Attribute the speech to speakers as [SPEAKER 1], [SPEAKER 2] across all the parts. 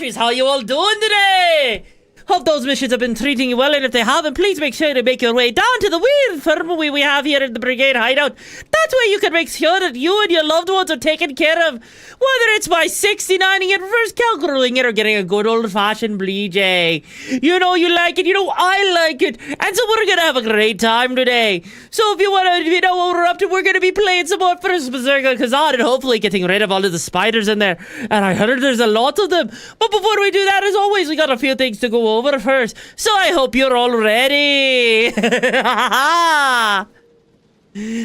[SPEAKER 1] boys, how you all doing today? Hope those missions have been treating you well, and if they haven't, please make sure to make your way down to the weird thermal we have here at the Brigade Hideout. That way you can make sure that you and your loved ones are taken care of. Whether it's by 69ing it, reverse calculating it, or getting a good old-fashioned BJ. You know you like it, you know I like it, and so we're gonna have a great time today. So if you wanna know what we're up to, we're gonna be playing some more first Berserker Khazan, and hopefully getting rid of all of the spiders in there. And I heard there's a lot of them. But before we do that, as always, we got a few things to go over first. So I hope you're all ready.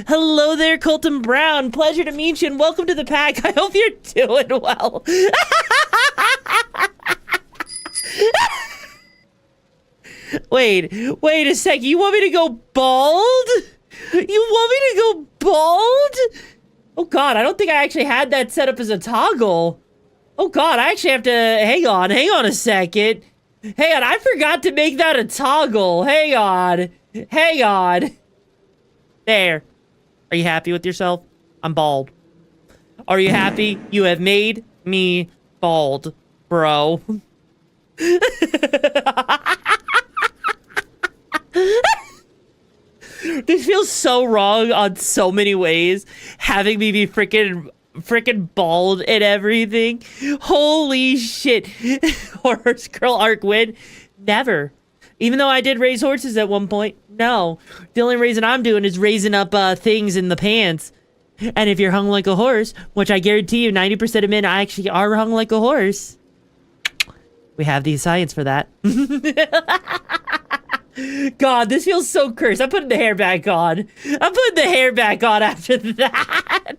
[SPEAKER 1] Hello there, Colton Brown. Pleasure to meet you and welcome to the pack. I hope you're doing well. Wait a sec. You want me to go bald? You want me to go bald? Oh God, I don't think I actually had that set up as a toggle. Oh God, I actually have to, hang on a second. Hang on, I forgot to make that a toggle. Hang on. There. Are you happy with yourself? I'm bald. Are you happy? You have made me bald, bro. This feels so wrong on so many ways. Having me be freaking bald and everything. Holy shit. Horse girl arc win? Never. Even though I did raise horses at one point. No. The only reason I'm doing is raising up things in the pants. And if you're hung like a horse, which I guarantee you 90% of men actually are hung like a horse, we have the science for that. God, this feels so cursed. I'm putting the hair back on. After that.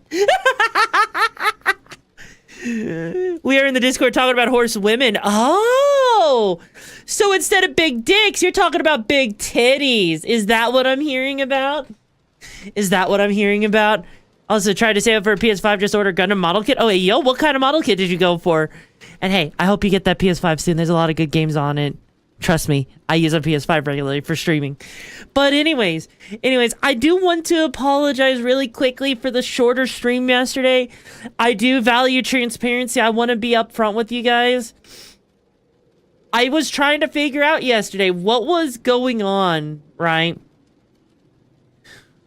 [SPEAKER 1] We are in the Discord talking about horse women. Oh, so instead of big dicks, you're talking about big titties. Is that what I'm hearing about? Also, tried to save up for a PS5, just ordered Gundam model kit. Oh, hey, yo, what kind of model kit did you go for? And hey, I hope you get that PS5 soon. There's a lot of good games on it. Trust me, I use a PS5 regularly for streaming. But anyways, I do want to apologize really quickly for the shorter stream yesterday. I do value transparency. I want to be upfront with you guys. I was trying to figure out yesterday what was going on, right,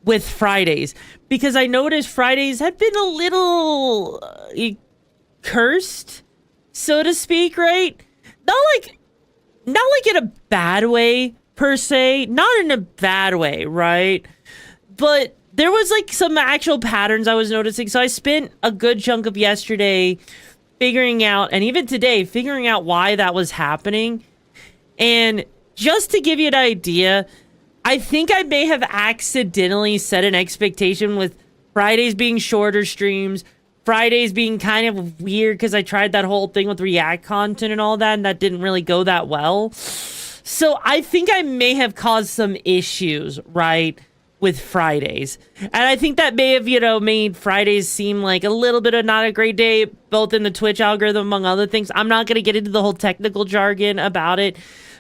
[SPEAKER 1] with Fridays. Because I noticed Fridays had been a little cursed, so to speak, right? Not like in a bad way, per se. Not in a bad way, right? But there was, like, some actual patterns I was noticing. So I spent a good chunk of yesterday figuring out, and even today, figuring out why that was happening. And just to give you an idea, I think I may have accidentally set an expectation with Fridays being shorter streams, Fridays being kind of weird because I tried that whole thing with React content and all that, and that didn't really go that well. So I think I may have caused some issues, right, with Fridays. And I think that may have, made Fridays seem like a little bit of not a great day, both in the Twitch algorithm, among other things. I'm not going to get into the whole technical jargon about it.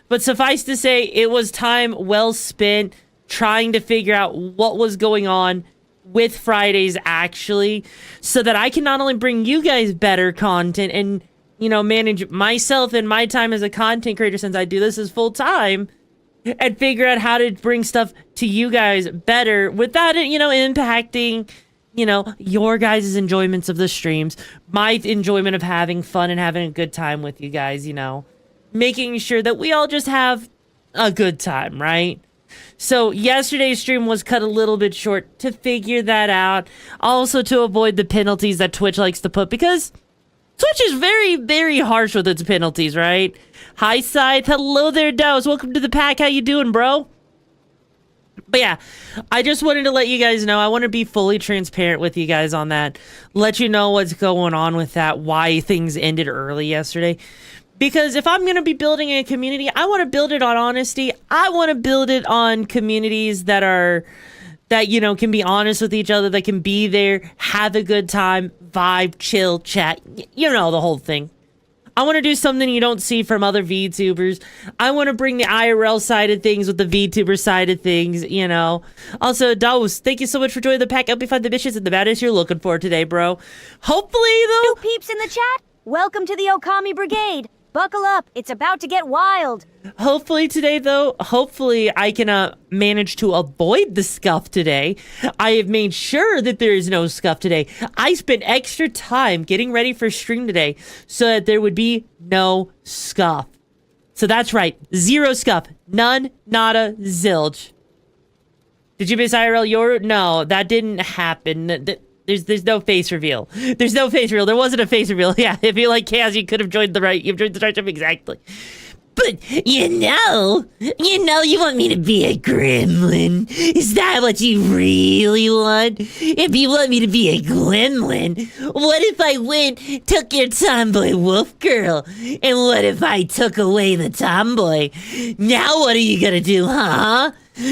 [SPEAKER 1] But suffice to say, it was time well spent trying to figure out what was going on with Fridays, actually, so that I can not only bring you guys better content and, manage myself and my time as a content creator, since I do this as full time, and figure out how to bring stuff to you guys better without it, impacting, your guys' enjoyments of the streams, my enjoyment of having fun and having a good time with you guys, making sure that we all just have a good time, right? So yesterday's stream was cut a little bit short to figure that out. Also to avoid the penalties that Twitch likes to put, because Twitch is very, very harsh with its penalties, right? Hi, Scythe. Hello there, Dows. Welcome to the pack. How you doing, bro? But yeah, I just wanted to let you guys know. I want to be fully transparent with you guys on that. Let you know what's going on with that, why things ended early yesterday. Because if I'm going to be building a community, I want to build it on honesty. I want to build it on communities that can be honest with each other, that can be there, have a good time, vibe, chill, chat, the whole thing. I want to do something you don't see from other VTubers. I want to bring the IRL side of things with the VTuber side of things, Also, Dose, thank you so much for joining the pack. Help me find the missions and the baddest you're looking for today, bro. Hopefully, though.
[SPEAKER 2] New peeps in the chat, welcome to the Okami Brigade. Buckle up, it's about to get wild.
[SPEAKER 1] Hopefully today, though, hopefully I can manage to avoid the scuff today. I have made sure that there is no scuff today. I spent extra time getting ready for stream today so that there would be no scuff. So that's right, 0 scuff. None, nada, zilch. Did you miss IRL Yoru? No, that didn't happen. There's no face reveal. There's no face reveal. There wasn't a face reveal. Yeah, if you like chaos, you could have joined the right. You've joined the right time exactly. But you want me to be a gremlin? Is that what you really want? If you want me to be a gremlin, what if I took your tomboy wolf girl? And what if I took away the tomboy? Now what are you gonna do, huh?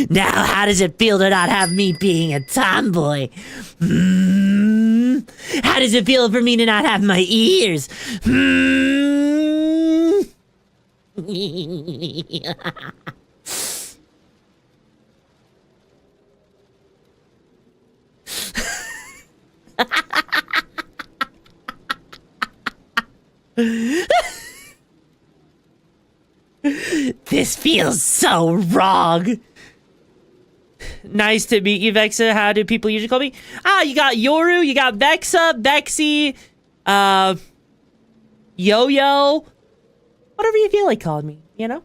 [SPEAKER 1] Now how does it feel to not have me being a tomboy? How does it feel for me to not have my ears? This feels so wrong. Nice to meet you, Vexa. How do people usually call me? You got Yoru, you got Vexa, Vexy, Yo-Yo. Whatever you feel like calling me, you know?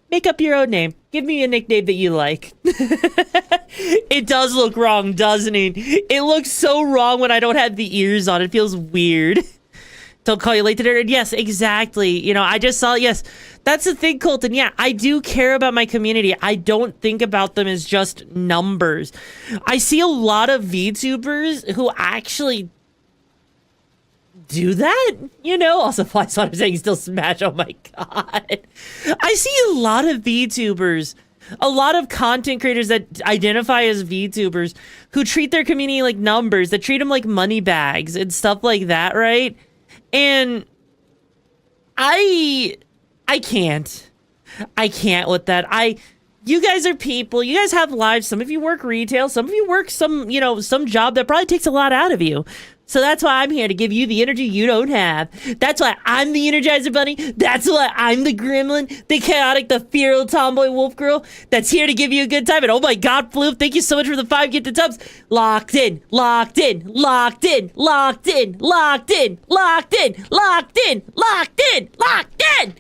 [SPEAKER 1] Make up your own name. Give me a nickname that you like. It does look wrong, doesn't it? It looks so wrong when I don't have the ears on. It feels weird. Don't call you late today. Yes, exactly. You know, I just saw, yes, that's the thing, Colton. Yeah, I do care about my community. I don't think about them as just numbers. I see a lot of VTubers who actually do that, you know? Also, Fly Swatter saying still smash. Oh my god. I see a lot of VTubers, a lot of content creators that identify as VTubers who treat their community like numbers, that treat them like money bags and stuff like that, right? And I can't with that. You guys are people, you guys have lives. Some of you work retail, some of you work some job that probably takes a lot out of you. So that's why I'm here to give you the energy you don't have. That's why I'm the Energizer Bunny. That's why I'm the Gremlin, the chaotic, the feral tomboy wolf girl that's here to give you a good time. And oh my god, Floof, thank you so much for the 5 gifted tubs. Locked in, locked in, locked in, locked in, locked in, locked in, locked in, locked in, locked in.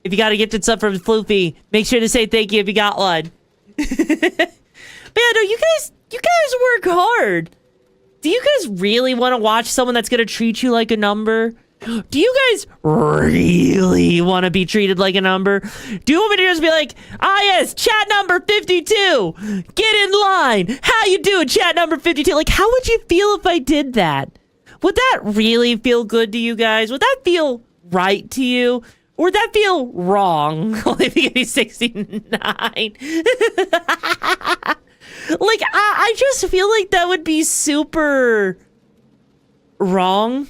[SPEAKER 1] If you got a gifted sub from Floofy, make sure to say thank you if you got one. But yeah, no, you guys work hard. Do you guys really want to watch someone that's going to treat you like a number? Do you guys really want to be treated like a number? Do you want me to just be like, yes, chat number 52, get in line. How you doing, chat number 52? Like, how would you feel if I did that? Would that really feel good to you guys? Would that feel right to you? Or would that feel wrong? Only if you give me 69. Like, I just feel like that would be super wrong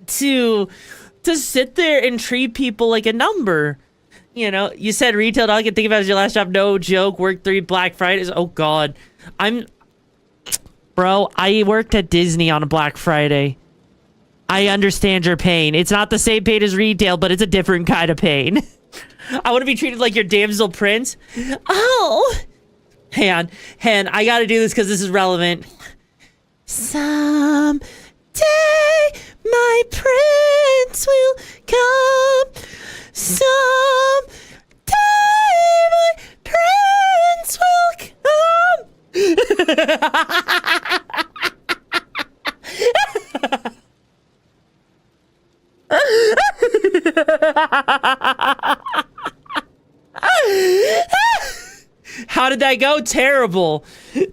[SPEAKER 1] to sit there and treat people like a number. You know, you said retail, all I can think about is your last job. No joke. Worked 3 Black Fridays. Oh, God. Bro, I worked at Disney on a Black Friday. I understand your pain. It's not the same pain as retail, but it's a different kind of pain. I want to be treated like your damsel prince. Oh! Hang on, I gotta do this because this is relevant. Someday my prince will come. Someday my prince will come. How did that go? Terrible.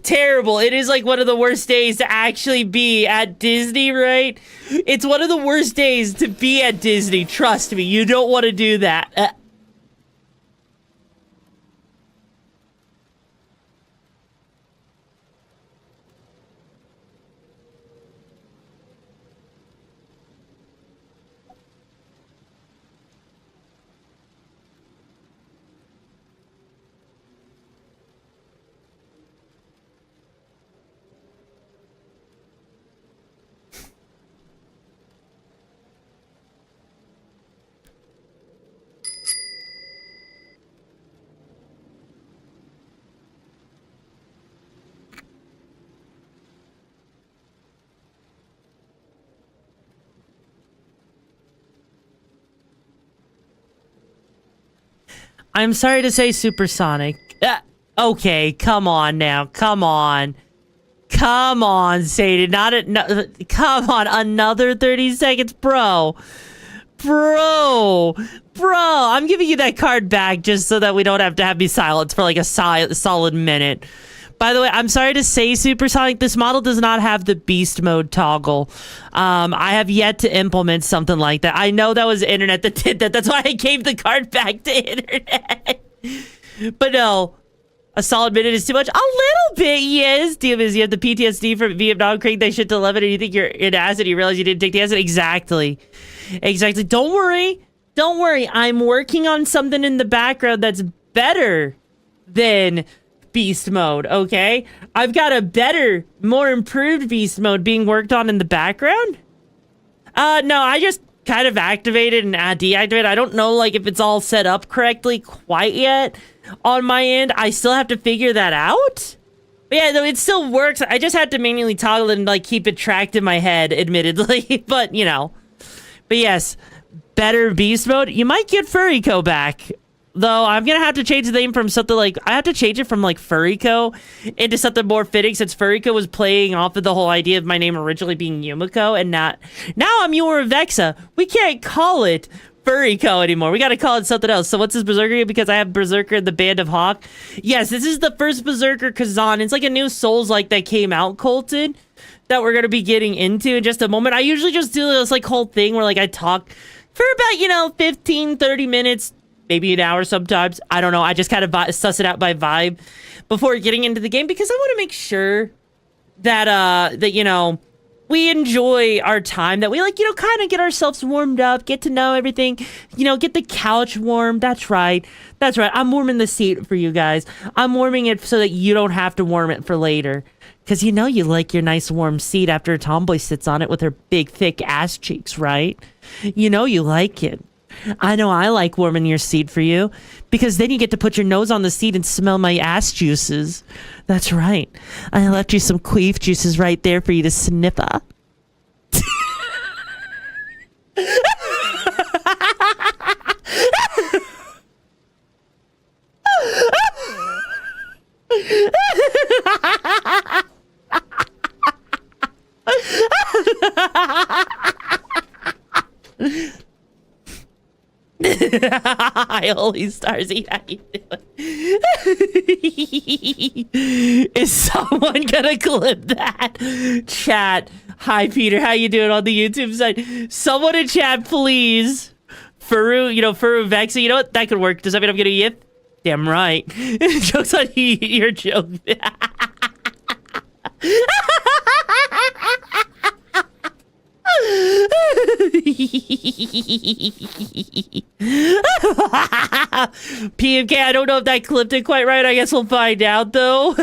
[SPEAKER 1] Terrible. It is like one of the worst days to actually be at Disney, right? It's one of the worst days to be at Disney. Trust me, you don't want to do that. I'm sorry to say supersonic. Okay, come on now. Come on. Come on, Sadie. Come on, another 30 seconds, bro. Bro, I'm giving you that card back just so that we don't have to have me silenced for like a solid minute. By the way, I'm sorry to say, Supersonic, this model does not have the beast mode toggle. I have yet to implement something like that. I know that was internet that did that. That's why I gave the card back to internet. But no, a solid minute is too much. A little bit, yes. You have the PTSD from Vietnam, crank that shit to 11, and you think you're in acid, you realize you didn't take the acid. Exactly. Don't worry. I'm working on something in the background that's better than beast mode, okay? I've got a better, more improved beast mode being worked on in the background. No, I just kind of activated and deactivated. I don't know, like, if it's all set up correctly quite yet on my end. I still have to figure that out. But yeah, though, it still works. I just had to manually toggle it and, like, keep it tracked in my head, admittedly. But, you know. But yes, better beast mode. You might get Furryco back. Though I'm gonna have to change the name from something like, I have to change it from like Furryco into something more fitting, since Furryco was playing off of the whole idea of my name originally being Yumiko, and now I'm Vexa. We can't call it Furryco anymore. We gotta call it something else. So what's this Berserker? Because I have Berserker the Band of Hawk. Yes, this is the first Berserker Khazan. It's like a new Souls-like that came out, Colton, that we're gonna be getting into in just a moment. I usually just do this like whole thing where like I talk for about, 15, 30 minutes, maybe an hour sometimes. I don't know. I just kind of suss it out by vibe before getting into the game, because I want to make sure that, we enjoy our time, that we kind of get ourselves warmed up, get to know everything, get the couch warm. That's right. I'm warming the seat for you guys. I'm warming it so that you don't have to warm it for later. Because you like your nice warm seat after a tomboy sits on it with her big, thick ass cheeks, right? You like it. I know I like warming your seat for you, because then you get to put your nose on the seat and smell my ass juices. That's right. I left you some queef juices right there for you to sniffer. Hi, holy Starsy, how you doing? Is someone gonna clip that? Chat. Hi, Peter, how you doing on the YouTube side? Someone in chat, please. Furu Vexa, you know what? That could work. Does that mean I'm gonna yip? Damn right. Joke's on you, your joke. PMK, I don't know if that clipped it quite right. I guess we'll find out, though.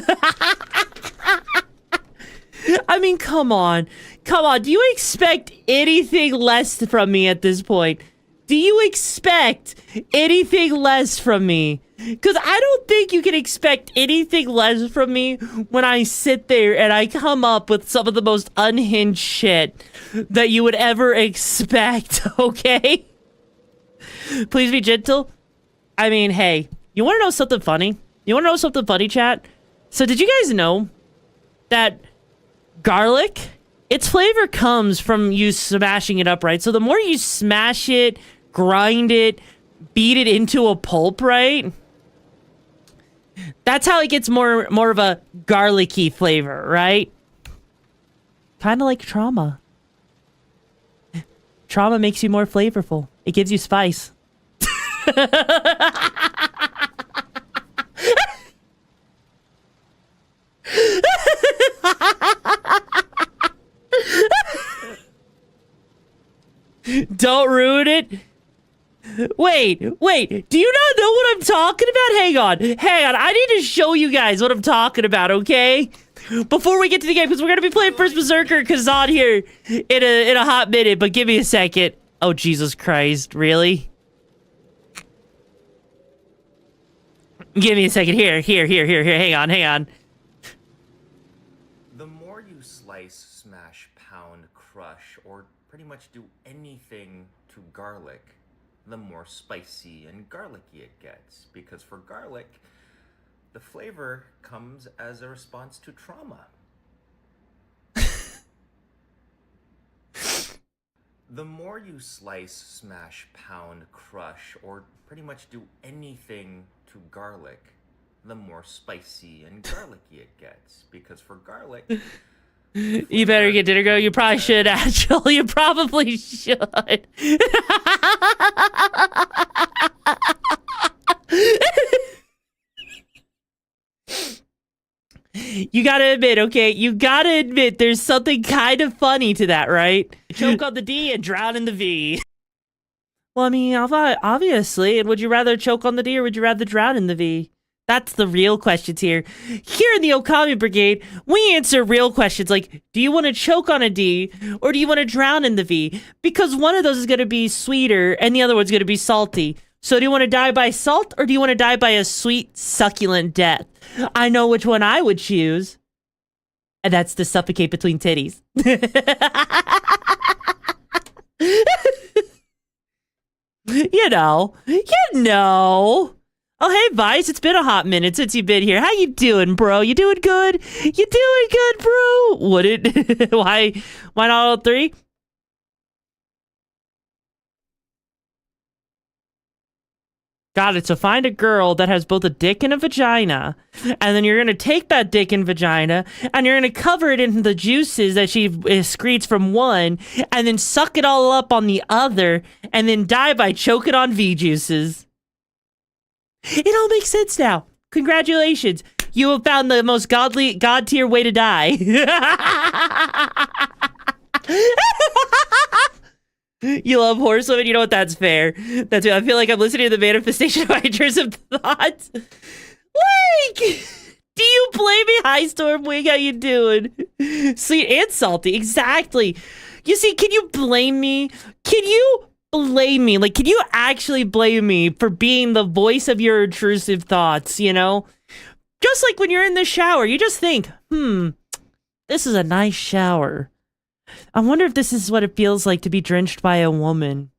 [SPEAKER 1] I mean, come on. Do you expect anything less from me at this point? Do you expect anything less from me? Because I don't think you can expect anything less from me when I sit there and I come up with some of the most unhinged shit that you would ever expect, okay? Please be gentle. I mean, hey, you want to know something funny? Chat? So did you guys know that garlic, its flavor comes from you smashing it up, right? So the more you smash it, grind it, beat it into a pulp, right? That's how it gets more of a garlicky flavor, right? Kind of like trauma. Trauma makes you more flavorful. It gives you spice. Don't ruin it. Wait, do you not know what I'm talking about? Hang on, I need to show you guys what I'm talking about, okay? Before we get to the game, because we're gonna be playing first Berserker Khazan here in a hot minute, but give me a second. Oh, Jesus Christ, really? Give me a second, here, hang on.
[SPEAKER 3] The more you slice, smash, pound, crush, or pretty much do anything to garlic, the more spicy and garlicky it gets. Because for garlic, the flavor comes as a response to trauma. The more you slice, smash, pound, crush, or pretty much do anything to garlic, the more spicy and garlicky it gets. Because for garlic,
[SPEAKER 1] You better get dinner go. You probably should, actually. You probably should. You gotta admit, okay? You gotta admit there's something kind of funny to that, right? Choke on the D and drown in the V. Well, I mean, obviously. And would you rather choke on the D or would you rather drown in the V? That's the real questions here. Here in the Okami Brigade, we answer real questions like, do you want to choke on a D or do you want to drown in the V? Because one of those is going to be sweeter and the other one's going to be salty. So do you want to die by salt or do you want to die by a sweet, succulent death? I know which one I would choose. And that's to suffocate between titties. You know. Oh, hey, Vice, it's been a hot minute since you've been here. How you doing, bro? You doing good? You doing good, bro? Would it? Why not all three? Got it. So find a girl that has both a dick and a vagina, and then you're going to take that dick and vagina, and you're going to cover it in the juices that she excretes from one, and then suck it all up on the other, and then die by choking on V juices. It all makes sense now. Congratulations. You have found the most god tier way to die. You love horse women? You know what? That's fair. I feel like I'm listening to the manifestation of my intrusive thoughts. Like, do you play me, High Storm Wing? How you doing? Sweet and salty. Exactly. You see, can you blame me? Can you blame me? Like, can you actually blame me for being the voice of your intrusive thoughts, you know? Just like when you're in the shower, you just think, this is a nice shower. I wonder if this is what it feels like to be drenched by a woman.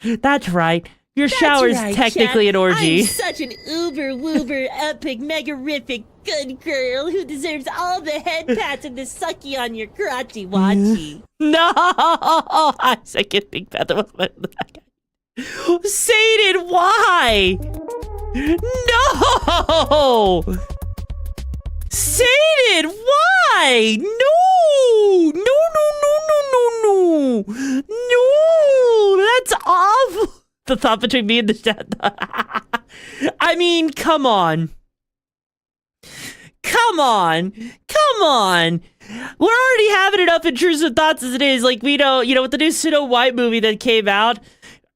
[SPEAKER 1] That's right. Your shower's technically an orgy. I'm such an uber-woober, epic, megarific good girl who deserves all the head pats and the sucky on your crotchy watchy. No! I second Big Feather. Satan, why? No! Satan, why? No! No! That's awful. The thought between me and the chat. I mean, come on. We're already having enough intrusive thoughts as it is. Like, we know, with the new Snow White movie that came out,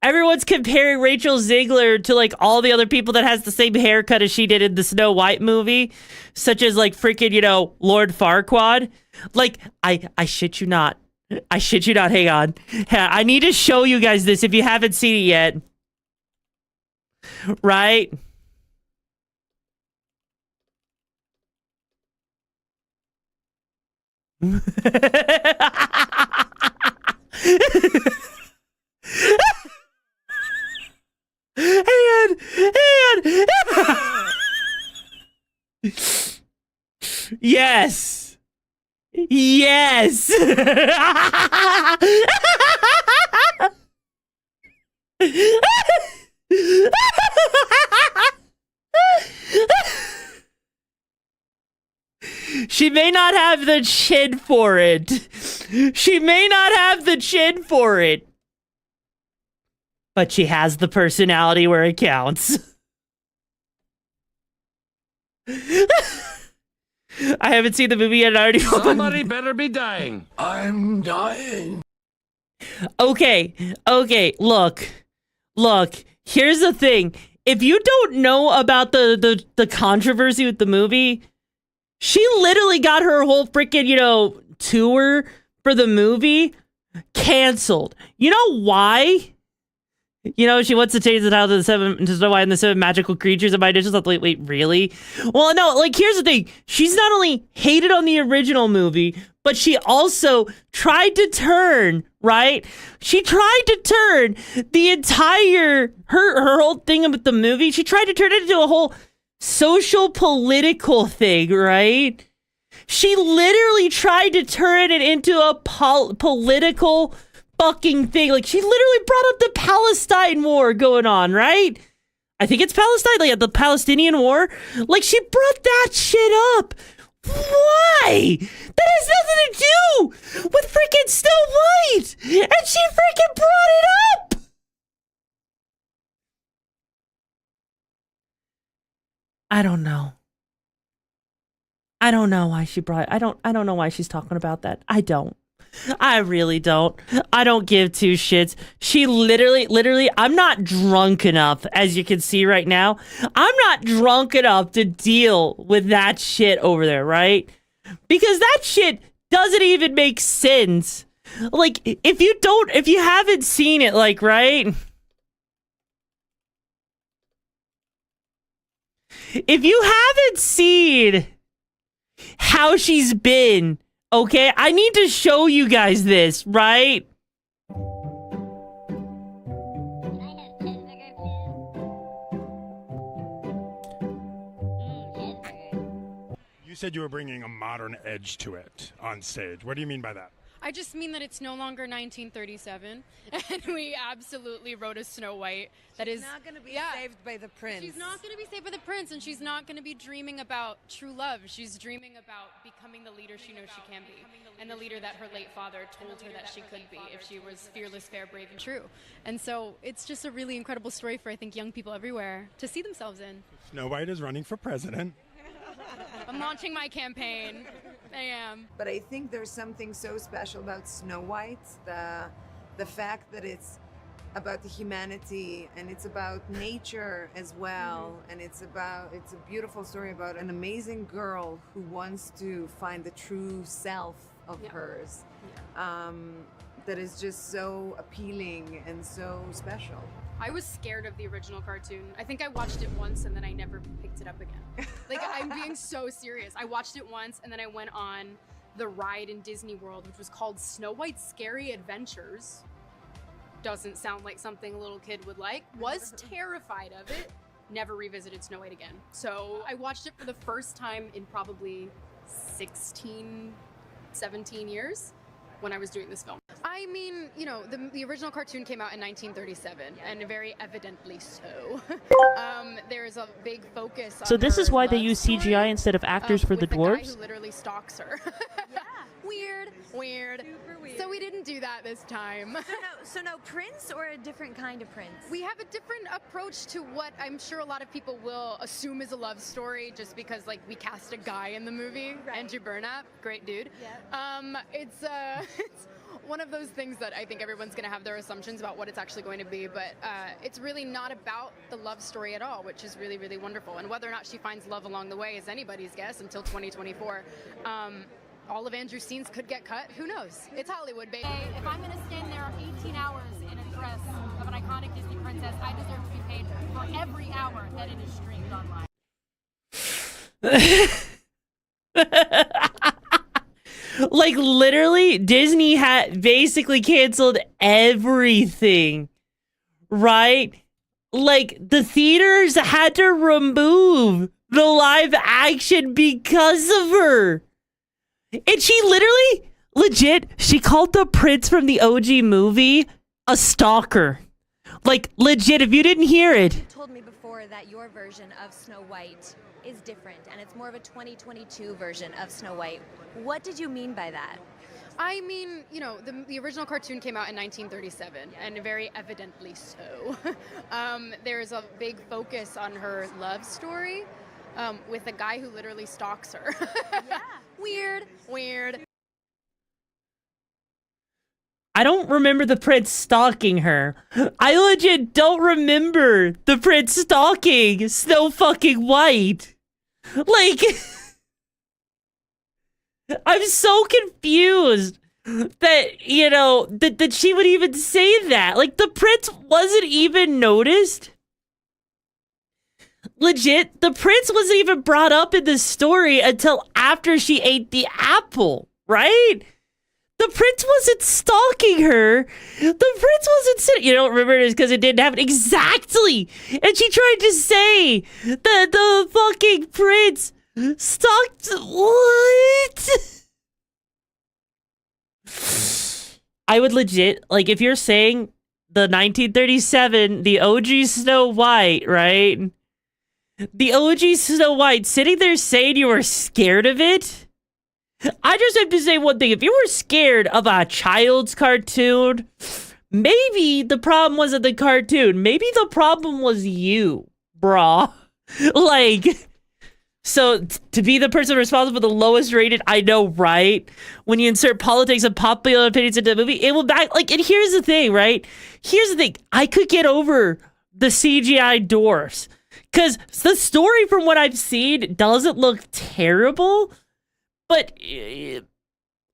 [SPEAKER 1] everyone's comparing Rachel Ziegler to, like, all the other people that has the same haircut as she did in the Snow White movie, such as, like, freaking, Lord Farquaad. Like, I shit you not. Hang on. I need to show you guys this if you haven't seen it yet. Right? Hang on. Yes. She may not have the chin for it. But she has the personality where it counts. I haven't seen the movie yet. I already know.
[SPEAKER 4] Somebody better be dying. I'm dying.
[SPEAKER 1] Okay. Look. Here's the thing. If you don't know about the controversy with the movie, she literally got her whole freaking, tour for the movie canceled. You know why? She wants to change the title to Snow White and the Seven Magical Creatures, and my initial thought, wait, really? Well, no, like, here's the thing. She's not only hated on the original movie, but she also tried to turn right? She tried to turn the entire her whole thing with the movie. She tried to turn it into a whole social political thing, right? She literally tried to turn it into a political fucking thing. Like, she literally brought up the Palestine war going on, right? I think it's Palestine, like the Palestinian war. Like, she brought that shit up. Why? That has nothing to do with freaking Snow White, and she freaking brought it up. I don't know. I don't know why she brought. I don't know why she's talking about that. I don't. I really don't. I don't give two shits. She literally, I'm not drunk enough, as you can see right now. I'm not drunk enough to deal with that shit over there, right? Because that shit doesn't even make sense. Like, if you haven't seen it, like, right? If you haven't seen how she's been, okay, I need to show you guys this, right?
[SPEAKER 5] You said you were bringing a modern edge to it on stage. What do you mean by that?
[SPEAKER 6] I just mean that it's no longer 1937, and we absolutely wrote a Snow White that is
[SPEAKER 7] not going to be saved by the prince.
[SPEAKER 6] She's not going to be saved by the prince, and she's not going to be dreaming about true love. She's dreaming about becoming the leader she knows she can be, and the leader that her late father told her that she could be if she was fearless, fair, brave, and true. And so it's just a really incredible story for, I think, young people everywhere to see themselves in.
[SPEAKER 5] Snow White is running for president.
[SPEAKER 6] I'm launching my campaign. I am.
[SPEAKER 7] But I think there's something so special about Snow White, the fact that it's about the humanity and it's about nature as well, and it's a beautiful story about an amazing girl who wants to find the true self of hers. That is just so appealing and so special.
[SPEAKER 6] I was scared of the original cartoon. I think I watched it once and then I never picked it up again. Like, I'm being so serious. I watched it once and then I went on the ride in Disney World, which was called Snow White's Scary Adventures. Doesn't sound like something a little kid would like. Was terrified of it. Never revisited Snow White again. So I watched it for the first time in probably 16, 17 years when I was doing this film. I mean, you know, the original cartoon came out in 1937, and very evidently so. There's a big focus on
[SPEAKER 1] So this
[SPEAKER 6] her
[SPEAKER 1] is why they
[SPEAKER 6] love
[SPEAKER 1] use
[SPEAKER 6] story,
[SPEAKER 1] CGI instead of actors for the
[SPEAKER 6] with guy
[SPEAKER 1] dwarves?
[SPEAKER 6] who literally stalks her. Weird.
[SPEAKER 2] Super weird.
[SPEAKER 6] So we didn't do that this time.
[SPEAKER 2] So no prince or a different kind of prince?
[SPEAKER 6] We have a different approach to what I'm sure a lot of people will assume is a love story just because, like, we cast a guy in the movie,
[SPEAKER 2] Right.
[SPEAKER 6] Andrew Burnap, great dude.
[SPEAKER 2] Yep.
[SPEAKER 6] It's one of those things that I think everyone's going to have their assumptions about what it's actually going to be, but it's really not about the love story at all, which is really, really wonderful. And whether or not she finds love along the way is anybody's guess until 2024. All of Andrew's scenes could get cut. Who knows? It's Hollywood, baby.
[SPEAKER 8] If I'm going to stand there 18 hours in a dress of an iconic Disney princess, I deserve to be paid for every hour that it is streamed online.
[SPEAKER 1] Like, literally, Disney had basically canceled everything, right? Like, the theaters had to remove the live action because of her. And she literally, legit, she called the prince from the OG movie a stalker. Like, legit, if you didn't hear it.
[SPEAKER 2] You told me before that your version of Snow White is different, and it's more of a 2022 version of Snow White. What did you mean by that?
[SPEAKER 6] I mean, you know, the original cartoon came out in 1937, and very evidently so. There's a big focus on her love story with a guy who literally stalks her. Weird.
[SPEAKER 1] I don't remember the prince stalking her. I legit don't remember the prince stalking Snow fucking White. Like, I'm so confused that, you know, that she would even say that. Like, the prince wasn't even noticed. Legit, the prince wasn't even brought up in the story until after she ate the apple, right? The prince wasn't stalking her. The prince wasn't sitting. You don't remember it because it didn't happen. Exactly. And she tried to say that the fucking prince stalked. What? I would legit, like, if you're saying the 1937, the OG Snow White, right? The OG Snow White, sitting there saying you were scared of it. I just have to say one thing. If you were scared of a child's cartoon, maybe the problem wasn't the cartoon. Maybe the problem was you, brah. Like, so to be the person responsible for the lowest rated, I know, right? When you insert politics and popular opinions into a movie, it will back. Like, and here's the thing, right? Here's the thing. I could get over the CGI dwarfs because the story, from what I've seen, doesn't look terrible. But,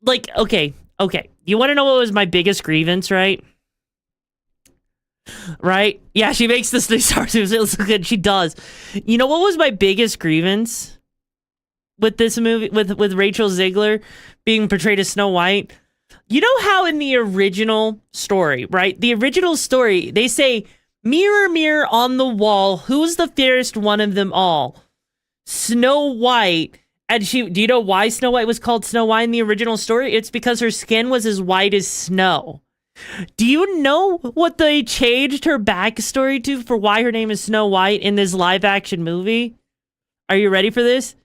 [SPEAKER 1] like, okay. You want to know what was my biggest grievance, right? Right? Yeah, she makes this Star Wars look good. She does. You know what was my biggest grievance with this movie, with Rachel Zegler being portrayed as Snow White? You know how in the original story, right? The original story, they say, mirror, mirror on the wall, who's the fairest one of them all? Snow White. And do you know why Snow White was called Snow White in the original story? It's because her skin was as white as snow. Do you know what they changed her backstory to for why her name is Snow White in this live action movie? Are you ready for this?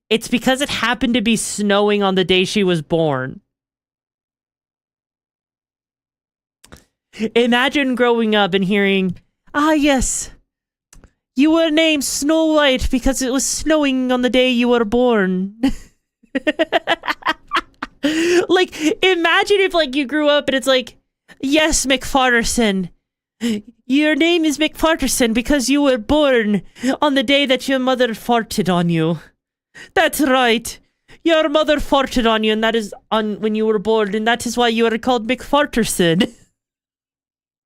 [SPEAKER 1] It's because it happened to be snowing on the day she was born. Imagine growing up and hearing, ah, yes, you were named Snow White because it was snowing on the day you were born. Like, imagine if, like, you grew up and it's like, yes, McFarterson, your name is McFarterson because you were born on the day that your mother farted on you. That's right. Your mother farted on you, and that is on when you were born, and that is why you are called McFarterson.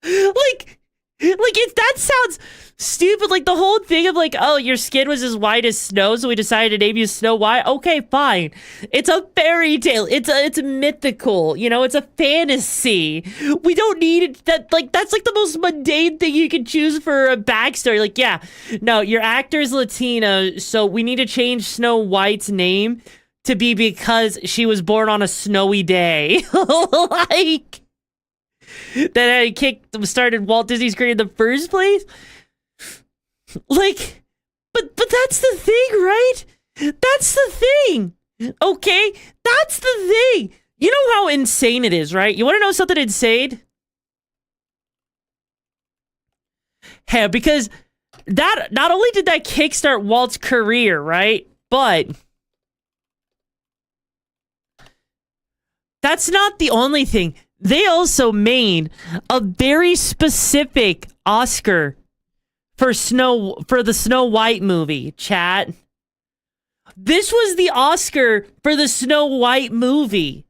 [SPEAKER 1] Like, if that sounds stupid, like the whole thing of like, oh, your skin was as white as snow, so we decided to name you Snow White. Okay, fine. It's a fairy tale. It's mythical. You know, it's a fantasy. We don't need that. Like, that's like the most mundane thing you can choose for a backstory. Like, yeah, no, your actor is Latino, so we need to change Snow White's name to be because she was born on a snowy day. Like, that started Walt Disney's career in the first place. Like, but that's the thing, right? That's the thing. Okay? That's the thing. You know how insane it is, right? You want to know something insane? Hey, because that, not only did that kickstart Walt's career, right? But that's not the only thing. They also made a very specific Oscar for the Snow White movie, chat. This was the Oscar for the Snow White movie.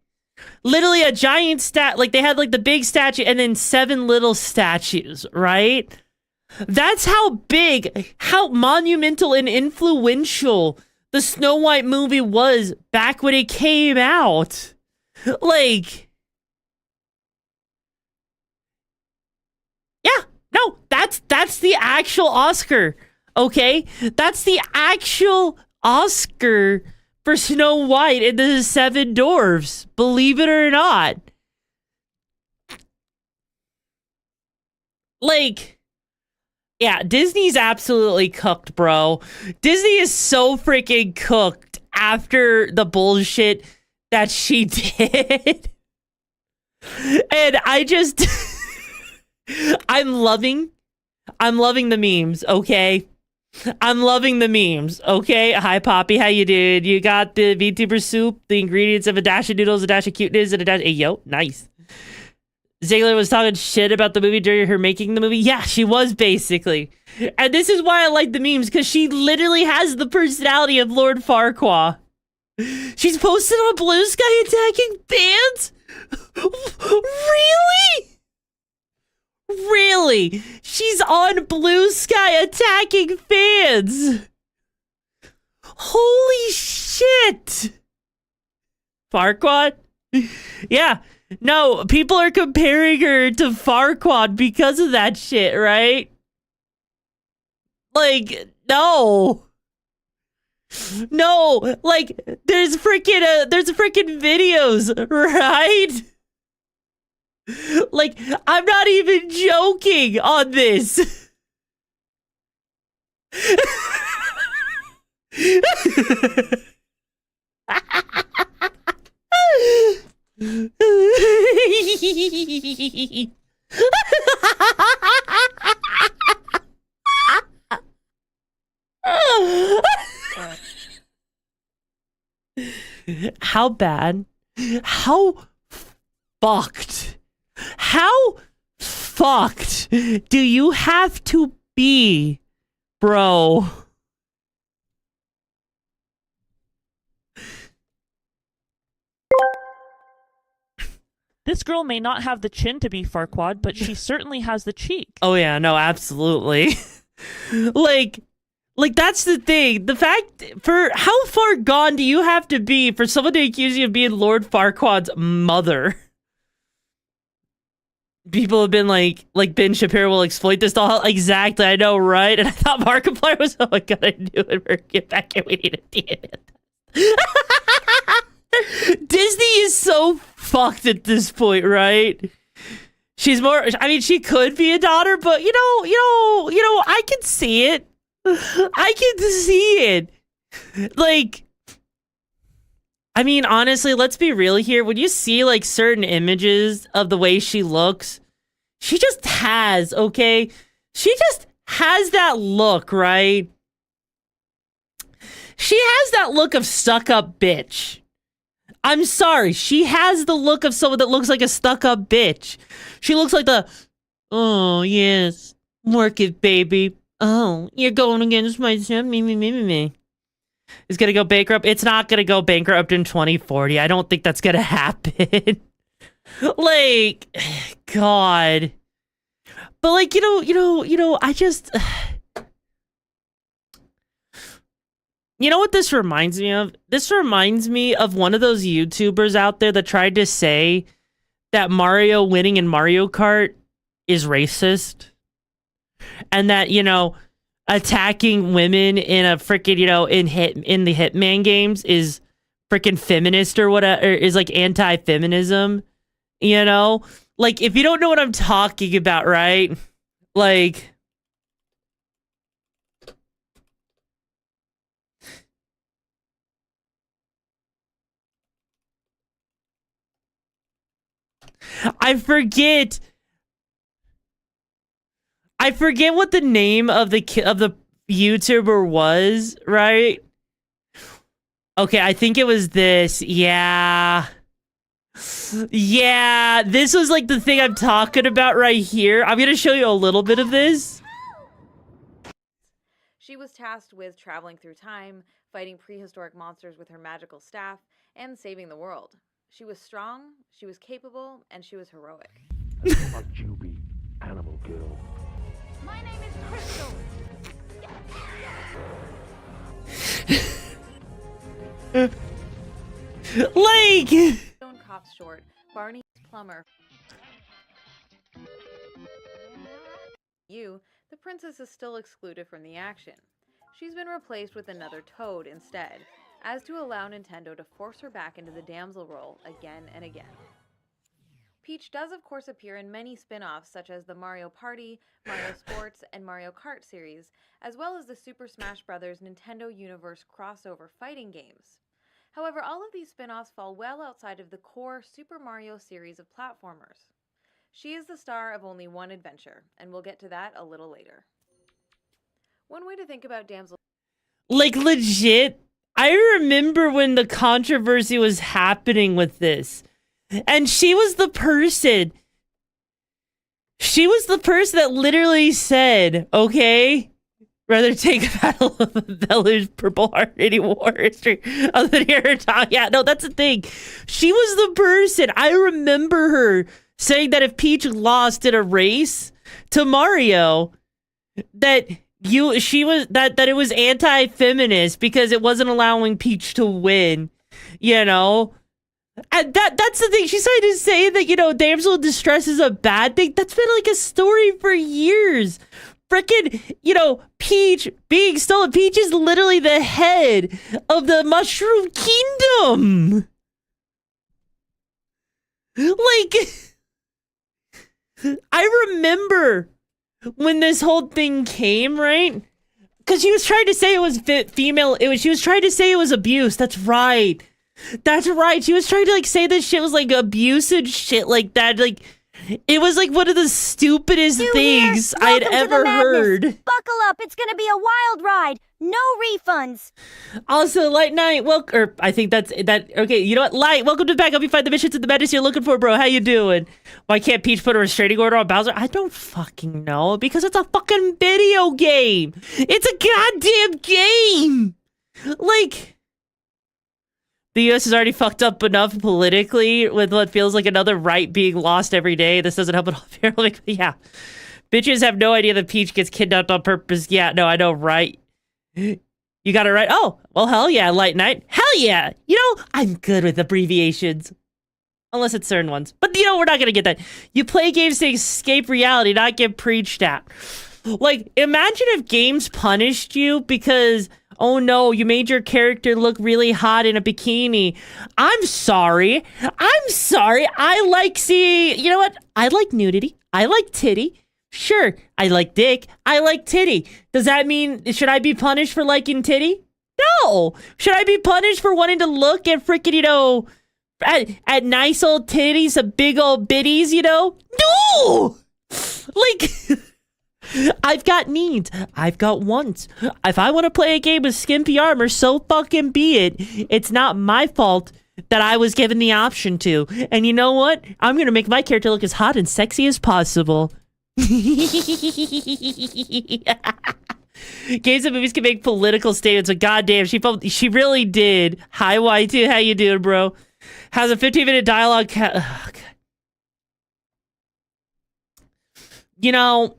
[SPEAKER 1] Literally a giant like they had like the big statue and then 7 little statues, right? That's how big, how monumental and influential the Snow White movie was back when it came out. Like, no, that's the actual Oscar, okay? That's the actual Oscar for Snow White and the 7 Dwarfs, believe it or not. Like, yeah, Disney's absolutely cooked, bro. Disney is so freaking cooked after the bullshit that she did. And I just... I'm loving the memes, okay? I'm loving the memes, okay? Hi, Poppy, how you doing? You got the VTuber soup, the ingredients of a dash of noodles, a dash of cuteness, and a dash... Hey, yo, nice. Ziegler was talking shit about the movie during her making the movie. Yeah, she was, basically. And this is why I like the memes, because she literally has the personality of Lord Farquaad. She's posted on Blue Sky attacking fans? Really? Really? She's on Blue Sky attacking fans. Holy shit. Farquaad? Yeah. No, people are comparing her to Farquaad because of that shit, right? Like, no. No, like, there's freaking videos, right? Like, I'm not even joking on this. How bad? How fucked? How fucked do you have to be, bro?
[SPEAKER 9] This girl may not have the chin to be Farquaad, but she certainly has the cheek.
[SPEAKER 1] Oh yeah, no, absolutely. like that's the thing. The fact, for how far gone do you have to be for someone to accuse you of being Lord Farquaad's mother? People have been like Ben Shapiro will exploit this doll. Exactly, I know, right? And I thought Markiplier was, oh my god, I knew it. We're get back here. We need a DNA. Disney is so fucked at this point, right? She's more, I mean, she could be a daughter, but you know, I can see it. I can see it. Like, I mean, honestly, let's be real here. When you see like certain images of the way she looks, she just has, okay? She just has that look, right? She has that look of stuck-up bitch. I'm sorry, she has the look of someone that looks like a stuck-up bitch. She looks like the, oh, yes, work it, baby. Oh, you're going against my son, me. It's gonna go bankrupt. It's not gonna go bankrupt in 2040. I don't think that's gonna happen. Like, God. But like, I just... You know what this reminds me of? This reminds me of one of those YouTubers out there that tried to say that Mario winning in Mario Kart is racist. And that, attacking women in a freaking, in the Hitman games is freaking feminist or whatever, or is like anti-feminism, Like, if you don't know what I'm talking about, right? Like... I forget what the name of the YouTuber was, right? Okay, I think it was this. Yeah, this was like the thing I'm talking about right here. I'm gonna show you a little bit of this.
[SPEAKER 10] She was tasked with traveling through time, fighting prehistoric monsters with her magical staff, and saving the world. She was strong, she was capable, and she was heroic.
[SPEAKER 4] Must you be animal girl?
[SPEAKER 8] My name is Crystal.
[SPEAKER 1] Like...
[SPEAKER 10] Stone Cop's short, Barney's plumber. The princess is still excluded from the action. She's been replaced with another Toad instead, as to allow Nintendo to force her back into the damsel role again and again. Peach does of course appear in many spin-offs such as the Mario Party, Mario Sports, and Mario Kart series, as well as the Super Smash Bros. Nintendo Universe crossover fighting games. However, all of these spin-offs fall well outside of the core Super Mario series of platformers. She is the star of only one adventure, and we'll get to that a little later. One way to think about damsel...
[SPEAKER 1] Like, legit, I remember when the controversy was happening with this. And she was the person that literally said, okay, rather take a battle of the Village Purple Heart anymore history other than hear her talk. Yeah, no, that's the thing. She was the person. I remember her saying that if Peach lost in a race to Mario, that it was anti-feminist because it wasn't allowing Peach to win, And that's the thing. She's trying to say that, you know, damsel in distress is a bad thing. That's been like a story for years. Frickin', you know, Peach being stolen. Peach is literally the head of the Mushroom Kingdom. Like, I remember when this whole thing came, right? Because she was trying to say it was female. She was trying to say it was abuse. That's right. That's right. She was trying to like say this shit was like abuse and shit like that. Like, it was like one of the stupidest things I'd ever heard.
[SPEAKER 11] Buckle up. It's going to be a wild ride. No refunds.
[SPEAKER 1] Also, Light Knight, I think that's that. Okay, you know what? Light, welcome to back. Help you find the missions and the madness you're looking for, bro. How you doing? Why can't Peach put a restraining order on Bowser? I don't fucking know. Because it's a fucking video game. It's a goddamn game. Like, the U.S. is already fucked up enough politically with what feels like another right being lost every day. This doesn't help at all. Like, yeah. Bitches have no idea that Peach gets kidnapped on purpose. Yeah, no, I know, right? You got it right. Oh, well, hell yeah, Light Knight. Hell yeah. You know, I'm good with abbreviations. Unless it's certain ones. But, you know, we're not going to get that. You play games to escape reality, not get preached at. Like, imagine if games punished you because, oh no, you made your character look really hot in a bikini. I'm sorry. I like seeing, you know what? I like nudity. I like titty. Sure, I like dick. I like titty. Does that mean, should I be punished for liking titty? No. Should I be punished for wanting to look at freaking, you know, at nice old titties, some big old bitties, you know? No! Like, I've got needs. I've got wants. If I want to play a game with skimpy armor, so fucking be it. It's not my fault that I was given the option to. And you know what? I'm going to make my character look as hot and sexy as possible. Games and movies can make political statements, but goddamn, she really did. Hi, Y2, how you doing, bro? Has a 15-minute dialogue. You know,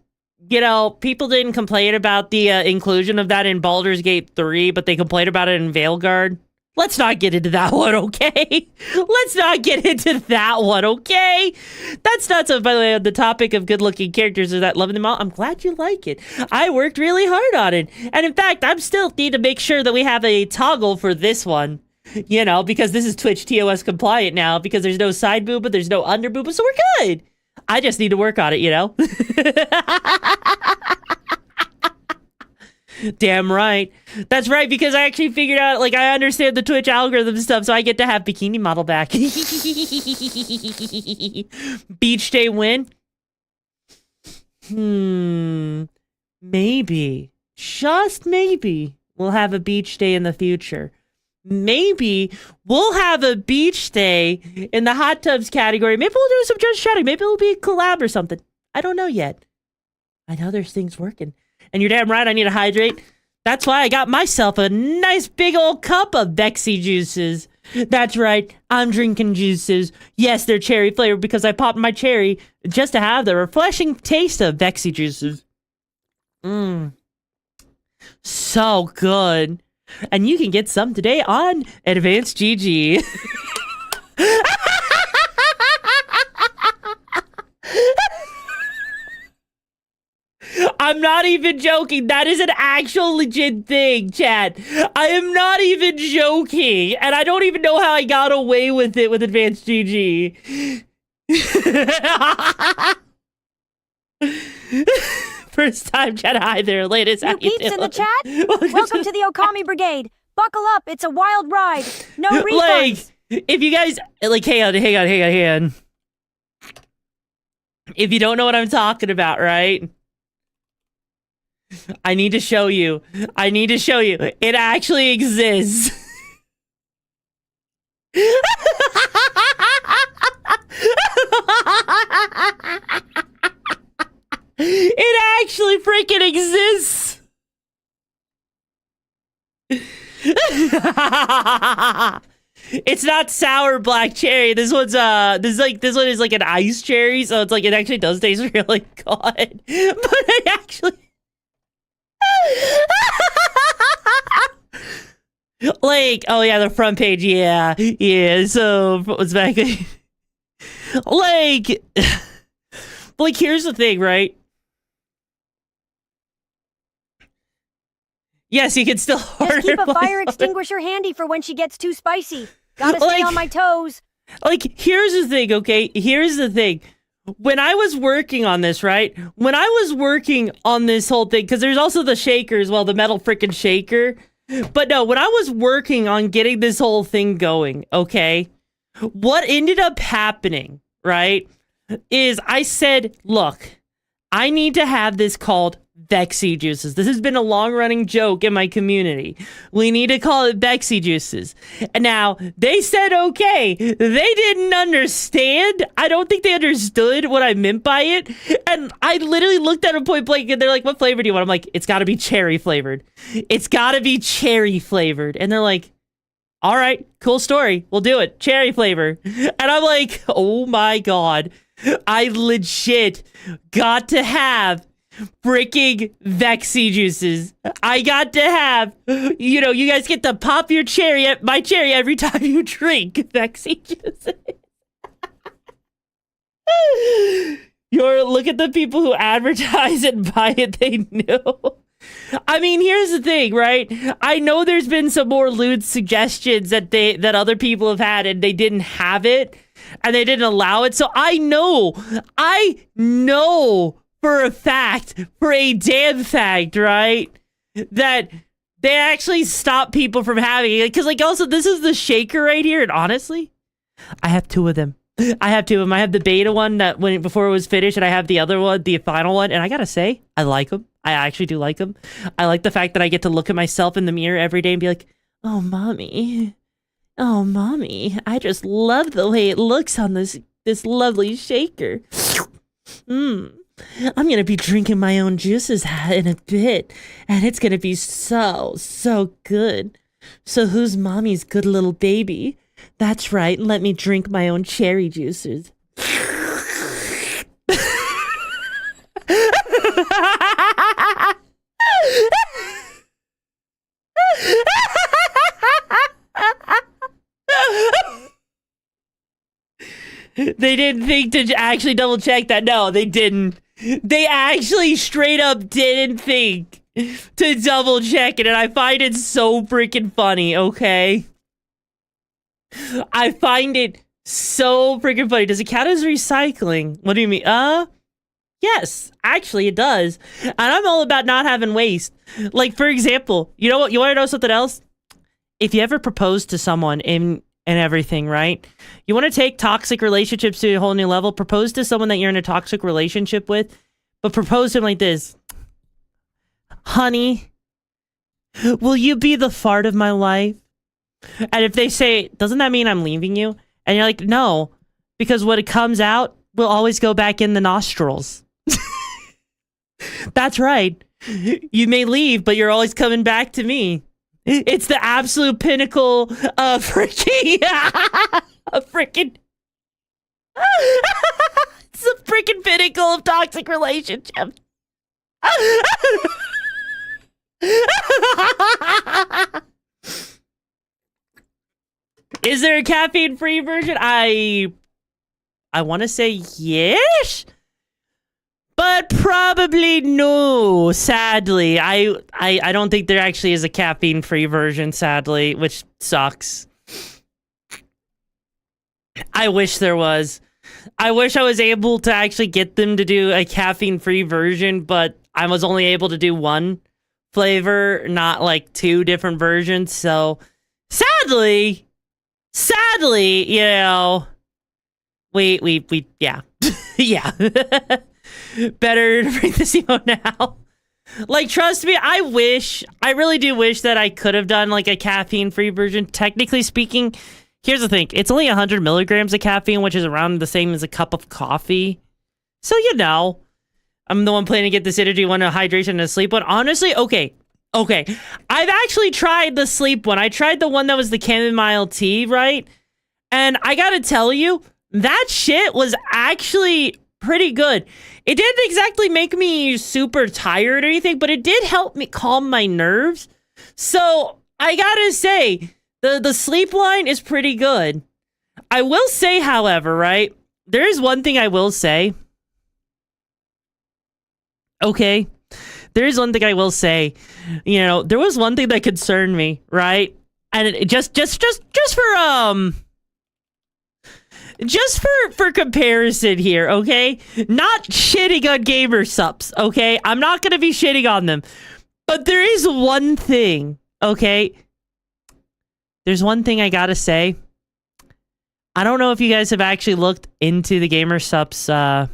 [SPEAKER 1] people didn't complain about the inclusion of that in Baldur's Gate 3, but they complained about it in Veilguard. Let's not get into that one, okay? Let's not get into that one, okay? That's not so, by the way, on the topic of good-looking characters or that loving them all. I'm glad you like it. I worked really hard on it. And in fact, I'm still need to make sure that we have a toggle for this one. You know, because this is Twitch TOS compliant now, because there's no side boob, but there's no under boob, so we're good. I just need to work on it, you know? Damn right. That's right, because I actually figured out, like, I understand the Twitch algorithm stuff, so I get to have bikini model back. Beach day win? Maybe. Just maybe we'll have a beach day in the future. Maybe we'll have a beach day in the hot tubs category. Maybe we'll do some just chatting. Maybe it'll be a collab or something. I don't know yet. I know there's things working. And you're damn right, I need to hydrate. That's why I got myself a nice big old cup of Vexy juices. That's right, I'm drinking juices. Yes, they're cherry flavored because I popped my cherry just to have the refreshing taste of Vexy juices. So good. And you can get some today on Advanced GG. I'm not even joking. That is an actual legit thing, chat. I am not even joking. And I don't even know how I got away with it with Advanced GG. First time chat. Hi there, latest.
[SPEAKER 11] New peeps in the chat? Welcome to the Okami Brigade. Buckle up. It's a wild ride. No refunds.
[SPEAKER 1] Like, if you guys, like, hang on. If you don't know what I'm talking about, right? I need to show you. It actually exists. It actually freaking exists. It's not sour black cherry. This one is like an ice cherry, so it's like it actually does taste really good. But it actually Like, oh yeah, the front page, yeah. So what's back? like, here's the thing, right? Yes, you can still order.
[SPEAKER 11] Just keep a fire extinguisher handy for when she gets too spicy. Gotta stay on my toes.
[SPEAKER 1] Like, here's the thing, okay? Here's the thing. When I was working on this, right? When I was working on this whole thing, because there's also the shaker as well, the metal freaking shaker. But no, when I was working on getting this whole thing going, okay? What ended up happening, right? Is I said, look, I need to have this called Vexy Juices. This has been a long-running joke in my community. We need to call it Vexy Juices. And now, they said okay. They didn't understand. I don't think they understood what I meant by it. And I literally looked at them point blank, and they're like, what flavor do you want? I'm like, it's gotta be cherry flavored. It's gotta be cherry flavored. And they're like, all right, cool story. We'll do it. Cherry flavor. And I'm like, oh my God. I legit got to have freaking Vexy Juices. I got to have, you know, you guys get to pop your cherry, my cherry every time you drink Vexy Juices. Look at the people who advertise and buy it, they know. I mean, here's the thing, right? I know there's been some more lewd suggestions that other people have had and they didn't have it and they didn't allow it. So I know for a damn fact, right? That they actually stop people from having it. Because, like, also, this is the shaker right here. And honestly, I have two of them. I have the beta one before it was finished, and I have the other one, the final one. And I gotta say, I like them. I actually do like them. I like the fact that I get to look at myself in the mirror every day and be like, oh, mommy, I just love the way it looks on this lovely shaker. I'm gonna be drinking my own juices in a bit, and it's gonna be so good. So who's mommy's good little baby? That's right, let me drink my own cherry juices. They didn't think to actually double check that. No, they didn't. They actually straight up didn't think to double check it, and I find it so freaking funny, okay? I find it so freaking funny. Does it count as recycling? What do you mean? Yes, actually it does. And I'm all about not having waste. Like, for example, you know what? You want to know something else? If you ever propose to someone and everything, right? You want to take toxic relationships to a whole new level. Propose to someone that you're in a toxic relationship with, but propose to him like this. Honey, will you be the fart of my life? And if they say, doesn't that mean I'm leaving you? And you're like, no, because what it comes out will always go back in the nostrils. That's right. You may leave, but you're always coming back to me. It's the absolute pinnacle of freaking... It's the freaking pinnacle of toxic relationships. Is there a caffeine-free version? I want to say yes, but probably no. Sadly, I don't think there actually is a caffeine-free version. Sadly, which sucks. I wish there was. I wish I was able to actually get them to do a caffeine-free version, but I was only able to do one flavor, not like two different versions. So, sadly, you know, we yeah. Yeah. Better to bring this emo now. Like, trust me, I really do wish that I could have done like a caffeine-free version. Technically speaking, here's the thing. It's only 100 milligrams of caffeine, which is around the same as a cup of coffee. So, you know, I'm the one planning to get this energy one, a hydration, and a sleep one. Honestly, okay. I've actually tried the sleep one. I tried the one that was the chamomile tea, right? And I gotta tell you, that shit was actually pretty good. It didn't exactly make me super tired or anything, but it did help me calm my nerves. So I gotta say, The sleep line is pretty good. I will say, however, right? There is one thing I will say. Okay. There is one thing I will say. You know, there was one thing that concerned me, right? And it just for comparison here, okay? Not shitting on gamer subs, okay? I'm not gonna be shitting on them. But there is one thing, okay? There's one thing I gotta say. I don't know if you guys have actually looked into the gamer subs, into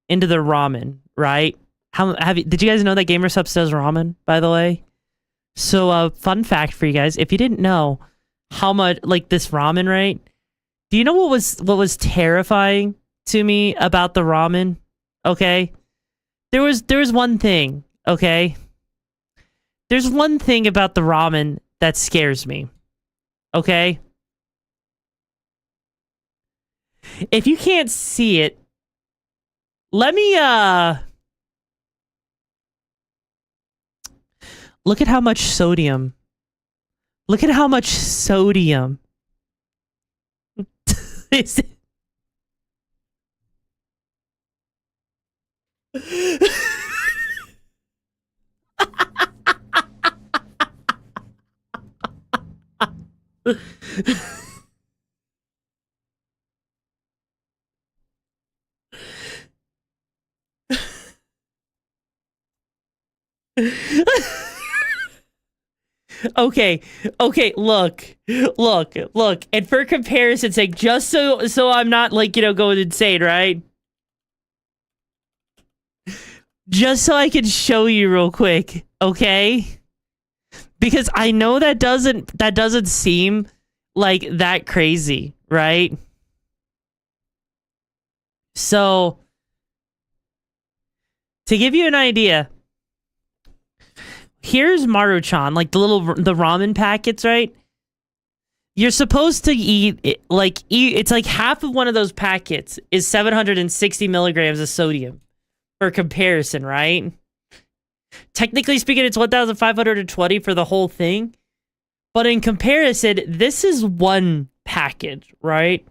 [SPEAKER 1] the ramen, right? Did you guys know that gamer subs does ramen, by the way? So, fun fact for you guys, if you didn't know how much, like, this ramen, right? Do you know what was terrifying to me about the ramen? Okay? There was one thing, okay? There's one thing about the ramen that scares me. Okay? If you can't see it, let me look at how much sodium. Look at how much sodium is it? Okay, look. And for comparison's sake, just so I'm not, like, you know, going insane, right? Just so I can show you real quick, okay? Because I know that doesn't seem like that crazy, right? So, to give you an idea, here's Maruchan, like the ramen packets, right? You're supposed to eat it's like half of one of those packets is 760 milligrams of sodium. For comparison, right? Technically speaking, it's 1,520 for the whole thing. But in comparison, this is one package, right?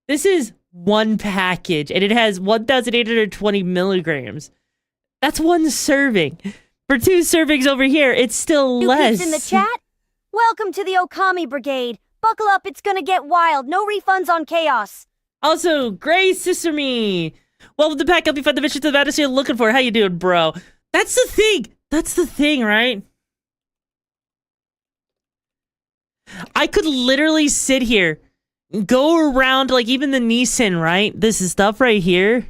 [SPEAKER 1] This is one package, and it has 1,820 milligrams. That's one serving. For 2 servings over here, it's still less.
[SPEAKER 11] New peeps in the chat? Welcome to the Okami Brigade. Buckle up, it's gonna get wild. No refunds on chaos.
[SPEAKER 1] Also, Gray Sesame. Welcome to Pack Up. You find the mission to the fantasy you're looking for. How you doing, bro? That's the thing. That's the thing, right? I could literally sit here, go around, like, even the Nissan, right? This is stuff right here.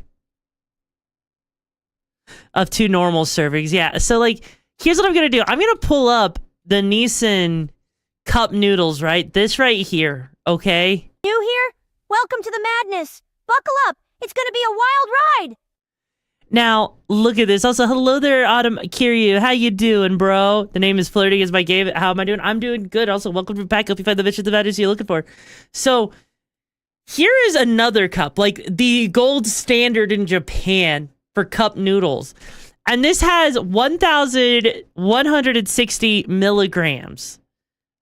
[SPEAKER 1] Of 2 normal servings. Yeah, so, like, here's what I'm gonna do. I'm gonna pull up the Nissan cup noodles, right? This right here, okay?
[SPEAKER 11] New here? Welcome to the madness. Buckle up. It's gonna be a wild ride.
[SPEAKER 1] Now, look at this. Also, hello there, Autumn Kiryu. How you doing, bro? The name is Flirting is my game. How am I doing? I'm doing good. Also, welcome to Pack Up. You find the mission the madness you're looking for. So, here is another cup, like the gold standard in Japan for cup noodles. And this has 1,160 milligrams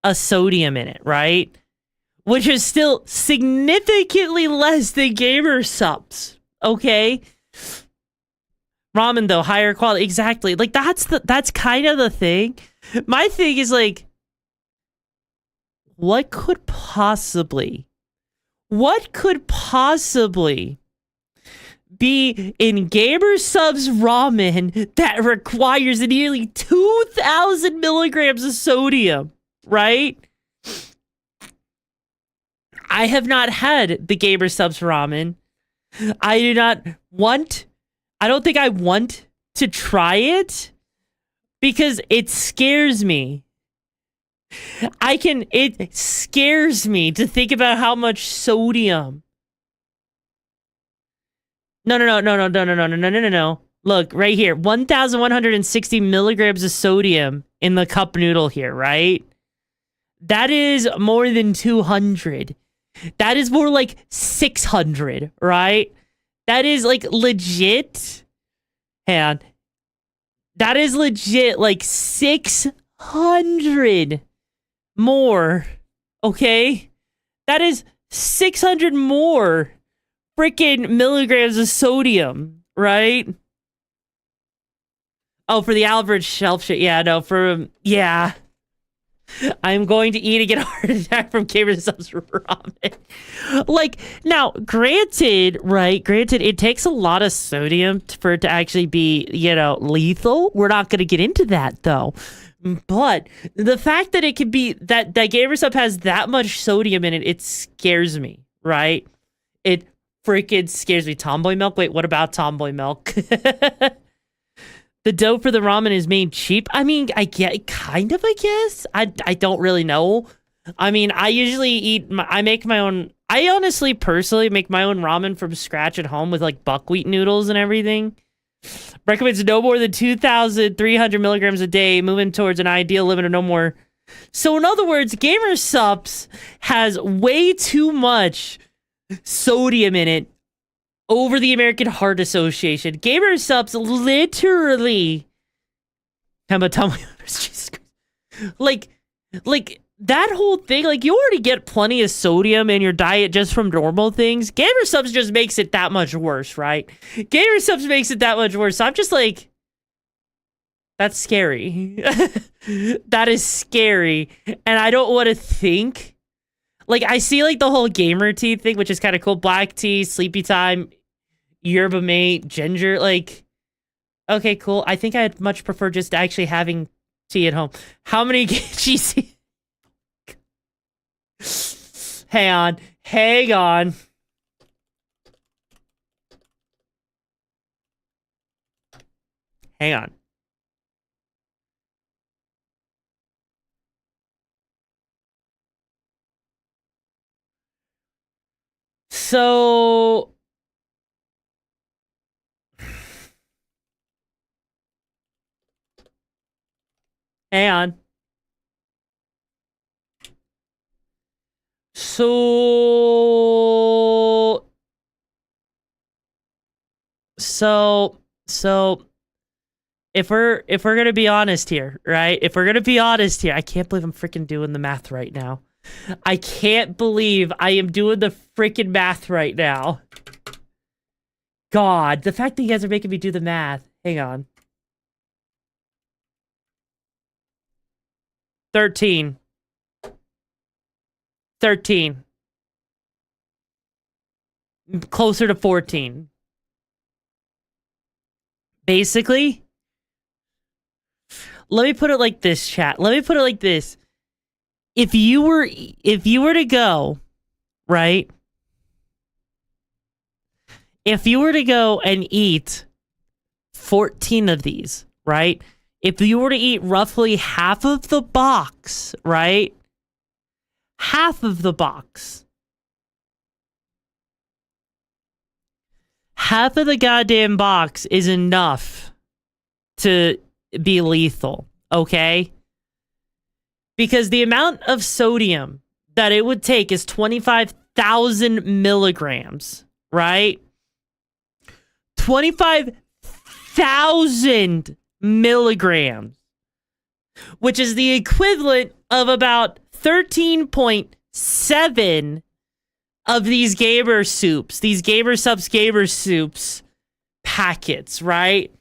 [SPEAKER 1] of sodium in it, right? Which is still significantly less than gamer subs, okay? Ramen, though, higher quality. Exactly. Like, that's kind of the thing. My thing is, like, what could possibly be in gamer subs ramen that requires nearly 2,000 milligrams of sodium, right? I have not had the gamer subs ramen. I don't think I want to try it because it scares me. It scares me to think about how much sodium. No. Look, right here. 1,160 milligrams of sodium in the cup noodle here, right? That is more than 200. That is more like 600, right? That is like legit. Hang on. That is legit like 600 more. Okay? That is 600 more freaking milligrams of sodium, right? Oh, for the average shelf shit. Yeah, no, yeah. I'm going to eat and get a heart attack from Gamer Subs ramen. Like, now, granted, it takes a lot of sodium for it to actually be, lethal. We're not going to get into that, though. But the fact that it could be, that Gamer Sub has that much sodium in it, it scares me, right? It freaking scares me. Tomboy milk? Wait, what about tomboy milk? The dough for the ramen is made cheap. I mean, I guess. I don't really know. I mean, I usually I honestly, personally make my own ramen from scratch at home with like buckwheat noodles and everything. Recommends no more than 2,300 milligrams a day, moving towards an ideal limit of no more. So in other words, Gamer Supps has way too much sodium in it over the American Heart Association. Gamer Supps literally like that whole thing, like, you already get plenty of sodium in your diet just from normal things. Gamer Supps just makes it that much worse, right? Gamer Supps makes it that much worse. So I'm just like, that's scary. That is scary. And I don't want to think. Like, I see, like, the whole gamer tea thing, which is kind of cool. Black tea, sleepy time, yerba mate, ginger, like, okay, cool. I think I'd much prefer just actually having tea at home. How many cheesy? Hang on. So hang on. So if we're gonna be honest here, right? If we're gonna be honest here, I can't believe I'm freaking doing the math right now. I can't believe I am doing the freaking math right now. God, the fact that you guys are making me do the math. Hang on. 13. Closer to 14. Basically, let me put it like this, chat. Let me put it like this. If you were to go, right? If you were to go and eat 14 of these, right? If you were to eat roughly half of the box, right? Half of the box. Half of the goddamn box is enough to be lethal, okay? Because the amount of sodium that it would take is 25,000 milligrams, right? 25,000 milligrams, which is the equivalent of about 13.7 of these Gamer Soups, these Gamer Soups packets, right?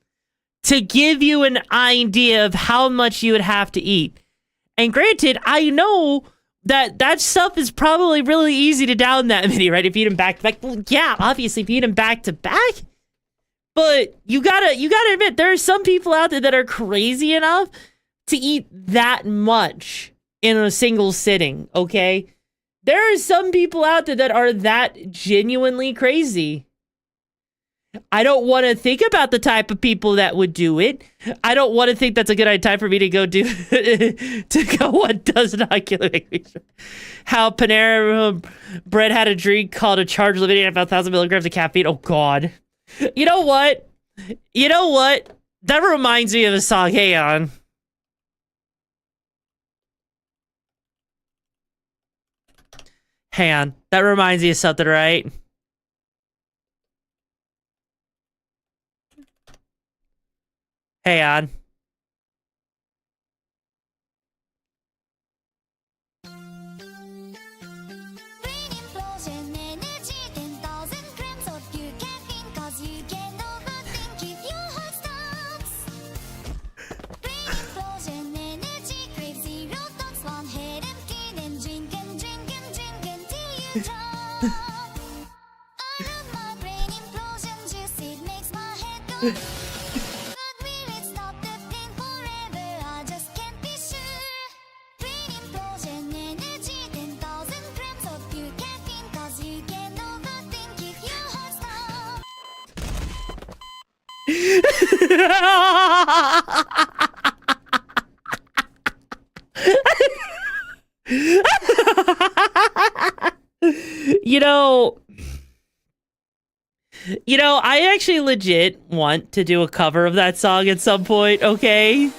[SPEAKER 1] To give you an idea of how much you would have to eat. And granted, I know that stuff is probably really easy to down that many, right? If you eat them back to back. Well, yeah, obviously, if you eat them back to back. But you gotta admit, there are some people out there that are crazy enough to eat that much in a single sitting, okay? There are some people out there that are that genuinely crazy. I don't want to think about the type of people that would do it. I don't want to think that's a good time for me to go do to go 1 dozen inoculate. How Panera Bread had a drink called a charge limiting at 1,000 milligrams of caffeine. Oh God. You know what? That reminds me of a song. Hang on. That reminds me of something, right? Hang on. I actually legit want to do a cover of that song at some point, okay?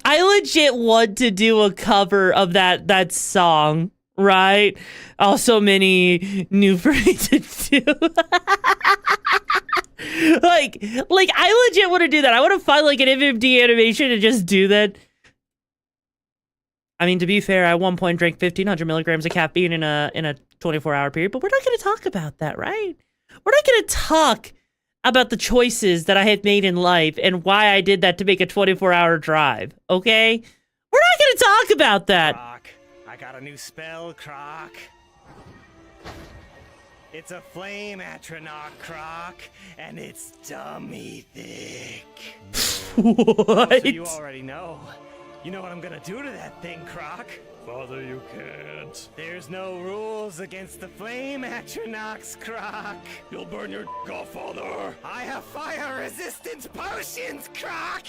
[SPEAKER 1] I legit want to do a cover of that song, right? Also many new for me to do. like I legit want to do that. I want to find like an MMD animation and just do that. I mean, to be fair, I at one point drank 1,500 milligrams of caffeine in a 24-hour period, but we're not going to talk about that, right? We're not going to talk about the choices that I have made in life and why I did that to make a 24-hour drive, okay? We're not going to talk about that.
[SPEAKER 12] Croc, I got a new spell, Croc. It's a flame atronach, Croc, and it's dummy thick.
[SPEAKER 1] What?
[SPEAKER 12] So you already know. You know what I'm gonna do to that thing, Croc?
[SPEAKER 5] Father, you can't.
[SPEAKER 12] There's no rules against the flame atronachs, Croc.
[SPEAKER 5] You'll burn your off, Father.
[SPEAKER 12] I have fire resistance potions, Croc.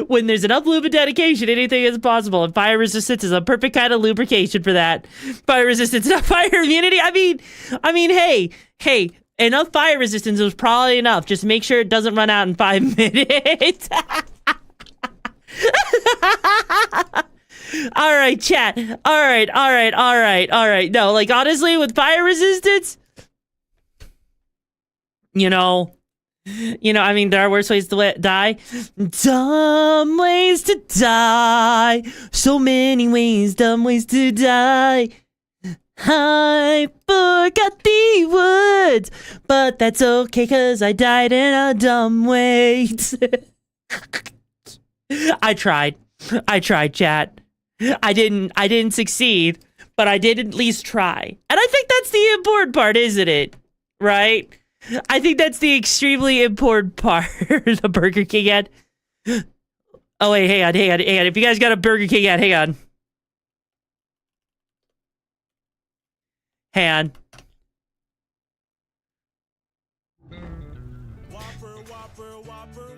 [SPEAKER 1] When there's enough lube and dedication, anything is possible, and fire resistance is a perfect kind of lubrication for that. Fire resistance, not fire immunity. I mean, hey, enough fire resistance was probably enough. Just make sure it doesn't run out in 5 minutes. All right, chat. All right. No, like honestly, with fire resistance, I mean, there are worse ways to die. Dumb ways to die. So many ways, dumb ways to die. I forgot the words, but that's okay, cause I died in a dumb way. I tried, chat. I didn't succeed, but I did at least try. And I think that's the important part, isn't it? Right? I think that's the extremely important part. The Burger King ad. Oh, wait, hang on. If you guys got a Burger King ad, hang on.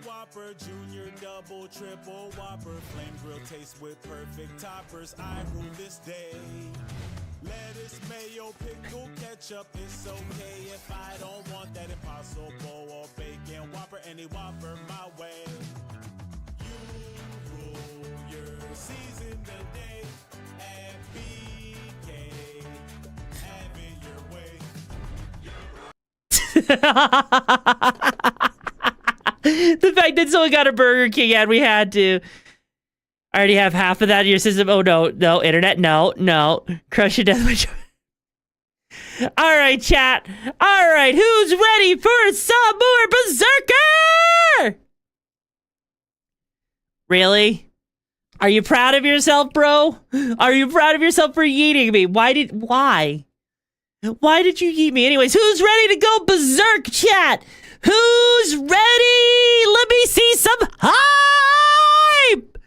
[SPEAKER 13] Whopper, Junior, Double, Triple, Whopper, Flame Grill taste with perfect toppers. I rule this day. Lettuce, mayo, pickle, ketchup, it's okay if I don't want that Impossible or bacon Whopper, any Whopper my way. You rule your season today at BK. Have it your way.
[SPEAKER 1] The fact that someone got a Burger King ad, we had to. I already have half of that in your system. Oh, no, internet, no. Crush your death by choice. All right, chat. All right, who's ready for some more Berserker? Really? Are you proud of yourself, bro? Are you proud of yourself for yeeting me? Why did you yeet me? Anyways, who's ready to go berserk, chat? Who's ready? Let me see some hype!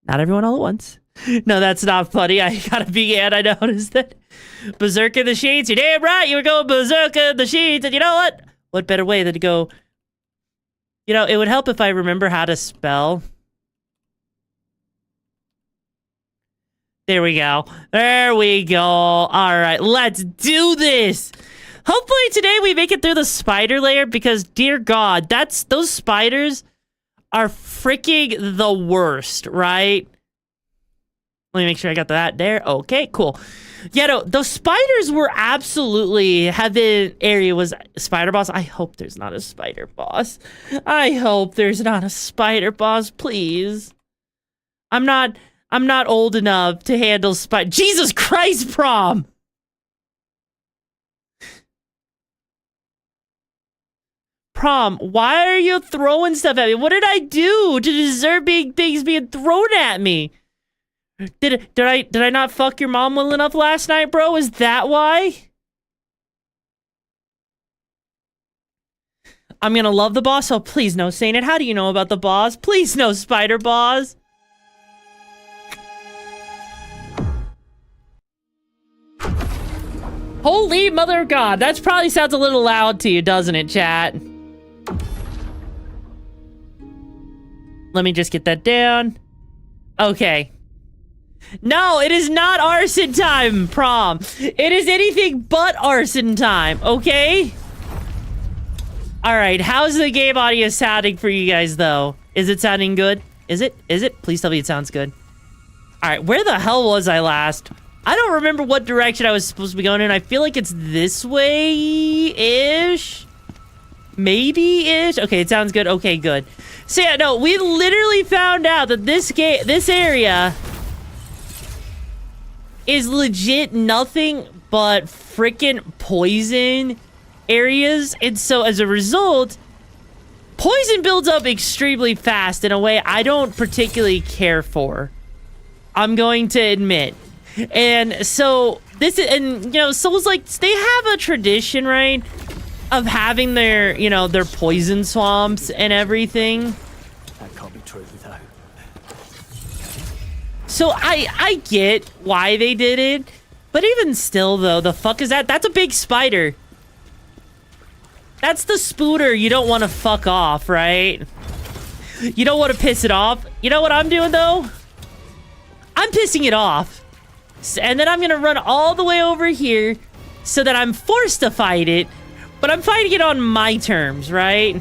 [SPEAKER 1] Not everyone all at once. No, that's not funny. I gotta be and I noticed that. Berserk in the sheets. You're damn right. You were going berserk in the sheets. And you know what? What better way than to go... it would help if I remember how to spell. There we go. All right, let's do this. Hopefully today we make it through the spider layer because, dear God, those spiders are freaking the worst, right? Let me make sure I got that there. Okay, cool. Yeah, no, those spiders were absolutely heaven. Area was spider boss. I hope there's not a spider boss. Please. I'm not old enough to handle Jesus Christ, prom. Prom, why are you throwing stuff at me? What did I do to deserve things being thrown at me? Did I not fuck your mom well enough last night, bro? Is that why? I'm gonna love the boss. Oh, please no, Saint It. How do you know about the boss? Please no, Spider Boss. Holy mother of God. That probably sounds a little loud to you, doesn't it, chat? Let me just get that down. Okay. No, it is not arson time, Prom. It is anything but arson time, okay? Alright, how's the game audio sounding for you guys, though? Is it sounding good? Is it? Is it? Please tell me it sounds good. Alright, where the hell was I last? I don't remember what direction I was supposed to be going in. I feel like it's this way-ish? Maybe-ish? Okay, it sounds good. Okay, good. So yeah, no, we literally found out that this area is legit nothing but freaking poison areas. And so as a result, poison builds up extremely fast in a way I don't particularly care for. I'm going to admit. And so this is, and you know, Souls like they have a tradition, right, of having their, you know, their poison swamps and everything.
[SPEAKER 12] That can't be true though.
[SPEAKER 1] So I get why they did it, but even still though, the fuck is that? That's a big spider. That's the spooter you don't want to fuck off, right? You don't want to piss it off. You know what I'm doing though? I'm pissing it off. And then I'm gonna run all the way over here so that I'm forced to fight it, but I'm fighting it on my terms, right?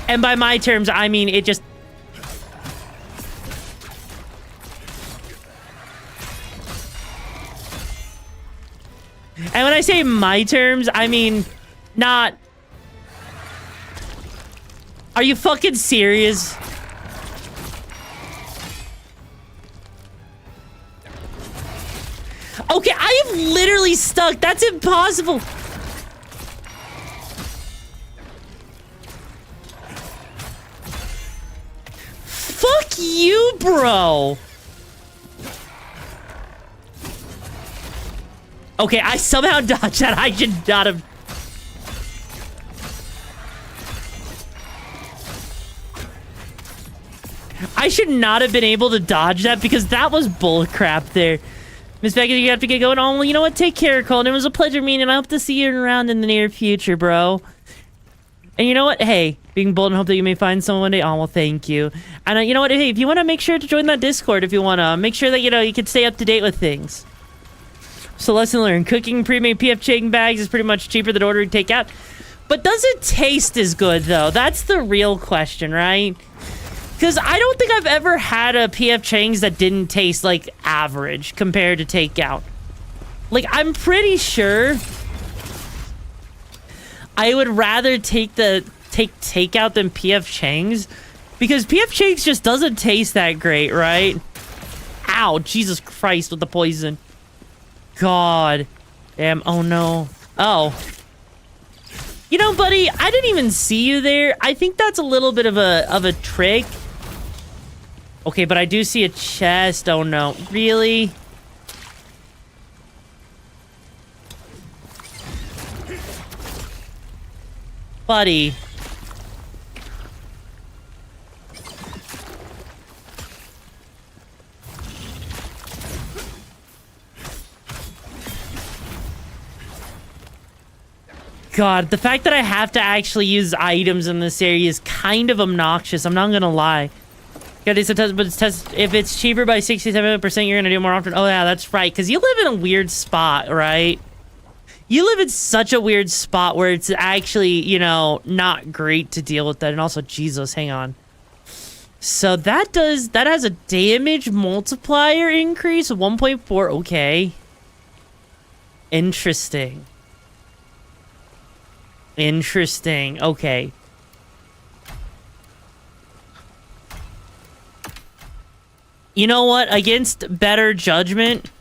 [SPEAKER 1] And by my terms, I mean it just... And when I say my terms, I mean not... Are you fucking serious? Okay, I am literally stuck. That's impossible. Fuck you, bro. Okay, I somehow dodged that. I should not have. I should not have been able to dodge that because that was bullcrap there. Miss Becky, you have to get going. Oh, well, you know what? Take care, Colton. It was a pleasure meeting, and I hope to see you around in the near future, bro. And you know what? Hey, being bold and hope that you may find someone one day. Oh, well, thank you. And you know what? Hey, if you want to make sure to join that Discord, if you want to make sure that, you know, you can stay up to date with things. So lesson learned. Cooking pre-made PF Chang bags is pretty much cheaper than ordering takeout. But does it taste as good, though? That's the real question, right? Because I don't think I've ever had a PF Chang's that didn't taste, like, average compared to takeout. Like, I'm pretty sure I would rather take takeout than PF Chang's. Because PF Chang's just doesn't taste that great, right? Ow, Jesus Christ with the poison. God. Damn, oh no. Oh. You know, buddy, I didn't even see you there. I think that's a little bit of a trick. Okay, but I do see a chest. Oh no. Really? Buddy. God, the fact that I have to actually use items in this area is kind of obnoxious. I'm not gonna lie. Yeah, but if it's cheaper by 67%, you're gonna do it more often. Oh yeah, that's right. Because you live in a weird spot, right? You live in such a weird spot where it's actually, you know, not great to deal with that. And also, Jesus, hang on. So that has a damage multiplier increase of 1.4. Okay. Interesting. Interesting. Okay. You know what? Against better judgment,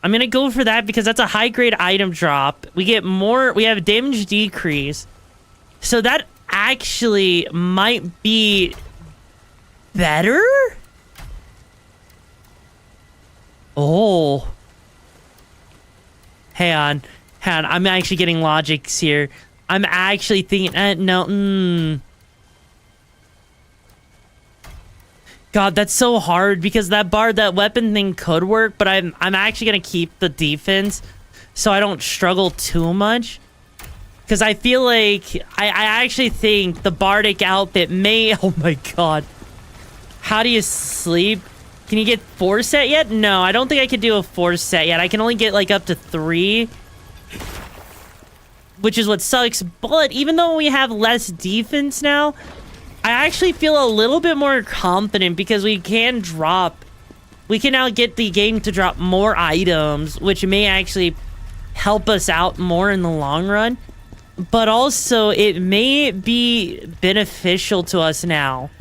[SPEAKER 1] I'm gonna go for that because that's a high grade item drop. We get more, we have damage decrease. So that actually might be better? Oh. Hang on. I'm actually getting logics here. I'm actually thinking, no, God, that's so hard because that weapon thing could work, but I'm actually gonna keep the defense so I don't struggle too much. Because I feel like, I actually think the Bardic outfit may, oh my God. How do you sleep? Can you get 4 set yet? No, I don't think I could do a 4 set yet. I can only get like up to 3. Which is what sucks, but even though we have less defense now, I actually feel a little bit more confident because we can now get the game to drop more items, which may actually help us out more in the long run. But also, it may be beneficial to us now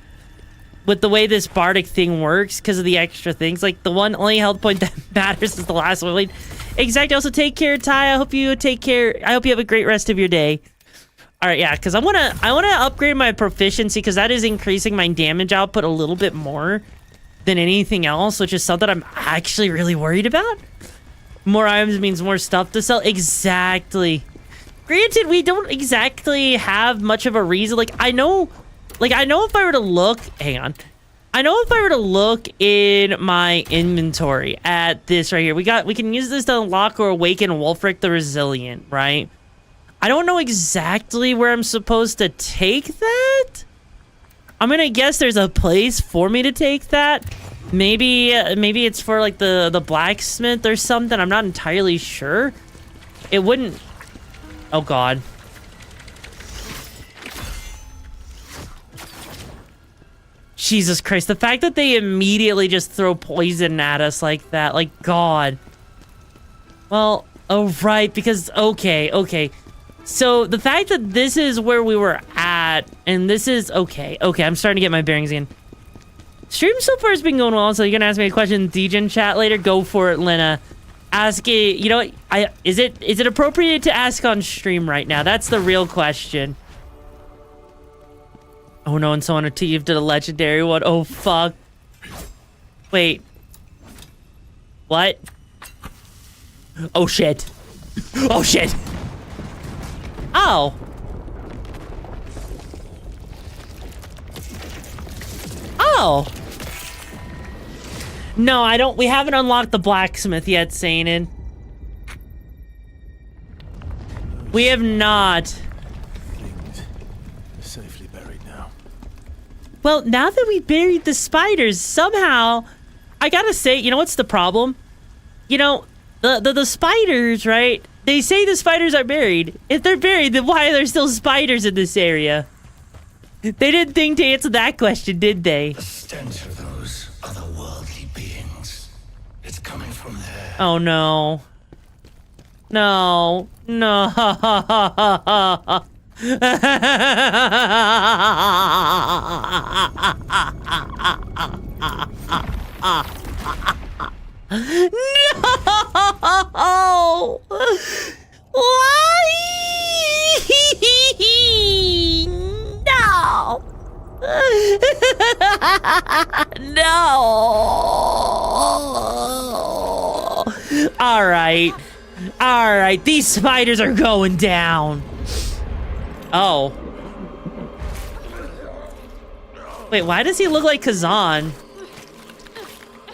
[SPEAKER 1] with the way this Bardic thing works because of the extra things. Like, the one only health point that matters is the last one. Wait, exactly. Also, take care, Ty. I hope you take care. I hope you have a great rest of your day. All right, yeah, because I want to upgrade my proficiency because that is increasing my damage output a little bit more than anything else, which is something I'm actually really worried about. More items means more stuff to sell. Exactly. Granted, we don't exactly have much of a reason. I know if I were to look, hang on. I know if I were to look in my inventory at this right here, we can use this to unlock or awaken Wulfric the Resilient, right? I don't know exactly where I'm supposed to take that. I'm gonna guess there's a place for me to take that. Maybe it's for like the blacksmith or something. I'm not entirely sure. It wouldn't. Oh God. Jesus Christ, the fact that they immediately just throw poison at us like that, like, God. Well, oh, right, because, okay. So, the fact that this is where we were at, and this is, okay, I'm starting to get my bearings again. Stream so far has been going well, so you're gonna ask me a question in DGen chat later? Go for it, Lena. Ask it, you know what, is it appropriate to ask on stream right now? That's the real question. Oh no, and someone achieved a legendary one. Oh fuck. Wait. What? Oh shit. Oh shit. Oh. Oh. No, I don't. We haven't unlocked the blacksmith yet, Sainin. We have not.
[SPEAKER 13] Things are safely buried now.
[SPEAKER 1] Well, now that we buried the spiders, somehow, I gotta say, you know what's the problem? You know, the spiders, right? They say the spiders are buried. If they're buried, then why are there still spiders in this area? They didn't think to answer that question, did they?
[SPEAKER 4] The stench of those otherworldly beings. It's coming from there.
[SPEAKER 1] Oh no. No. No. No! Why? No! No! All right, these spiders are going down. Oh. Wait, why does he look like Khazan?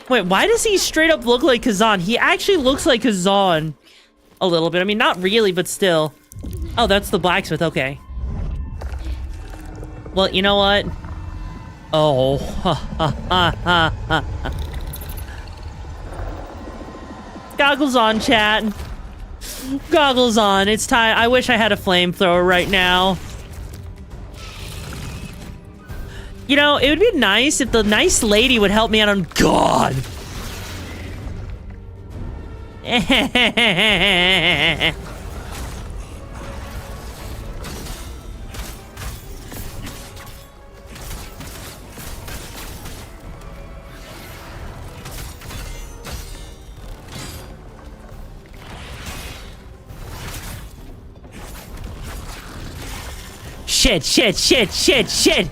[SPEAKER 1] Wait, why does he straight up look like Khazan? He actually looks like Khazan a little bit. I mean, not really, but still. Oh, that's the blacksmith. Okay. Well, you know what? Oh. Goggles on, chat. Goggles on. It's time. I wish I had a flamethrower right now. You know, it would be nice if the nice lady would help me out on God. Shit, shit, shit, shit, shit.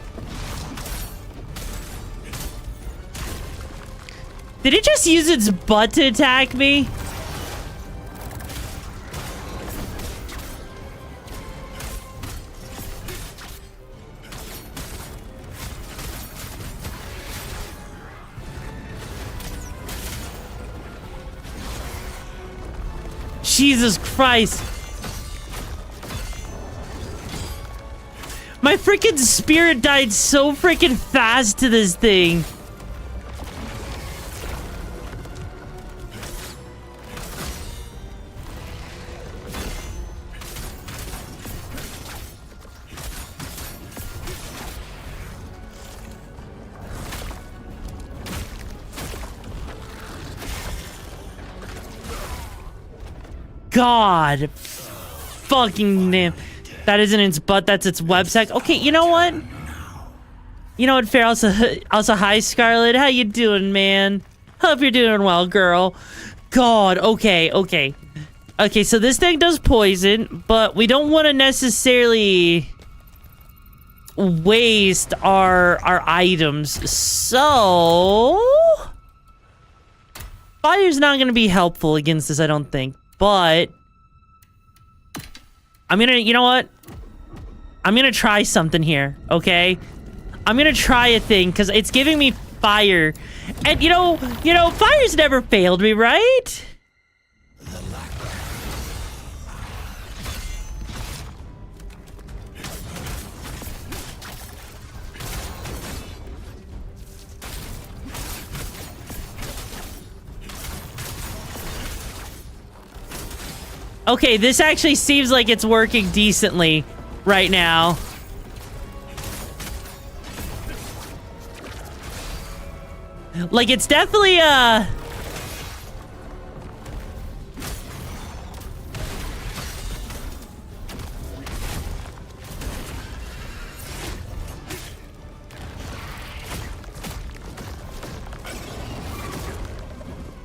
[SPEAKER 1] Did it just use its butt to attack me? Jesus Christ. My freaking spirit died so freaking fast to this thing. God. Fucking name. That isn't its butt, that's its website. Okay, you know what? You know what, Fair? Also, hi, Scarlet. How you doing, man? Hope you're doing well, girl. God, okay. Okay, so this thing does poison, but we don't want to necessarily waste our items. So... Fire's not going to be helpful against this, I don't think. But... I'm gonna... You know what? I'm gonna try something here, okay? I'm gonna try a thing, because it's giving me fire. And, you know, fire's never failed me, right? Okay, this actually seems like it's working decently right now. Like, it's definitely,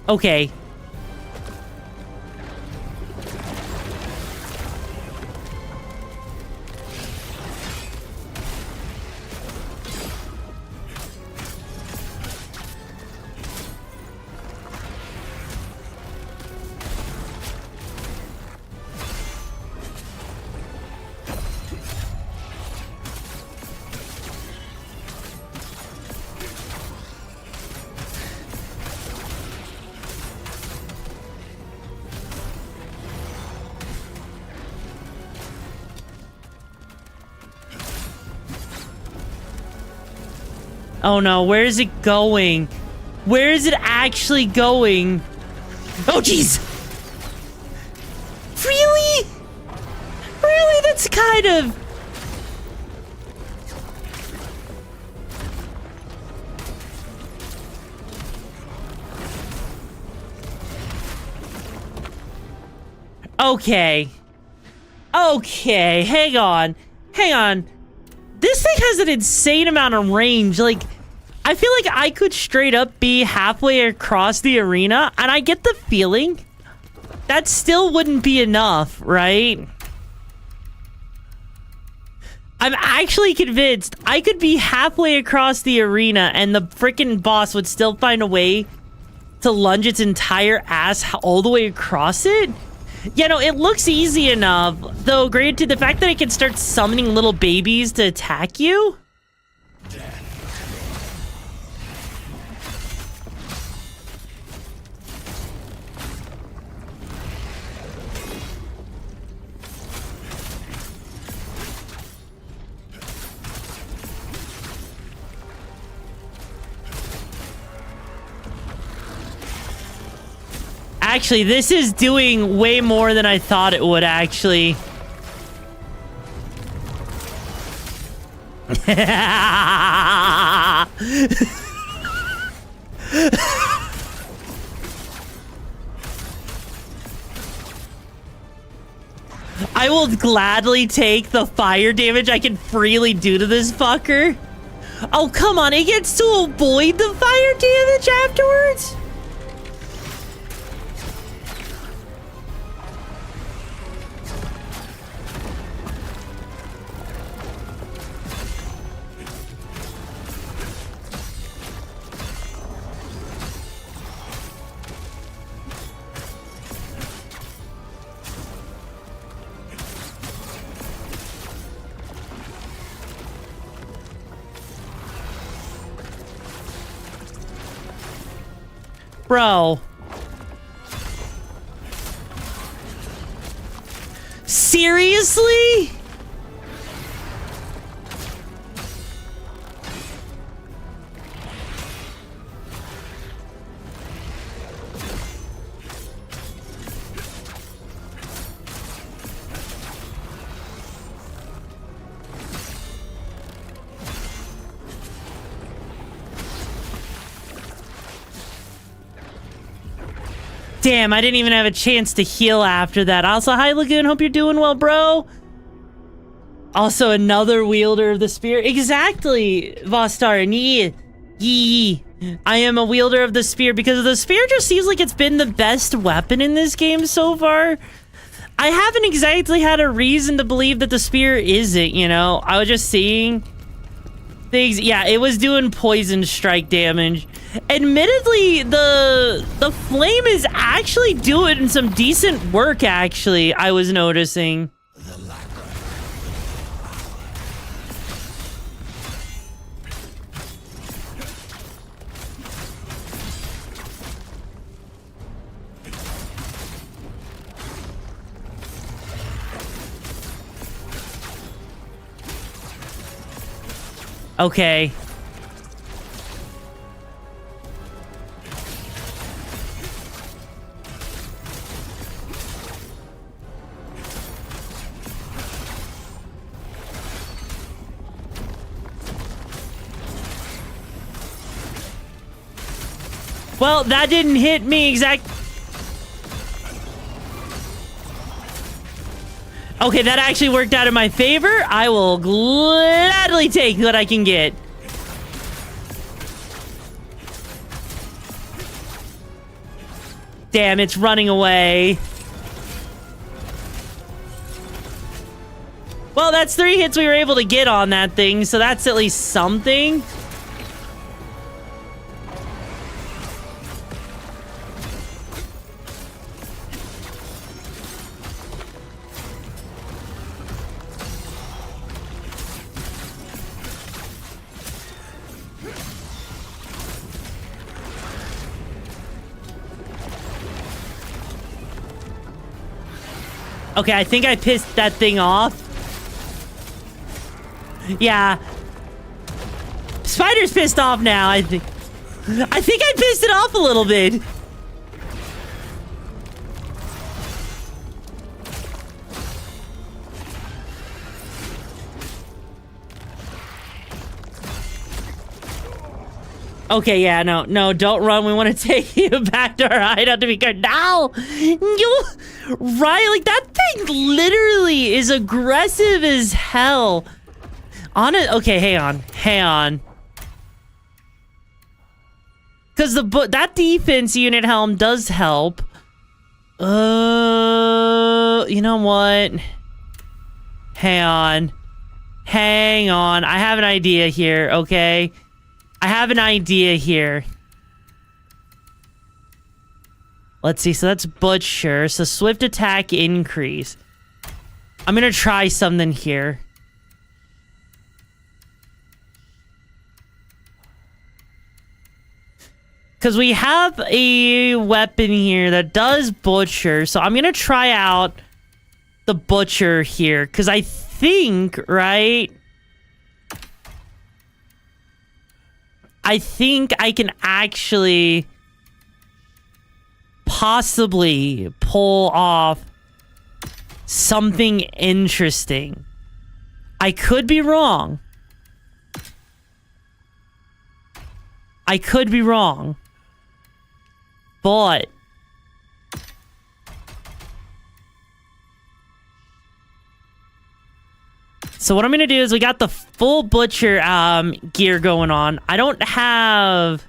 [SPEAKER 1] okay. Oh no, where is it going? Where is it actually going? Oh jeez! Really? Really? That's kind of... Okay. Okay, hang on. Hang on. This thing has an insane amount of range. Like, I feel like I could straight up be halfway across the arena, and I get the feeling that still wouldn't be enough, right? I'm actually convinced I could be halfway across the arena and the freaking boss would still find a way to lunge its entire ass all the way across it. You know, it looks easy enough, though granted the fact that it can start summoning little babies to attack you. Actually, this is doing way more than I thought it would, actually. I will gladly take the fire damage I can freely do to this fucker. Oh, come on, it gets to avoid the fire damage afterwards? Bro. Seriously? Damn, I didn't even have a chance to heal after that. Also, hi Lagoon, hope you're doing well, bro. Also, another wielder of the spear. Exactly, Vostar. Yee. I am a wielder of the spear because the spear just seems like it's been the best weapon in this game so far. I haven't exactly had a reason to believe that the spear isn't, you know? I was just seeing things. Yeah, it was doing poison strike damage. Admittedly, the flame is actually doing some decent work, actually, I was noticing. Okay. Well, that didn't hit me exact. Okay, that actually worked out in my favor. I will gladly take what I can get. Damn, it's running away. Well, that's 3 hits we were able to get on that thing, so that's at least something. Okay, I think I pissed that thing off. Yeah. Spider's pissed off now, I think. I think I pissed it off a little bit. Okay, yeah, no, don't run. We want to take you back to our hideout to be good. Now, you right? Like that thing literally is aggressive as hell. On it. Okay, hang on. Because that defense unit helm does help. You know what? Hang on. I have an idea here. Okay. I have an idea here. Let's see. So that's Butcher. So swift attack increase. I'm going to try something here. Because we have a weapon here that does Butcher. So I'm going to try out the Butcher here. Because I think, right? I think I can actually possibly pull off something interesting. I could be wrong. But so what I'm gonna do is we got the full Butcher gear going on. I don't have.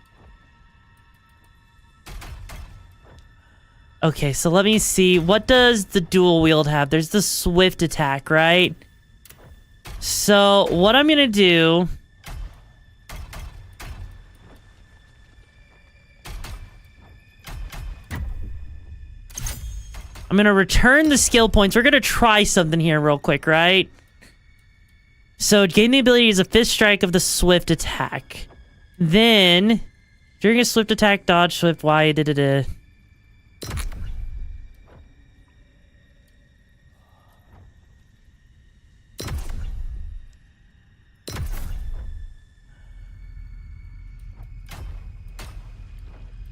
[SPEAKER 1] Okay, so let me see. What does the dual wield have? There's the swift attack, right? So what I'm gonna do. I'm gonna return the skill points. We're gonna try something here real quick, right? So gain the ability to use a fist strike of the swift attack. Then During a swift attack, dodge, swift, Y, da-da-da.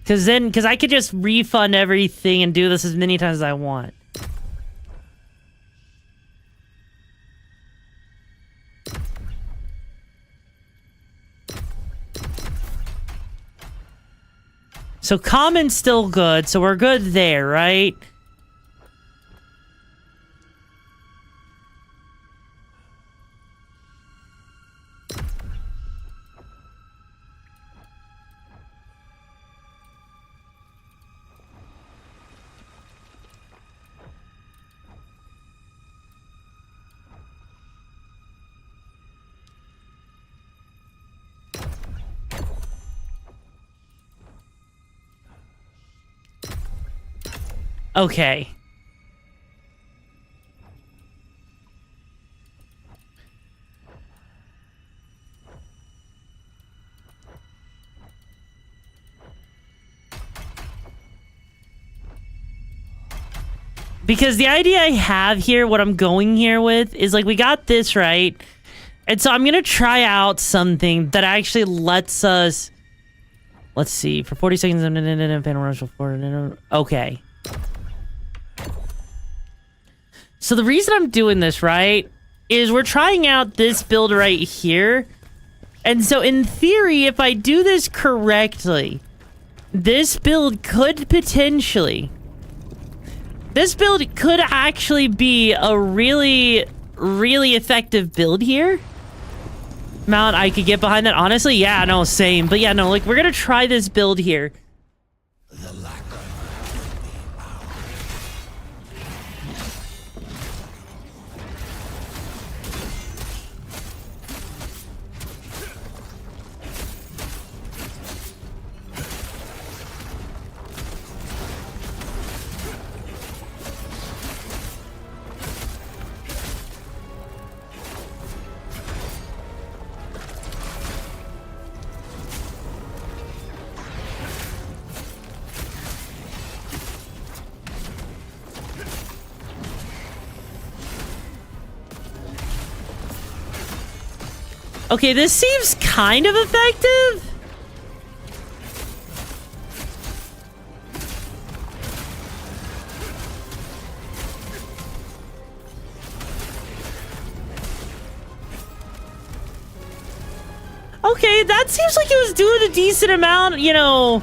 [SPEAKER 1] Because I could just refund everything and do this as many times as I want. So common's still good, so we're good there, right? Okay. Because the idea I have here, what I'm going here with, is like we got this right. And so I'm going to try out something that actually lets us... Let's see. For 40 seconds... Okay. So the reason I'm doing this, right, is we're trying out this build right here. And so in theory, if I do this correctly, this build could potentially... This build could actually be a really, really effective build here. Mount, I could get behind that. Honestly, yeah, no, same. But yeah, no, like, we're gonna try this build here. Okay, this seems kind of effective. Okay, that seems like it was doing a decent amount, you know.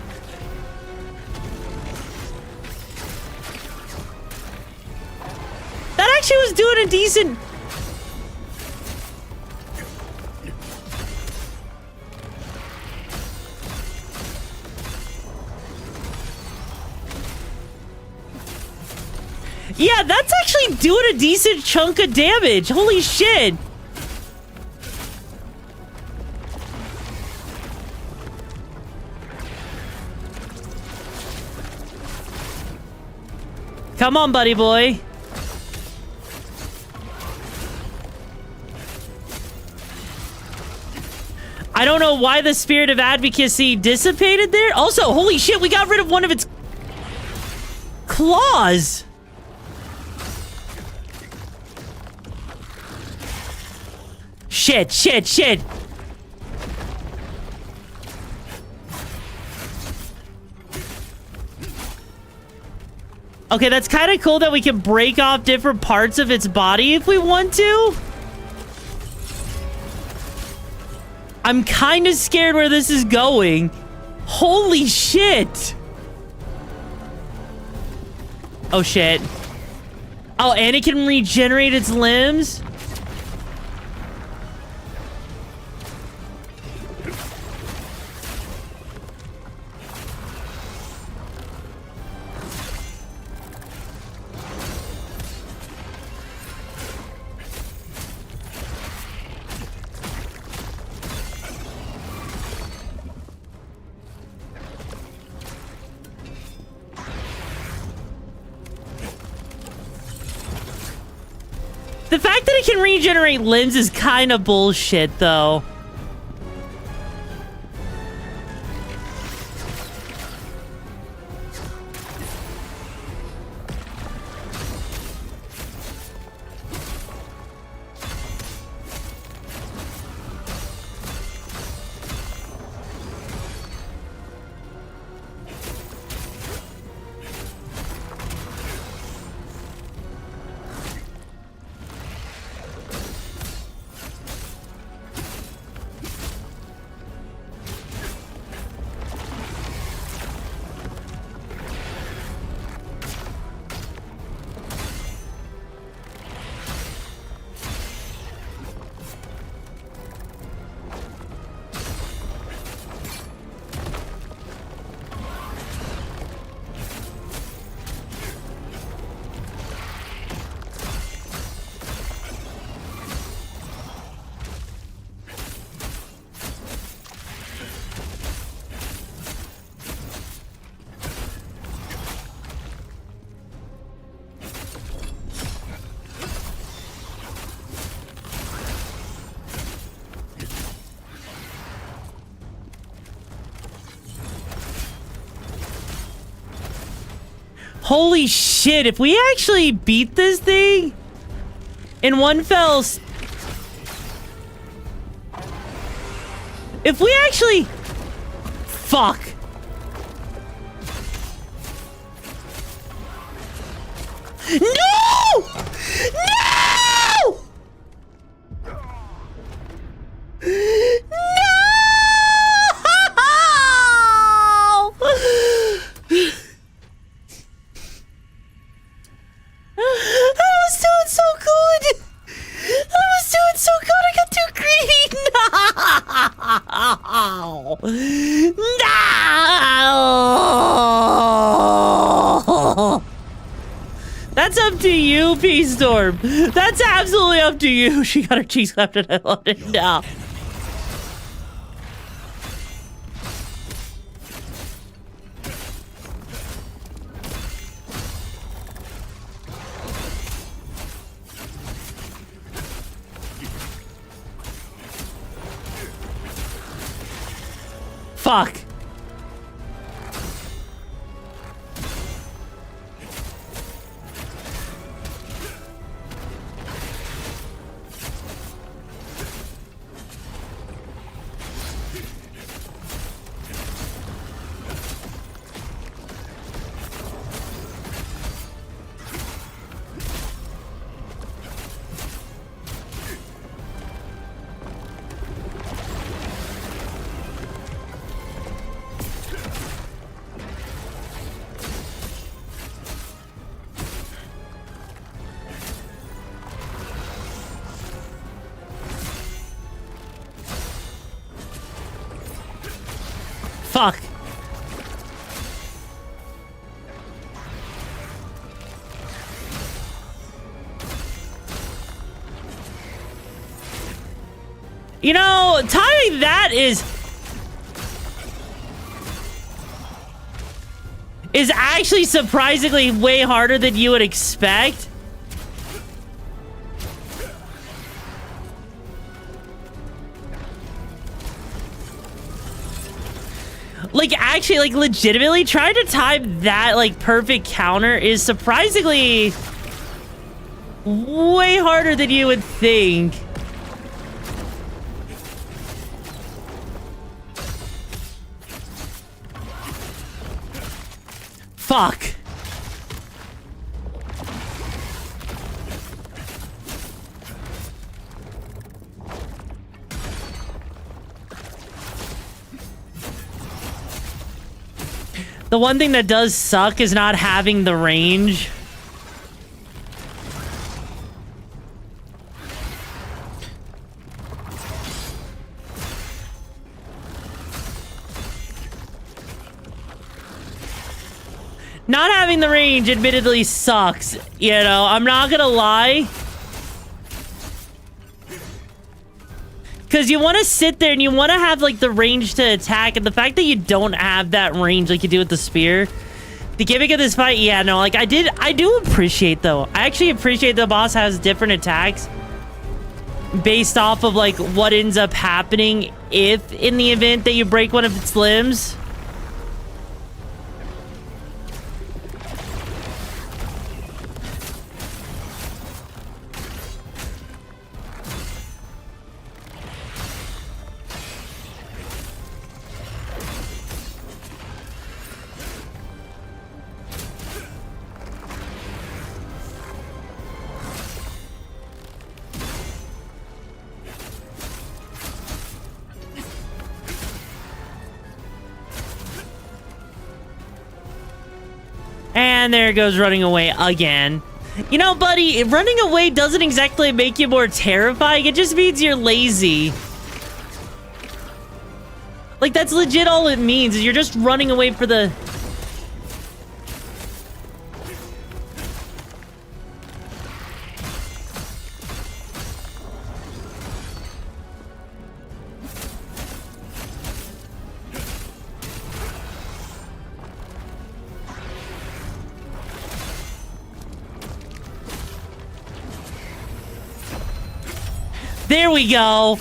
[SPEAKER 1] That actually was doing a decent... Yeah, that's actually doing a decent chunk of damage. Holy shit. Come on, buddy boy. I don't know why the spirit of advocacy dissipated there. Also, holy shit, we got rid of one of its claws. Shit, shit, shit. Okay, that's kind of cool that we can break off different parts of its body if we want to. I'm kind of scared where this is going. Holy shit. Oh, shit. Oh, and it can regenerate its limbs? The fact that it can regenerate limbs is kind of bullshit, though. Holy shit, if we actually beat this thing in one fell... If we actually... Fuck. No! No! No! I was doing so good. I was doing so good. I got too greedy. No! That's up to you, P-Storm. That's absolutely up to you. She got her cheeks clapped and I loved it. No. Fuck. Fuck. You know, timing that is actually surprisingly way harder than you would expect. Like, actually, like, legitimately, trying to time that, like, perfect counter is surprisingly way harder than you would think. Fuck. The one thing that does suck is not having the range. Not having the range admittedly sucks, you know, I'm not gonna lie. Because you want to sit there and you want to have, like, the range to attack. And the fact that you don't have that range like you do with the spear. The gimmick of this fight, yeah, no, like, I do appreciate, though. I actually appreciate the boss has different attacks. Based off of, like, what ends up happening if, in the event that you break one of its limbs. And there it goes, running away again. You know, buddy, running away doesn't exactly make you more terrifying. It just means you're lazy. Like, that's legit all it means, is you're just running away for the... There we go.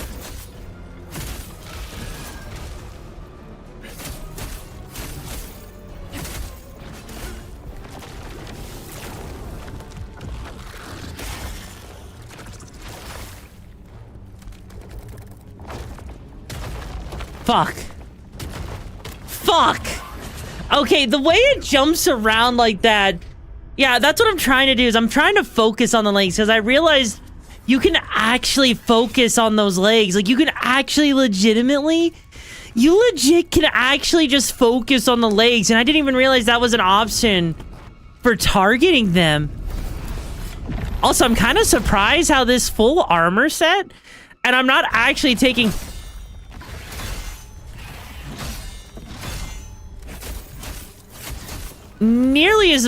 [SPEAKER 1] Fuck. Fuck! Okay, the way it jumps around like that... Yeah, that's what I'm trying to do, is I'm trying to focus on the legs, because I realized you can actually focus on those legs. Like, you can actually legitimately... You legit can actually just focus on the legs, and I didn't even realize that was an option for targeting them. Also, I'm kind of surprised how this full armor set, and I'm not actually taking... nearly as...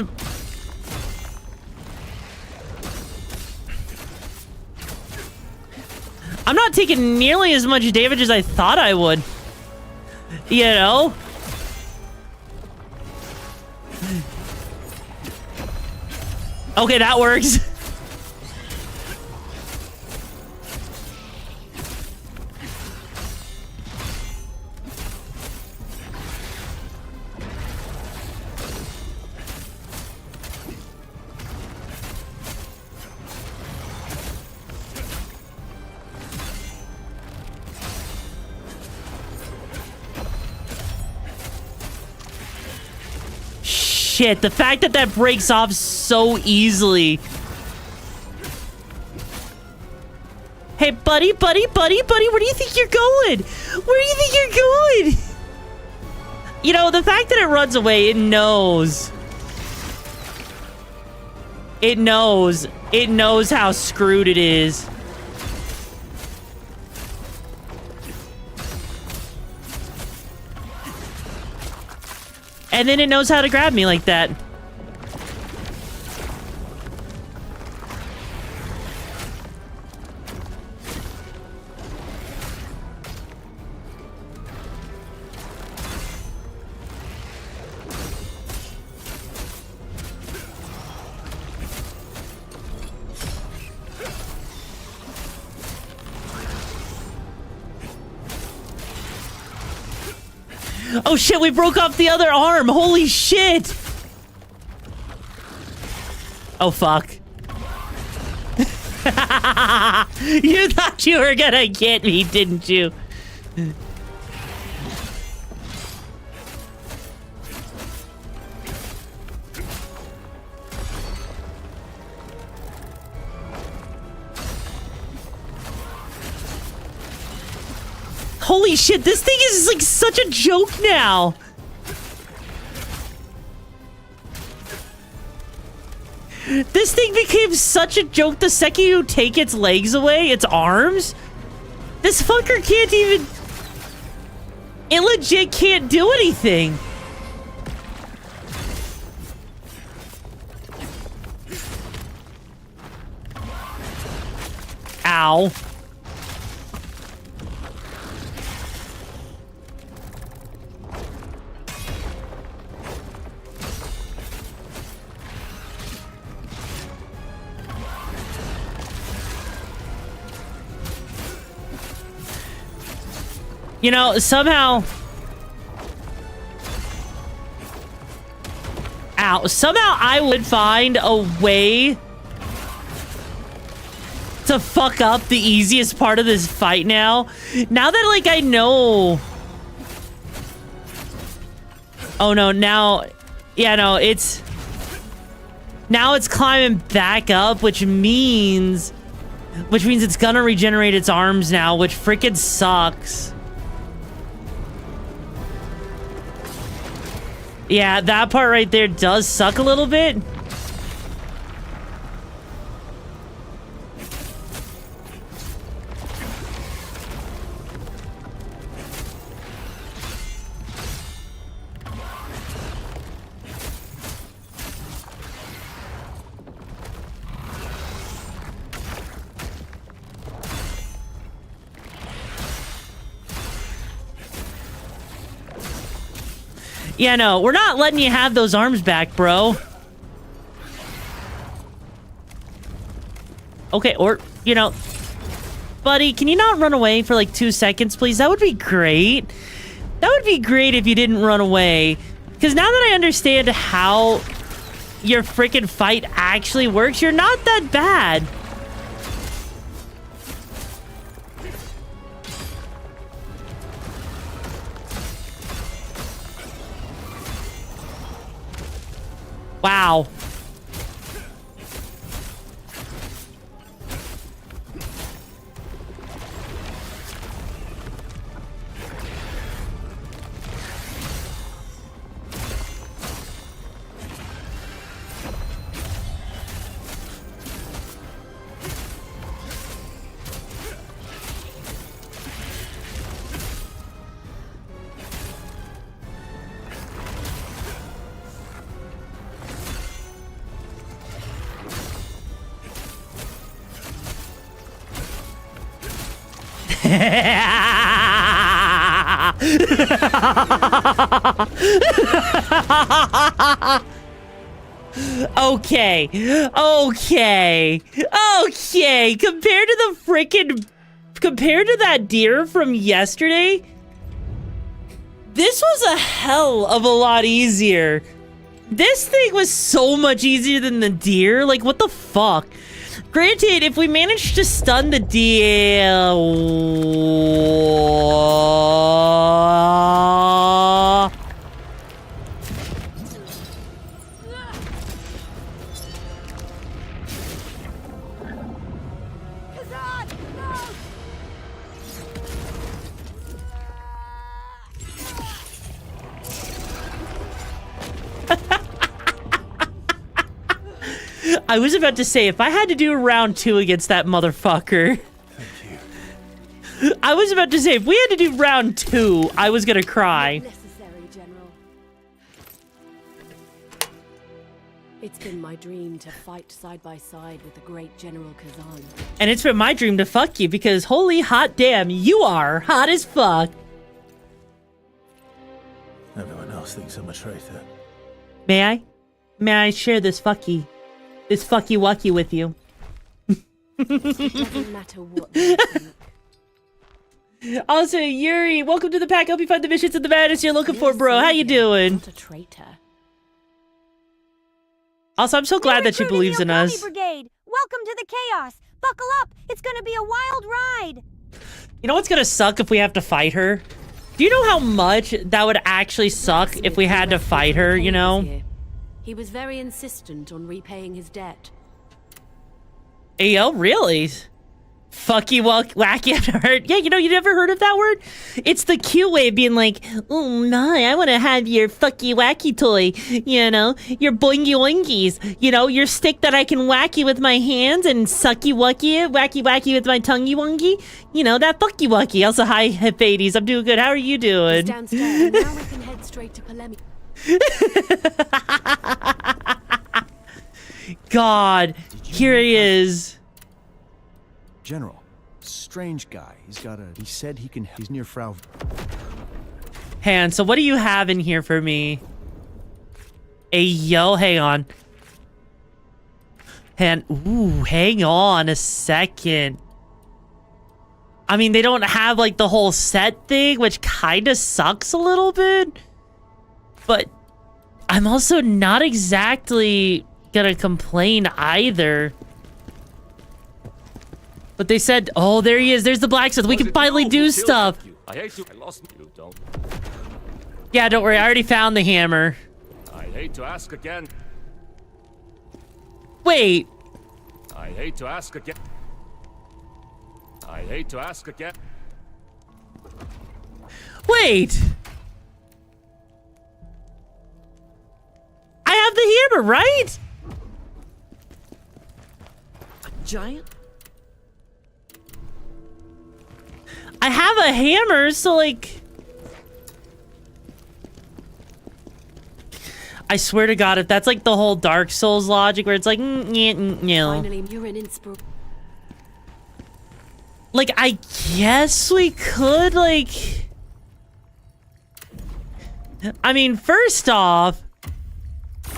[SPEAKER 1] I'm not taking nearly as much damage as I thought I would. You know? Okay, that works. Shit, the fact that that breaks off so easily. Hey, buddy, where do you think you're going? Where do you think you're going? You know, the fact that it runs away, it knows. It knows. It knows how screwed it is. And then it knows how to grab me like that. Oh shit, we broke off the other arm! Holy shit! Oh fuck. You thought you were gonna get me, didn't you? Holy shit, this thing is like such a joke now. This thing became such a joke the second you take its legs away, its arms. This fucker can't even... It legit can't do anything. Ow. You know, somehow... Ow. Somehow I would find a way to fuck up the easiest part of this fight now. Now that, like, I know... Oh, no, now... Yeah, no, it's... Now it's climbing back up, which means it's gonna regenerate its arms now, which freaking sucks. Yeah, that part right there does suck a little bit. Yeah, no, we're not letting you have those arms back, bro. Okay, or, you know... Buddy, can you not run away for like 2 seconds, please? That would be great. That would be great if you didn't run away. Because now that I understand how your freaking fight actually works, you're not that bad. Wow. Okay. Compared to that deer from yesterday, this was a hell of a lot easier. This thing was so much easier than the deer. Like, what the fuck? Granted, if we manage to stun the deer... I was about to say, if I had to do round 2 against that motherfucker... Thank you. I was about to say, if we had to do round 2, I was gonna cry.
[SPEAKER 14] Necessary, General. It's been my dream to fight side by side with the great General Khazan.
[SPEAKER 1] And it's been my dream to fuck you, because holy hot damn, you are hot as fuck.
[SPEAKER 15] Everyone else thinks I'm a traitor.
[SPEAKER 1] May I? May I share this fucky wucky with you?
[SPEAKER 14] It doesn't matter what they think.
[SPEAKER 1] Also, Yuri, welcome to the pack. Hope you find the missions and the madness you're looking for, bro. How you doing?
[SPEAKER 14] Not a traitor.
[SPEAKER 1] Also, I'm so glad that she believes in us.
[SPEAKER 11] Brigade. Welcome to the chaos. Buckle up. It's gonna be a wild ride.
[SPEAKER 1] You know what's gonna suck if we have to fight her? Do you know how much that would actually suck if we had to fight her, you know?
[SPEAKER 14] He was very insistent on repaying his debt.
[SPEAKER 1] Ayo, really? Fucky wacky I've never heard. Yeah, you know, you never heard of that word? It's the cute way of being like, oh my, I want to have your fucky wacky toy, you know, your boingy oingies, you know, your stick that I can wacky with my hands and sucky wucky it, wacky wacky with my tonguey wongy, you know, that fucky wucky. Also, hi, Hephates, I'm doing good. How are you doing?
[SPEAKER 14] He's downstairs. Now we can head straight to Polemic.
[SPEAKER 1] God, here he is.
[SPEAKER 15] General, strange guy. He said he's near Frau.
[SPEAKER 1] Han, so what do you have in here for me? Yo, hang on. Ooh, hang on a second. I mean, they don't have like the whole set thing, which kind of sucks a little bit. But I'm also not exactly gonna complain either. But they said, oh, there he is. There's the blacksmith. We can finally do stuff.
[SPEAKER 16] I hate to. I lost you. Don't.
[SPEAKER 1] Yeah, don't worry. I already found the hammer.
[SPEAKER 16] I hate to ask again.
[SPEAKER 1] Wait.
[SPEAKER 16] I hate to ask again. I hate to ask again.
[SPEAKER 1] Wait. I have the hammer, right?
[SPEAKER 14] Giant?
[SPEAKER 1] I have a hammer, so like... I swear to God, if that's like the whole Dark Souls logic where it's like,
[SPEAKER 14] Finally, you're an inspiration.
[SPEAKER 1] Like, I guess we could, like... I mean, first off,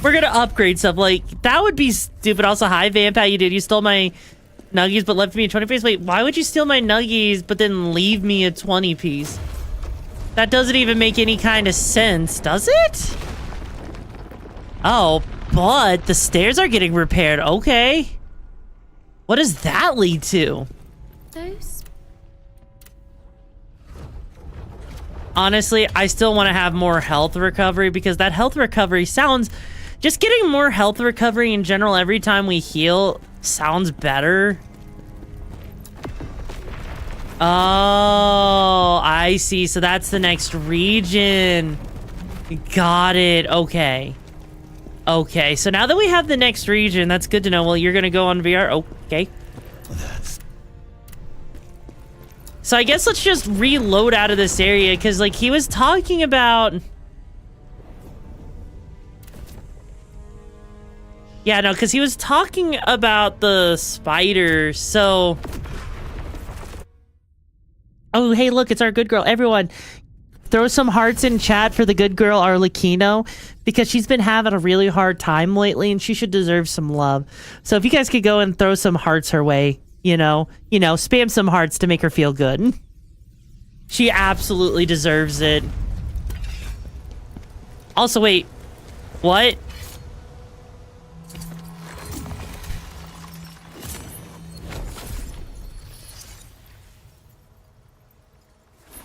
[SPEAKER 1] we're gonna upgrade stuff. Like, that would be stupid. Also, hi, Vamp, how you did? You stole my nuggies but left me a 20 piece? Wait, why would you steal my nuggies but then leave me a 20 piece? That doesn't even make any kind of sense, does it? Oh, but the stairs are getting repaired. Okay. What does that lead to?
[SPEAKER 14] Those?
[SPEAKER 1] Honestly, I still want to have more health recovery because that health recovery sounds Just getting more health recovery in general every time we heal sounds better. Oh, I see. So that's the next region. Got it. Okay. Okay, so now that we have the next region, that's good to know. Well, you're gonna go on VR. Okay. So I guess let's just reload out of this area, because, like, he was talking about... Yeah, no, because he was talking about the spider, so... Oh, hey, look, it's our good girl. Everyone, throw some hearts in chat for the good girl Arlecchino, because she's been having a really hard time lately, and she should deserve some love. So if you guys could go and throw some hearts her way, you know, spam some hearts to make her feel good. She absolutely deserves it. Also, wait, what?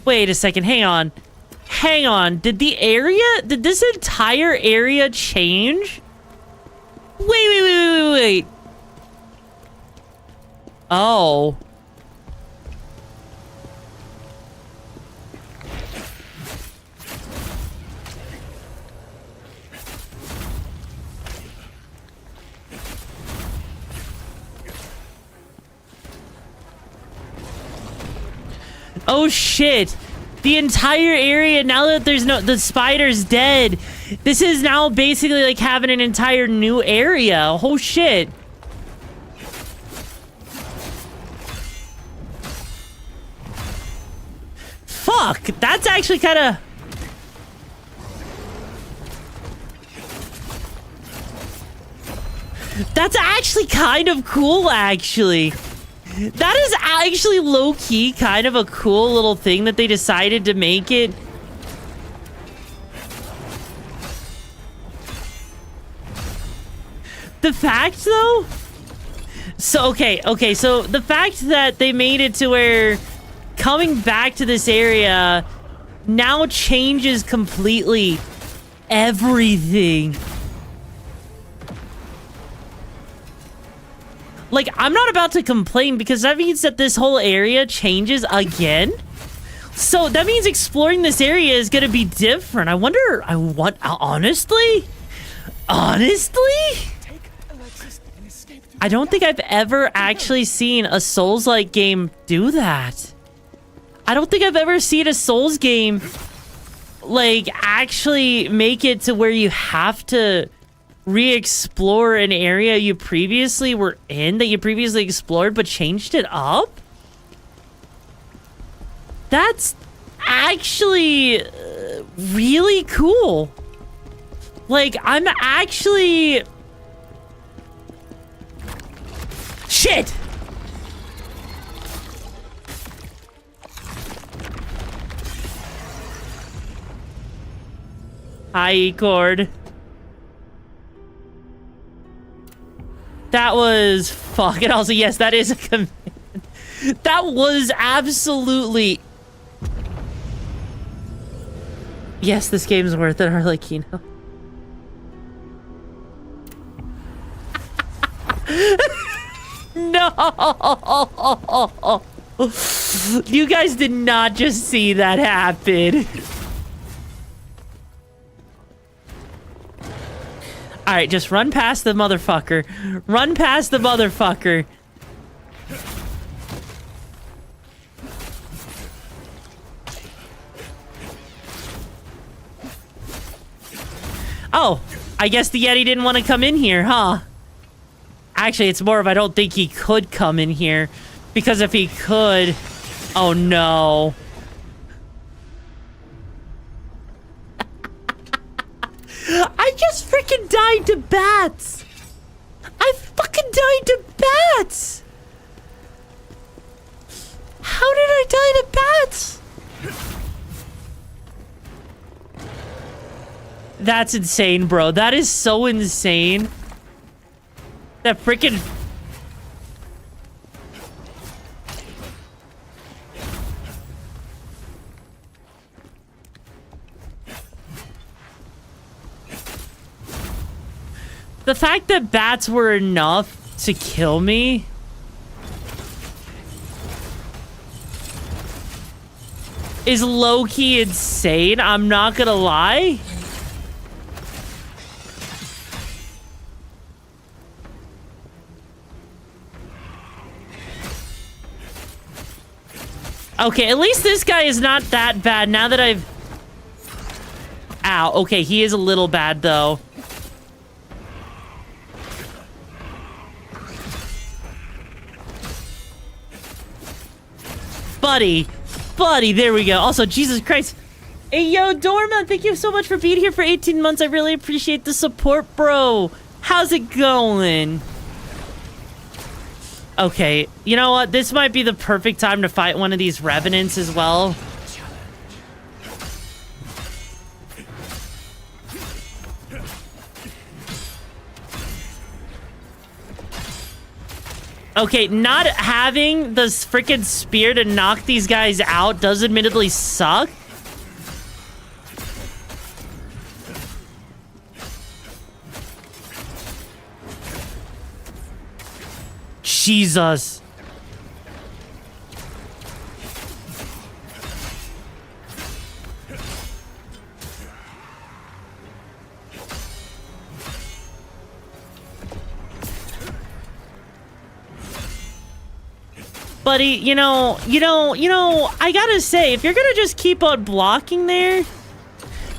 [SPEAKER 1] Wait a second, hang on. Hang on, did this entire area change? Wait. Oh. Oh shit. The entire area, now that the spider's dead, this is now basically like having an entire new area. Oh shit. Fuck, that's actually kind of... That's actually kind of cool, actually. That is actually low-key kind of a cool little thing that they decided to make it. The fact, though... So, okay, so the fact that they made it to where coming back to this area now changes completely everything. Like, I'm not about to complain because that means that this whole area changes again. So that means exploring this area is going to be different. Honestly? I don't think I've ever actually seen a Souls-like game do that. I don't think I've ever seen a Souls game, like, actually make it to where you have to re-explore an area you previously were in, that you previously explored, but changed it up? That's actually really cool. Like, I'm actually... Shit! Hi, Cord. That was fucking also, yes, that is a command. That was absolutely... Yes, this game's worth it, Arlecchino. No! You guys did not just see that happen. Alright, just run past the motherfucker. Run past the motherfucker. Oh, I guess the Yeti didn't want to come in here, huh? Actually, it's more of I don't think he could come in here. Because if he could... Oh, no. I just freaking died to bats! I fucking died to bats! How did I die to bats? That's insane, bro. That is so insane. That freaking... The fact that bats were enough to kill me is low-key insane. I'm not gonna lie. Okay, at least this guy is not that bad now that I've... Ow, okay, he is a little bad, though. Buddy, there we go. Also, Jesus Christ. Hey, yo, Dorma, thank you so much for being here for 18 months. I really appreciate the support, bro. How's it going? Okay, you know what? This might be the perfect time to fight one of these revenants as well. Okay, not having this freaking spear to knock these guys out does admittedly suck. Jesus. Buddy, you know, I gotta say, if you're gonna just keep on blocking there,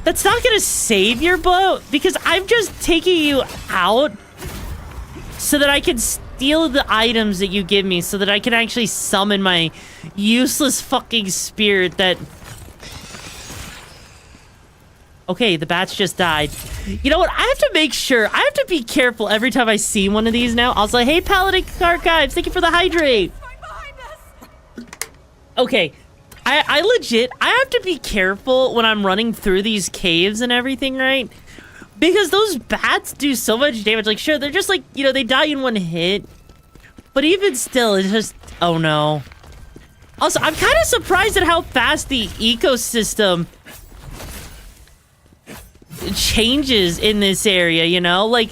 [SPEAKER 1] that's not gonna save your boat, because I'm just taking you out so that I can steal the items that you give me, so that I can actually summon my useless fucking spirit that... Okay, the bats just died. You know what? I have to make sure. I have to be careful every time I see one of these now. I'll say, hey, Paladin Archives, thank you for the hydrate. Okay, I legit, I have to be careful when I'm running through these caves and everything, right? Because those bats do so much damage. Like, sure, they're just like, you know, they die in one hit. But even still, it's just, oh no. Also, I'm kind of surprised at how fast the ecosystem changes in this area, you know? Like,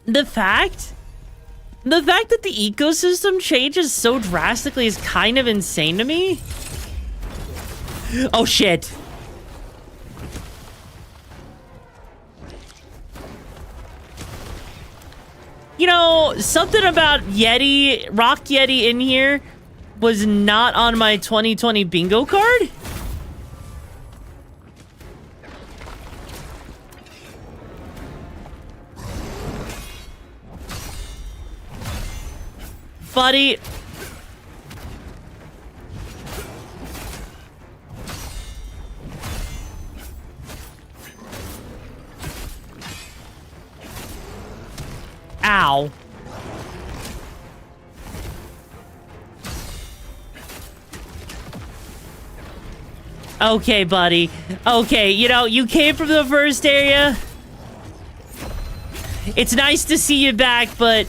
[SPEAKER 1] the fact that the ecosystem changes so drastically is kind of insane to me. Oh, shit. You know, something about Yeti, Rock Yeti in here was not on my 2020 bingo card. Buddy. Ow. Okay, buddy. Okay, you know, you came from the first area. It's nice to see you back, but...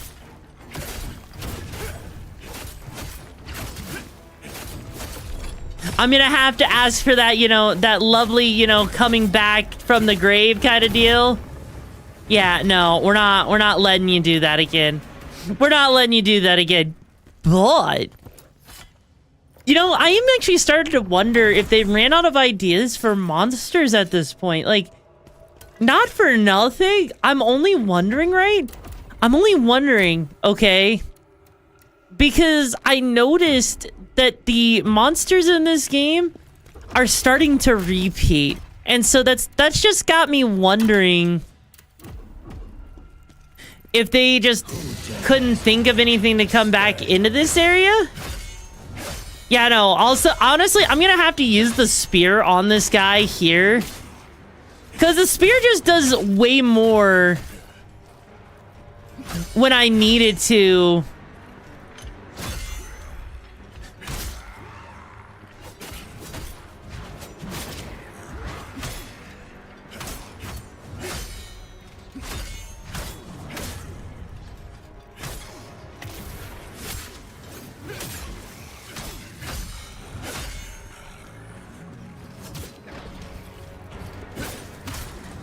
[SPEAKER 1] I'm gonna have to ask for that, you know, that lovely, you know, coming back from the grave kind of deal. Yeah, no, we're not letting you do that again. We're not letting you do that again. But, you know, I am actually starting to wonder if they ran out of ideas for monsters at this point. Like, not for nothing. I'm only wondering, right? I'm only wondering, okay? Because I noticed that the monsters in this game are starting to repeat. And so that's just got me wondering if they just couldn't think of anything to come back into this area. Yeah, no, also, honestly, I'm gonna have to use the spear on this guy here. Because the spear just does way more when I need it to.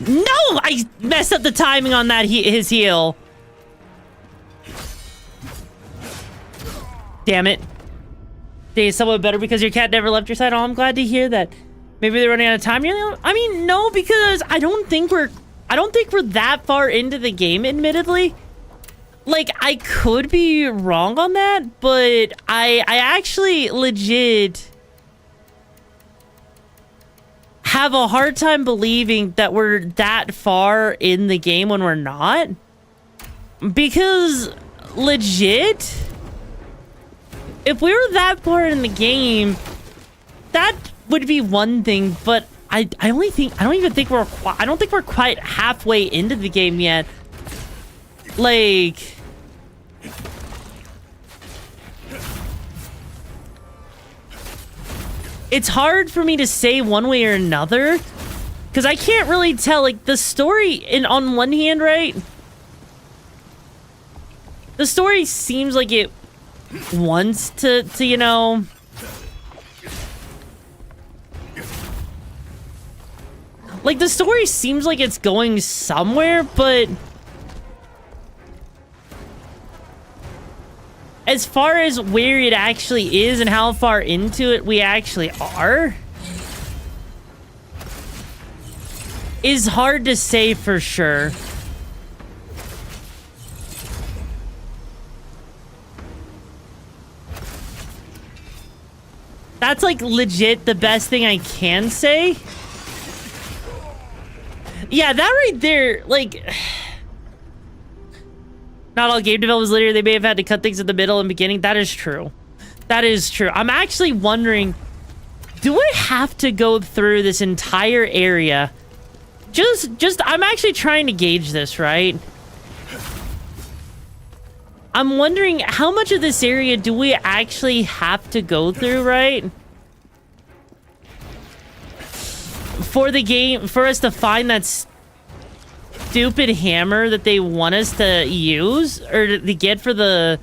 [SPEAKER 1] No, I messed up the timing on that his heal. Damn it. Day is somewhat better because your cat never left your side. Oh, I'm glad to hear that. Maybe they're running out of time. I mean, no, because I don't think we're that far into the game, admittedly. Like, I could be wrong on that, but I actually legit have a hard time believing that we're that far in the game when we're not. Because legit, if we were that far in the game, that would be one thing, but I don't even think we're quite halfway into the game yet. Like, it's hard for me to say one way or another because I can't really tell. Like, the story, on one hand, right? The story seems like it wants to you know, like, the story seems like it's going somewhere, but as far as where it actually is and how far into it we actually are is hard to say for sure. That's like legit the best thing I can say. Yeah, that right there, like, not all game developers linear. They may have had to cut things in the middle and beginning. That is true. That is true. I'm actually wondering, do I have to go through this entire area? I'm actually trying to gauge this, right? I'm wondering how much of this area do we actually have to go through, right? For the game, for us to find that stupid hammer that they want us to use or to get for the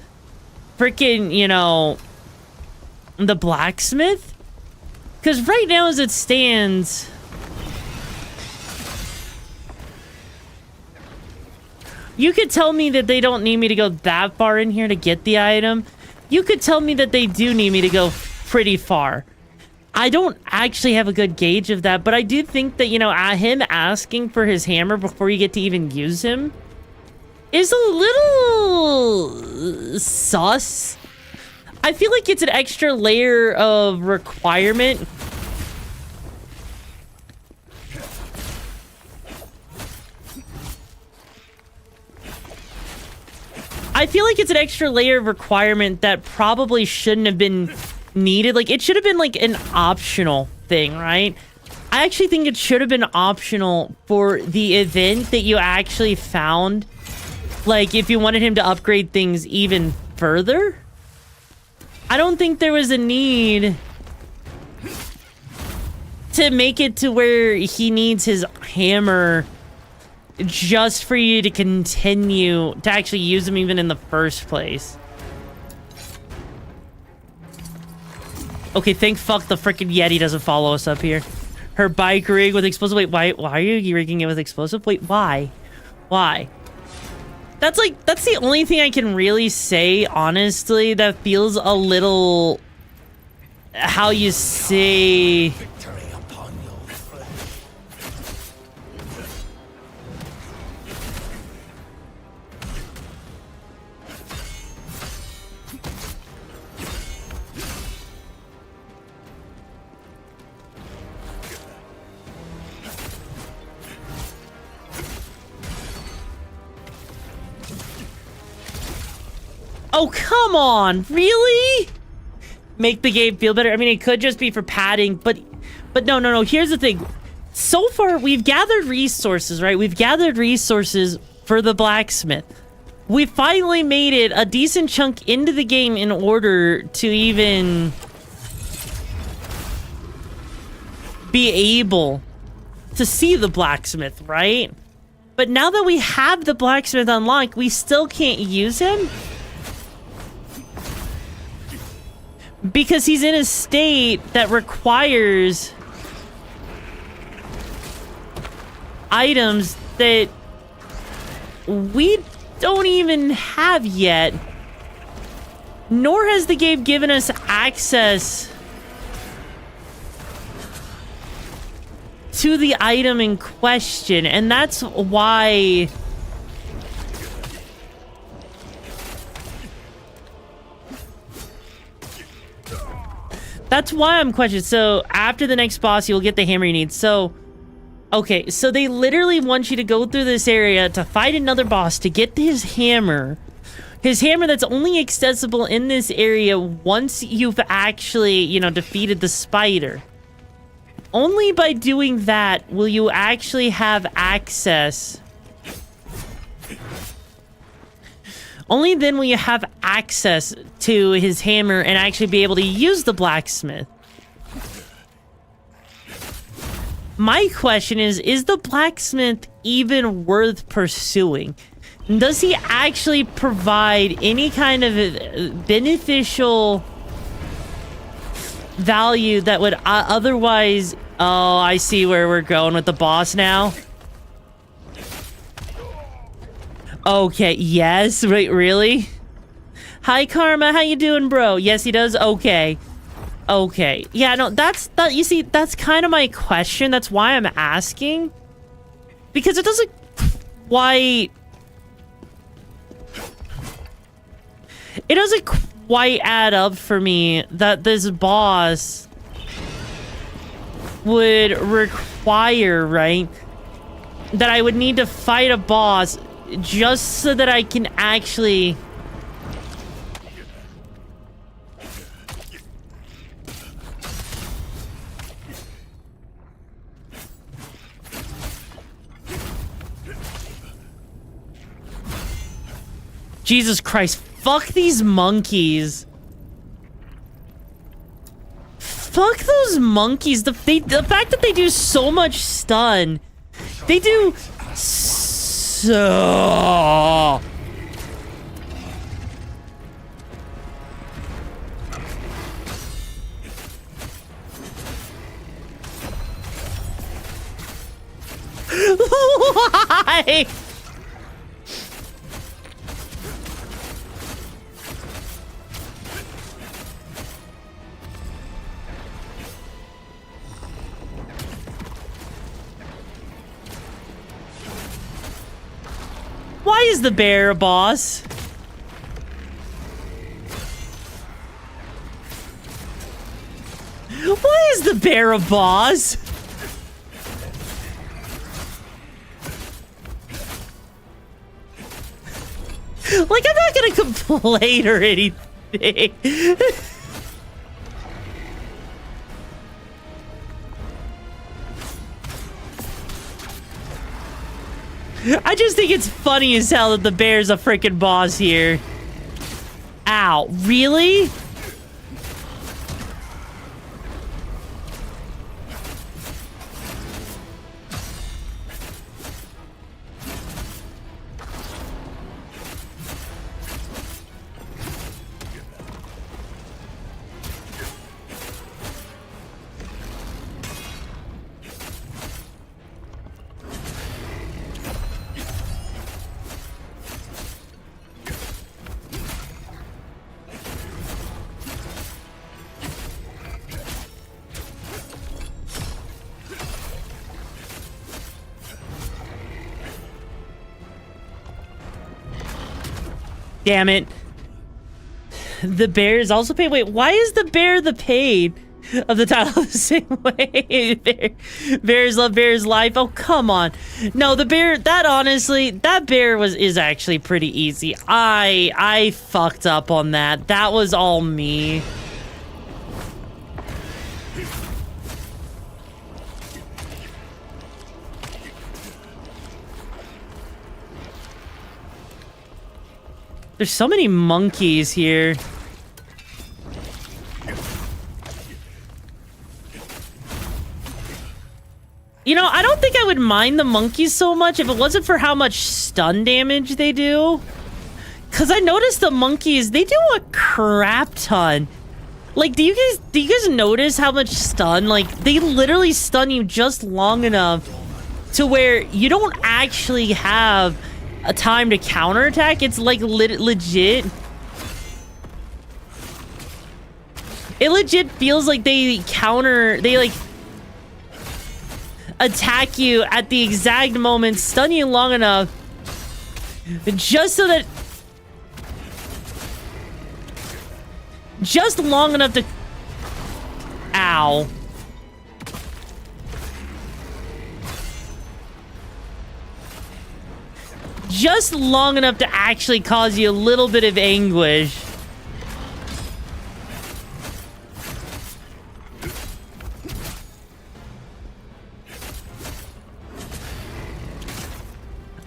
[SPEAKER 1] freaking, you know, the blacksmith. Because right now as it stands, you could tell me that they don't need me to go that far in here to get the item. You could tell me that they do need me to go pretty far. I don't actually have a good gauge of that, but I do think that, you know, him asking for his hammer before you get to even use him is a little sus. I feel like it's an extra layer of requirement. I feel like it's an extra layer of requirement that probably shouldn't have been needed. Like, it should have been like an optional thing, right? I actually think it should have been optional for the event that you actually found. Like, if you wanted him to upgrade things even further. I don't think there was a need to make it to where he needs his hammer just for you to continue to actually use him even in the first place. Okay, thank fuck the freaking Yeti doesn't follow us up here. Her bike rig with explosive. Wait, why are you rigging it with explosive? Wait, why? Why? That's the only thing I can really say, honestly, that feels a little, how you say, oh, come on, really? Make the game feel better? I mean, it could just be for padding, but no. Here's the thing. So far, we've gathered resources, right? We've gathered resources for the blacksmith. We finally made it a decent chunk into the game in order to even be able to see the blacksmith, right? But now that we have the blacksmith unlocked, we still can't use him. Because he's in a state that requires items that we don't even have yet. Nor has the game given us access to the item in question, and that's why I'm questioning. So after the next boss, you'll get the hammer you need. So, okay, so they literally want you to go through this area to fight another boss to get his hammer. His hammer that's only accessible in this area once you've actually, you know, defeated the spider. Only by doing that will you actually have access. Only then will you have access to his hammer and actually be able to use the blacksmith. My question is the blacksmith even worth pursuing? Does he actually provide any kind of beneficial value that would otherwise... Oh, I see where we're going with the boss now. Okay, yes, right, really? Hi, Karma, how you doing, bro? Yes, he does? Okay. Okay. Yeah, no, you see, that's kind of my question. That's why I'm asking. Because it doesn't quite... It doesn't quite add up for me that this boss would require, right? That I would need to fight a boss just so that I can actually... Jesus Christ, fuck these monkeys. Fuck those monkeys. The fact that they do so much stun. They do so... Why? Why is the bear a boss? Why is the bear a boss? Like, I'm not gonna complain or anything. I just think it's funny as hell that the bear's a freaking boss here. Ow, really? Damn it. The bear is also paid. Wait, why is the bear the paid of the title the same way? Bears love bears life. Oh, come on. No, the bear, that honestly, that bear is actually pretty easy. I fucked up on that. That was all me. There's so many monkeys here. You know, I don't think I would mind the monkeys so much if it wasn't for how much stun damage they do. Because I noticed the monkeys, they do a crap ton. Like, do you guys notice how much stun? Like, they literally stun you just long enough to where you don't actually have a time to counterattack. It's like legit. It legit feels like they like attack you at the exact moment, stun you long enough, just so that, just long enough to, ow. Just long enough to actually cause you a little bit of anguish.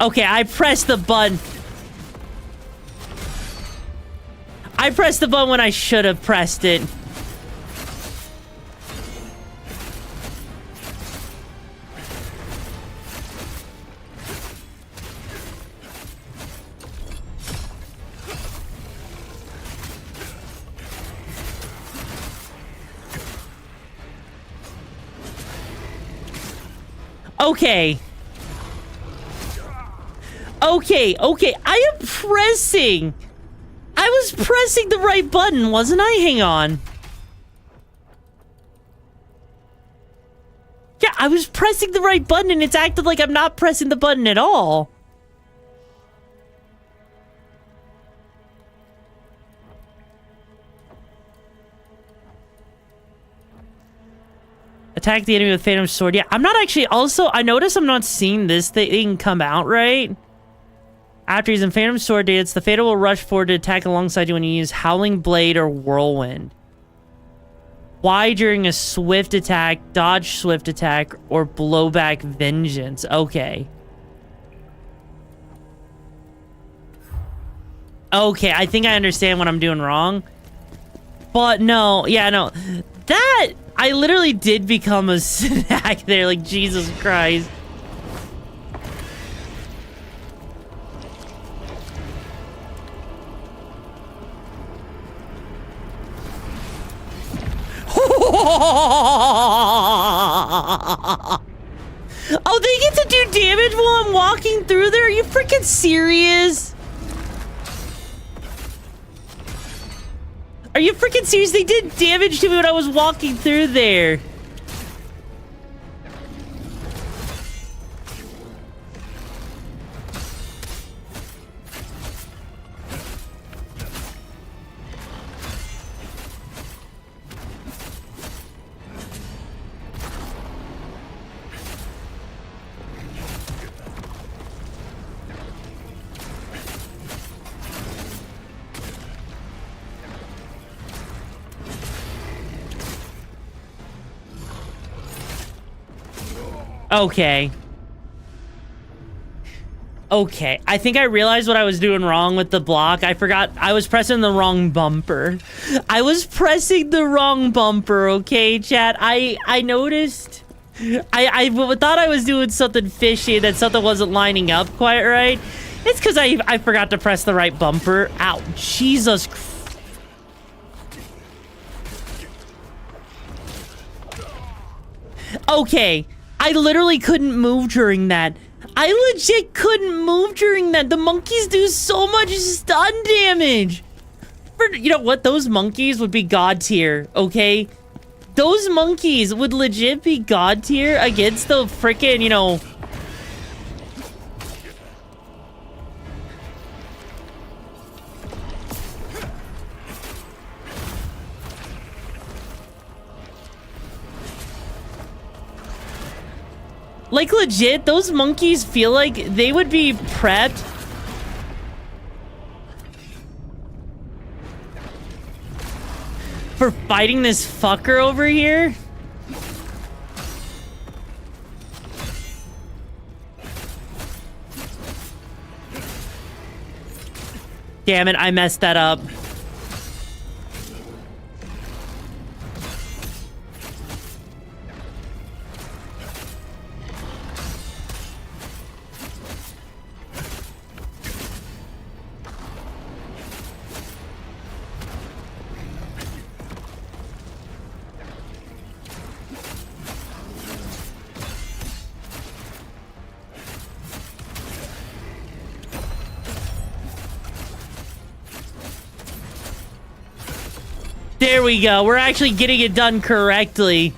[SPEAKER 1] Okay, I pressed the button. I pressed the button when I should have pressed it. Okay. Okay, I am pressing. I was pressing the right button, wasn't I? Hang on. Yeah, I was pressing the right button and it's acted like I'm not pressing the button at all. Attack the enemy with Phantom Sword. Yeah, I'm not actually... Also, I notice I'm not seeing this thing come out, right? After he's in Phantom Sword Dance, the Fatal will rush forward to attack alongside you when you use Howling Blade or Whirlwind. Why during a swift attack, dodge swift attack, or blowback vengeance? Okay. Okay, I think I understand what I'm doing wrong. But no, yeah, no. That... I literally did become a snack there, like, Jesus Christ. Oh, they get to do damage while I'm walking through there? Are you freaking serious? Are you freaking serious? They did damage to me when I was walking through there. Okay. Okay, I think I realized what I was doing wrong with the block. I forgot I was pressing the wrong bumper. I was pressing the wrong bumper, okay, chat? I noticed. I thought I was doing something fishy, that something wasn't lining up quite right. It's because I forgot to press the right bumper. Ow, Jesus Christ. Okay. I literally couldn't move during that. I legit couldn't move during that. The monkeys do so much stun damage. You know what? Those monkeys would be god tier, okay? Those monkeys would legit be god tier against the frickin', you know... Like, legit, those monkeys feel like they would be prepped for fighting this fucker over here. Damn it, I messed that up. There we go. We're actually getting it done correctly.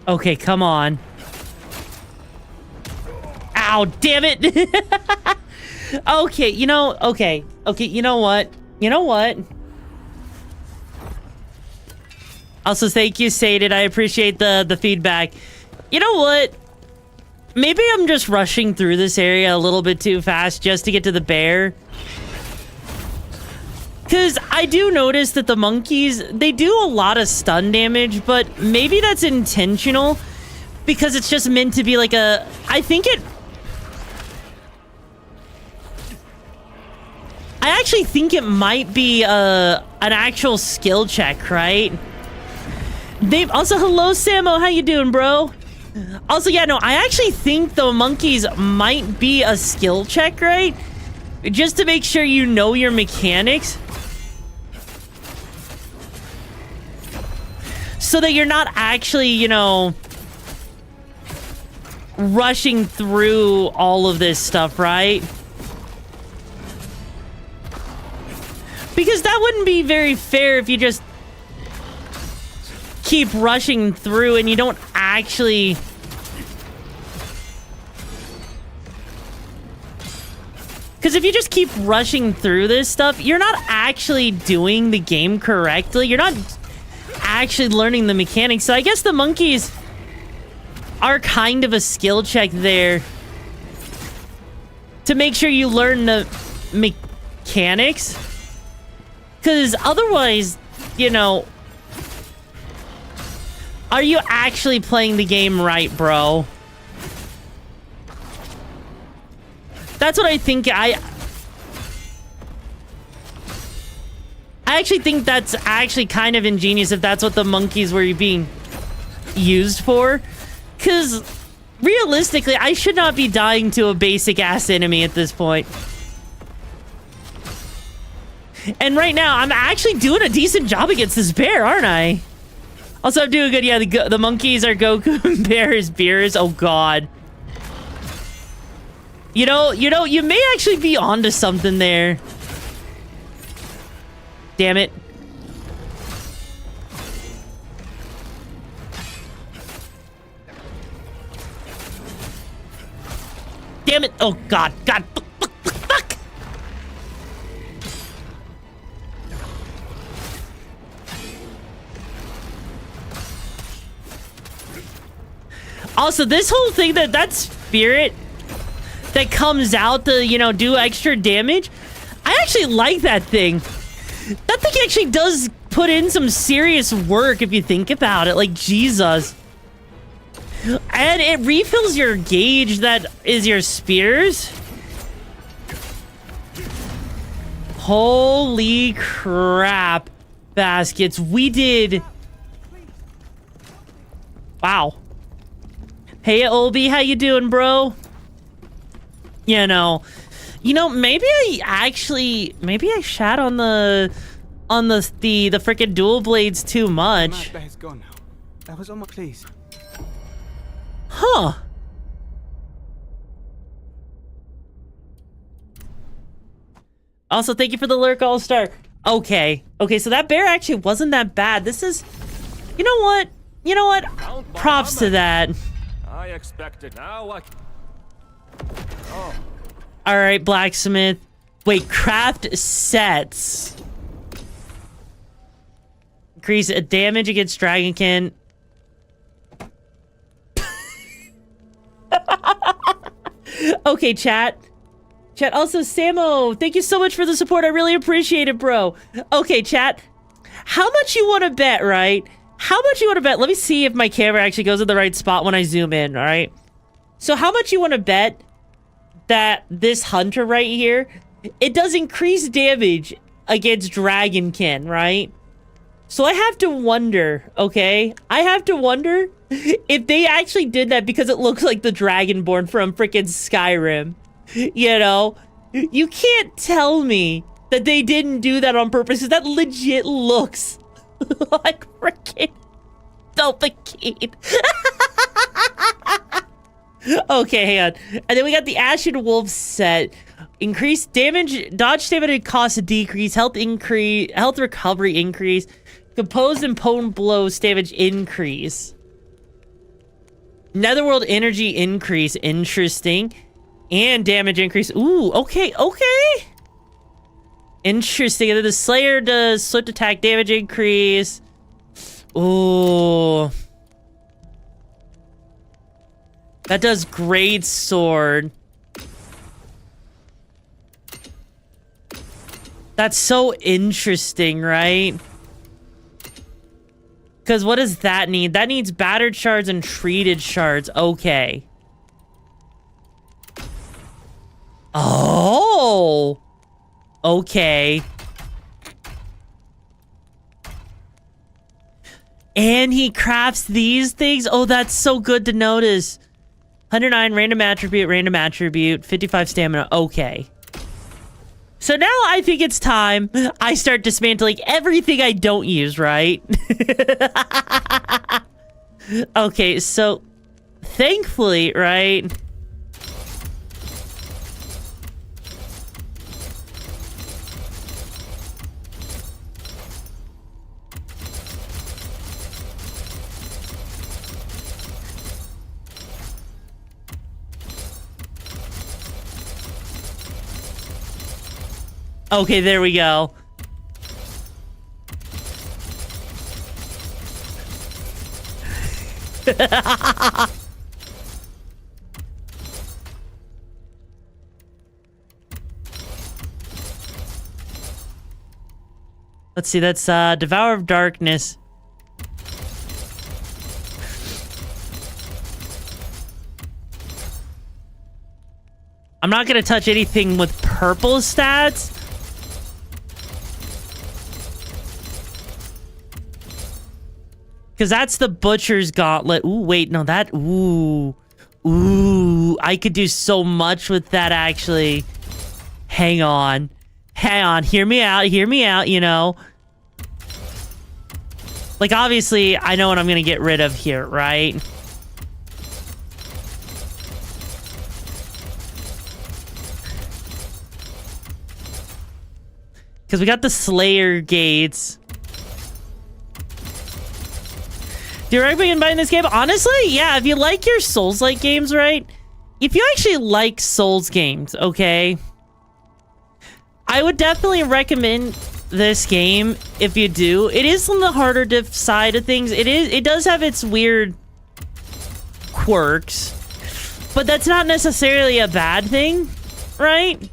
[SPEAKER 1] Okay, come on. Ow, damn it. Okay, you know, okay, you know what? You know what? Also, thank you, Saded. I appreciate the feedback. You know what? Maybe I'm just rushing through this area a little bit too fast just to get to the bear. Because I do notice that the monkeys, they do a lot of stun damage, but maybe that's intentional because it's just meant to be like a... I actually think it might be an actual skill check, right? They've also, hello, Samo. How you doing, bro? Also, yeah, no, I actually think the monkeys might be a skill check, right? Just to make sure you know your mechanics. So that you're not actually, you know, rushing through all of this stuff, right? Because that wouldn't be very fair if you just keep rushing through and you don't actually... Because if you just keep rushing through this stuff, you're not actually doing the game correctly. You're not actually learning the mechanics. So I guess the monkeys are kind of a skill check there to make sure you learn the mechanics. Because otherwise, you know, are you actually playing the game right, bro? That's what I think. I actually think that's actually kind of ingenious if that's what the monkeys were being used for. Because realistically, I should not be dying to a basic ass enemy at this point. And right now, I'm actually doing a decent job against this bear, aren't I? Also, I'm doing good. Yeah, the monkeys are Goku and bear is Beerus. Oh, God. You know, you may actually be onto something there. Damn it. Damn it. Oh, God. God. Fuck. Also, this whole thing that spirit that comes out to, you know, do extra damage, I actually like that thing. That thing actually does put in some serious work if you think about it. Like, Jesus. And it refills your gauge that is your spears. Holy crap, baskets. We did... Wow. Hey, Obi, how you doing, bro? You know, maybe I shat on the freaking dual blades too much.
[SPEAKER 17] My has gone now. That was on my please.
[SPEAKER 1] Huh. Also, thank you for the lurk, All-Star. Okay, so that bear actually wasn't that bad. This is, you know what? Props to that.
[SPEAKER 16] I expected now. Oh.
[SPEAKER 1] All right, blacksmith. Wait, craft sets. Increase damage against Dragonkin. Okay, chat. Also, Samo, thank you so much for the support. I really appreciate it, bro. Okay, chat. How much you want to bet, right? How much you want to bet? Let me see if my camera actually goes in the right spot when I zoom in, all right? So how much you want to bet that this hunter right here, it does increase damage against Dragonkin, right? So I have to wonder, okay? I have to wonder if they actually did that because it looks like the Dragonborn from freaking Skyrim. You know? You can't tell me that they didn't do that on purpose because that legit looks like freaking Dopamine. Okay, hang on. And then we got the Ashen Wolf set. Increased damage, dodge stamina cost decrease, health recovery increase, composed and potent blows damage increase. Netherworld energy increase, interesting. And damage increase. Ooh, okay. Interesting. And then the Slayer does swift attack damage increase. Ooh. That does great sword. That's so interesting, right? Because what does that need? That needs battered shards and treated shards. Okay. Oh. Okay. And he crafts these things? Oh, that's so good to notice. 109 random attribute, 55 stamina. Okay. So now I think it's time I start dismantling everything I don't use, right? Okay, so thankfully, right? Okay, there we go. Let's see, that's Devour of Darkness. I'm not gonna touch anything with purple stats. Because that's the Butcher's Gauntlet. Ooh, wait, no, that... Ooh. Ooh, I could do so much with that, actually. Hang on. Hang on, hear me out, you know. Like, obviously, I know what I'm going to get rid of here, right? Because we got the Slayer gates. Do you recommend buying this game? Honestly, yeah, if you like your Souls-like games, right? If you actually like Souls games, okay? I would definitely recommend this game if you do. It is on the harder diff side of things. It does have its weird quirks, but that's not necessarily a bad thing, right?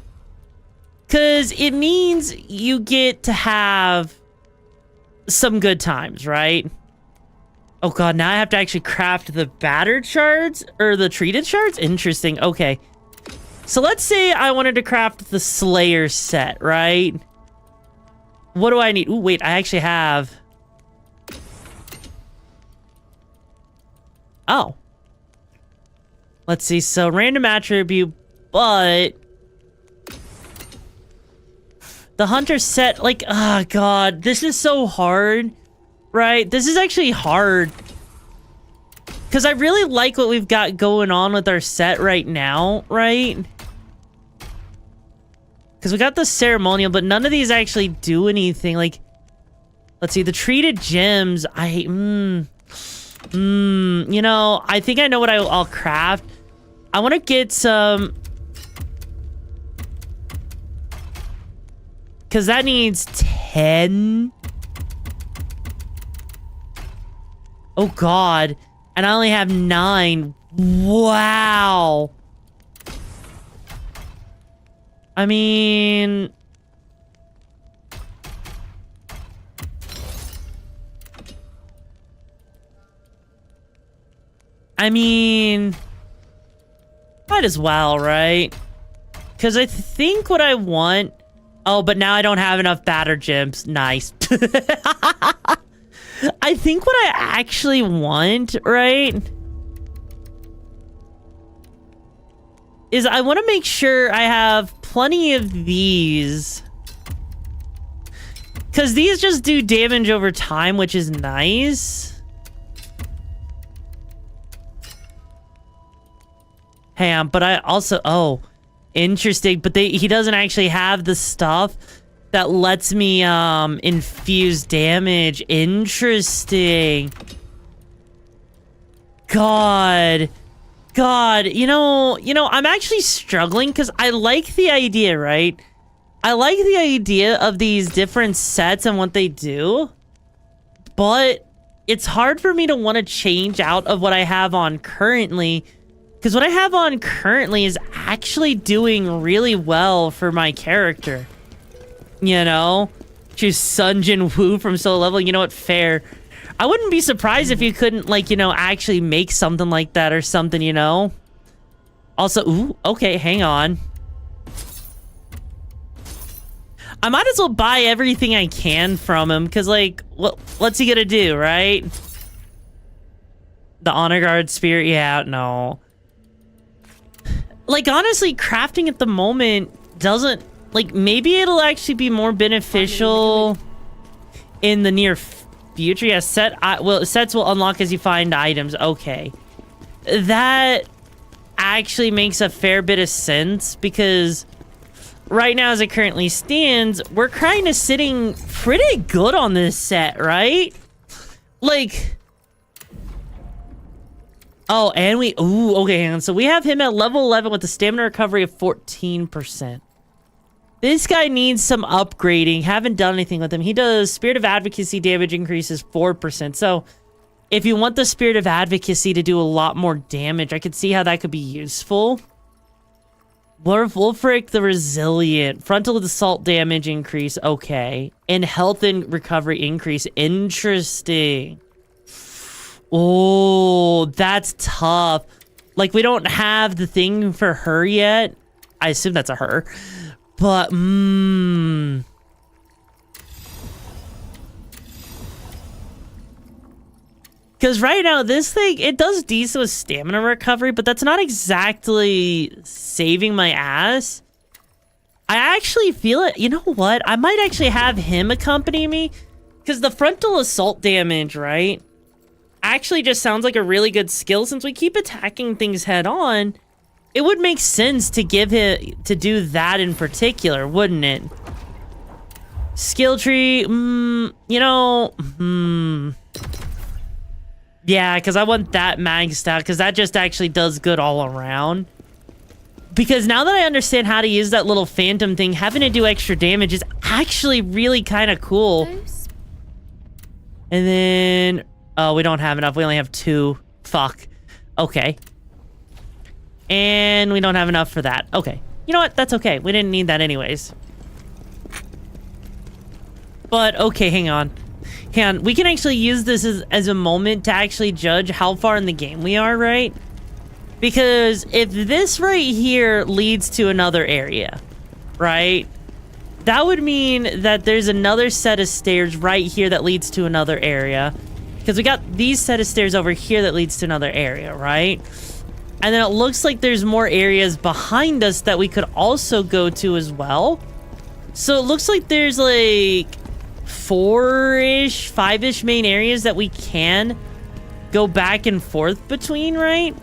[SPEAKER 1] Because it means you get to have some good times, right? Oh god, now I have to actually craft the battered shards or the treated shards? Interesting. Okay. So let's say I wanted to craft the Slayer set, right? What do I need? Ooh, wait, I actually have... Oh. Let's see, so random attribute, but... The hunter set, like, oh god, this is so hard, right? This is actually hard. Because I really like what we've got going on with our set right now, right? Because we got the ceremonial, but none of these actually do anything. Like, let's see, the treated gems, you know, I think I know what I'll craft. I want to get some... Because that needs 10. Oh, God. And I only have 9. Wow. I mean... I mean, might as well, right? Because I think what I want... Oh, but now I don't have enough batter gems. Nice. I think what I actually want, right, is I want to make sure I have plenty of these. Because these just do damage over time, which is nice. But I also... Oh, interesting. But he doesn't actually have the stuff that lets me infuse damage. Interesting. God. You know, I'm actually struggling because I like the idea, right? I like the idea of these different sets and what they do, but it's hard for me to want to change out of what I have on currently, because what I have on currently is actually doing really well for my character. You know? Choose Sun Jin Woo from Solo Leveling. You know what? Fair. I wouldn't be surprised if you couldn't, like, you know, actually make something like that or something, you know? Also, ooh, okay, hang on. I might as well buy everything I can from him, because, like, what's he gonna do, right? The Honor Guard Spirit? Yeah, no. Like, honestly, crafting at the moment doesn't... Like, maybe it'll actually be more beneficial in the near future. Yeah, sets will unlock as you find items. Okay. That actually makes a fair bit of sense, because right now, as it currently stands, we're kind of sitting pretty good on this set, right? Like... Oh, and we... Ooh, okay, hang on. So we have him at level 11 with the stamina recovery of 14%. This guy needs some upgrading. Haven't done anything with him. He does Spirit of Advocacy damage increases 4%. So if you want the Spirit of Advocacy to do a lot more damage, I could see how that could be useful. Wolfric the Resilient. Frontal Assault damage increase. Okay. And health and recovery increase. Interesting. Oh, that's tough. Like, we don't have the thing for her yet. I assume that's a her. But, because right now, this thing, it does decent with stamina recovery, but that's not exactly saving my ass. I actually feel it. You know what? I might actually have him accompany me, because the frontal assault damage, right, actually just sounds like a really good skill. Since we keep attacking things head on, it would make sense to give him to do that in particular, wouldn't it? Skill tree, you know, yeah, because I want that maxed out, because that just actually does good all around. Because now that I understand how to use that little phantom thing, having to do extra damage is actually really kind of cool. And then, oh, we don't have enough. We only have 2. Fuck. Okay. And we don't have enough for that. Okay. You know what? That's okay. We didn't need that anyways. But, okay, hang on. Hang on. We can actually use this as a moment to actually judge how far in the game we are, right? Because if this right here leads to another area, right? That would mean that there's another set of stairs right here that leads to another area. Because we got these set of stairs over here that leads to another area, right? And then it looks like there's more areas behind us that we could also go to as well. So it looks like there's like 4-ish, 5-ish main areas that we can go back and forth between, right?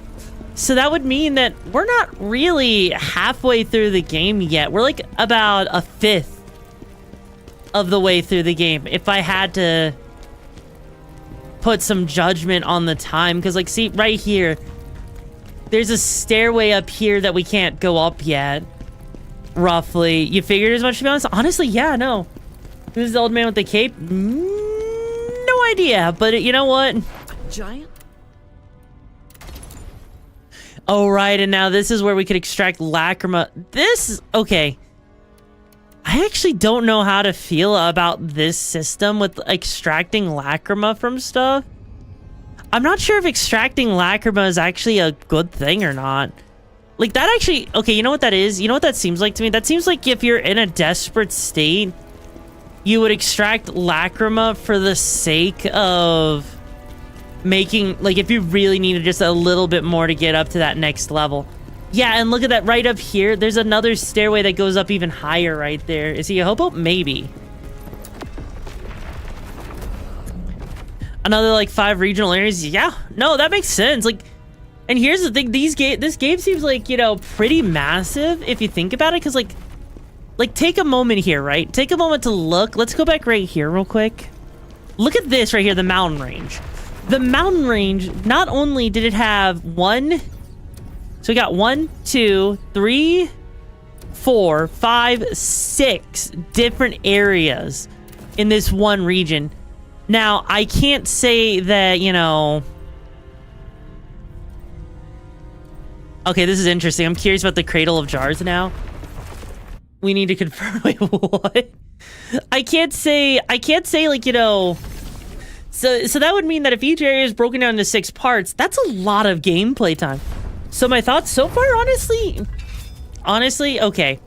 [SPEAKER 1] So that would mean that we're not really halfway through the game yet. We're like about 1/5 of the way through the game, if I had to put some judgment on the time. Because, like, see, right here, there's a stairway up here that we can't go up yet. Roughly. You figured as much, to be honest? Honestly, yeah, no. Who's the old man with the cape? No idea, but you know what?
[SPEAKER 14] Giant?
[SPEAKER 1] Oh, right, and now this is where we could extract lacrima. This, okay. I actually don't know how to feel about this system with extracting lacrima from stuff. I'm not sure if extracting lacrima is actually a good thing or not. Like, that actually... Okay, you know what that is? You know what that seems like to me? That seems like if you're in a desperate state, you would extract lacrima for the sake of making... Like, if you really needed just a little bit more to get up to that next level. Yeah, and look at that right up here. There's another stairway that goes up even higher right there. Is he a hobo? Maybe. Another, like, 5 regional areas? Yeah. No, that makes sense. Like... And here's the thing, this game seems like, you know, pretty massive if you think about it, because like take a moment here, right? Take a moment to look. Let's go back right here real quick. Look at this right here, the mountain range. The mountain range, not only did it have so we got 1, 2, 3, 4, 5, 6 different areas in this one region. Now, I can't say that, you know... Okay, this is interesting. I'm curious about the Cradle of Jars now. We need to confirm. Wait, what? I can't say, like, you know... So that would mean that if each area is broken down into 6 parts, that's a lot of gameplay time. So my thoughts so far, honestly, okay.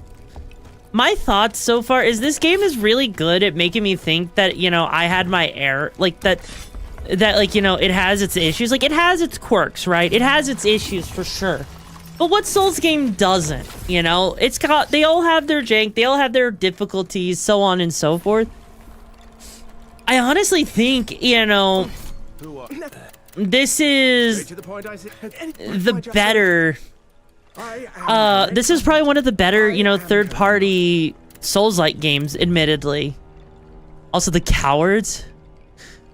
[SPEAKER 1] My thoughts so far is this game is really good at making me think that, you know, I had my error, like, that, like, you know, it has its issues. Like, it has its quirks, right? It has its issues for sure. But what Souls game doesn't, you know? They all have their jank, they all have their difficulties, so on and so forth. I honestly think, you know, this is the better... this is probably one of the better, you know, third-party Souls-like games, admittedly. Also, the Cowards.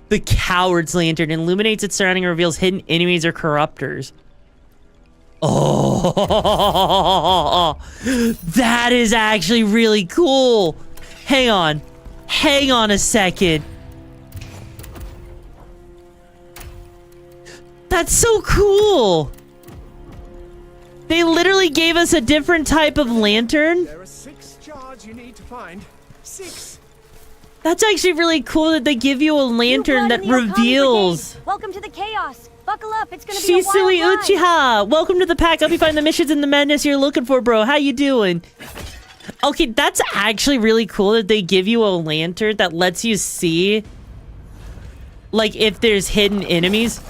[SPEAKER 1] The Coward's Lantern illuminates its surrounding and reveals hidden enemies or corruptors. Oh, that is actually really cool. Hang on a second. That's so cool. They literally gave us a different type of lantern.
[SPEAKER 15] There are 6 jars you need to find. 6.
[SPEAKER 1] That's actually really cool that they give you a lantern that reveals.
[SPEAKER 11] Welcome to the chaos. Buckle up, it's gonna be a
[SPEAKER 1] Shisui
[SPEAKER 11] wild ride.
[SPEAKER 1] Uchiha! Welcome to the pack. Help you find the missions and the madness you're looking for, bro. How you doing? Okay, that's actually really cool that they give you a lantern that lets you see, like, if there's hidden enemies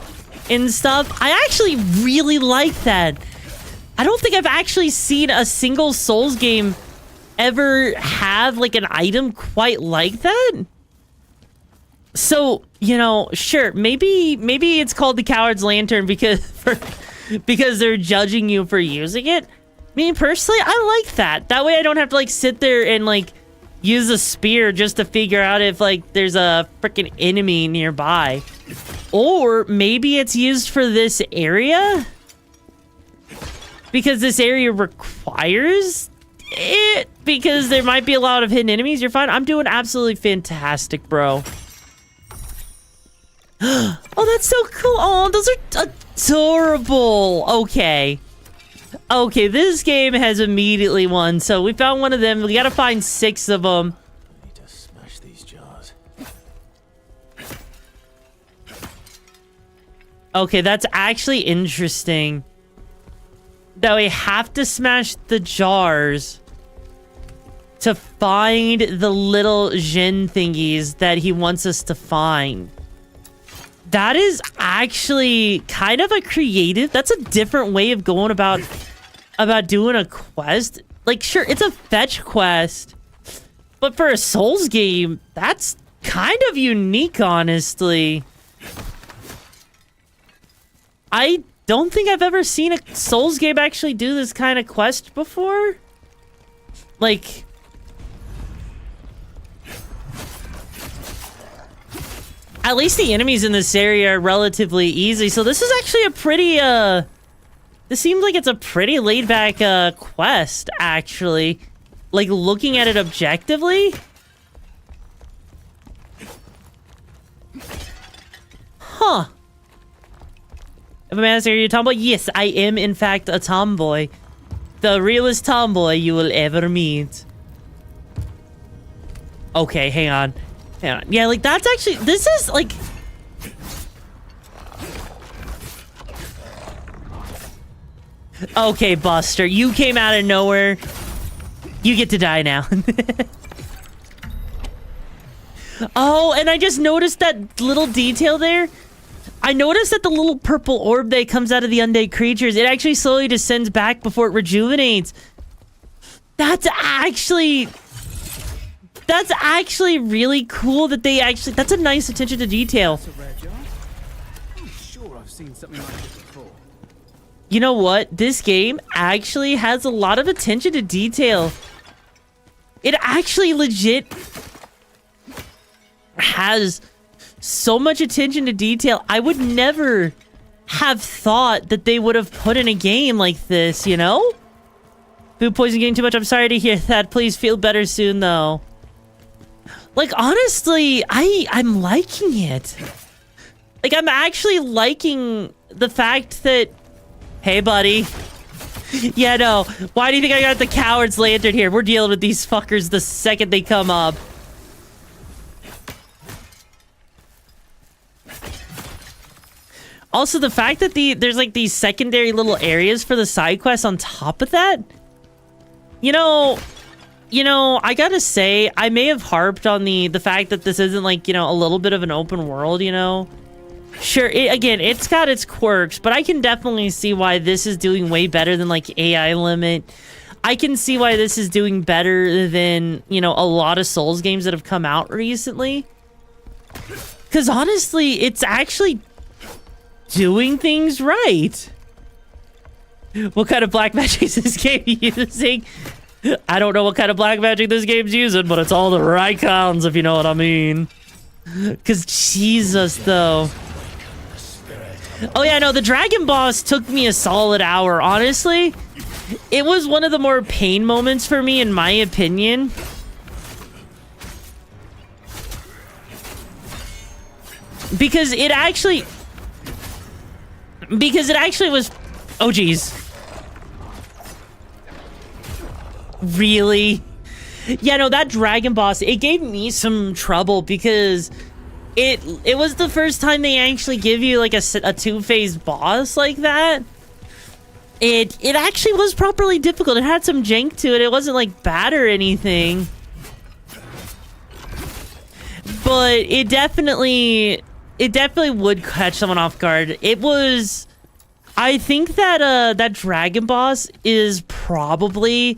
[SPEAKER 1] and stuff. I actually really like that. I don't think I've actually seen a single Souls game ever have, like, an item quite like that. So, you know, sure, maybe it's called the Coward's Lantern because they're judging you for using it. Me personally, I like that. That way I don't have to, like, sit there and, like, use a spear just to figure out if, like, there's a freaking enemy nearby. Or maybe it's used for this area because this area requires it, because there might be a lot of hidden enemies. You're fine. I'm doing absolutely fantastic, bro. Oh, that's so cool. Oh, those are adorable. Okay, this game has immediately won. So we found one of them. We gotta find 6 of them.
[SPEAKER 4] I need to smash these jars.
[SPEAKER 1] Okay, that's actually interesting. That we have to smash the jars to find the little Jin thingies that he wants us to find. That is actually kind of a creative... That's a different way of going about doing a quest. Like, sure, it's a fetch quest. But for a Souls game, that's kind of unique, honestly. I don't think I've ever seen a Souls game actually do this kind of quest before. Like... At least the enemies in this area are relatively easy, so this is actually a pretty, this seems like it's a pretty laid-back, quest, actually. Like, looking at it objectively. Huh. If a man asks, are you a tomboy? Yes, I am, in fact, a tomboy. The realest tomboy you will ever meet. Okay, hang on. Yeah, like, that's actually... This is, like... Okay, Buster, you came out of nowhere. You get to die now. Oh, and I just noticed that little detail there. I noticed that the little purple orb that comes out of the undead creatures, it actually slowly descends back before it rejuvenates. That's actually really cool that they actually... That's a nice attention to detail.
[SPEAKER 17] I'm sure I've seen something like this before.
[SPEAKER 1] You know what? This game actually has a lot of attention to detail. It actually legit has so much attention to detail. I would never have thought that they would have put in a game like this, you know? Food poison getting too much. I'm sorry to hear that. Please feel better soon, though. Like, honestly, I'm liking it. Like, I'm actually liking the fact that... Hey, buddy. Yeah, no. Why do you think I got the coward's lantern here? We're dealing with these fuckers the second they come up. Also, the fact that there's like these secondary little areas for the side quests on top of that. You know, I gotta say, I may have harped on the fact that this isn't like, you know, a little bit of an open world, you know? Sure, again, it's got its quirks, but I can definitely see why this is doing way better than like AI Limit. I can see why this is doing better than, you know, a lot of Souls games that have come out recently. Because honestly, it's actually doing things right. What kind of black magic is this game using? I don't know what kind of black magic this game's using, but it's all the right kinds, if you know what I mean. Because Jesus, though. Oh yeah, no, the dragon boss took me a solid hour, honestly. It was one of the more pain moments for me, in my opinion. Because it actually was... Oh, geez. Really? Yeah, no, that dragon boss, it gave me some trouble because it was the first time they actually give you like a two-phase boss like that. It actually was properly difficult. It had some jank to it. It wasn't like bad or anything. But it definitely would catch someone off guard. It was... I think that that dragon boss is probably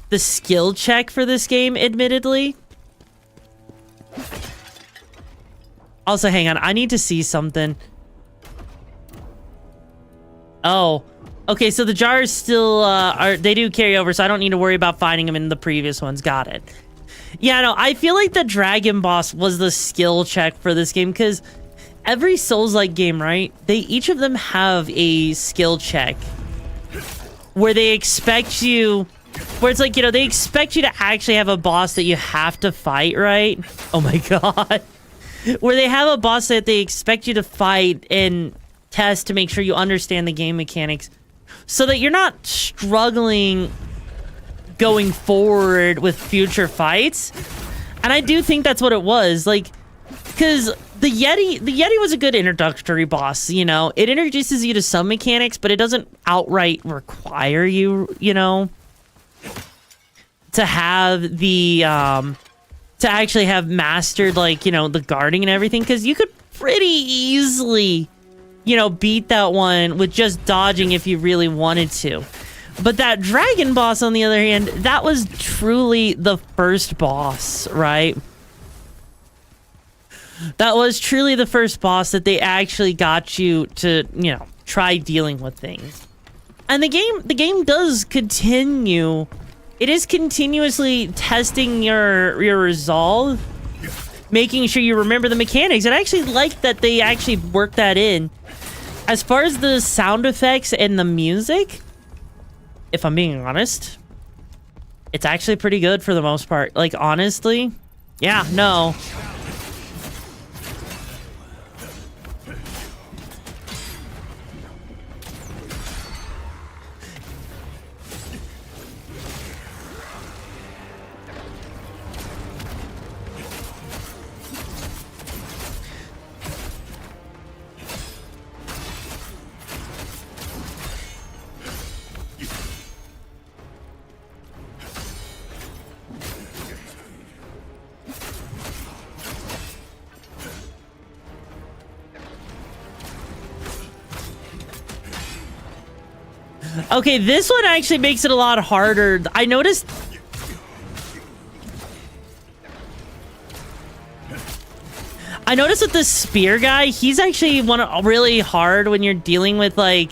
[SPEAKER 1] the skill check for this game, admittedly. Also, hang on. I need to see something. Oh. Okay, so the jars still they do carry over, so I don't need to worry about finding them in the previous ones. Got it. Yeah, no, I feel like the dragon boss was the skill check for this game, because every Souls-like game, right? Each of them have a skill check where they expect you... Where it's like, you know, they expect you to actually have a boss that you have to fight, right? Oh my god. Where they have a boss that they expect you to fight and test to make sure you understand the game mechanics so that you're not struggling going forward with future fights. And I do think that's what it was. Like, because the Yeti was a good introductory boss, you know? It introduces you to some mechanics, but it doesn't outright require you, you know, to have the, to actually have mastered, like, you know, the guarding and everything, because you could pretty easily, you know, beat that one with just dodging if you really wanted to. But that dragon boss, on the other hand, that was truly the first boss, right? That was truly the first boss that they actually got you to, you know, try dealing with things. And the game does continue. It is continuously testing your resolve, making sure you remember the mechanics. And I actually like that they actually work that in. As far as the sound effects and the music, if I'm being honest, it's actually pretty good for the most part. Like, honestly, yeah, no. Okay, this one actually makes it a lot harder. I noticed... with this spear guy, he's actually really hard when you're dealing with, like...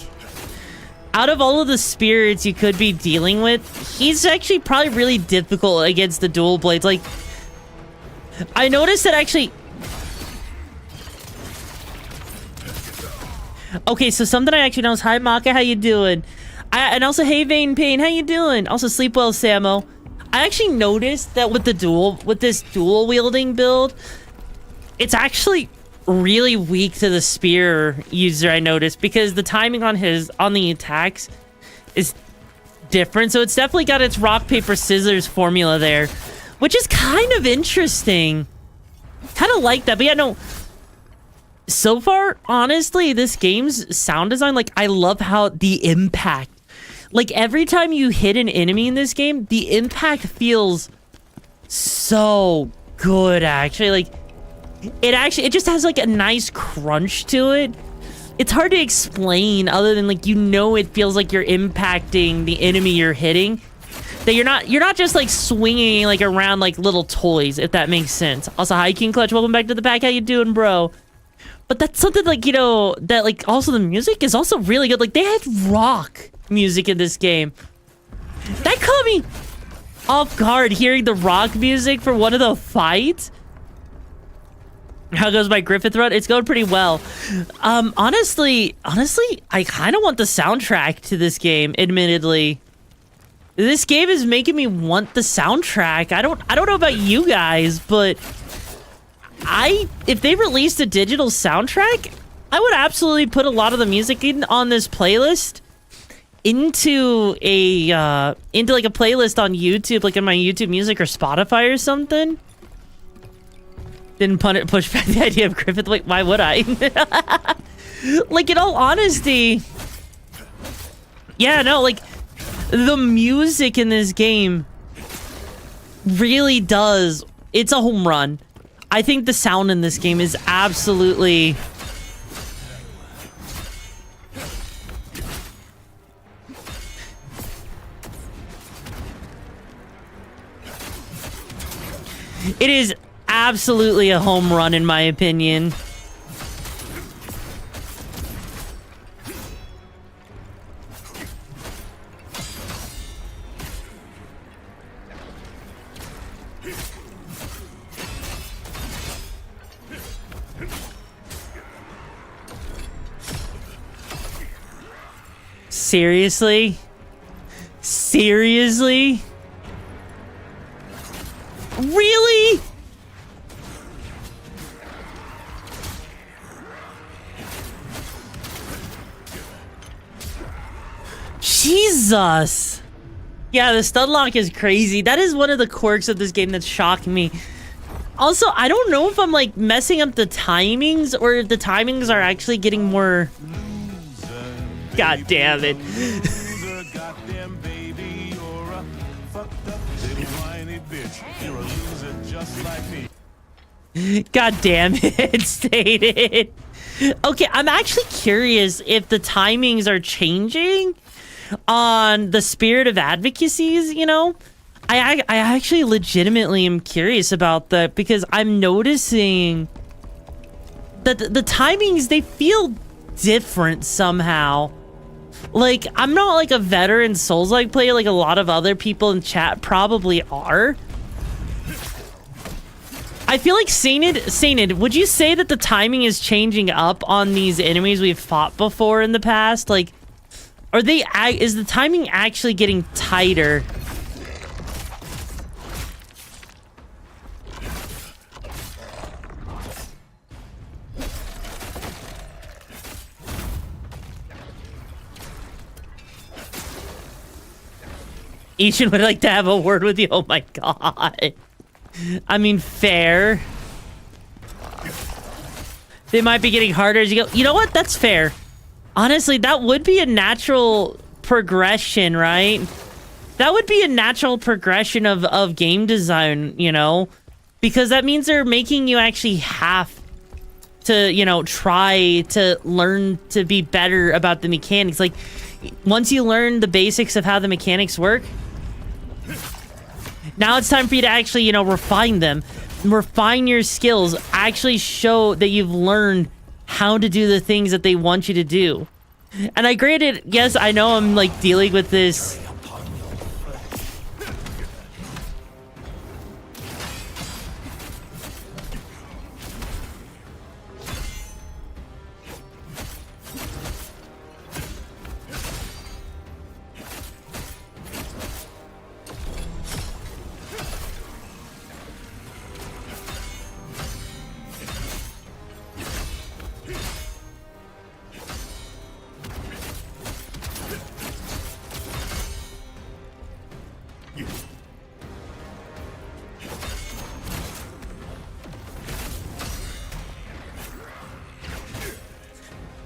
[SPEAKER 1] Out of all of the spirits you could be dealing with, he's actually probably really difficult against the dual blades. Like, I noticed that actually... Okay, so something I actually noticed. Hi, Maka, how you doing? And also, hey, Vein Pain, how you doing? Also, sleep well, Samo. I actually noticed that with this dual wielding build, it's actually really weak to the spear user, I noticed, because the timing on the attacks is different. So it's definitely got its rock, paper, scissors formula there, which is kind of interesting. Kind of like that, but yeah, no. So far, honestly, this game's sound design, like, I love how the impact, like, every time you hit an enemy in this game, the impact feels so good, actually. Like, it just has, like, a nice crunch to it. It's hard to explain other than, like, it feels like you're impacting the enemy you're hitting. That you're not just, like, swinging, like, around like little toys, if that makes sense. Also, hi, King Clutch, welcome back to the pack. How you doing, bro? But that's something, like, that, like, also the music is also really good. Like, they had rock music in this game. That caught me off guard, hearing the rock music for one of the fights. How goes my Griffith run? It's going pretty well. Honestly, I kind of want the soundtrack to this game, admittedly. This game is making me want the soundtrack. I don't know about you guys, but if they released a digital soundtrack, I would absolutely put a lot of the music on this playlist into like a playlist on YouTube, like in my YouTube Music or Spotify or something. Didn't push back the idea of Griffith. Wait, why would I? Like, in all honesty, yeah, no, like, the music in this game really does. It's a home run. I think the sound in this game is absolutely... It is absolutely a home run, in my opinion. Seriously? Seriously? Really? Jesus. Yeah, the stun lock is crazy. That is one of the quirks of this game that's shocked me. Also, I don't know if I'm, like, messing up the timings or if the timings are actually getting more... God damn it. God damn it, stated. Okay, I'm actually curious if the timings are changing on the spirit of advocacies, you know? I actually legitimately am curious about that because I'm noticing that the timings, they feel different somehow. Like, I'm not like a veteran Souls-like player like a lot of other people in chat probably are. I feel like Sainted, would you say that the timing is changing up on these enemies we've fought before in the past? Like, is the timing actually getting tighter? Ishin would like to have a word with you. Oh my god. I mean, fair. They might be getting harder as you go. You know what? That's fair. Honestly, that would be a natural progression, right? That would be a natural progression of game design, you know? Because that means they're making you actually have to, you know, try to learn to be better about the mechanics. Like, once you learn the basics of how the mechanics work, now it's time for you to actually, you know, refine them. Refine your skills. Actually show that you've learned how to do the things that they want you to do. And I granted, yes, I know I'm like dealing with this.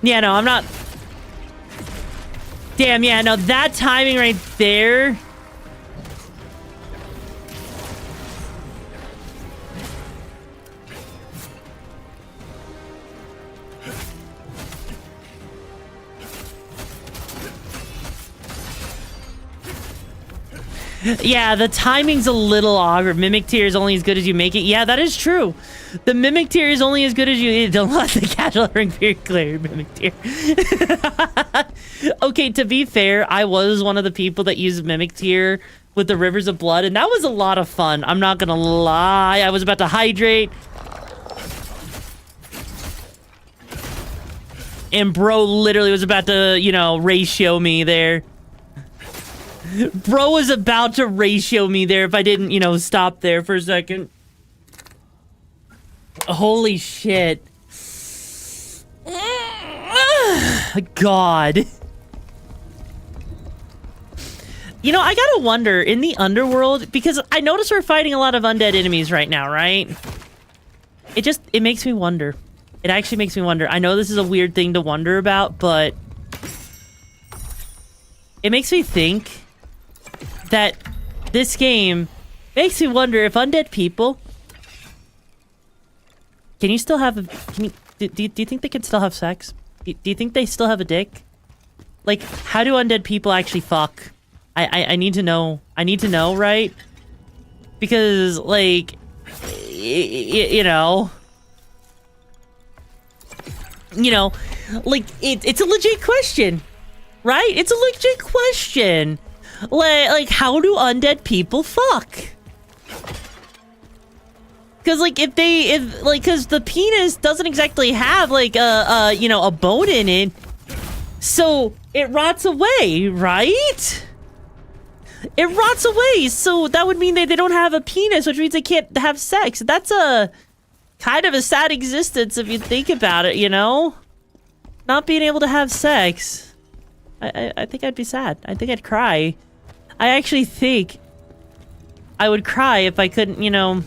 [SPEAKER 1] Yeah, no, I'm not. Damn, yeah, no, that timing right there. Yeah, the timing's a little awkward. Mimic tier is only as good as you make it. Yeah, that is true. The mimic tier is only as good as you don't let the casual ring be clear. Mimic tier. Okay, to be fair, I was one of the people that used mimic tier with the Rivers of Blood, and that was a lot of fun. I'm not gonna lie. I was about to hydrate, and bro literally was about to, you know, ratio me there. Bro was about to ratio me there if I didn't, you know, stop there for a second. Holy shit. God. You know, I gotta wonder, in the underworld, because I notice we're fighting a lot of undead enemies right now, right? It makes me wonder. It actually makes me wonder. I know this is a weird thing to wonder about, but it makes me think that this game makes me wonder if undead people can you still have do you think they can still have sex? Do you think they still have a dick? Like, how do undead people actually fuck? I need to know. I need to know, right? Because, like, you know, like, it's a legit question, right? It's a legit question. Like, how do undead people fuck? Because, like, because the penis doesn't exactly have, like, you know, a bone in it, so it rots away, right? It rots away, so that would mean they don't have a penis, which means they can't have sex. That's a kind of a sad existence if you think about it, you know? Not being able to have sex. I think I'd be sad. I think I'd cry. I actually think I would cry if I couldn't, you know...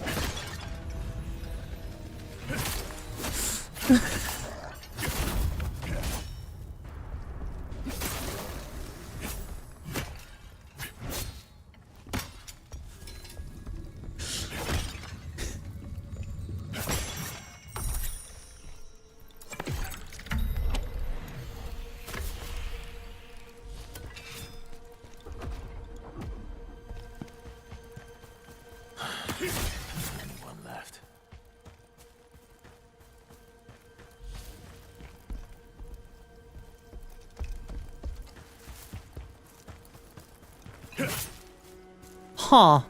[SPEAKER 1] Huh.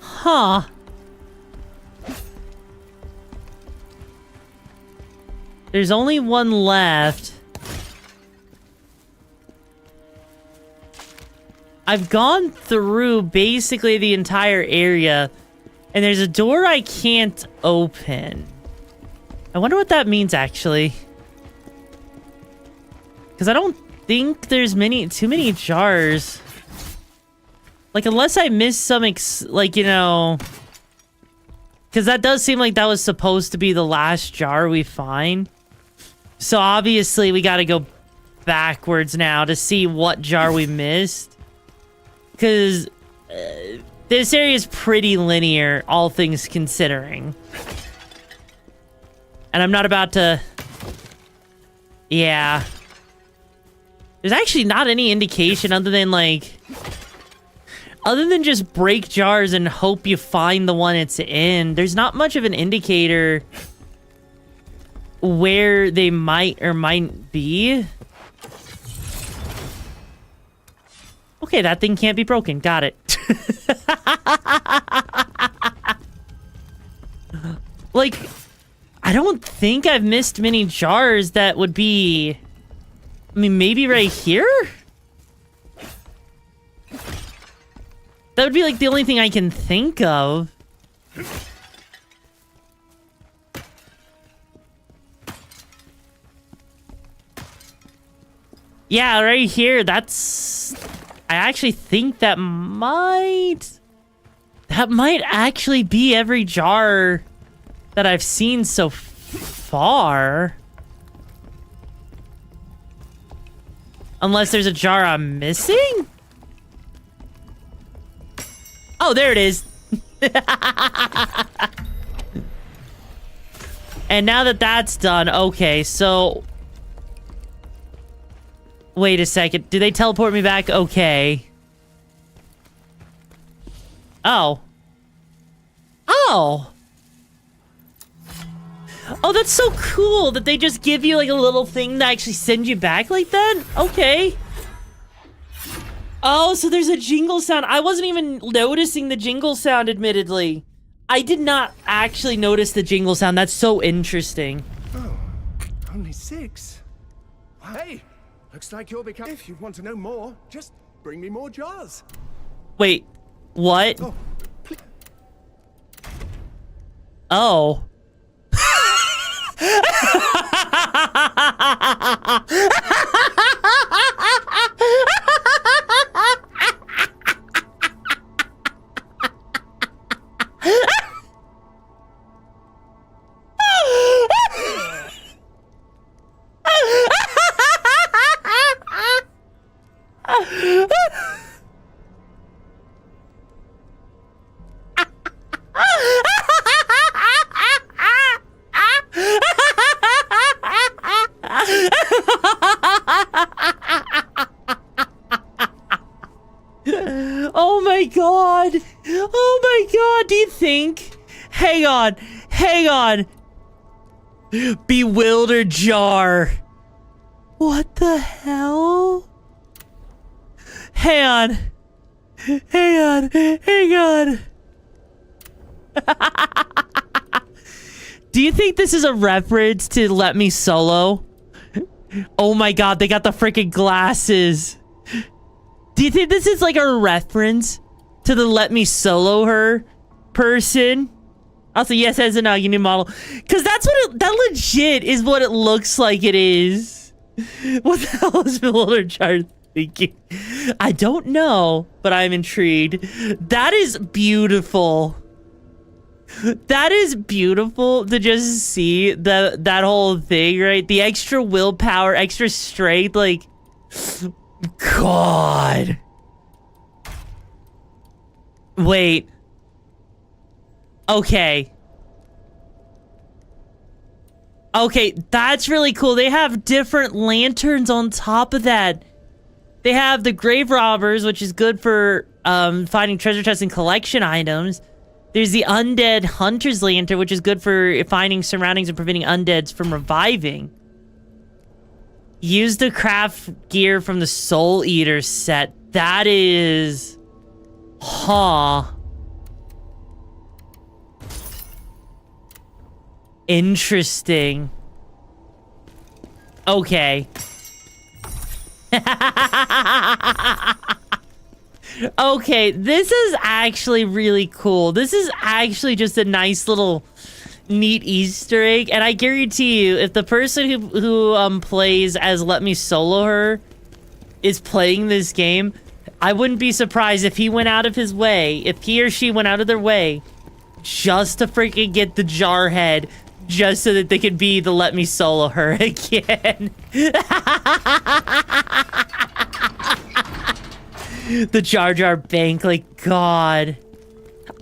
[SPEAKER 1] Huh. There's only one left. I've gone through basically the entire area, and there's a door I can't open. I wonder what that means, actually. Because I don't think there's too many jars. Like, unless I missed some, like, you know... Because that does seem like that was supposed to be the last jar we find. So, obviously, we gotta go backwards now to see what jar we missed. Because this area is pretty linear, all things considering. And I'm not about to... Yeah. There's actually not any indication other than just break jars and hope you find the one it's in. There's not much of an indicator where they might or might be. Okay, that thing can't be broken. Got it. Like, I don't think I've missed many jars that would be... I mean, maybe right here? That would be, like, the only thing I can think of. Yeah, right here, that's... I actually think that might actually be every jar that I've seen so far. Unless there's a jar I'm missing? Oh, there it is. And now that that's done, okay, so... Wait a second. Do they teleport me back? Okay. Oh. Oh! Oh, that's so cool that they just give you, like, a little thing to actually send you back like that? Okay. Oh, so there's a jingle sound. I wasn't even noticing the jingle sound, admittedly. I did not actually notice the jingle sound. That's so interesting.
[SPEAKER 18] Oh, only 6? Hey, looks like you're becoming... If you want to know more, just bring me more jars.
[SPEAKER 1] Wait, what? Oh. Oh my god! Oh my god! Do you think? Hang on! Hang on! Bewildered jar! What the hell? Hang on! Hang on! Hang on! Do you think this is a reference to Let Me Solo? Oh my god, they got the freaking glasses! Do you think this is like a reference to the Let Me Solo Her person? Also, yes, as a new model. Because that's what that legit is what it looks like it is. What the hell is Bewildered Jar thinking? I don't know, but I'm intrigued. That is beautiful. That is beautiful to just see that whole thing, right? The extra willpower, extra strength, like... God. Wait. Okay. Okay, that's really cool. They have different lanterns on top of that. They have the Grave Robbers, which is good for finding treasure chests and collection items. There's the Undead Hunter's Lantern, which is good for finding surroundings and preventing undeads from reviving. Use the craft gear from the Soul Eater set. That is... Huh. Interesting. Okay. Okay, this is actually really cool. This is actually just a nice little... neat Easter egg, and I guarantee you, if the person who plays as Let Me Solo Her is playing this game, I wouldn't be surprised if he went out of his way, if he or she went out of their way, just to freaking get the jar head, just so that they could be the Let Me Solo Her again. The Jar Jar Bank, like, God.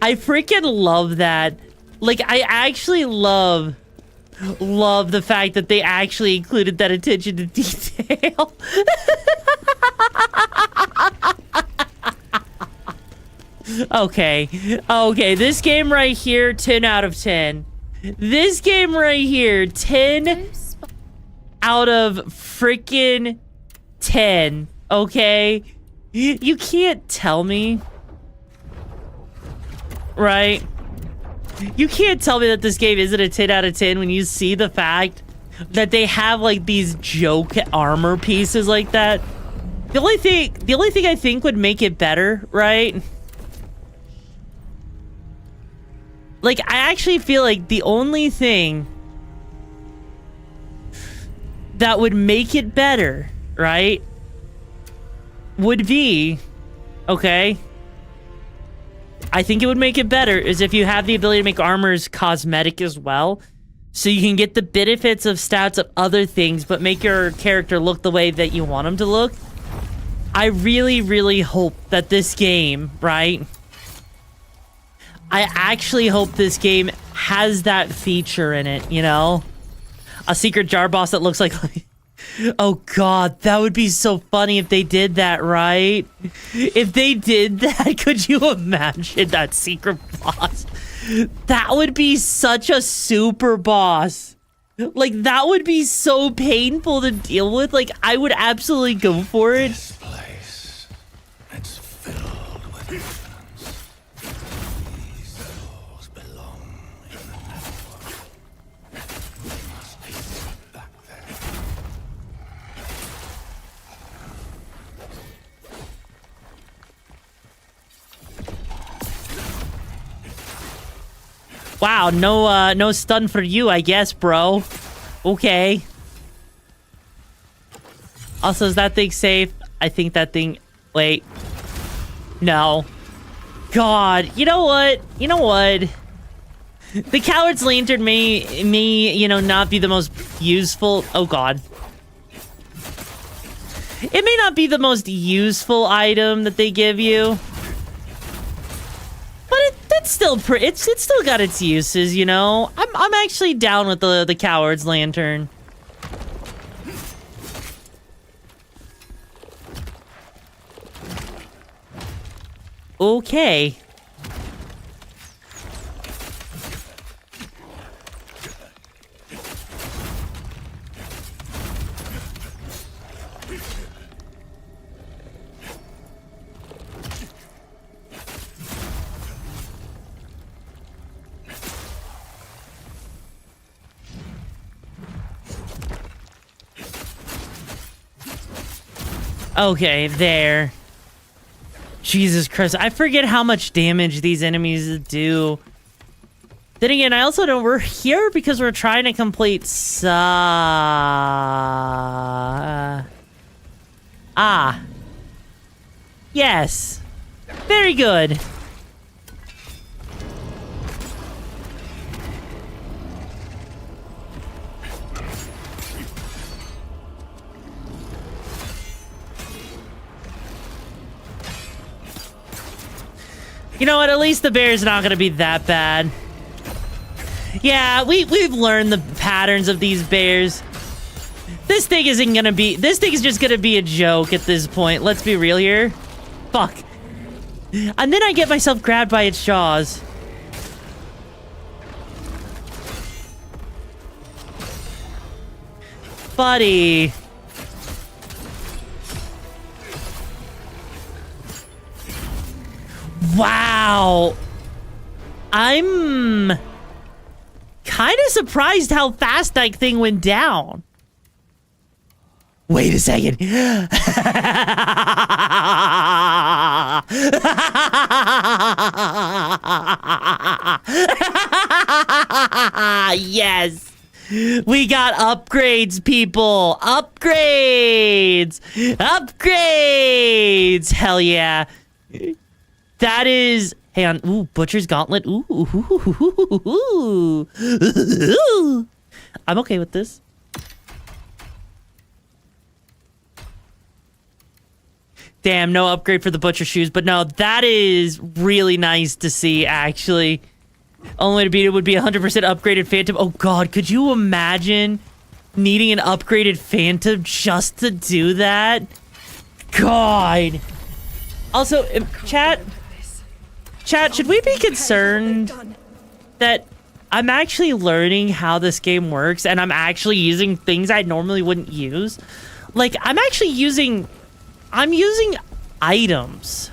[SPEAKER 1] I freaking love that. Like, I actually love the fact that they actually included that attention to detail. Okay. Okay, this game right here, 10 out of 10. This game right here, 10 out of freaking 10. Okay? You can't tell me. Right? You can't tell me that this game isn't a 10 out of 10 when you see the fact that they have like these joke armor pieces like that. The only thing I think would make it better, right? Like, I actually feel like the only thing that would make it better, right, would be, okay, I think it would make it better is if you have the ability to make armors cosmetic as well. So you can get the benefits of stats of other things, but make your character look the way that you want him to look. I really, really hope that this game, right? I actually hope this game has that feature in it, you know? A secret jar boss that looks like... Oh god, that would be so funny if they did that, right? If they did that, could you imagine that secret boss? That would be such a super boss. Like, that would be so painful to deal with. Like, I would absolutely go for it.
[SPEAKER 4] This place, it's filled with evidence. These souls belong in the network. We must be brought back there.
[SPEAKER 1] Wow, no stun for you, I guess, bro. Okay. Also, is that thing safe? I think that thing... Wait. No. God, you know what? You know what? The Coward's Lantern may, you know, not be the most useful... Oh, God. It may not be the most useful item that they give you. But it's still it's still got its uses, you know. I'm actually down with the Coward's Lantern. Okay. Okay, there. Jesus Christ, I forget how much damage these enemies do. Then again, I also know we're here because we're trying to complete yes. Very good. You know what? At least the bear's not gonna be that bad. Yeah, we've learned the patterns of these bears. This thing isn't gonna be... This thing is just gonna be a joke at this point. Let's be real here. Fuck. And then I get myself grabbed by its jaws. Buddy. Wow. I'm kind of surprised how fast that thing went down. Wait a second. Yes. We got upgrades, people. Upgrades. Upgrades. Hell yeah. That is... Hang on. Ooh, Butcher's Gauntlet. Ooh. I'm okay with this. Damn, no upgrade for the Butcher Shoes. But no, that is really nice to see, actually. Only way to beat it would be 100% upgraded Phantom. Oh, God. Could you imagine needing an upgraded Phantom just to do that? God. Also, chat, should we be concerned that I'm actually learning how this game works and I'm actually using things I normally wouldn't use? Like, I'm using items.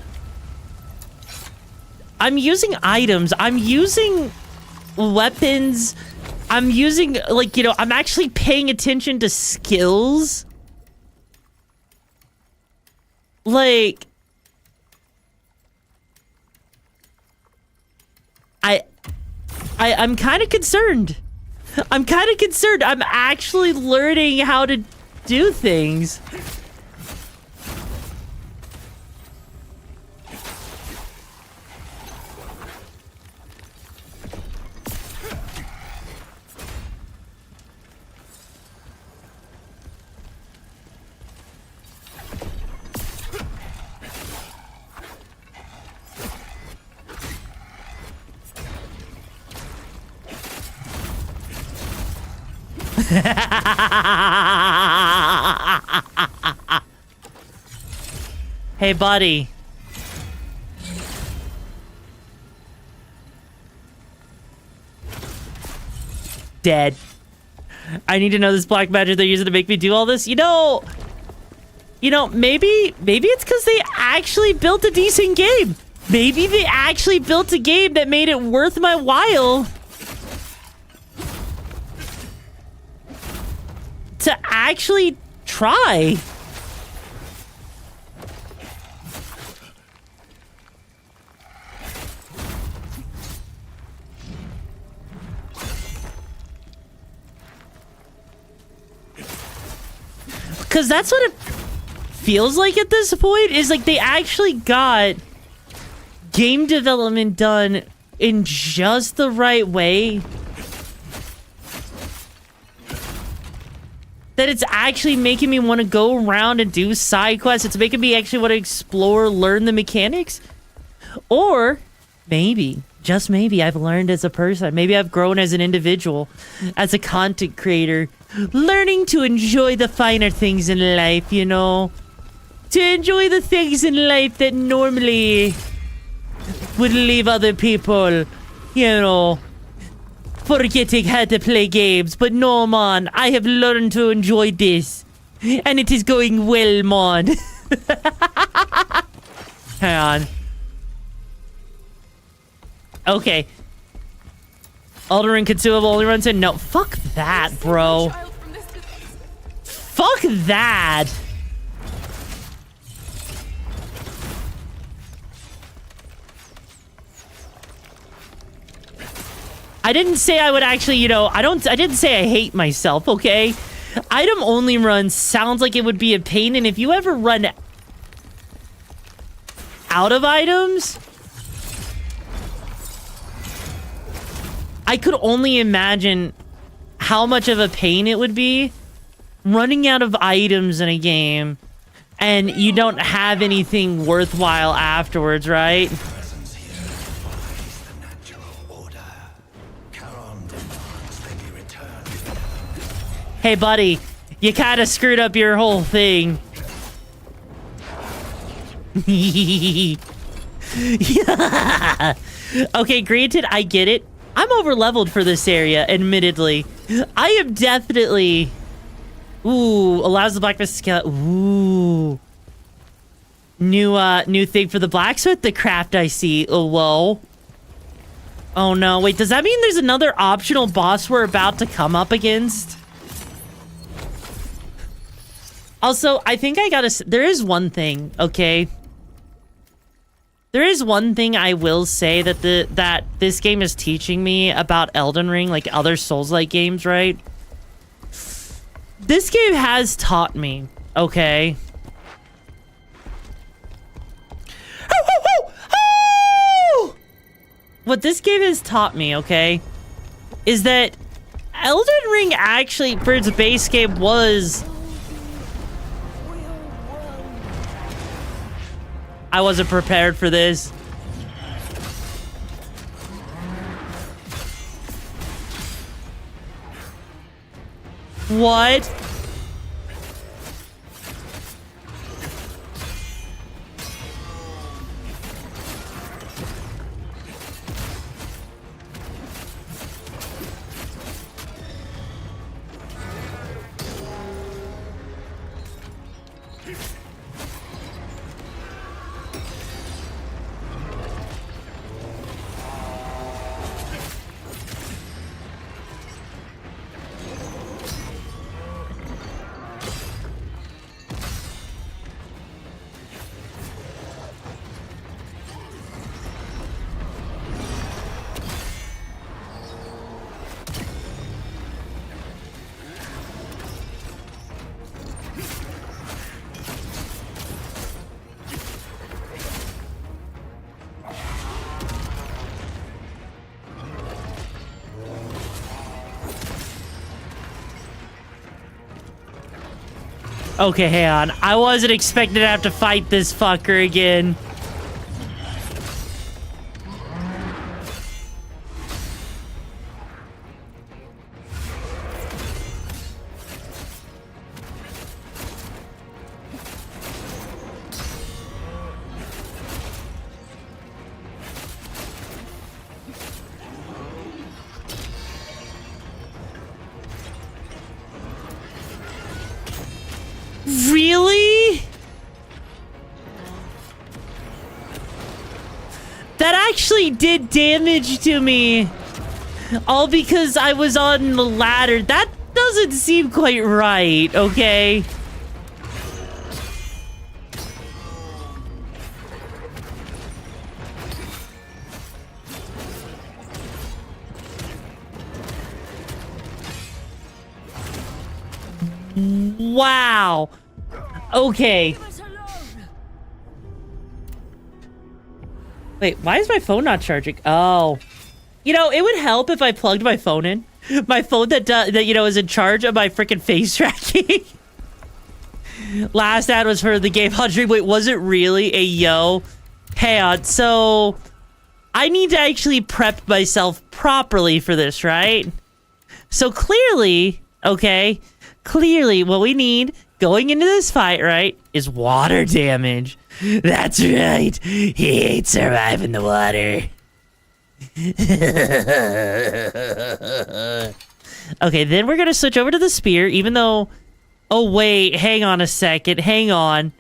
[SPEAKER 1] I'm using weapons. I'm using, like, you know, I'm actually paying attention to skills. Like, I'm kind of concerned. I'm actually learning how to do things. Hey, buddy. Dead. I need to know this black magic they're using to make me do all this. You know, maybe it's because they actually built a decent game. Maybe they actually built a game that made it worth my while to actually try. Because that's what it feels like at this point, is like they actually got game development done in just the right way. That it's actually making me want to go around and do side quests. It's making me actually want to explore, learn the mechanics. Or maybe, just maybe, I've learned as a person. Maybe I've grown as an individual, as a content creator, learning to enjoy the finer things in life, you know? To enjoy the things in life that normally would leave other people, you know, forgetting how to play games. But no, man, I have learned to enjoy this. And it is going well, man. Hang on. Okay. Elden Ring consumable only runs in? No, fuck that, bro. Fuck that. I didn't say I would actually, you know, I didn't say I hate myself, okay? Item only run sounds like it would be a pain, and if you ever run out of items, I could only imagine how much of a pain it would be running out of items in a game and you don't have anything worthwhile afterwards, right? Hey, buddy, you kind of screwed up your whole thing. Yeah. Okay, granted, I get it. I'm over-leveled for this area, admittedly. I am definitely... Ooh, allows the blacksmith to... Ooh. New thing for the blacksmith, the craft I see. Oh, whoa. Oh, no. Wait, does that mean there's another optional boss we're about to come up against? Also, I think I gotta... There is one thing, okay? There is one thing I will say that that this game is teaching me about Elden Ring, like other Souls-like games, right? This game has taught me, okay? What this game has taught me, okay, is that Elden Ring actually, for its base game, was... I wasn't prepared for this. What? Okay, hang on. I wasn't expecting to have to fight this fucker again. Really? That actually did damage to me. All because I was on the ladder. That doesn't seem quite right, okay? Wow. Okay. Wait, why is my phone not charging? Oh. You know, it would help if I plugged my phone in. My phone that you know, is in charge of my freaking face tracking. Last ad was for the game on stream. Wait, was it really a yo? Hang on, so I need to actually prep myself properly for this, right? So clearly, okay, clearly what we need going into this fight, right, is water damage. That's right. He ain't surviving the water. Okay, then we're gonna switch over to the spear, even though... Oh, wait, hang on a second. Hang on.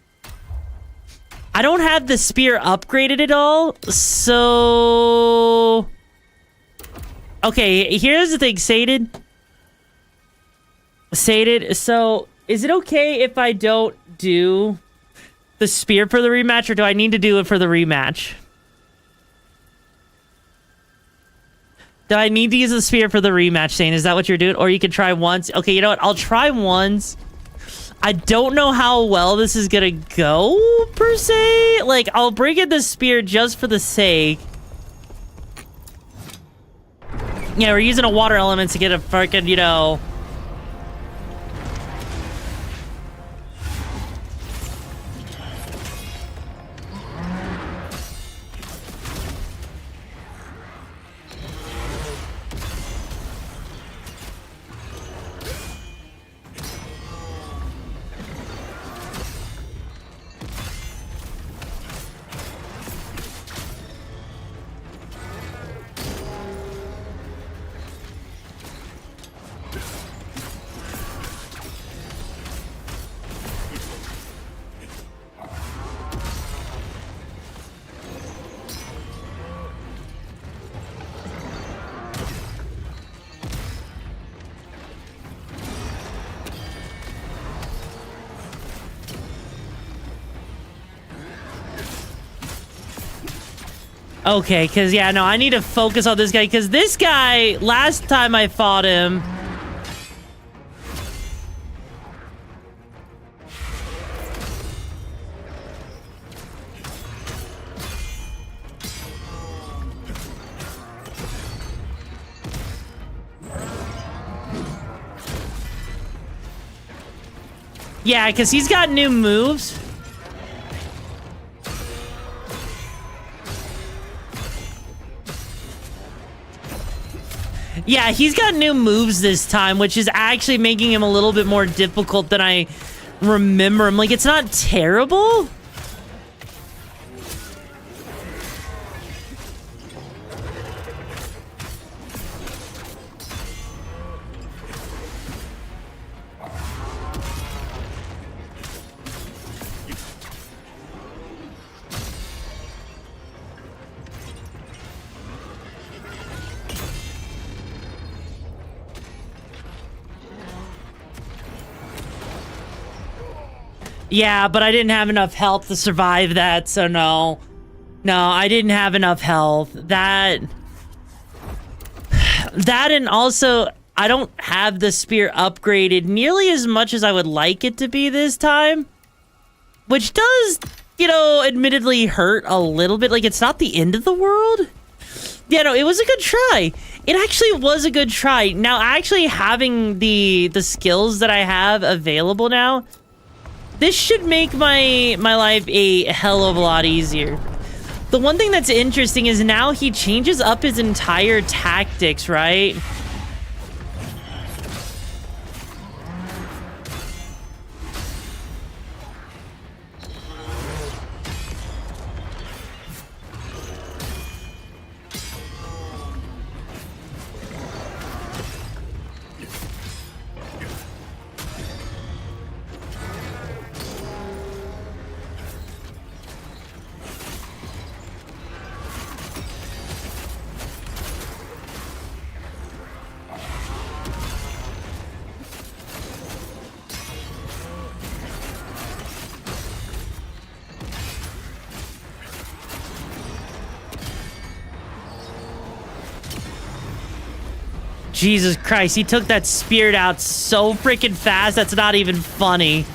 [SPEAKER 1] I don't have the spear upgraded at all, so... Okay, here's the thing, Sated. So, is it okay if I don't do the spear for the rematch, or do I need to do it for the rematch? Do I need to use the spear for the rematch, Sane? Is that what you're doing? Or you can try once. Okay, you know what? I'll try once. I don't know how well this is gonna go, per se. Like, I'll bring in the spear just for the sake. Yeah, we're using a water element to get a freaking, you know... Okay, because, yeah, no, I need to focus on this guy, because this guy, last time I fought him... Yeah, because he's got new moves. Yeah, he's got new moves this time, which is actually making him a little bit more difficult than I remember him. Like, it's not terrible. Yeah, but I didn't have enough health to survive that, so no. No, I didn't have enough health. That and also, I don't have the spear upgraded nearly as much as I would like it to be this time. Which does, you know, admittedly hurt a little bit. Like, it's not the end of the world. Yeah, no, it was a good try. It actually was a good try. Now, actually having the skills that I have available now... this should make my life a hell of a lot easier. The one thing that's interesting is now he changes up his entire tactics, right? Jesus Christ, he took that spirit out so freaking fast, that's not even funny.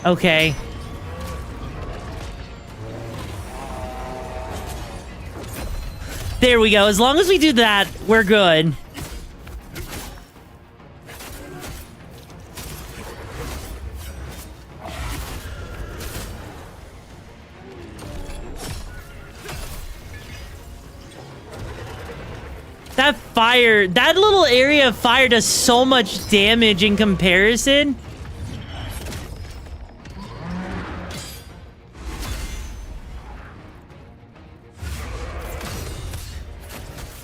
[SPEAKER 1] Okay. There we go. As long as we do that, we're good. That fire, that little area of fire does so much damage in comparison.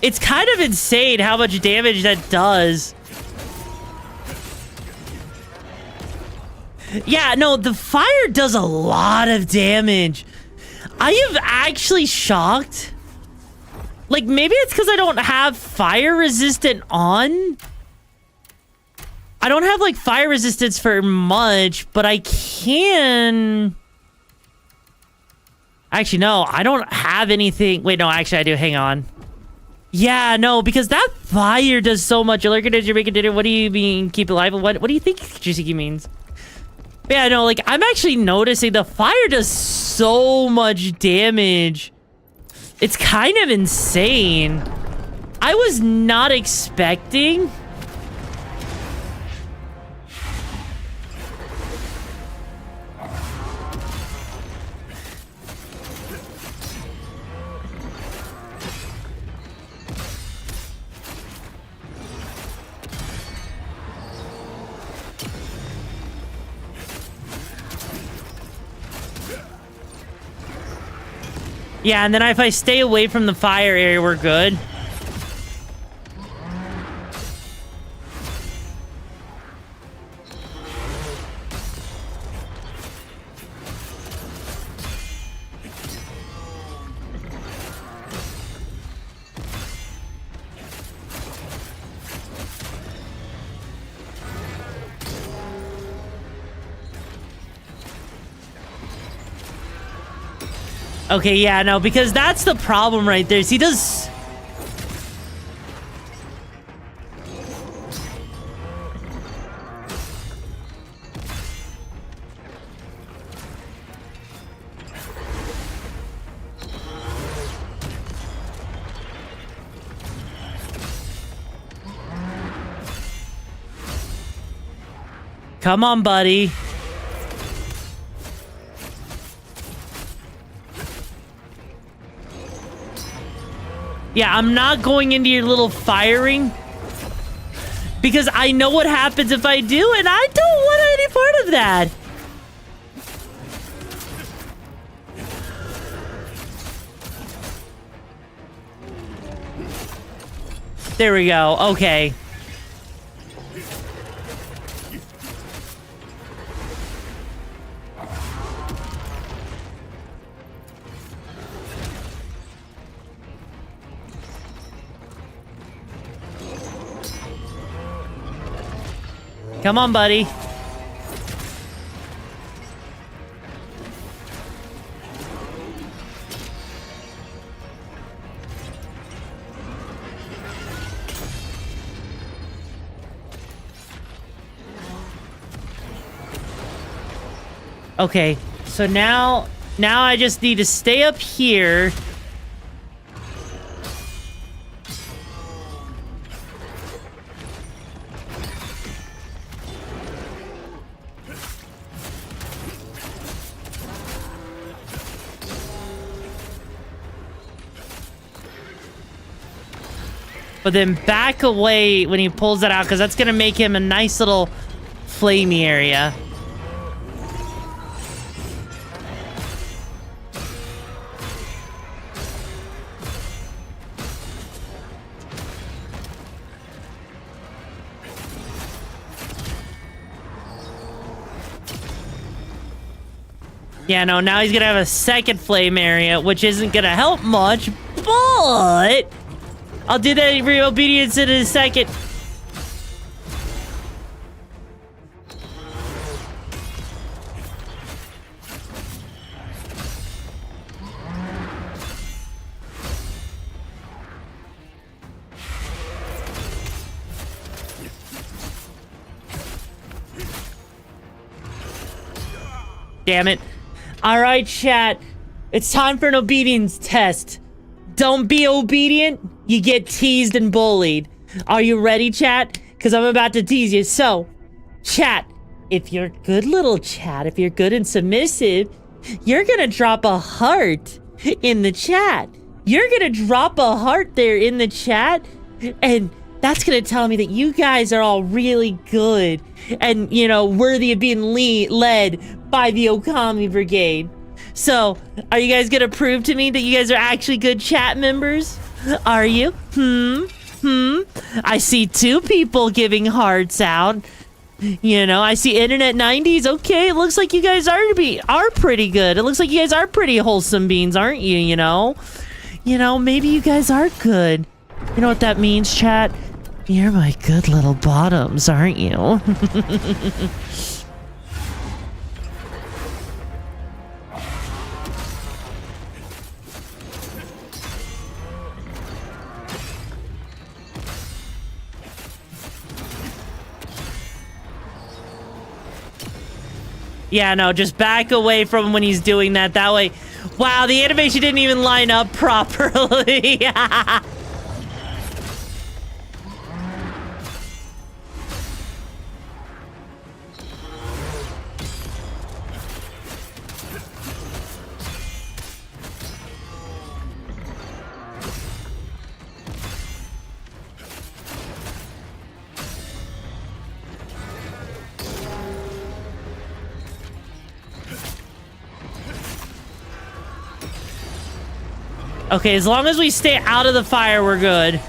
[SPEAKER 1] It's kind of insane how much damage that does. Yeah, no, the fire does a lot of damage. I am actually shocked. Like, maybe it's because I don't have fire resistant on. I don't have, like, fire resistance for much, but I can... Actually, no, I don't have anything. Wait, no, actually, I do. Hang on. Yeah, no, because that fire does so much. You're lurking as you're making dinner. What do you mean, keep alive? What do you think Jisiki means? But yeah, no, like, I'm actually noticing the fire does so much damage. It's kind of insane. I was not expecting... Yeah, and then if I stay away from the fire area, we're good. Okay, yeah, no, because that's the problem right there. He does... Come on, buddy. Yeah, I'm not going into your little firing because I know what happens if I do, and I don't want any part of that. There we go. Okay. Come on, buddy. Okay, so now I just need to stay up here. But then back away when he pulls that out, because that's going to make him a nice little flamey area. Yeah, no, now he's gonna have a second flame area, which isn't gonna help much, but I'll do that for obedience in a second. Damn it. All right, chat. It's time for an obedience test. Don't be obedient, you get teased and bullied. Are you ready, chat? Because I'm about to tease you. So, chat, if you're good little chat, if you're good and submissive, you're gonna drop a heart in the chat. You're gonna drop a heart there in the chat, and that's gonna tell me that you guys are all really good and, you know, worthy of being led by the Okami Brigade. So, are you guys gonna prove to me that you guys are actually good chat members? Are you? I see 2 people giving hearts out. You know, I see Internet 90s. Okay, it looks like you guys are pretty good. It looks like you guys are pretty wholesome beings, aren't you, you know? You know, maybe you guys are good. You know what that means, chat? You're my good little bottoms, aren't you? Yeah, no, just back away from when he's doing that. That way. Wow, the animation didn't even line up properly. Okay, as long as we stay out of the fire, we're good.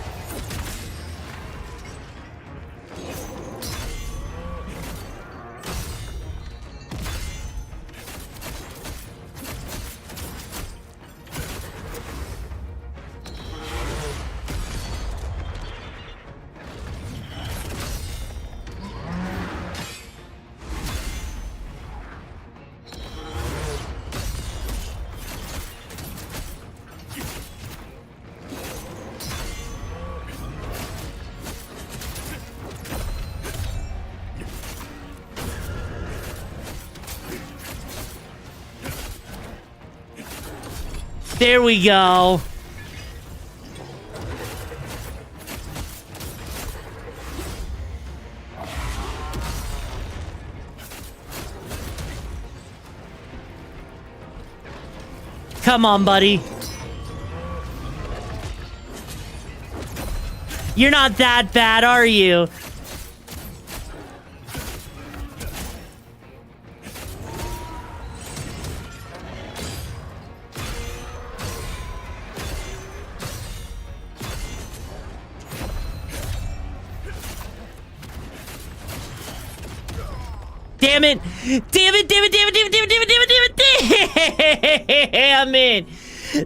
[SPEAKER 1] There we go. Come on, buddy. You're not that bad, are you? Damn it! Damn it! Damn it! Damn it! Damn it! Damn it! Damn it! Damn it! Damn it!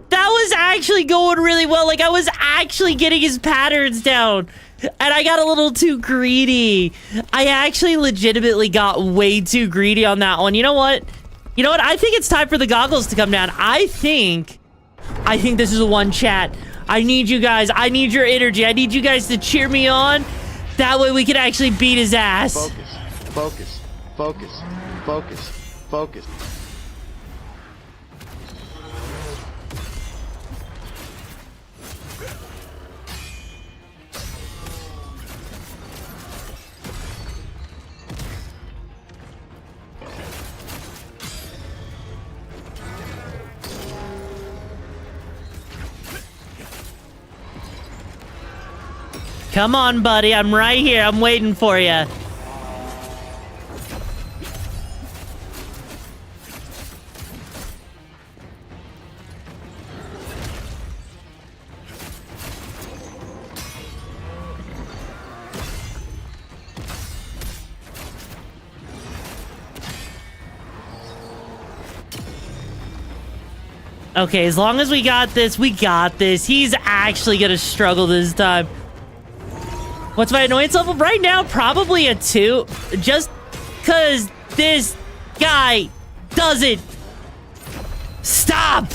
[SPEAKER 1] That was actually going really well. Like, I was actually getting his patterns down. And I got a little too greedy. I actually legitimately got way too greedy on that one. You know what? You know what? I think it's time for the goggles to come down. I think this is a one, chat. I need you guys. I need your energy. I need you guys to cheer me on. That way we can actually beat his ass.
[SPEAKER 19] Focus. Focus. Focus. Focus.
[SPEAKER 1] Come on, buddy. I'm right here. I'm waiting for you. Okay, as long as we got this, we got this. He's actually gonna struggle this time. What's my annoyance level right now? Probably a 2. Just because this guy doesn't stop.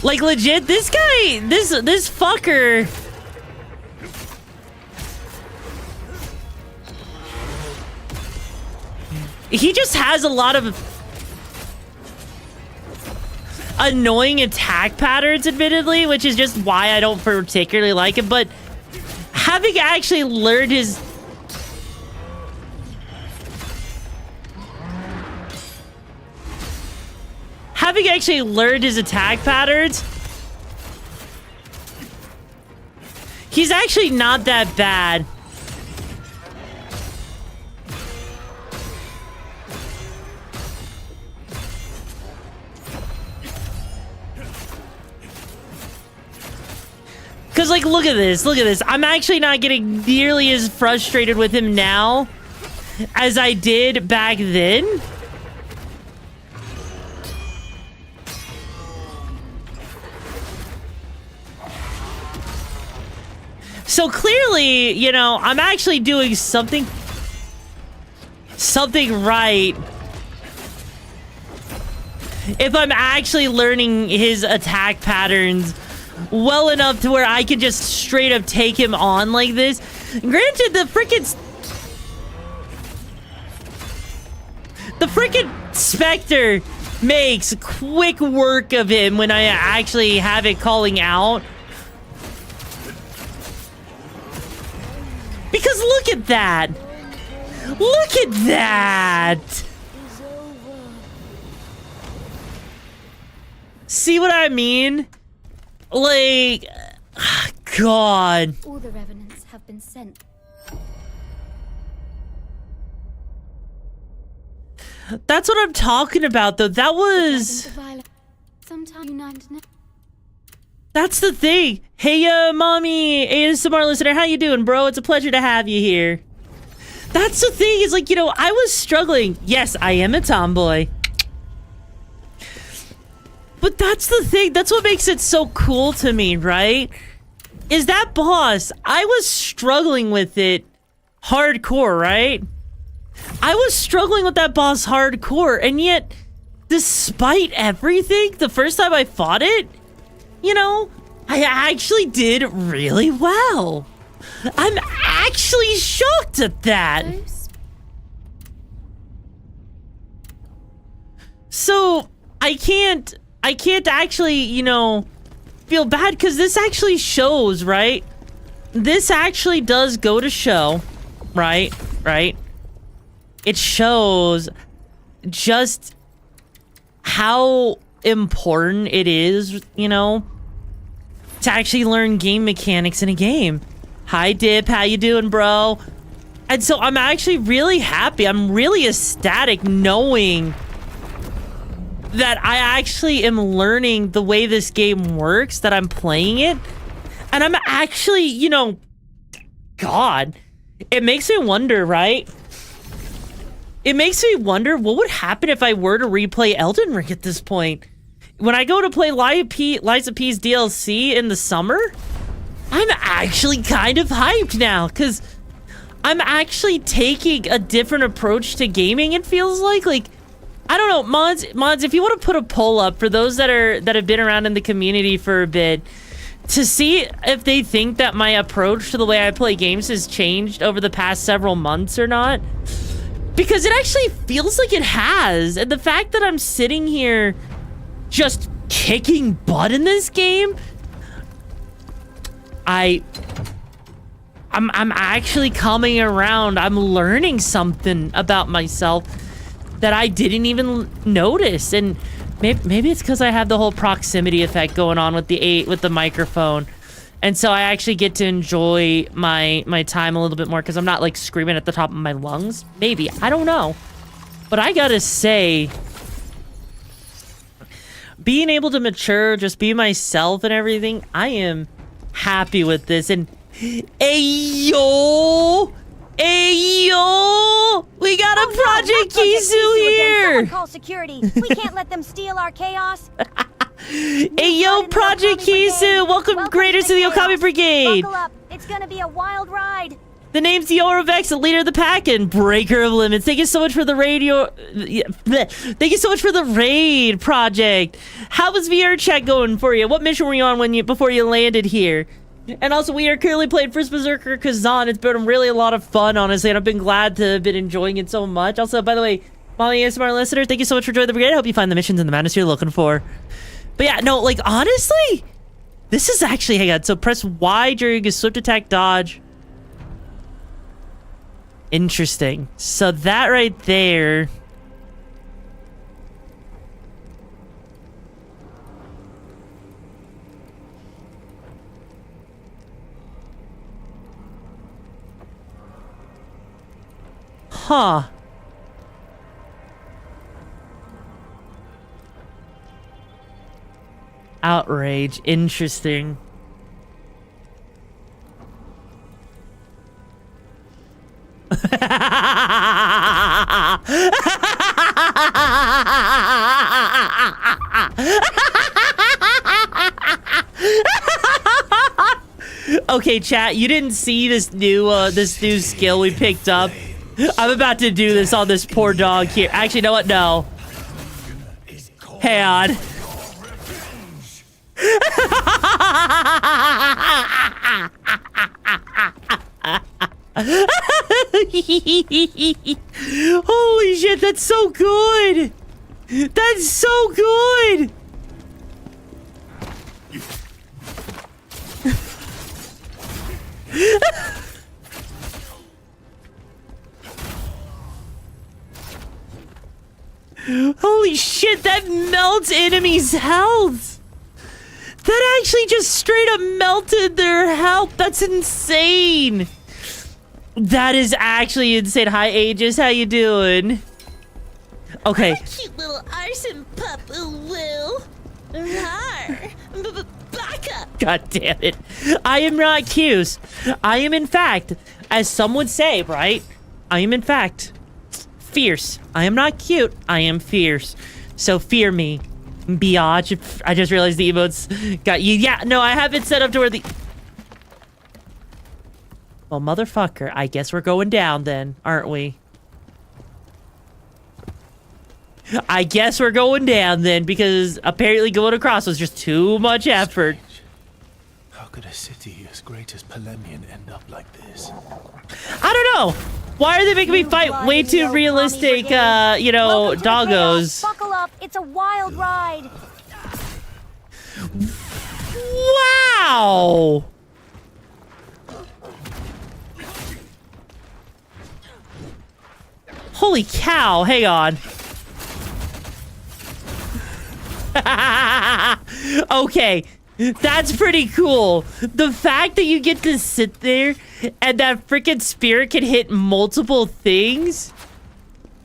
[SPEAKER 1] Like, legit, this guy, this fucker. He just has a lot of annoying attack patterns, admittedly, which is just why I don't particularly like him. But having actually learned his... Having actually learned his attack patterns, he's actually not that bad. Because, like, look at this. Look at this. I'm actually not getting nearly as frustrated with him now as I did back then. So clearly, you know, I'm actually doing something right. If I'm actually learning his attack patterns well enough to where I can just straight up take him on like this. Granted, the frickin' Spectre makes quick work of him when I actually have it calling out. Because look at that. Look at that. See what I mean? Like, God.
[SPEAKER 20] All the revenants have been sent.
[SPEAKER 1] That's what I'm talking about, though. That was... That's the thing. Hey, mommy, ASMR listener, how you doing, bro? It's a pleasure to have you here. That's the thing. Is like, you know, I was struggling. Yes, I am a tomboy. But that's the thing. That's what makes it so cool to me, right? Is that boss, I was struggling with it hardcore, right? I was struggling with that boss hardcore, and yet, despite everything, the first time I fought it, you know, I actually did really well. I'm actually shocked at that. So, I can't actually, you know, feel bad because this actually shows, right? This actually does go to show, right? It shows just how important it is, you know, to actually learn game mechanics in a game. Hi, Dip. How you doing, bro? And so I'm actually really happy. I'm really ecstatic knowing that I actually am learning the way this game works, that I'm playing it. And I'm actually, you know, God, it makes me wonder, right? it makes me wonder what would happen if I were to replay Elden Ring at this point. When I go to play Liza P's DLC in the summer, I'm actually kind of hyped now because I'm actually taking a different approach to gaming. It feels like I don't know, mods. If you want to put a poll up for those that have been around in the community for a bit, to see if they think that my approach to the way I play games has changed over the past several months or not, because it actually feels like it has. And the fact that I'm sitting here just kicking butt in this game, I'm actually coming around. I'm learning something about myself that I didn't even notice. And maybe it's because I have the whole proximity effect going on with the microphone, and so I actually get to enjoy my time a little bit more because I'm not like screaming at the top of my lungs. Maybe, I don't know, but I gotta say, being able to mature, just be myself and everything, I am happy with this. And Ayo, we got a Project Kisu here.
[SPEAKER 11] Someone call security. We can't let them steal our chaos.
[SPEAKER 1] Ayo, Project Kisu, welcome graders to the Okami Brigade.
[SPEAKER 11] Buckle up. It's gonna be a wild ride.
[SPEAKER 1] The name's Yoravex, the leader of the pack and breaker of limits. Thank you so much for the Thank you so much for the raid, Project. How was VR chat going for you? What mission were you on before you landed here? And also, we are currently playing first Berserker Khazan. It's been really a lot of fun, honestly, and I've been glad to have been enjoying it so much. Also, by the way, Molly ASMR listener, thank you so much for joining the brigade. I hope you find the missions and the madness you're looking for. But yeah, no, like, honestly, this is actually, hang on. So press Y during a swift attack dodge. Interesting. So that right there. Huh. Outrage. Interesting. Okay, chat, you didn't see this new skill we picked up. I'm about to do this on this poor dog here. Actually, you know what? No. Hang on. Holy shit, that's so good. That's so good. Holy shit, that melts enemies' health. That actually just straight up melted their health. That's insane. That is actually insane. Hi, Aegis. How you doing? Okay.
[SPEAKER 21] Cute little arson pup, Will. Back up.
[SPEAKER 1] God damn it. I am not cute. I am, in fact, as some would say, right? I am, in fact, fierce. I am not cute. I am fierce. So fear me, biatch. I just realized the emotes got you. Yeah, no, I have it set up to where the... Well, motherfucker, I guess we're going down then, aren't we? I guess we're going down then, because apparently going across was just too much effort.
[SPEAKER 4] How could a city as great as Palemian end up like this?
[SPEAKER 1] I don't know. Why are they making me fight way too realistic, you know, doggos?
[SPEAKER 11] Buckle up, it's a wild ride.
[SPEAKER 1] Wow! Holy cow, hang on. Okay, that's pretty cool. The fact that you get to sit there and that freaking spear can hit multiple things,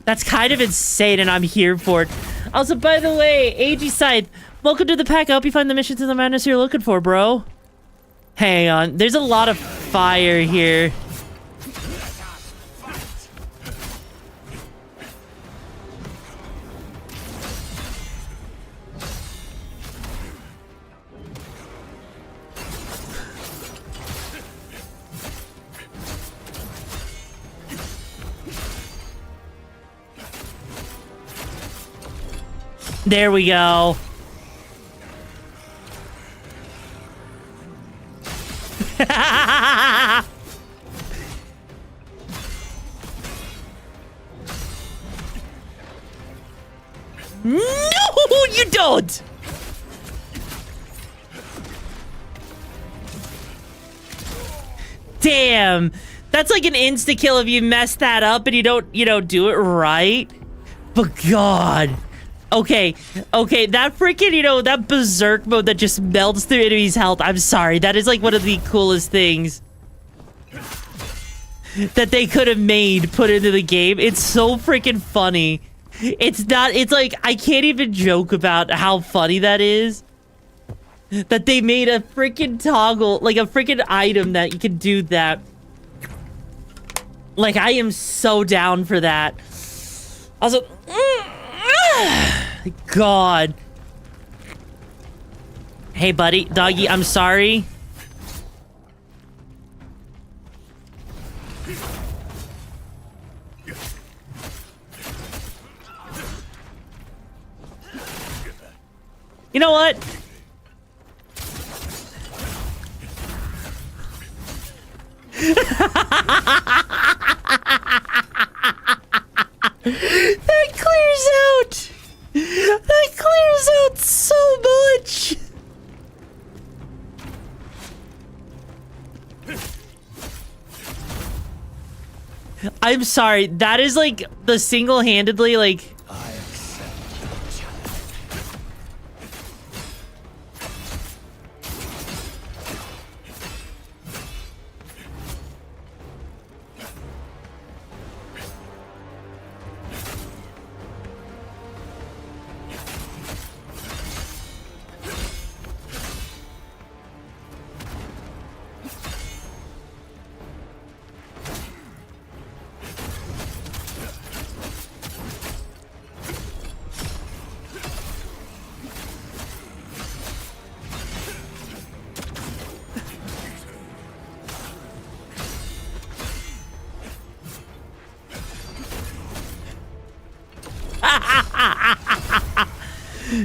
[SPEAKER 1] that's kind of insane, and I'm here for it. Also, by the way, AG Scythe, welcome to the pack. I hope you find the missions in the madness you're looking for, bro. Hang on, there's a lot of fire here. There we go. No, you don't. Damn. That's like an insta-kill if you mess that up and you don't do it right. But God. Okay, that freaking, that berserk mode that just melts through enemies' health. I'm sorry, that is like one of the coolest things that they could have put into the game. It's so freaking funny. It's like, I can't even joke about how funny that is. That they made a freaking toggle, like a freaking item that you can do that. Like, I am so down for that. Also, God. Hey, buddy, doggy, I'm sorry. You know what? That clears out. That clears out so much. I'm sorry. That is like the single-handedly like.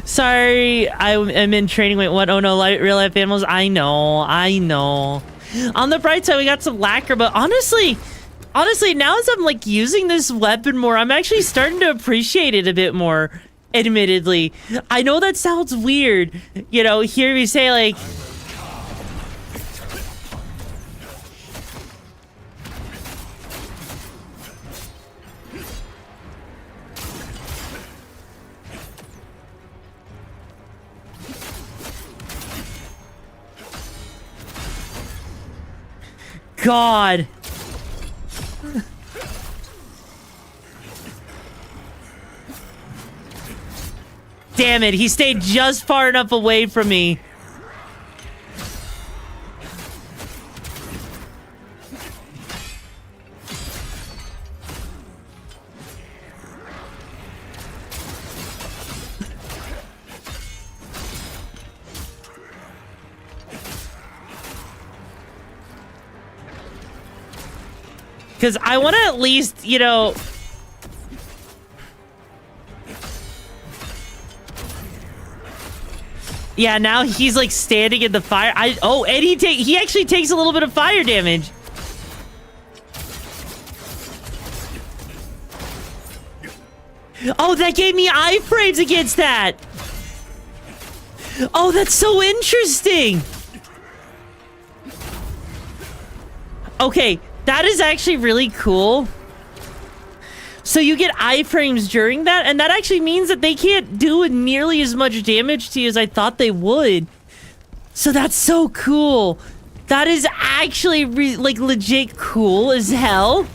[SPEAKER 1] Sorry, I'm in training. Wait, what? Oh no, real life animals. I know. On the bright side, we got some lacquer, but honestly, now as I'm like using this weapon more, I'm actually starting to appreciate it a bit more. Admittedly, I know that sounds weird. Hear me say like. God. Damn it, he stayed just far enough away from me. Because I want to at least, Yeah, now he's like standing in the fire. And he actually takes a little bit of fire damage. Oh, that gave me iframes against that. Oh, that's so interesting. Okay. That is actually really cool. So you get iframes during that, and that actually means that they can't do nearly as much damage to you as I thought they would. So that's so cool. That is actually like legit cool as hell.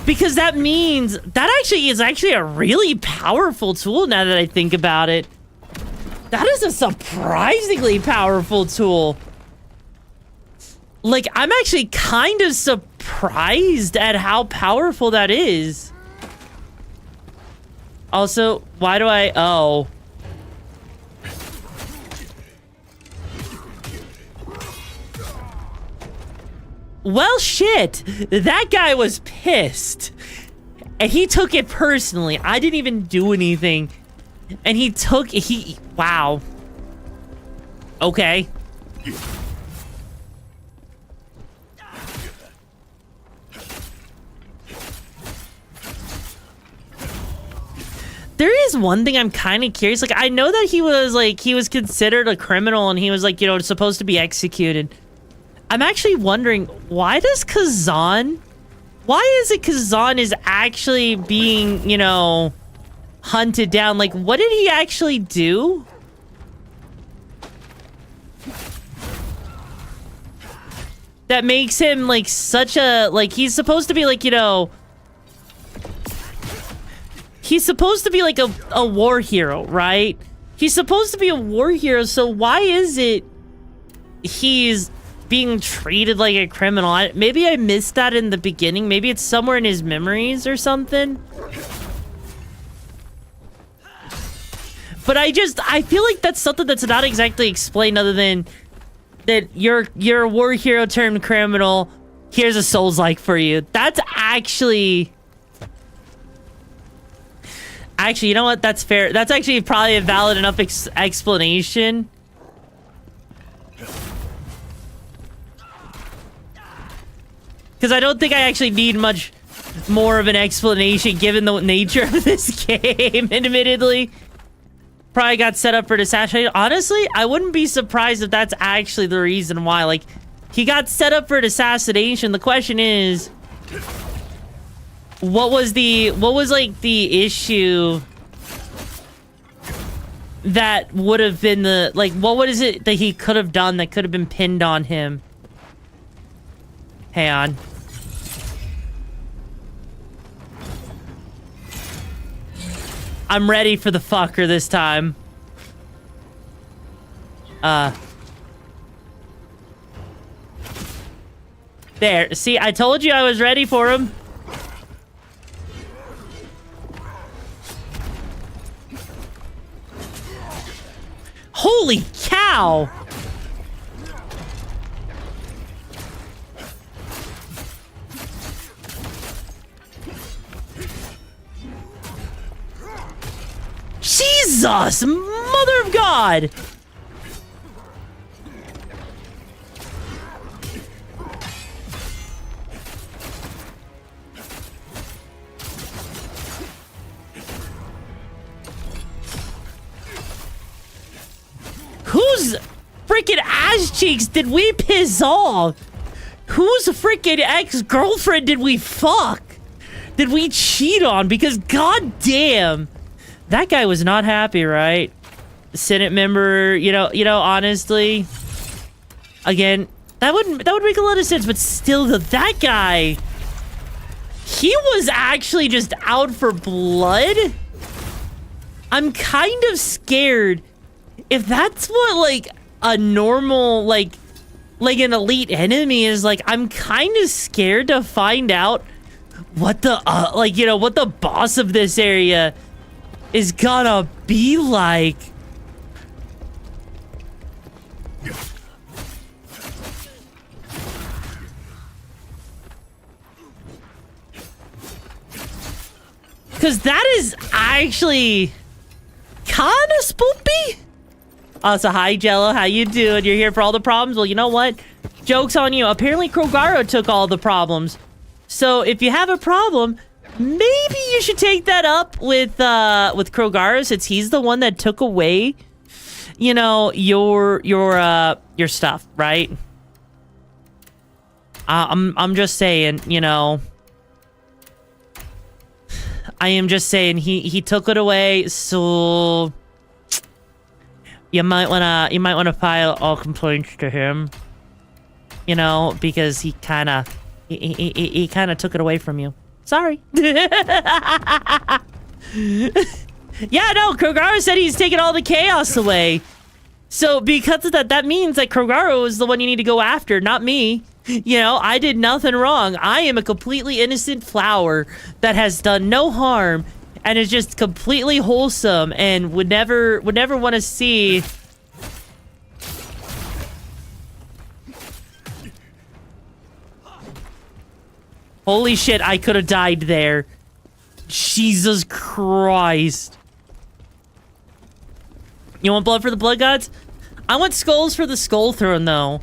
[SPEAKER 1] Because that means that actually is a really powerful tool now that I think about it. That is a surprisingly powerful tool. Like, I'm actually kind of surprised at how powerful that is. Also, why do I... Oh. Well, shit. That guy was pissed. And he took it personally. I didn't even do anything. And wow. Okay. There is one thing I'm kind of curious. Like, I know that he was considered a criminal and he was like, you know, supposed to be executed. I'm actually wondering, why is it Khazan is actually being, you know, hunted down? Like, what did he actually do? That makes him, like, such a, like, he's supposed to be, like, you know... He's supposed to be, like, a war hero, right? He's supposed to be a war hero, so why is it he's being treated like a criminal? Maybe I missed that in the beginning. Maybe it's somewhere in his memories or something. But I feel like that's something that's not exactly explained other than that you're a war hero turned criminal. Here's a Souls-like for you. That's actually... Actually, you know what? That's fair. That's actually probably a valid enough explanation. Because I don't think I actually need much more of an explanation given the nature of this game, admittedly. Probably got set up for an assassination. Honestly, I wouldn't be surprised if that's actually the reason why. Like, he got set up for an assassination. The question is... What was like the issue that would have been the, like, what is it that he could have done that could have been pinned on him? Hang on. I'm ready for the fucker this time. There. See, I told you I was ready for him. Holy cow! Jesus! Mother of God! Whose freaking ass cheeks did we piss off? Whose freaking ex-girlfriend did we fuck? Did we cheat on? Because goddamn, that guy was not happy, right? Senate member, you know, honestly, again, that would make a lot of sense, but still, that guy, he was actually just out for blood. I'm kind of scared. If that's what, like, a normal, like an elite enemy is like, I'm kind of scared to find out what the, like, you know, what the boss of this area is gonna be like. Because that is actually kind of spoopy. So hi, Jello. How you doing? You're here for all the problems? Well, you know what? Joke's on you. Apparently, Krogaro took all the problems. So if you have a problem, maybe you should take that up with Krogaro, since he's the one that took away, you know, your stuff, right? I'm just saying, you know. I am just saying he took it away, so you might wanna file all complaints to him, you know, because he kind of took it away from you. Sorry. Yeah, no, Krogaro said he's taking all the chaos away. So because of that, that means that Krogaro is the one you need to go after, not me. You know, I did nothing wrong. I am a completely innocent flower that has done no harm and is just completely wholesome and would never want to see. Holy shit, I could have died there. Jesus Christ. You want blood for the blood gods? I want skulls for the skull throne, though.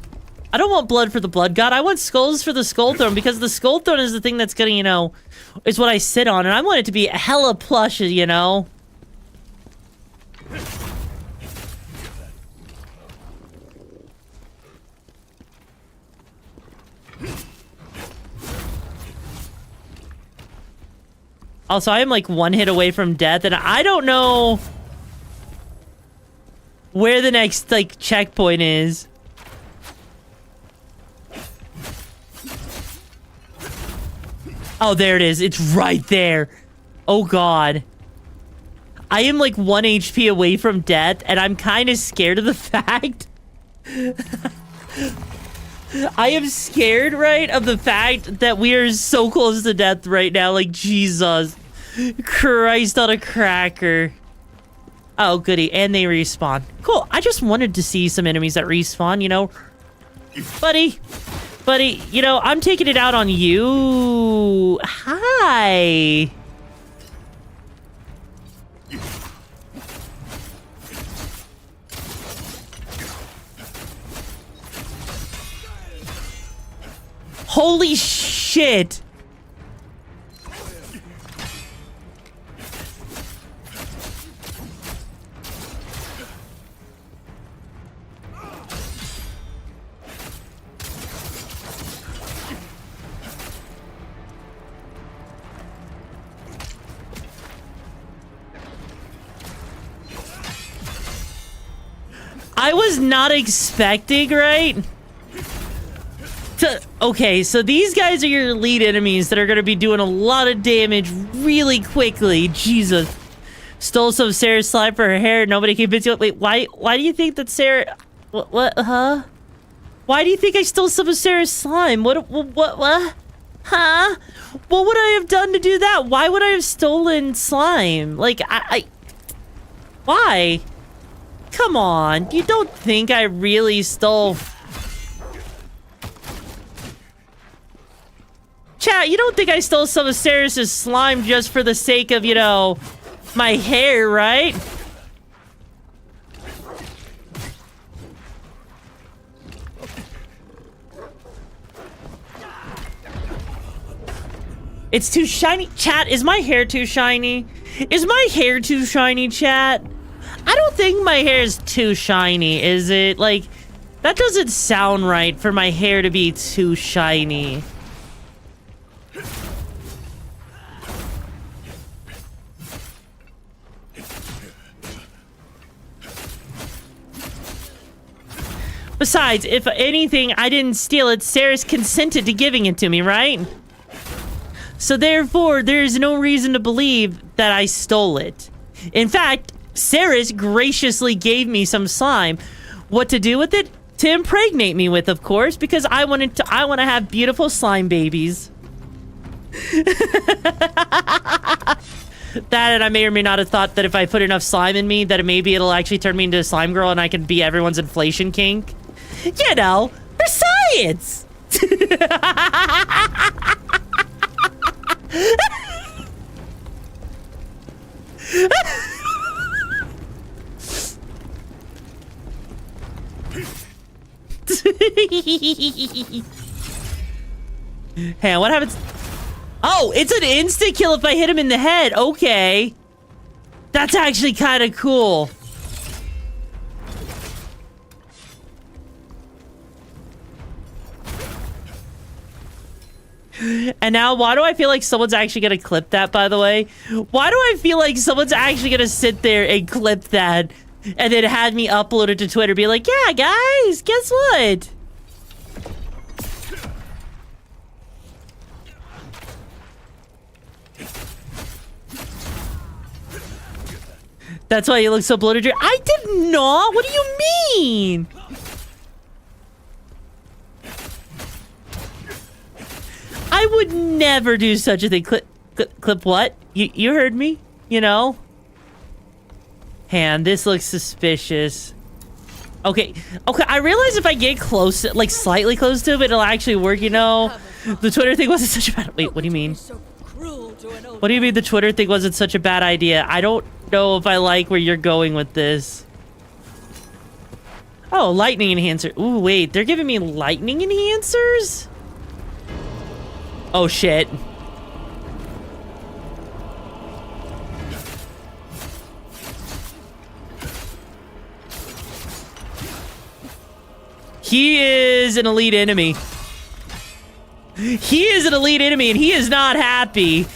[SPEAKER 1] I don't want blood for the blood god. I want skulls for the skull throne, because the skull throne is the thing that's gonna, you know, is what I sit on, and I want it to be hella plush, you know? Also, I am like one hit away from death, and I don't know where the next, like, checkpoint is. Oh, there it is. It's right there. Oh, God. I am like 1 HP away from death, and I'm kind of scared of the fact... I am scared, right, of the fact that we are so close to death right now. Like, Jesus Christ on a cracker. Oh, goody. And they respawn. Cool. I just wanted to see some enemies that respawn, you know. Buddy, you know, I'm taking it out on you. Hi. Holy shit! I was not expecting, right? Okay, so these guys are your lead enemies that are going to be doing a lot of damage really quickly. Jesus. Stole some Sarah's slime for her hair. Nobody can convince you. Wait, why do you think that Sarah... What, huh? Why do you think I stole some of Sarah's slime? What? Huh? What would I have done to do that? Why would I have stolen slime? Like, why? Come on. You don't think I really stole... Chat, you don't think I stole some of Sarah's slime just for the sake of, you know, my hair, right? It's too shiny. Chat, is my hair too shiny? Is my hair too shiny, chat? I don't think my hair is too shiny, is it? Like, that doesn't sound right for my hair to be too shiny. Besides, if anything, I didn't steal it. Sarah's consented to giving it to me, right? So therefore, there is no reason to believe that I stole it. In fact, Sarah's graciously gave me some slime. What to do with it? To impregnate me with, of course, because I want to have beautiful slime babies. That, and I may or may not have thought that if I put enough slime in me, that maybe it'll actually turn me into a slime girl and I can be everyone's inflation kink. You know, for science! Hey, what happens? Oh, it's an instant kill if I hit him in the head. Okay. That's actually kind of cool. And now, why do I feel like someone's actually gonna clip that, by the way? Why do I feel like someone's actually gonna sit there and clip that and then have me upload it to Twitter, be like, yeah, guys, guess what? That's why you look so bloated. I did not. What do you mean? I would never do such a thing. Clip what? You heard me? You know? Han, this looks suspicious. Okay. I realize if I get close, like slightly close to it, it'll actually work, you know? The Twitter thing wasn't such a bad... Wait, what do you mean?
[SPEAKER 14] cruel to an old
[SPEAKER 1] What do you mean the Twitter thing wasn't such a bad idea? I don't know if I like where you're going with this. Oh, lightning enhancer. Ooh, wait. They're giving me lightning enhancers? Oh, shit. He is an elite enemy. He is an elite enemy, and he is not happy.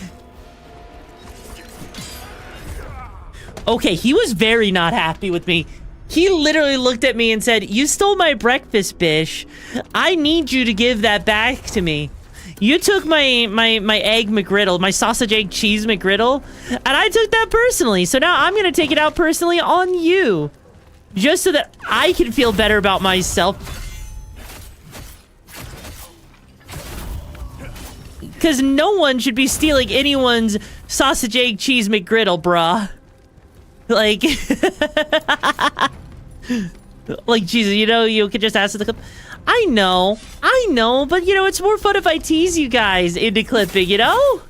[SPEAKER 1] Okay, he was very not happy with me. He literally looked at me and said, "You stole my breakfast, Bish. I need you to give that back to me. You took my egg McGriddle, my sausage, egg, cheese McGriddle, and I took that personally. So now I'm going to take it out personally on you. Just so that I can feel better about myself. Because no one should be stealing anyone's sausage, egg, cheese McGriddle, bruh. Like, like, Jesus, you know, you could just ask the clip. I know, but, you know, it's more fun if I tease you guys into clipping, you know?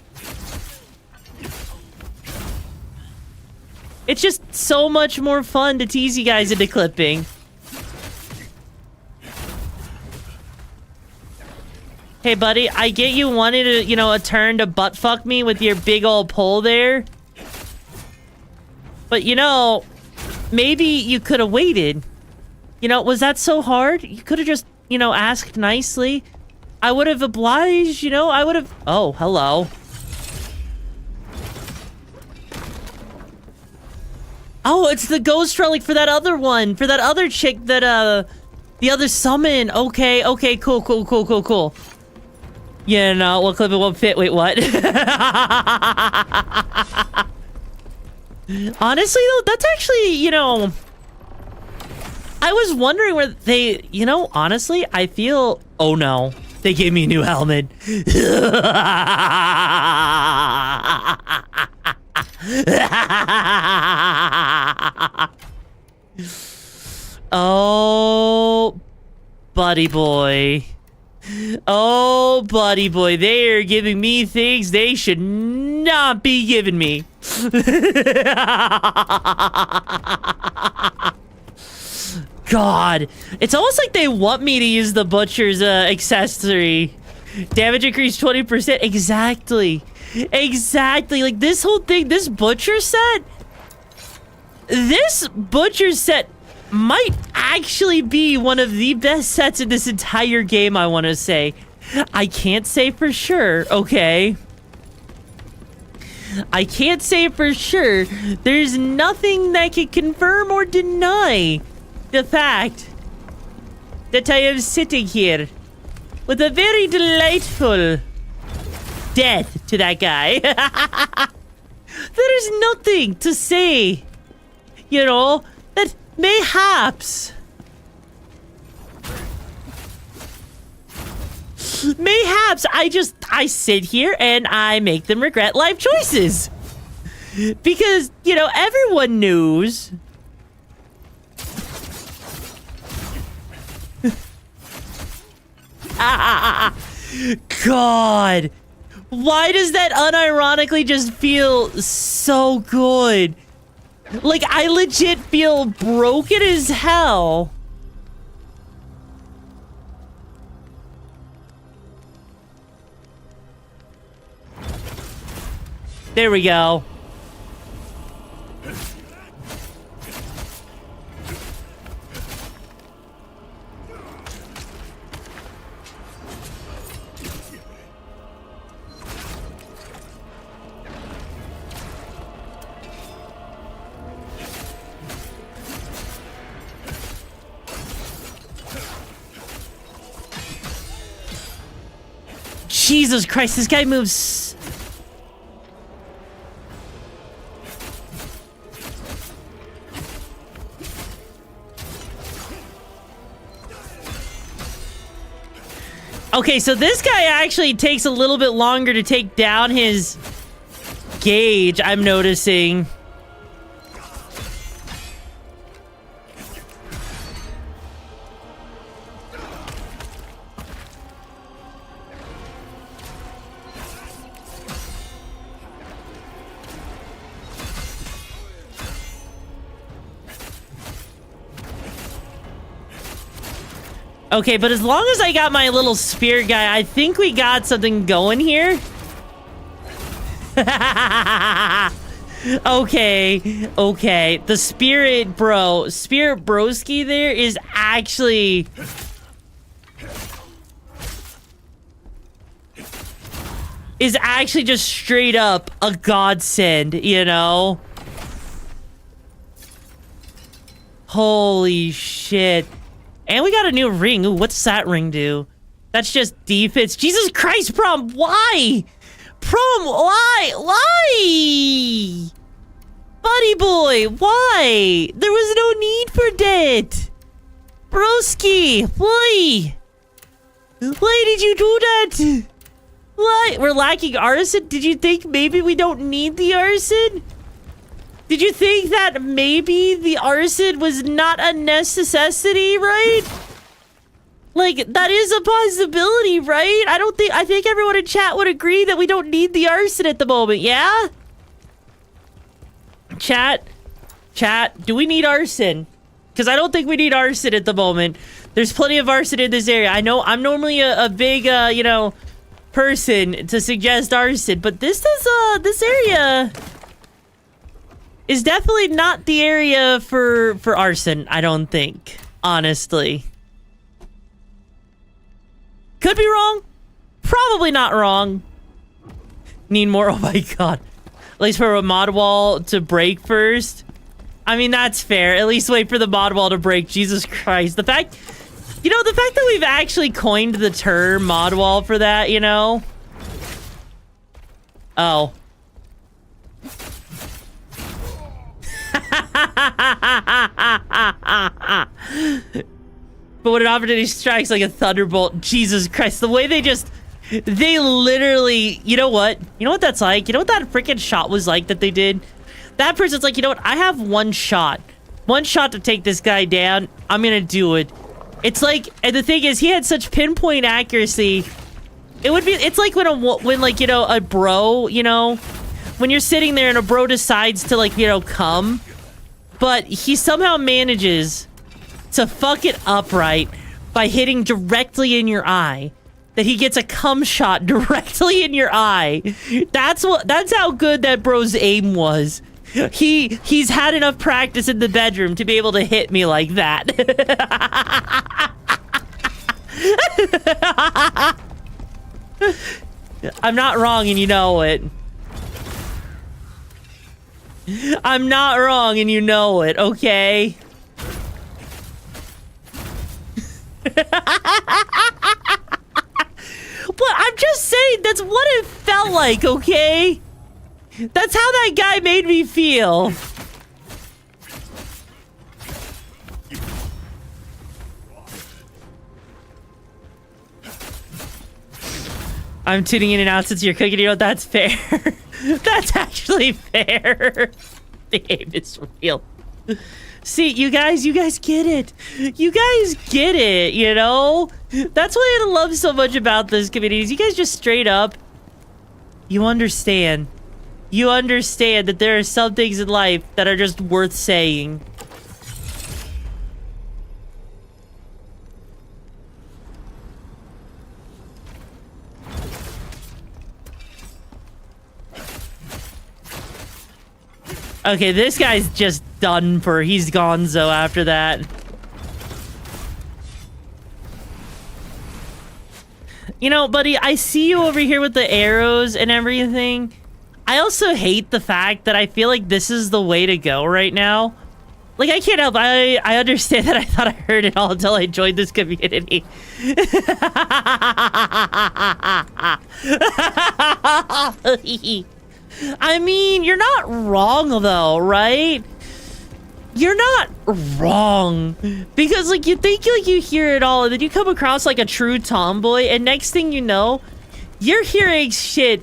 [SPEAKER 1] It's just so much more fun to tease you guys into clipping. Hey, buddy, I get you wanted to, you know, a turn to butt fuck me with your big old pole there. But, you know, maybe you could have waited. You know, was that so hard? You could have just, you know, asked nicely. I would have obliged, you know, I would have... Oh, hello. Oh, it's the ghost relic for that other one. For that other chick that, the other summon. Okay, okay, cool. Yeah, no, what clip it won't fit. Wait, what? Honestly, though, that's actually, you know... I was wondering where they... You know, honestly, I feel... Oh, no. They gave me a new helmet. Oh, buddy boy. Oh, buddy boy. They are giving me things they should not be giving me. God. It's almost like they want me to use the butcher's accessory. Damage increase 20%. Exactly. Exactly. Like, this whole thing, this butcher set... This butcher set might actually be one of the best sets in this entire game, I want to say. I can't say for sure, okay? I can't say for sure. There's nothing that can confirm or deny the fact that I am sitting here with a very delightful death to that guy. There is nothing to say, you know, that mayhaps I sit here and I make them regret life choices. Because, you know, everyone knows. God. Why does that unironically just feel so good? Like, I legit feel broken as hell. There we go. Jesus Christ, this guy moves... Okay, so this guy actually takes a little bit longer to take down his gauge, I'm noticing. Okay, but as long as I got my little spear guy, I think we got something going here. Okay, okay. The spirit broski there is actually... just straight up a godsend, you know? Holy shit. And we got a new ring. Ooh, what's that ring do? That's just defense. Jesus Christ, Prom, why? Prom, why? Why? Buddy boy, why? There was no need for that. Broski, why? Why did you do that? What? We're lacking arson? Did you think maybe we don't need the arson? Did you think that maybe the arson was not a necessity, right? Like, that is a possibility, right? I think everyone in chat would agree that we don't need the arson at the moment, yeah? Chat, do we need arson? Because I don't think we need arson at the moment. There's plenty of arson in this area. I know I'm normally a big, you know, person to suggest arson, but this area is definitely not the area for arson, I don't think, honestly. Could be wrong. Probably not wrong. Need more. Oh my god. At least for a mod wall to break first. I mean, that's fair. At least wait for the mod wall to break. Jesus Christ. The fact that we've actually coined the term mod wall for that, you know? Oh. But when an opportunity strikes like a thunderbolt, Jesus Christ, the way they literally, you know what that's like? You know what that freaking shot was like that they did? That person's like, you know what? I have one shot to take this guy down. I'm gonna do it. It's like, and the thing is, he had such pinpoint accuracy. It's like when like, you know, a bro, you know, when you're sitting there and a bro decides to, like, you know, come, but he somehow manages to fuck it up right by hitting directly in your eye. That he gets a cum shot directly in your eye. That's how good that bro's aim was. He's had enough practice in the bedroom to be able to hit me like that. I'm not wrong and you know it. I'm not wrong and you know it, okay? But I'm just saying, that's what it felt like, okay? That's how that guy made me feel. I'm tuning in and out since you're cooking. You know, that's fair. That's actually fair. The aim is real. See, you guys get it. You guys get it, you know? That's what I love so much about this community. You guys just straight up, you understand. You understand that there are some things in life that are just worth saying. Okay, this guy's just done for. He's gonzo after that. You know, buddy, I see you over here with the arrows and everything. I also hate the fact that I feel like this is the way to go right now. Like, I can't help. I understand that. I thought I heard it all until I joined this community. I mean, you're not wrong, though, right? You're not wrong. Because, like, you think, like, you hear it all, and then you come across, like, a true tomboy, and next thing you know, you're hearing shit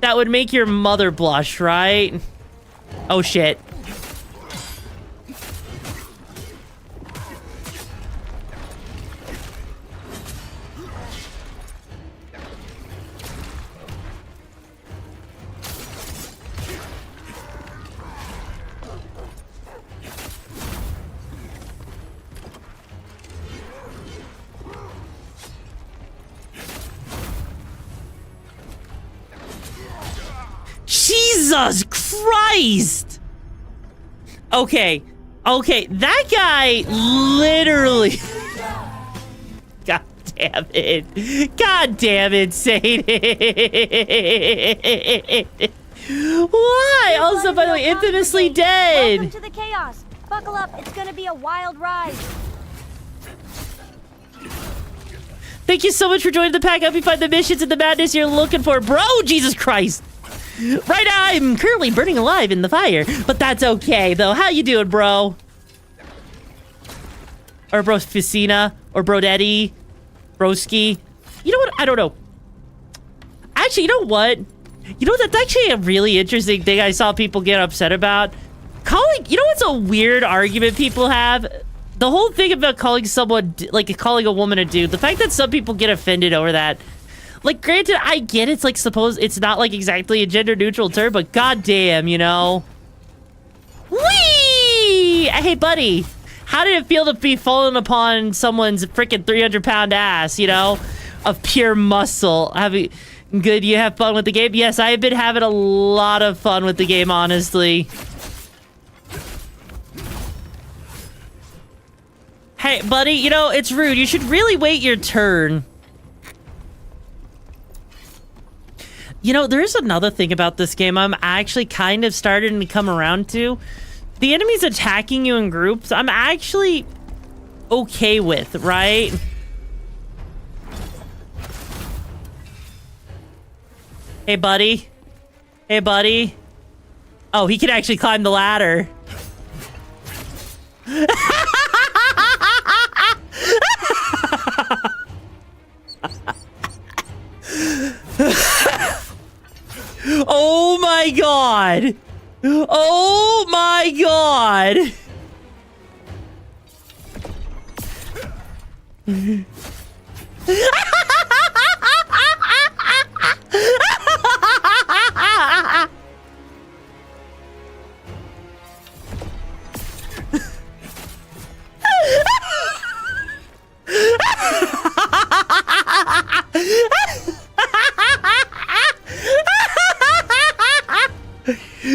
[SPEAKER 1] that would make your mother blush, right? Oh, shit. Jesus Christ! Okay. Okay, that guy literally... God damn it. God damn it, Sadie. Why? Also, by the way, infamously dead.
[SPEAKER 11] Welcome to the chaos. Buckle up, it's gonna be a wild ride.
[SPEAKER 1] Thank you so much for joining the pack. I hope you find the missions and the madness you're looking for. Bro, Jesus Christ. Right now, I'm currently burning alive in the fire. But that's okay, though. How you doing, bro? Or bro Ficina? Or bro Daddy? Broski? You know what? I don't know. Actually, you know what? You know, that's actually a really interesting thing I saw people get upset about. Calling... You know what's a weird argument people have? The whole thing about calling someone, like, calling a woman a dude, the fact that some people get offended over that. Like, granted, I get it's, like, suppose it's not, like, exactly a gender-neutral term, but goddamn, you know? Whee! Hey, buddy, how did it feel to be falling upon someone's freaking 300-pound ass, you know? Of pure muscle. Good, you have fun with the game? Yes, I have been having a lot of fun with the game, honestly. Hey, buddy, you know, it's rude. You should really wait your turn. You know, there's another thing about this game I'm actually kind of starting to come around to. The enemies attacking you in groups, I'm actually okay with, right? Hey, buddy. Hey, buddy. Oh, he can actually climb the ladder. Oh my god! Oh my god!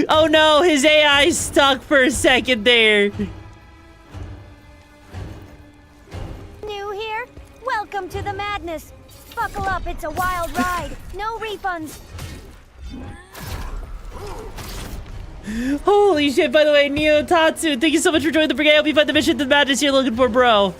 [SPEAKER 1] Oh no, his AI stuck for a second there.
[SPEAKER 11] New here? Welcome to the madness. Buckle up, it's a wild ride. No refunds.
[SPEAKER 1] Holy shit, by the way, Neo Tatsu, thank you so much for joining the brigade. I hope you find the mission to the madness you're looking for, bro.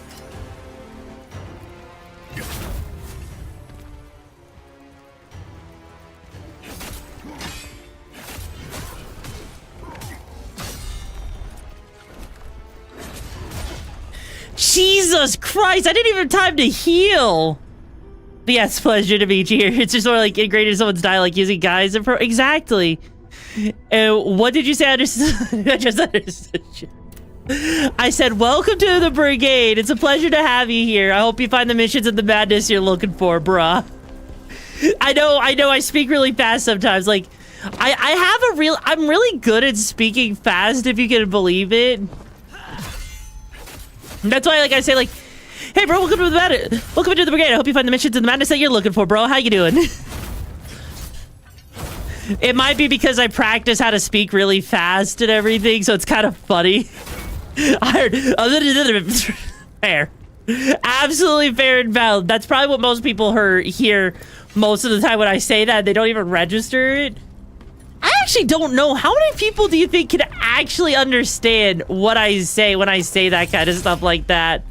[SPEAKER 1] Jesus Christ, I didn't even have time to heal. But yeah, it's a pleasure to meet you here. It's just sort of like integrated in someone's dialogue using guys and exactly. What did you say? I understood. I just understood you. I said, welcome to the brigade. It's a pleasure to have you here. I hope you find the missions and the madness you're looking for, bruh. I know, I speak really fast sometimes. Like, I'm really good at speaking fast, if you can believe it. That's why, like, I say, like, hey, bro, welcome to the brigade. I hope you find the missions and the madness that you're looking for, bro. How you doing? It might be because I practice how to speak really fast and everything, so it's kind of funny. Fair. Absolutely fair and valid. That's probably what most people hear most of the time when I say that. They don't even register it. I actually don't know. How many people do you think can actually understand what I say when I say that kind of stuff like that?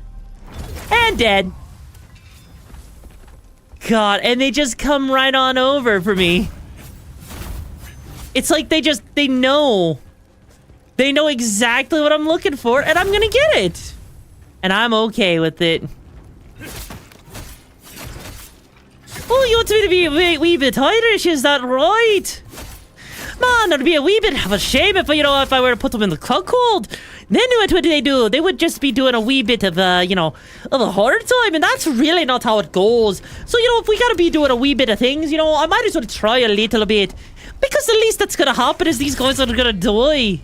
[SPEAKER 1] And dead. God, and they just come right on over for me. It's like they know. They know exactly what I'm looking for, and I'm gonna get it. And I'm okay with it. Oh, you want me to be a wee bit Irish, is that right? Man, it'd be a wee bit of a shame if, if I were to put them in the cuckold. Then what would they do? They would just be doing a wee bit of, of a hard time, and that's really not how it goes. So, if we gotta be doing a wee bit of things, I might as well try a little bit. Because the least that's gonna happen is these guys are gonna die.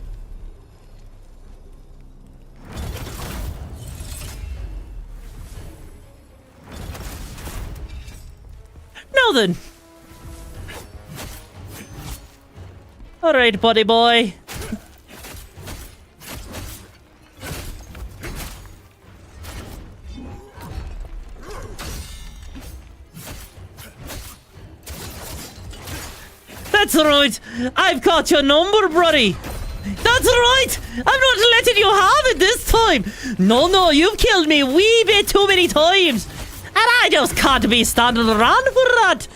[SPEAKER 1] Now then. All right, buddy boy. That's right. I've caught your number, buddy. That's right. I'm not letting you have it this time. No, you've killed me a wee bit too many times. And I just can't be standing around for that.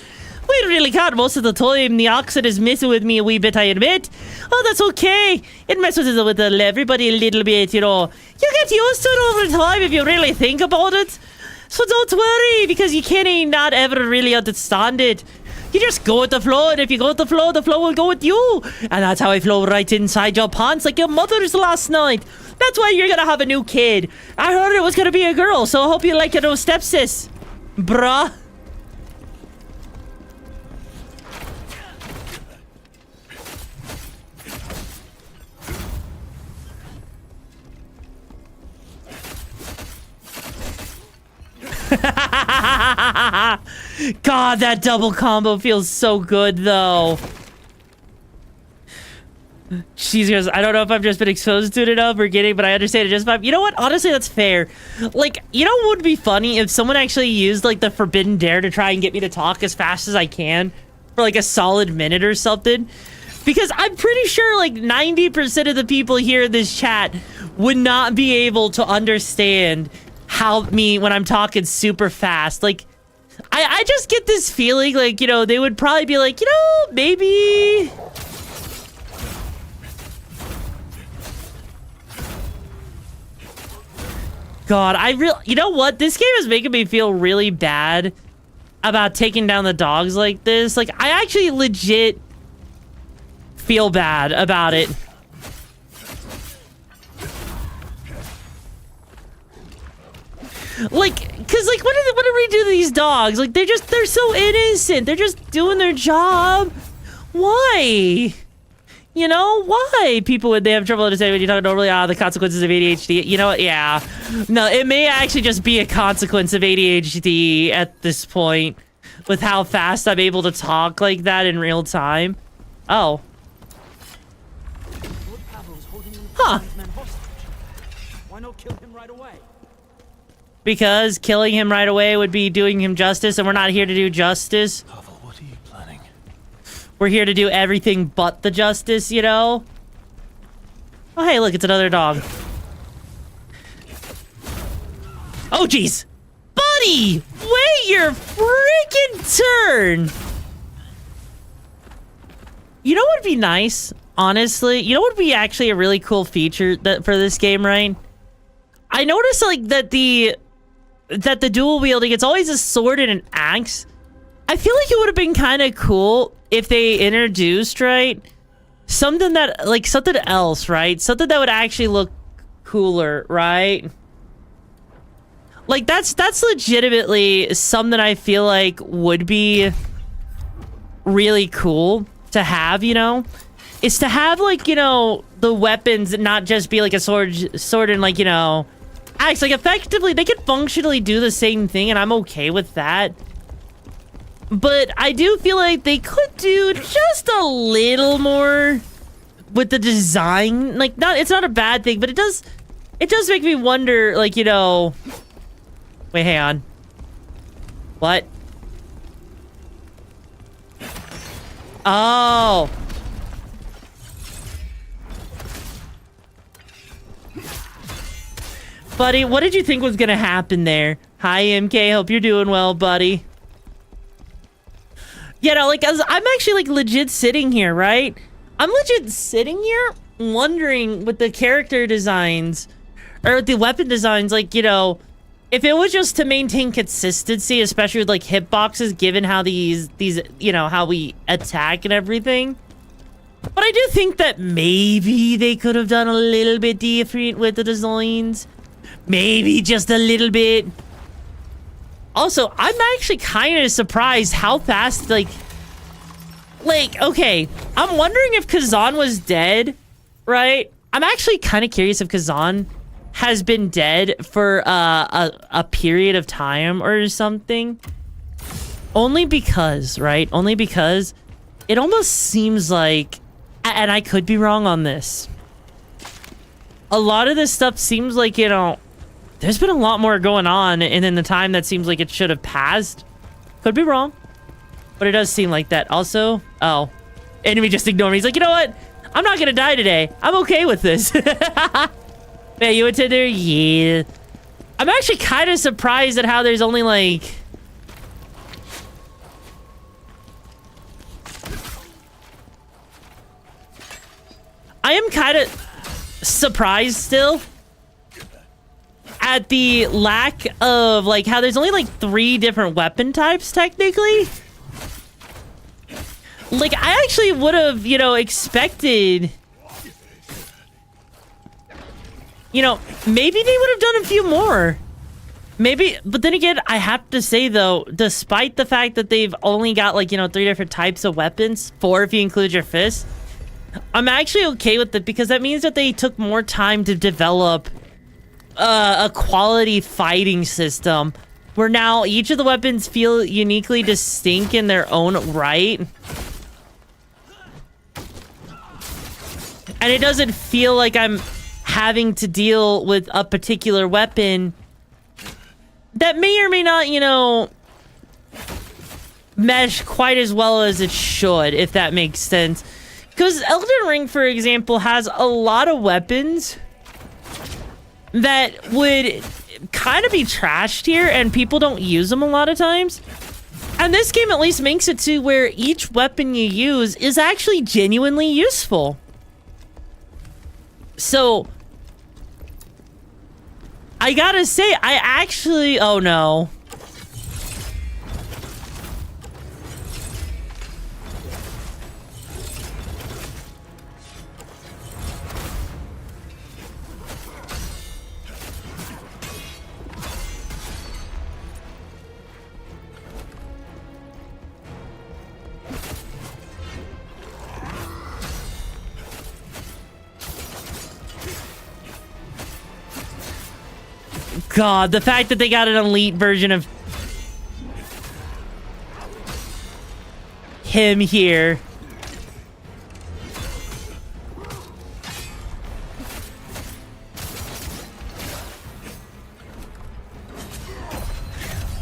[SPEAKER 1] We really can't. Most of the time, the oxen is messing with me a wee bit, I admit. Oh, that's okay. It messes with everybody a little bit, you know. You get used to it over time if you really think about it. So don't worry, because you can't not ever really understand it. You just go with the flow, and if you go with the flow will go with you. And that's how I flow right inside your pants like your mother's last night. That's why you're gonna have a new kid. I heard it was gonna be a girl, so I hope you like your new stepsis. Bruh. God, that double combo feels so good, though. Jesus, I don't know if I've just been exposed to it enough or getting, but I understand it just fine. You know what? Honestly, that's fair. Like, you know what would be funny? If someone actually used, like, the Forbidden Dare to try and get me to talk as fast as I can for, like, a solid minute or something. Because I'm pretty sure, like, 90% of the people here in this chat would not be able to understand when I'm talking super fast. Like, I just get this feeling like, you know, they would probably be like, you know, maybe... God, you know what? This game is making me feel really bad about taking down the dogs like this. Like, I actually legit feel bad about it. Like, cause like, what do we do to these dogs? Like, they're so innocent. They're just doing their job. Why? You know, why people would they have trouble understanding when you talk normally? The consequences of ADHD. You know what? Yeah. No, it may actually just be a consequence of ADHD at this point with how fast I'm able to talk like that in real time. Oh. Huh.
[SPEAKER 17] Why not kill him right away?
[SPEAKER 1] Because killing him right away would be doing him justice, and we're not here to do justice.
[SPEAKER 4] What are you planning?
[SPEAKER 1] We're here to do everything but the justice, you know? Oh, hey, look, it's another dog. Oh, jeez. Buddy! Wait your freaking turn! You know what would be nice, honestly? You know what would be actually a really cool feature for this game, right? I noticed, like, that the dual wielding, it's always a sword and an axe. I feel like it would have been kind of cool if they introduced, right, something else, right? Something that would actually look cooler, right? Like, that's legitimately something I feel like would be really cool to have, you know? Is to have, like, you know, the weapons not just be like a sword and, like, you know, axe. Like, effectively, they could functionally do the same thing, and I'm okay with that. But I do feel like they could do just a little more with the design. Like, it's not a bad thing, but it does make me wonder, like, you know... Wait, hang on. What? Oh! Buddy, what did you think was gonna happen there? Hi, MK. Hope you're doing well, buddy. You know, like, I'm actually, like, legit sitting here, right? I'm legit sitting here wondering with the character designs, or the weapon designs, like, you know, if it was just to maintain consistency, especially with, like, hitboxes, given how these, you know, how we attack and everything. But I do think that maybe they could have done a little bit different with the designs. Maybe just a little bit. Also, I'm actually kind of surprised how fast, like, okay, I'm wondering if Khazan was dead, right? I'm actually kind of curious if Khazan has been dead for a period of time or something. Only because, right? Only because it almost seems like and I could be wrong on this. A lot of this stuff seems like, you know, there's been a lot more going on, and in the time that seems like it should have passed. Could be wrong, but it does seem like that. Also, oh, enemy just ignored me. He's like, you know what? I'm not gonna die today. I'm okay with this. Yeah, you went to there? Yeah. I'm actually kind of surprised at how there's only like... I am kind of surprised still at the lack of like how there's only like 3 different weapon types technically. Like I actually would have, you know, expected, you know, maybe they would have done a few more. Maybe, but then again, I have to say though, despite the fact that they've only got like, you know, 3 different types of weapons, 4 if you include your fist, I'm actually okay with it because that means that they took more time to develop a quality fighting system where now each of the weapons feel uniquely distinct in their own right. And it doesn't feel like I'm having to deal with a particular weapon that may or may not, you know, mesh quite as well as it should, if that makes sense. Because Elden Ring, for example, has a lot of weapons that would kind of be trashed here, and people don't use them a lot of times. And this game at least makes it to where each weapon you use is actually genuinely useful. So, I gotta say, I actually... Oh, no. God, the fact that they got an elite version of him here.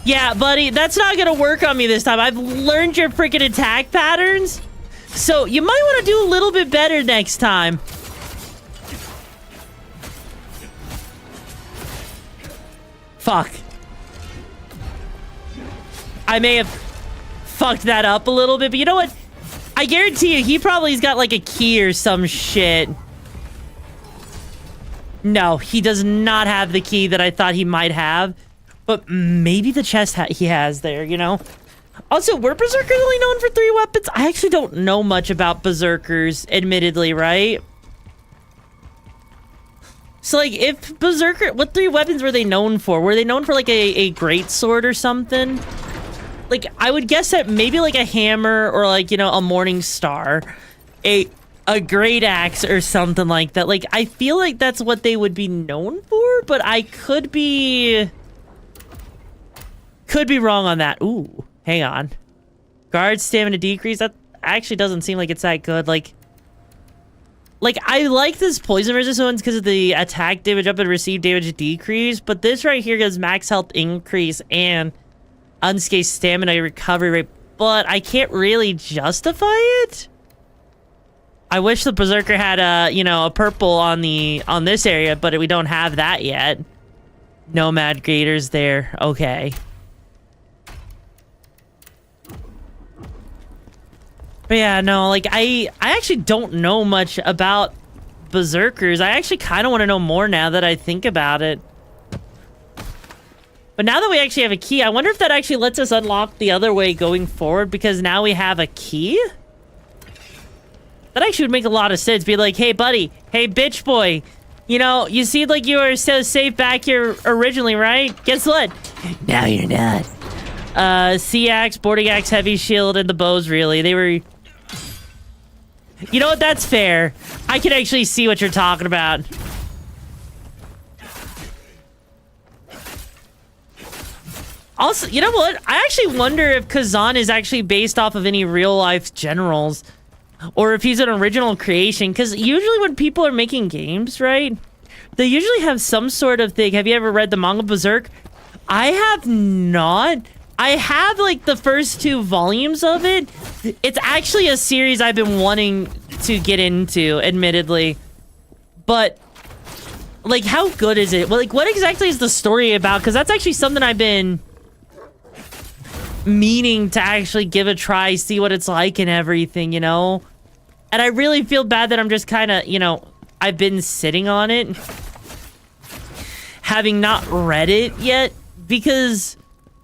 [SPEAKER 1] Yeah, buddy, that's not gonna work on me this time. I've learned your freaking attack patterns. So you might want to do a little bit better next time. Fuck. I may have fucked that up a little bit, but you know what? I guarantee you, he probably's got like a key or some shit. No, he does not have the key that I thought he might have. But maybe the chest he has there, you know? Also, were Berserkers only known for 3 weapons? I actually don't know much about Berserkers, admittedly, right? So, like, if Berserker... What 3 weapons were they known for? Were they known for, like, a greatsword or something? Like, I would guess that maybe, like, a hammer or, like, you know, a morning star. A great axe or something like that. Like, I feel like that's what they would be known for, but I could be... Could be wrong on that. Ooh, hang on. Guard stamina decrease? That actually doesn't seem like it's that good. Like I like this poison resistant ones because of the attack damage up and receive damage decrease, but this right here gives max health increase and unscathed stamina recovery rate, but I can't really justify it. I wish the Berserker had a, you know, a purple on this area, but we don't have that yet. Nomad Graders there. Okay. But yeah, no, like, I actually don't know much about Berserkers. I actually kind of want to know more now that I think about it. But now that we actually have a key, I wonder if that actually lets us unlock the other way going forward, because now we have a key? That actually would make a lot of sense. Be like, hey, buddy, hey, bitch boy, you know, you seemed like you were so safe back here originally, right? Guess what? Now you're not. Sea axe, boarding axe, heavy shield, and the bows, really. They were... You know what? That's fair. I can actually see what you're talking about. Also, you know what? I actually wonder if Khazan is actually based off of any real-life generals. or if he's an original creation. Because usually when people are making games, right, they usually have some sort of thing. Have you ever read the manga Berserk? I have not. I have like the first 2 volumes of it. It's actually a series I've been wanting to get into, admittedly. But like, how good is it? Well, like, what exactly is the story about? Because that's actually something I've been meaning to actually give a try, see what it's like and everything, you know? And I really feel bad that I'm just kind of, you know, I've been sitting on it, having not read it yet, because,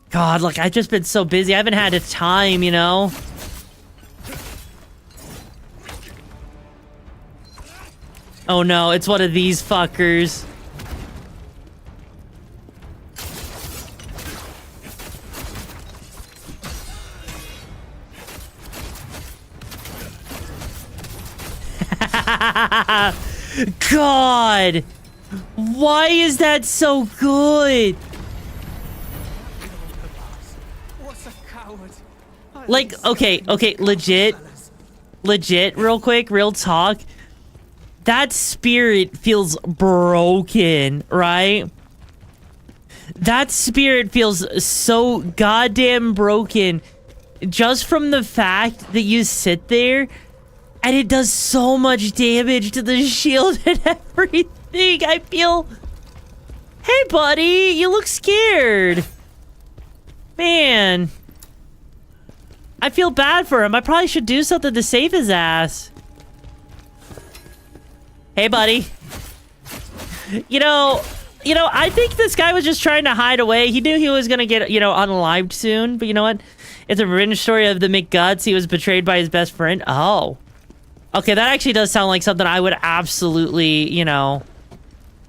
[SPEAKER 1] God, like, I've just been so busy. I haven't had the time, you know? Oh no, it's one of these fuckers. God! Why is that so good?
[SPEAKER 17] What's a coward?
[SPEAKER 1] Like, okay, legit, real quick, real talk. That spirit feels broken, right? That spirit feels so goddamn broken just from the fact that you sit there and it does so much damage to the shield and everything. I feel... Hey, buddy, you look scared. Man. I feel bad for him. I probably should do something to save his ass. Hey, buddy. You know, I think this guy was just trying to hide away. He knew he was gonna get, you know, unalived soon. But you know what? It's a revenge story of the McGuts. He was betrayed by his best friend. Oh. Okay, that actually does sound like something I would absolutely, you know...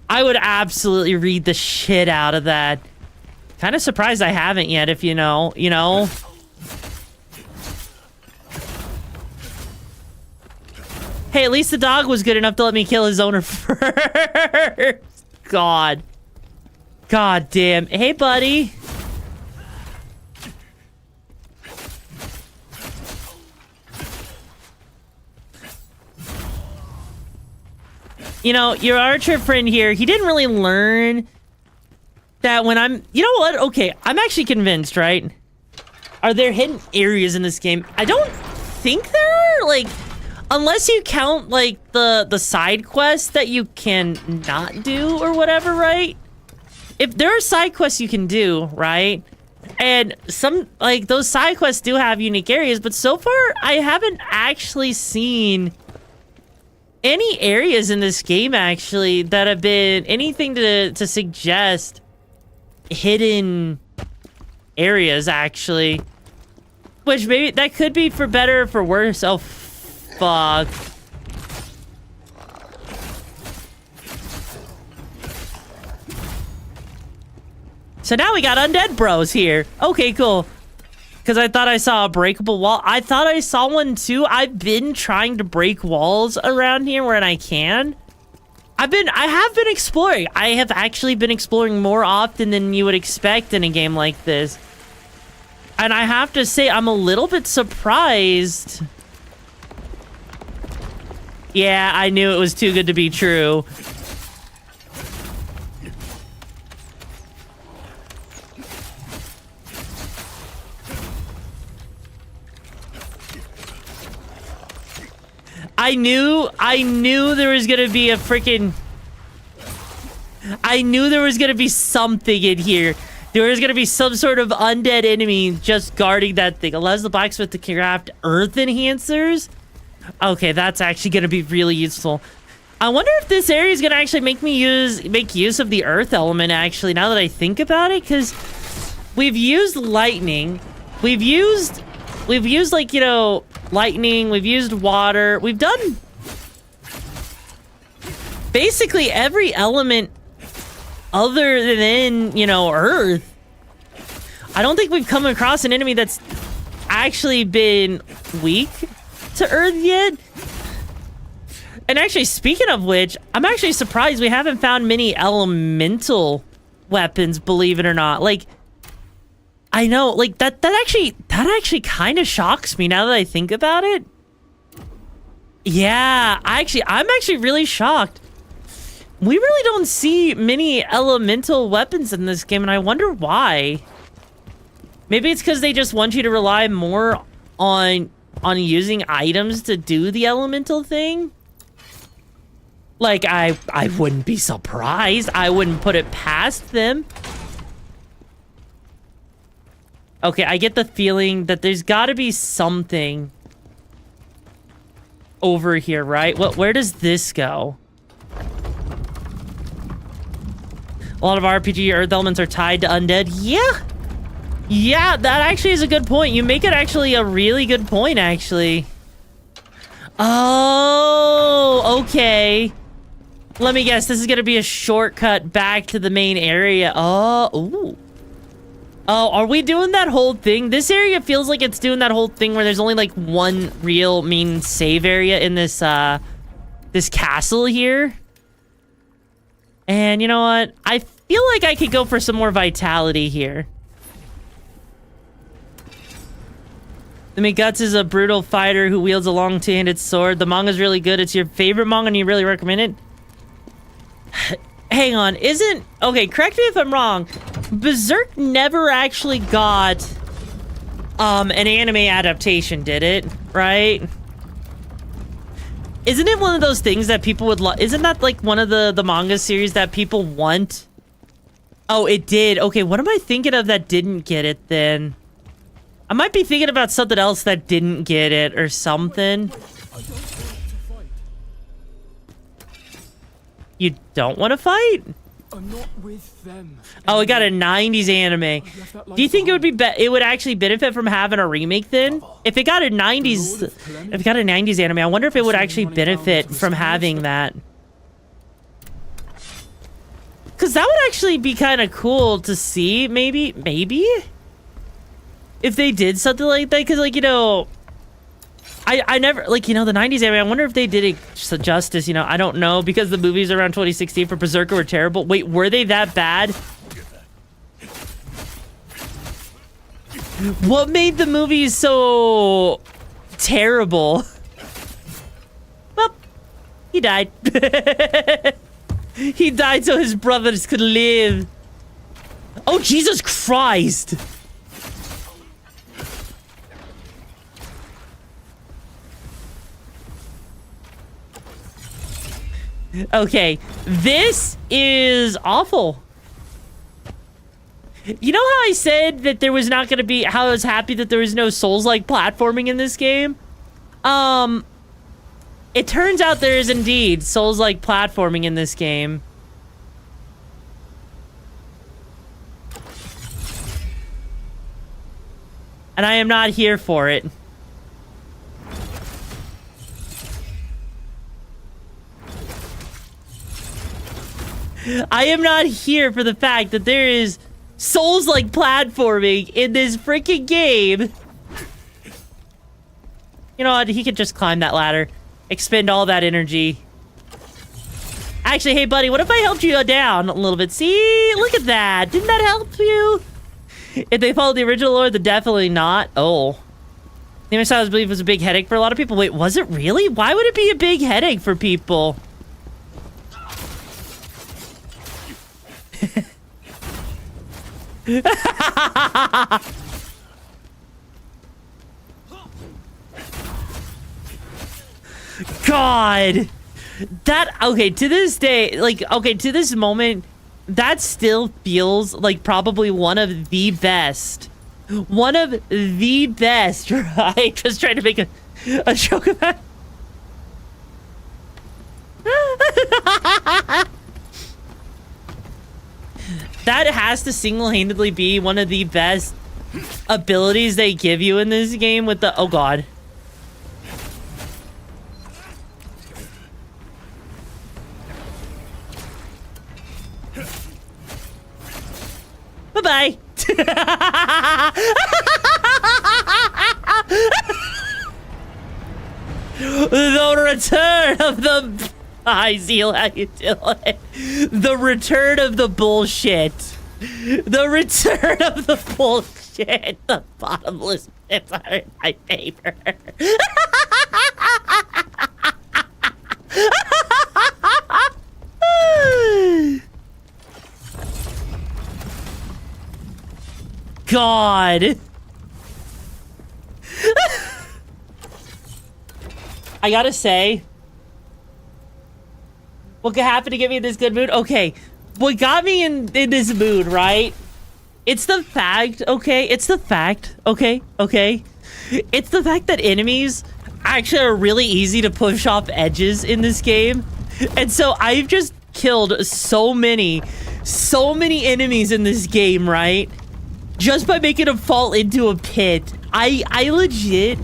[SPEAKER 1] I would absolutely read the shit out of that. Kind of surprised I haven't yet, if you know, Hey, at least the dog was good enough to let me kill his owner first. God. God damn. Hey, buddy. You know, your archer friend here, he didn't really learn that when I'm... You know what? Okay, I'm actually convinced, right? Are there hidden areas in this game? I don't think there are. Like, unless you count, like, the side quests that you can not do or whatever, right? If there are side quests you can do, right? And some, like, those side quests do have unique areas, but so far, I haven't actually seen... any areas in this game, actually, that have been anything to suggest hidden areas, actually. Which maybe that could be for better or for worse. Oh, fuck. So now we got undead bros here. Okay, cool. Because I thought I saw a breakable wall. I thought I saw one too. I've been trying to break walls around here when I can. I have been exploring. I have actually been exploring more often than you would expect in a game like this. And I have to say, I'm a little bit surprised. Yeah, I knew it was too good to be true. I knew there was gonna be a freaking... I knew there was gonna be something in here. There was gonna be some sort of undead enemy just guarding that thing. Allows the blacksmith to craft earth enhancers? Okay, that's actually gonna be really useful. I wonder if this area is gonna actually make use of the earth element, actually, now that I think about it, because we've used lightning. We've used like, you know, lightning, we've used water, we've done basically every element other than, you know, earth. I don't think we've come across an enemy that's actually been weak to earth yet. And actually, speaking of which, I'm actually surprised we haven't found many elemental weapons, believe it or not. Like, I know, like, that actually kind of shocks me now that I think about it. Yeah, I'm actually really shocked. We really don't see many elemental weapons in this game, and I wonder why. Maybe it's because they just want you to rely more on using items to do the elemental thing. Like, I wouldn't be surprised. I wouldn't put it past them. Okay, I get the feeling that there's got to be something over here, right? Where does this go? A lot of RPG earth elements are tied to undead. Yeah. Yeah, that actually is a good point. You make it actually a really good point, actually. Oh, okay. Let me guess. This is going to be a shortcut back to the main area. Oh, ooh. Oh, are we doing that whole thing? This area feels like it's doing that whole thing where there's only like one real main save area in this, this castle here. And you know what? I feel like I could go for some more vitality here. The Guts is a brutal fighter who wields a long two-handed sword. The manga's really good. It's your favorite manga and you really recommend it? Hang on, okay, correct me if I'm wrong. Berserk never actually got an anime adaptation, did it? Right? Isn't it one of those things that people would isn't that like one of the manga series that people want? Oh, it did. Okay, what am I thinking of that didn't get it then? I might be thinking about something else that didn't get it or something. You don't want to fight?
[SPEAKER 17] I'm not with them.
[SPEAKER 1] Oh, it got a 90s anime. Do you think it would it would actually benefit from having a remake then? If it got a 90s anime, I wonder if it would actually benefit from having that. Cause that would actually be kind of cool to see, maybe? If they did something like that, cause like, you know, I never, like, you know, the 90s anime, I wonder if they did it justice, you know, I don't know, because the movies around 2016 for Berserker were terrible. Wait, were they that bad? What made the movies so terrible? Well, he died. He died so his brothers could live. Oh, Jesus Christ! Okay, this is awful. You know how I said that there was not going to be, how I was happy that there was no Souls-like platforming in this game? It turns out there is indeed Souls-like platforming in this game. And I am not here for it. I am not here for the fact that there is Souls-like platforming in this freaking game. You know what? He could just climb that ladder. Expend all that energy. Actually, hey, buddy, what if I helped you down a little bit? See? Look at that. Didn't that help you? If they followed the original lore, then definitely not. Oh. The image I believe was a big headache for a lot of people. Wait, was it really? Why would it be a big headache for people? God, that, okay, to this day, like, okay, to this moment, that still feels like probably one of the best, right? Just trying to make a joke about that has to single-handedly be one of the best abilities they give you in this game with the, oh God. Bye-bye. The return of the... Hi, Zeal, how you doing? The return of the bullshit. The return of the bullshit. The bottomless pits are in my favor. God. I gotta say, what could happen to get me in this good mood? Okay, what got me in this mood, right? It's the fact, okay? It's the fact, okay? Okay? It's the fact that enemies actually are really easy to push off edges in this game. And so I've just killed so many enemies in this game, right? Just by making them fall into a pit. I legit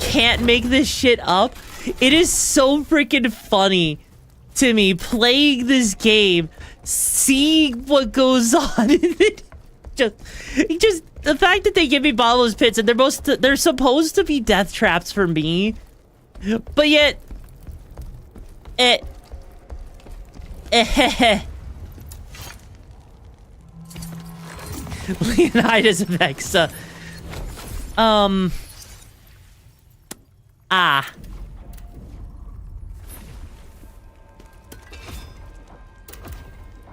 [SPEAKER 1] can't make this shit up. It is so freaking funny to me playing this game, seeing what goes on in it. Just the fact that they give me bottomless pits and they're supposed to be death traps for me, but yet Leonidas Vexa.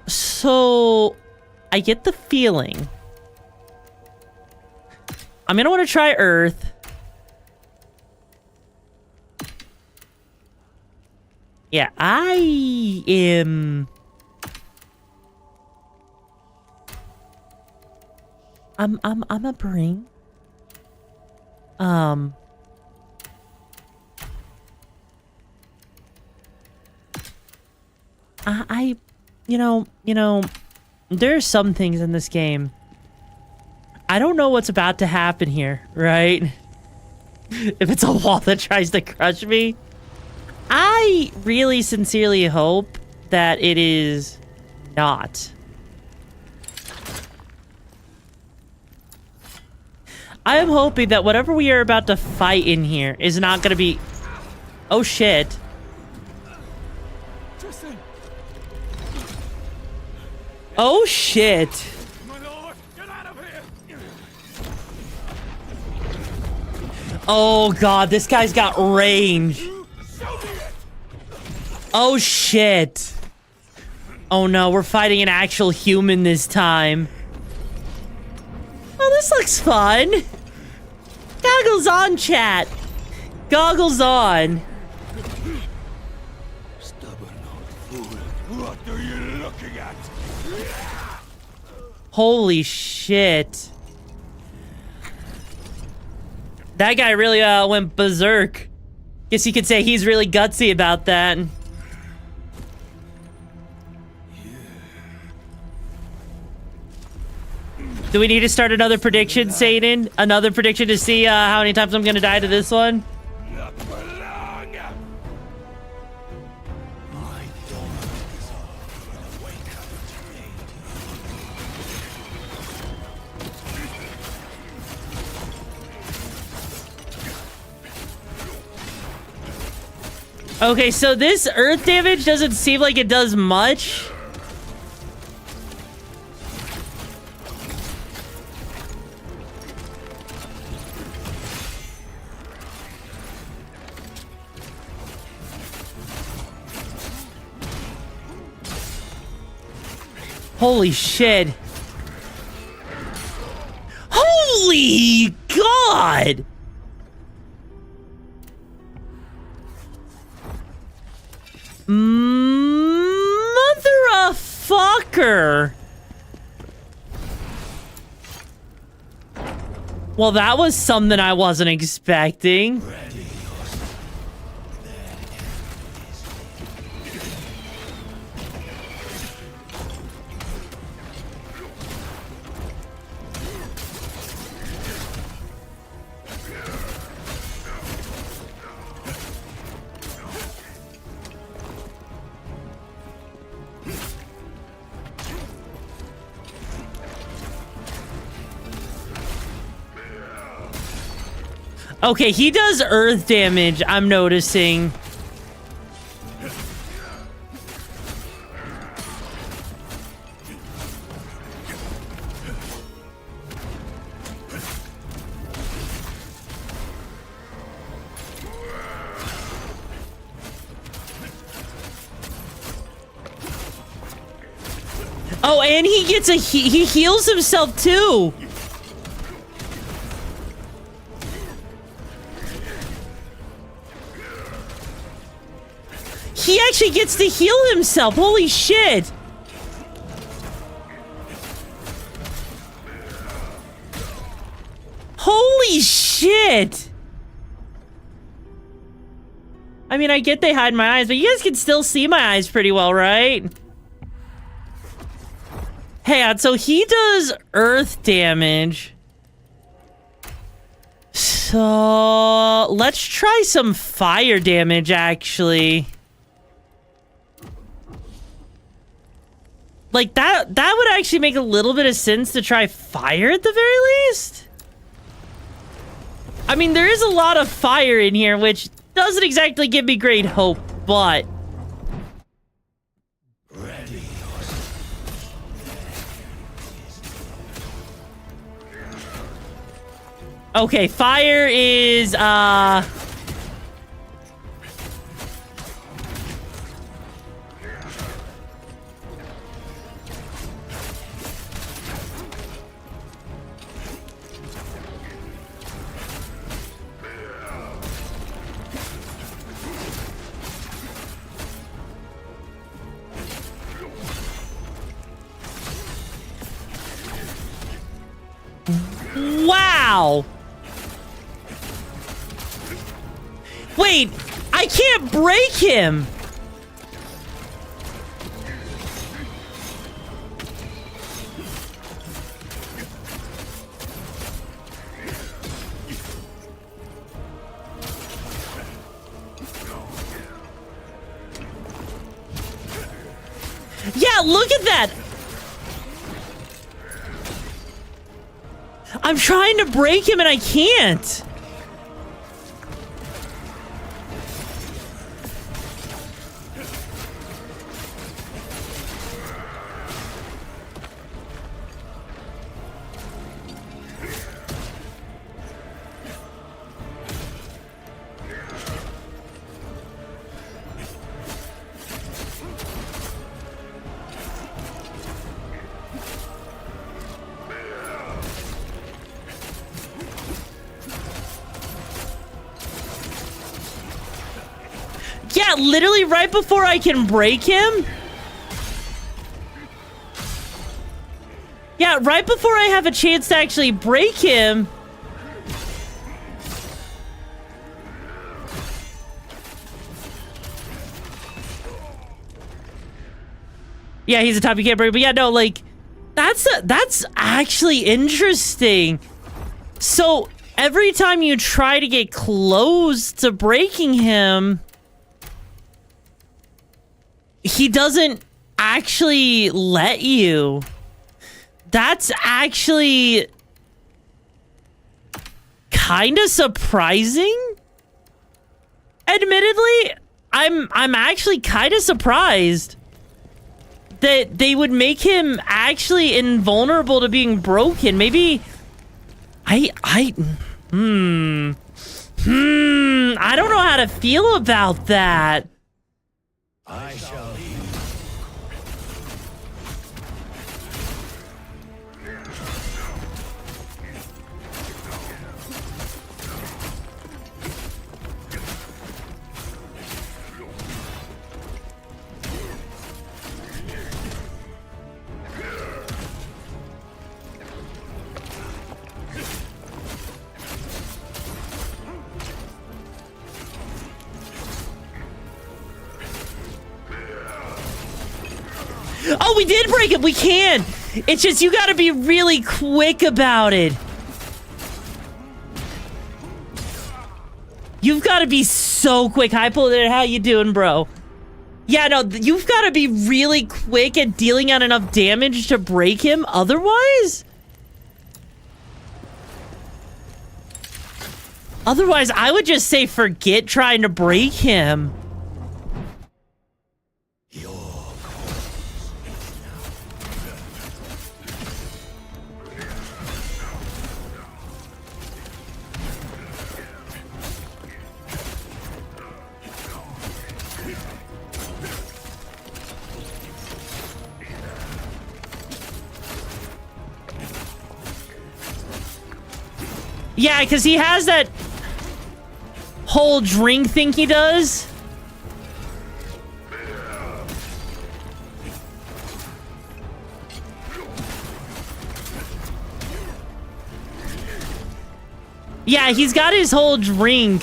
[SPEAKER 1] So I get the feeling I'm gonna want to try Earth. Yeah, I am... I'm a bring. You know, there are some things in this game. I don't know what's about to happen here, right? If it's a wall that tries to crush me. I really sincerely hope that it is not. I am hoping that whatever we are about to fight in here is not going to be... Oh, shit. Oh, shit. Oh, God, this guy's got range. Oh, shit. Oh, no, we're fighting an actual human this time. Oh, this looks fun. Goggles on, chat. Goggles on.
[SPEAKER 4] Stubborn old fool. What are you looking at?
[SPEAKER 1] Holy shit. That guy really went berserk. Guess you could say he's really gutsy about that. Do we need to start another prediction, Satan? Another prediction to see how many times I'm gonna die to this one? Okay, so this earth damage doesn't seem like it does much. Holy shit. Holy God! Mother-a-fucker! Well, that was something I wasn't expecting. Okay, he does earth damage, I'm noticing. Oh, and he gets he heals himself too. He actually gets to heal himself. Holy shit. Holy shit. I mean, I get they hide my eyes, but you guys can still see my eyes pretty well, right? Hey, so he does earth damage. So let's try some fire damage, actually. Like that would actually make a little bit of sense to try fire at the very least. I mean, there is a lot of fire in here, which doesn't exactly give me great hope, but okay, fire is wow. Wait, I can't break him. Yeah, look at that. I'm trying to break him and I can't. Yeah, literally right before I can break him. Yeah, right before I have a chance to actually break him. Yeah, he's a top you can't break, but yeah, no, like, that's actually interesting. So, every time you try to get close to breaking him, he doesn't actually let you. That's actually kind of surprising. Admittedly, I'm actually kind of surprised that they would make him actually invulnerable to being broken. Maybe I don't know how to feel about that.
[SPEAKER 4] I shall
[SPEAKER 1] Oh, we did break it. We can. It's just you got to be really quick about it. You've got to be so quick. Hi, Pull. How you doing, bro? Yeah, no, you've got to be really quick at dealing out enough damage to break him. Otherwise, I would just say forget trying to break him. Yeah, because he has that whole drink thing he does. Yeah, he's got his whole drink.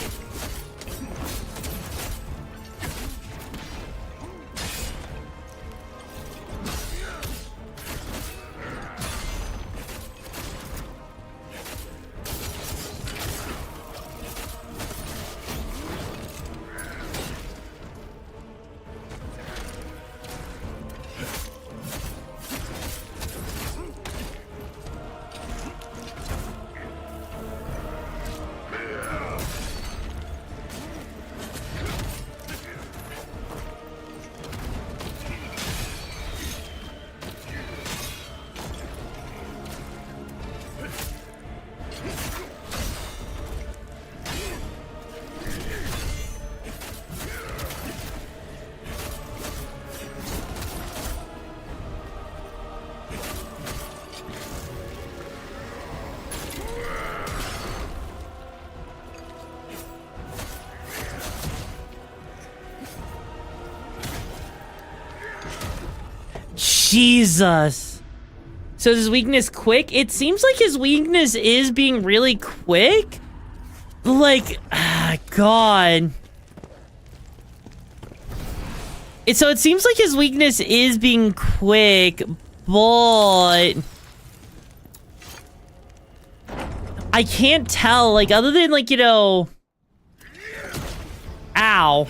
[SPEAKER 1] Jesus. So is his weakness quick? It seems like his weakness is being really quick. Like, God. So it seems like his weakness is being quick, but I can't tell, like, other than, like, you know, ow.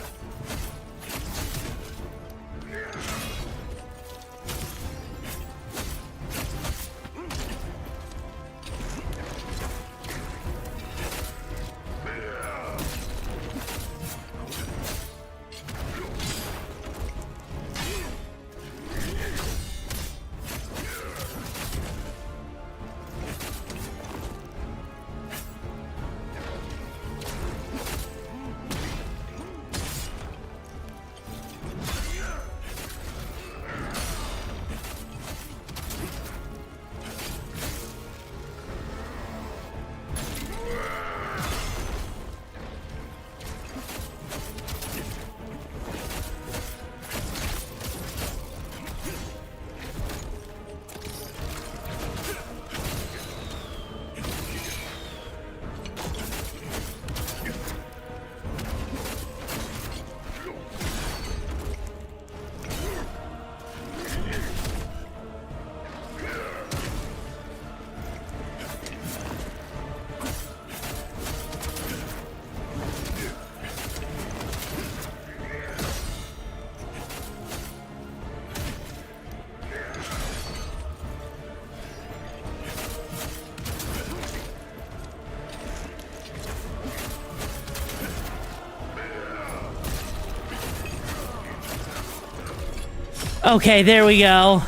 [SPEAKER 1] Okay, there we go.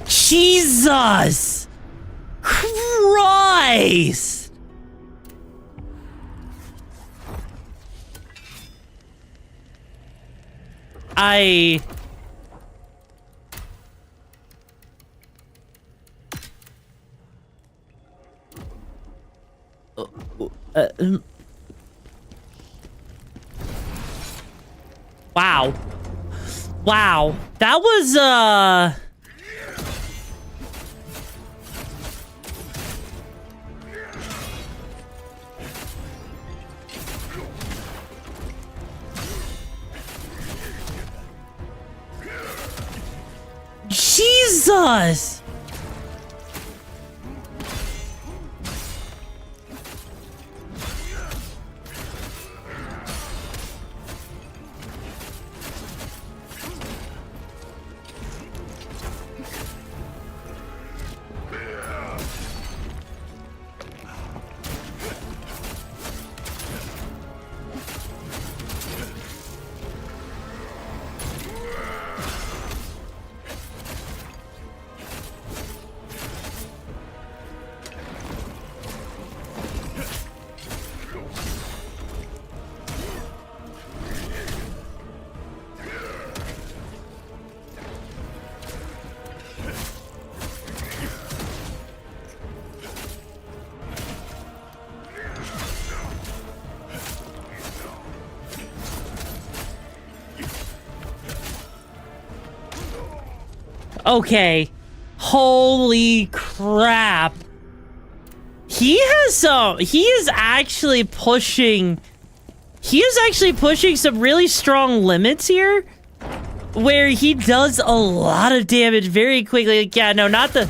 [SPEAKER 1] Jesus Christ! Wow. Wow. That was, Jesus! Okay. Holy crap. He is actually pushing some really strong limits here, where he does a lot of damage very quickly. Like, yeah, no, not the...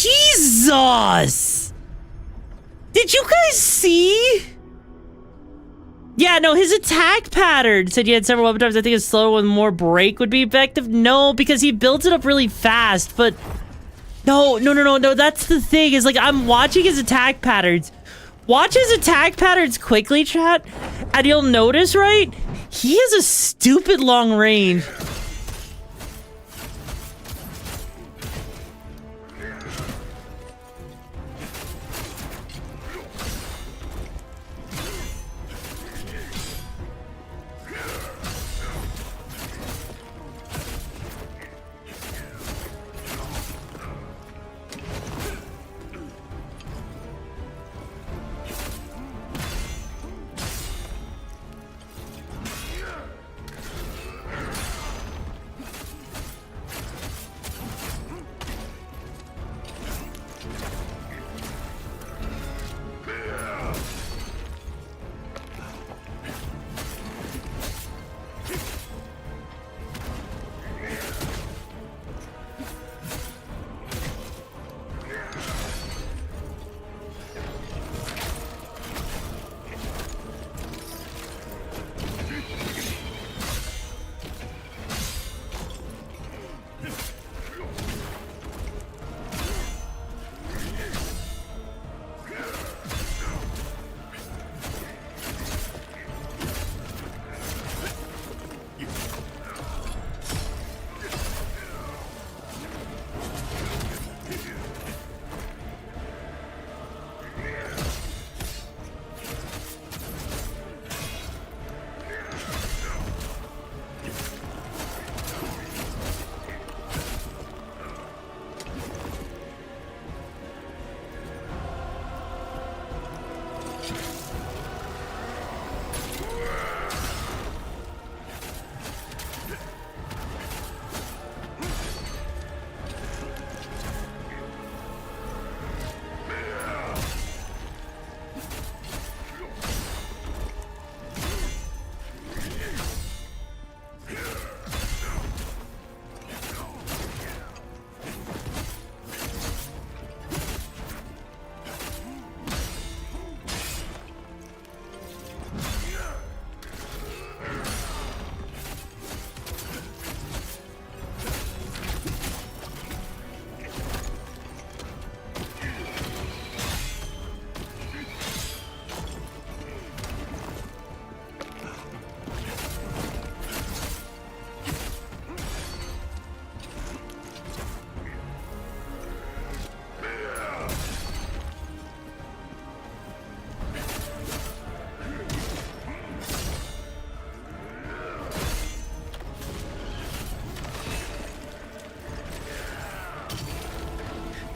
[SPEAKER 1] Jesus! Did you guys see? Yeah, no, his attack pattern said you had several weapon types. I think a slower one, more break would be effective. No, because he builds it up really fast, but... No, that's the thing, is like, I'm watching his attack patterns. Watch his attack patterns quickly, chat, and you'll notice, right? He has a stupid long range.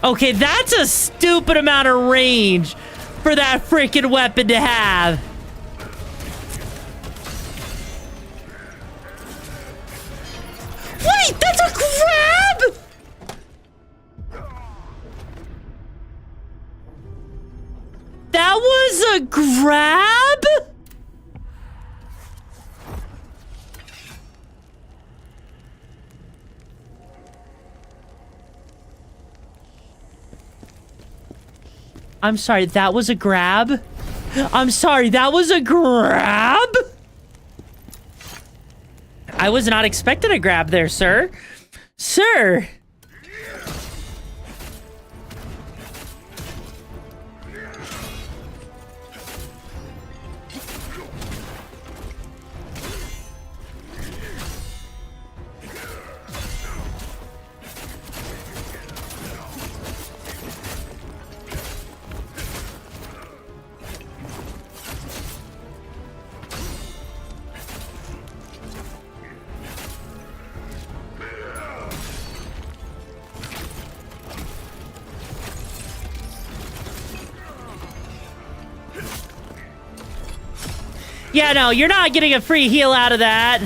[SPEAKER 1] Okay, that's a stupid amount of range for that freaking weapon to have. Wait, that's a grab? That was a grab? I'm sorry, that was a grab? I'm sorry, that was a grab? I was not expecting a grab there, sir. Sir! Yeah, no, you're not getting a free heal out of that.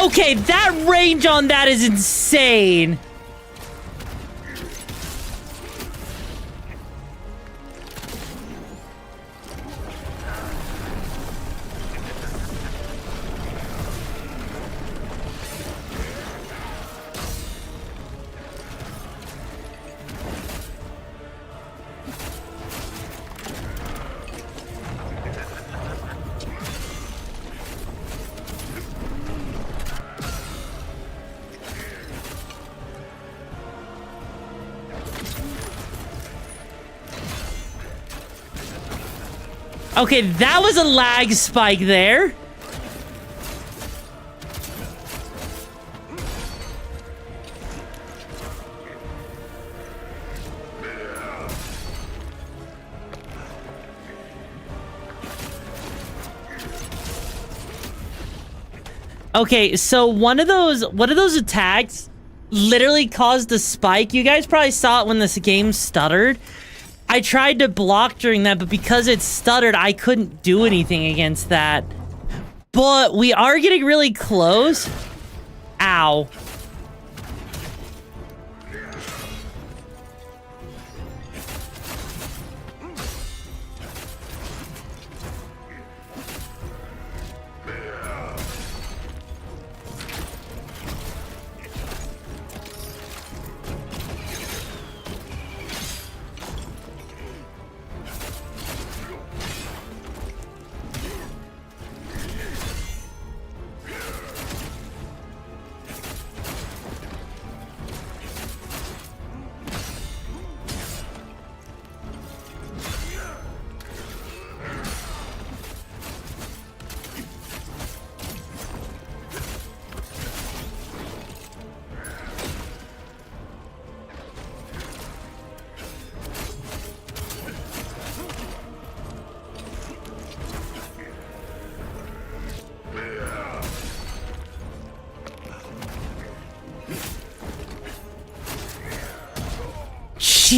[SPEAKER 1] Okay, that range on that is insane. Okay, that was a lag spike there. Okay, so one of those attacks literally caused a spike. You guys probably saw it when this game stuttered. I tried to block during that, but because it stuttered, I couldn't do anything against that. But we are getting really close. Ow.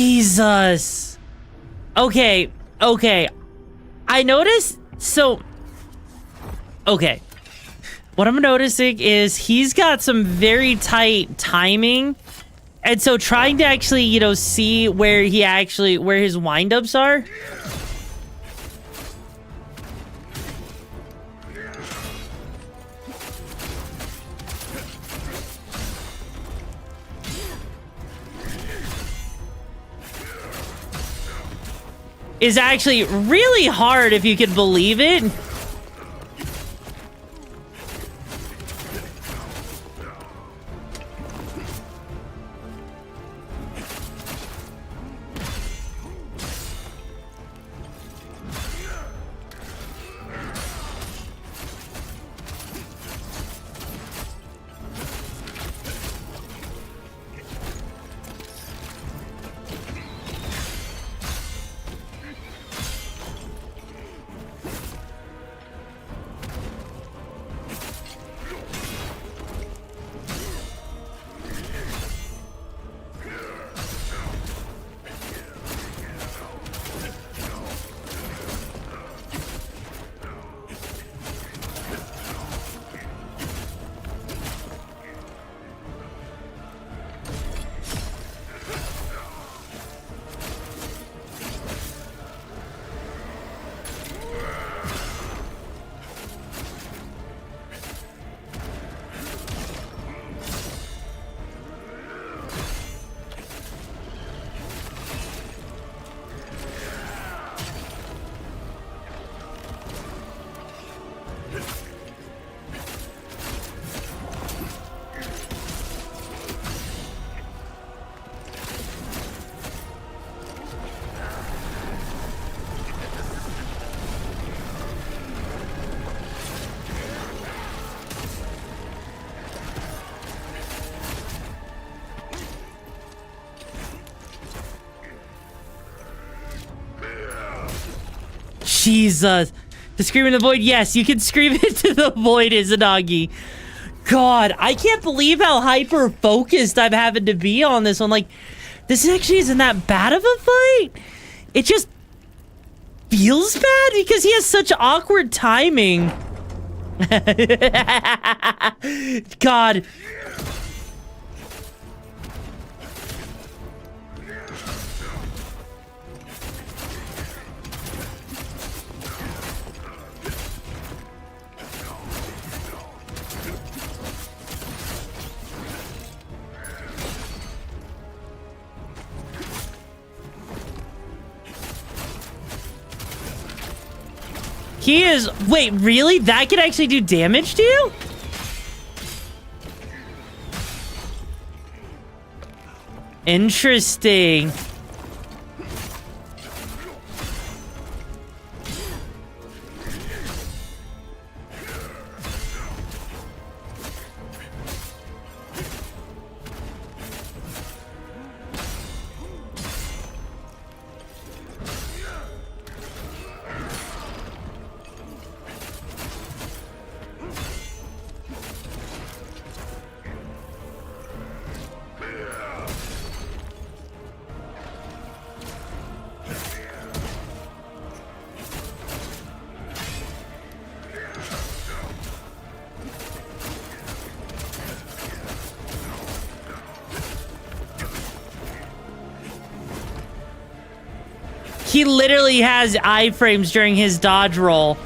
[SPEAKER 1] Jesus. Okay. I noticed, so... Okay. What I'm noticing is he's got some very tight timing. And so trying to actually, you know, see where his windups are. Is actually really hard if you can believe it. Jesus. To scream in the void, yes, you can scream into the void, Izanagi. God, I can't believe how hyper-focused I'm having to be on this one. Like, this actually isn't that bad of a fight. It just feels bad because he has such awkward timing. God. He is... Wait, really? That can actually do damage to you? Interesting. He literally has iframes during his dodge roll.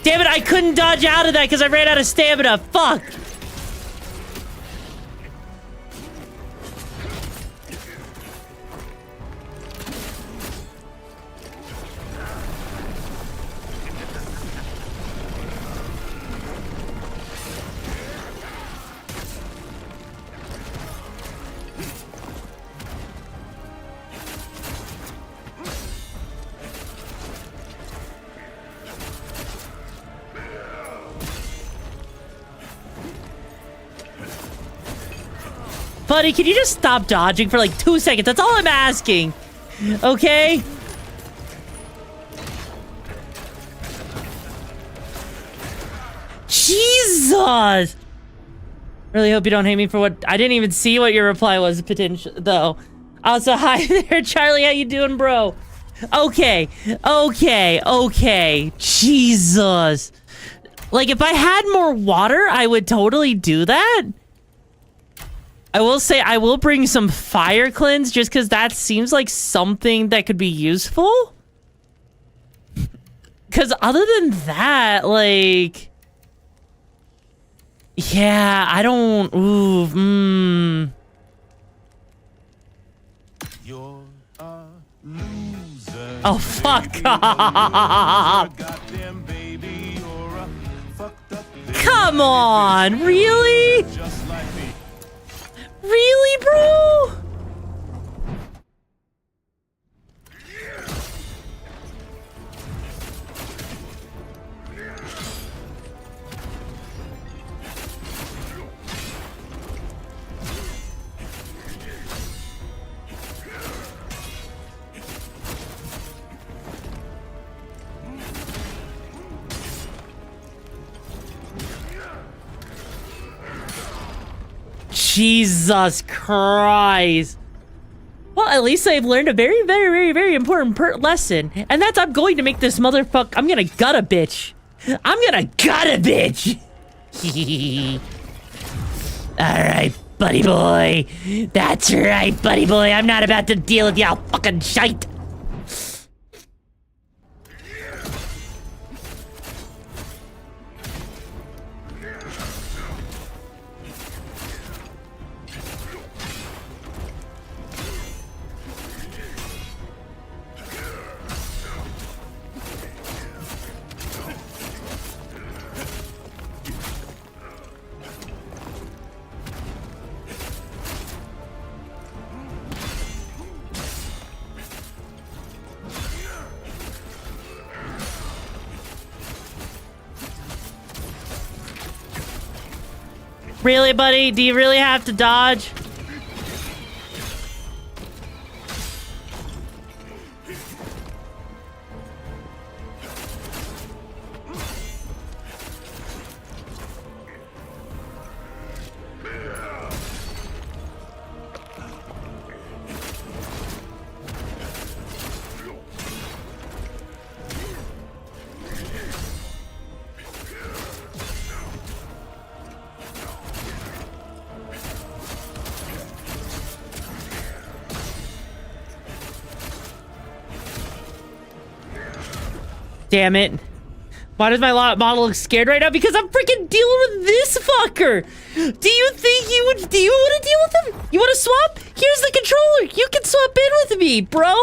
[SPEAKER 1] Damn it, I couldn't dodge out of that because I ran out of stamina. Fuck. Buddy, can you just stop dodging for like 2 seconds? That's all I'm asking. Okay? Jesus! Really hope you don't hate me for what... I didn't even see what your reply was, potential though. Also, hi there, Charlie. How you doing, bro? Okay. Jesus. Like, if I had more water, I would totally do that. I will say I will bring some fire cleanse just because that seems like something that could be useful. Because other than that, like... Yeah, I don't... Ooh,
[SPEAKER 13] You're a loser.
[SPEAKER 1] Oh, fuck off!
[SPEAKER 13] Goddamn baby, you're a fucked up
[SPEAKER 1] Come on, really?
[SPEAKER 13] just like me.
[SPEAKER 1] Really, bro? Jesus Christ. Well, at least I've learned a very, very, very, very important lesson. And that's I'm going to make this motherfucker... I'm gonna gut a bitch. I'm gonna gut a bitch. Alright, buddy boy. That's right, buddy boy. I'm not about to deal with y'all fucking shite. Really, buddy? Do you really have to dodge? Damn it. Why does my model look scared right now? Because I'm freaking dealing with this fucker. Do you think you would... Do you want to deal with him? You want to swap? Here's the controller. You can swap in with me, bro.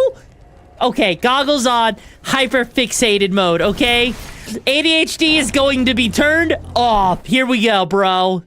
[SPEAKER 1] Okay, goggles on. Hyper fixated mode, okay? ADHD is going to be turned off. Here we go, bro.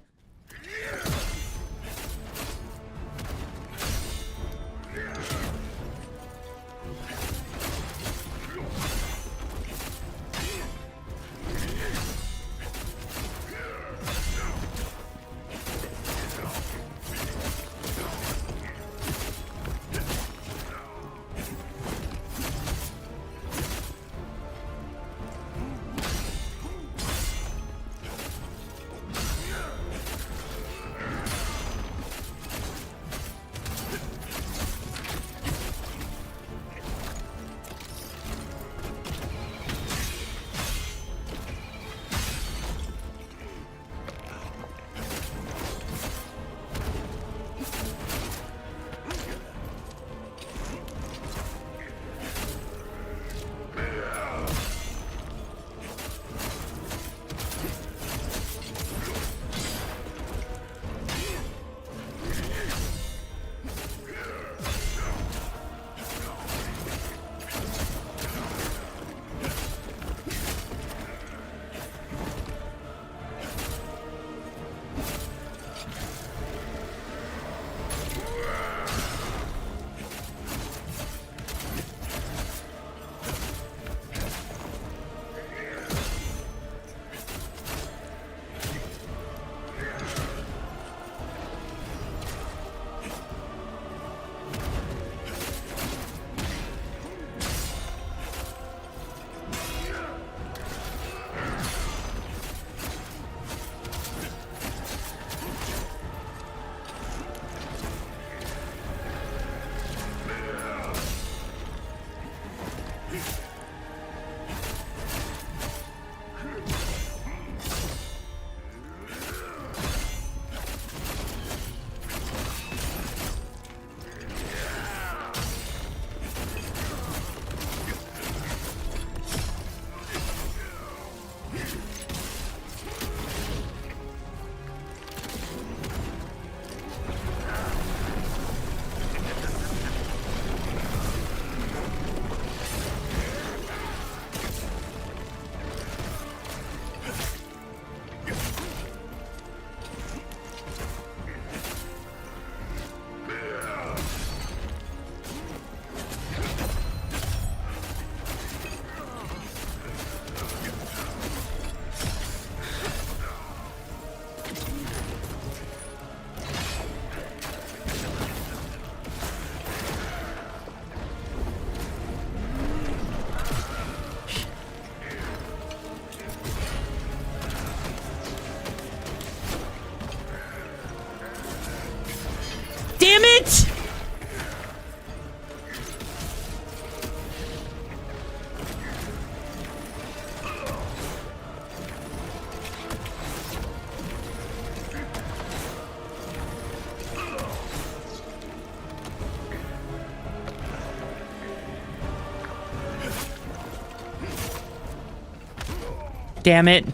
[SPEAKER 1] damn it.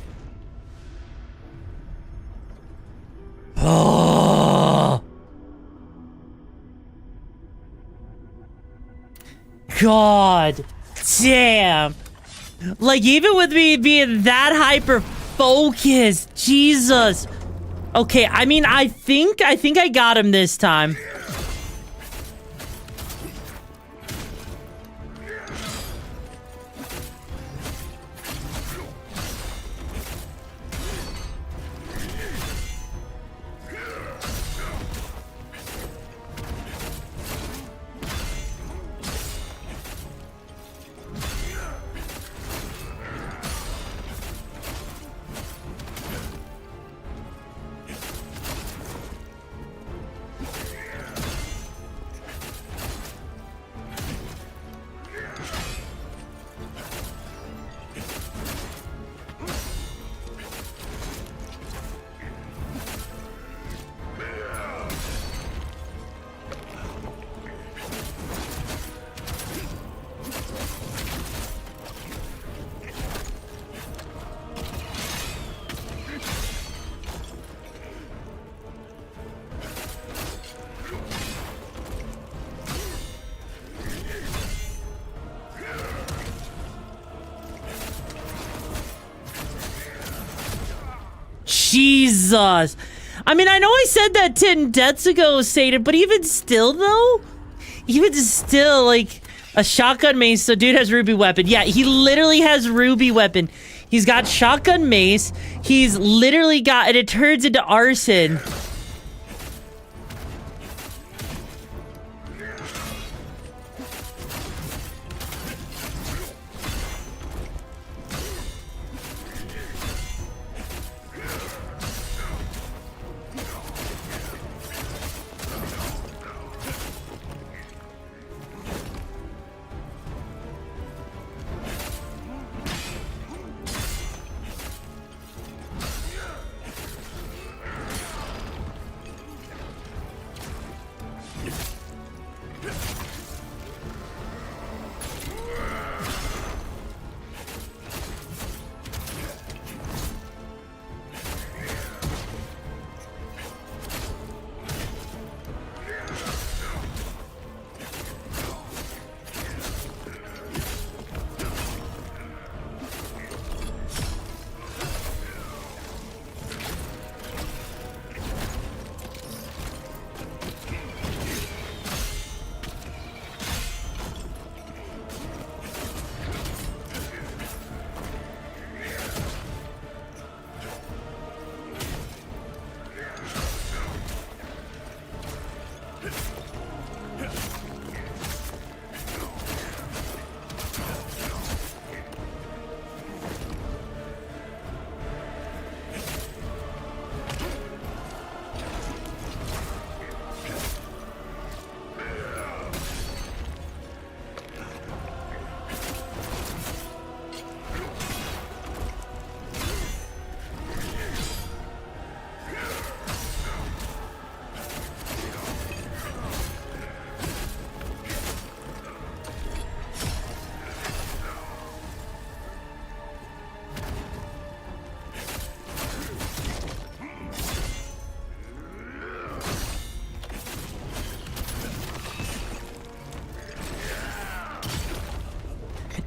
[SPEAKER 1] Oh. God damn. Like, even with me being that hyper-focused, Jesus. Okay, I mean, I think I got him this time. Jesus. I mean, I know I said that 10 deaths ago, Satan, but even still, though? Even still, like, a shotgun mace, so dude has ruby weapon. Yeah, he literally has ruby weapon. He's got shotgun mace. He's literally got, and it turns into arson.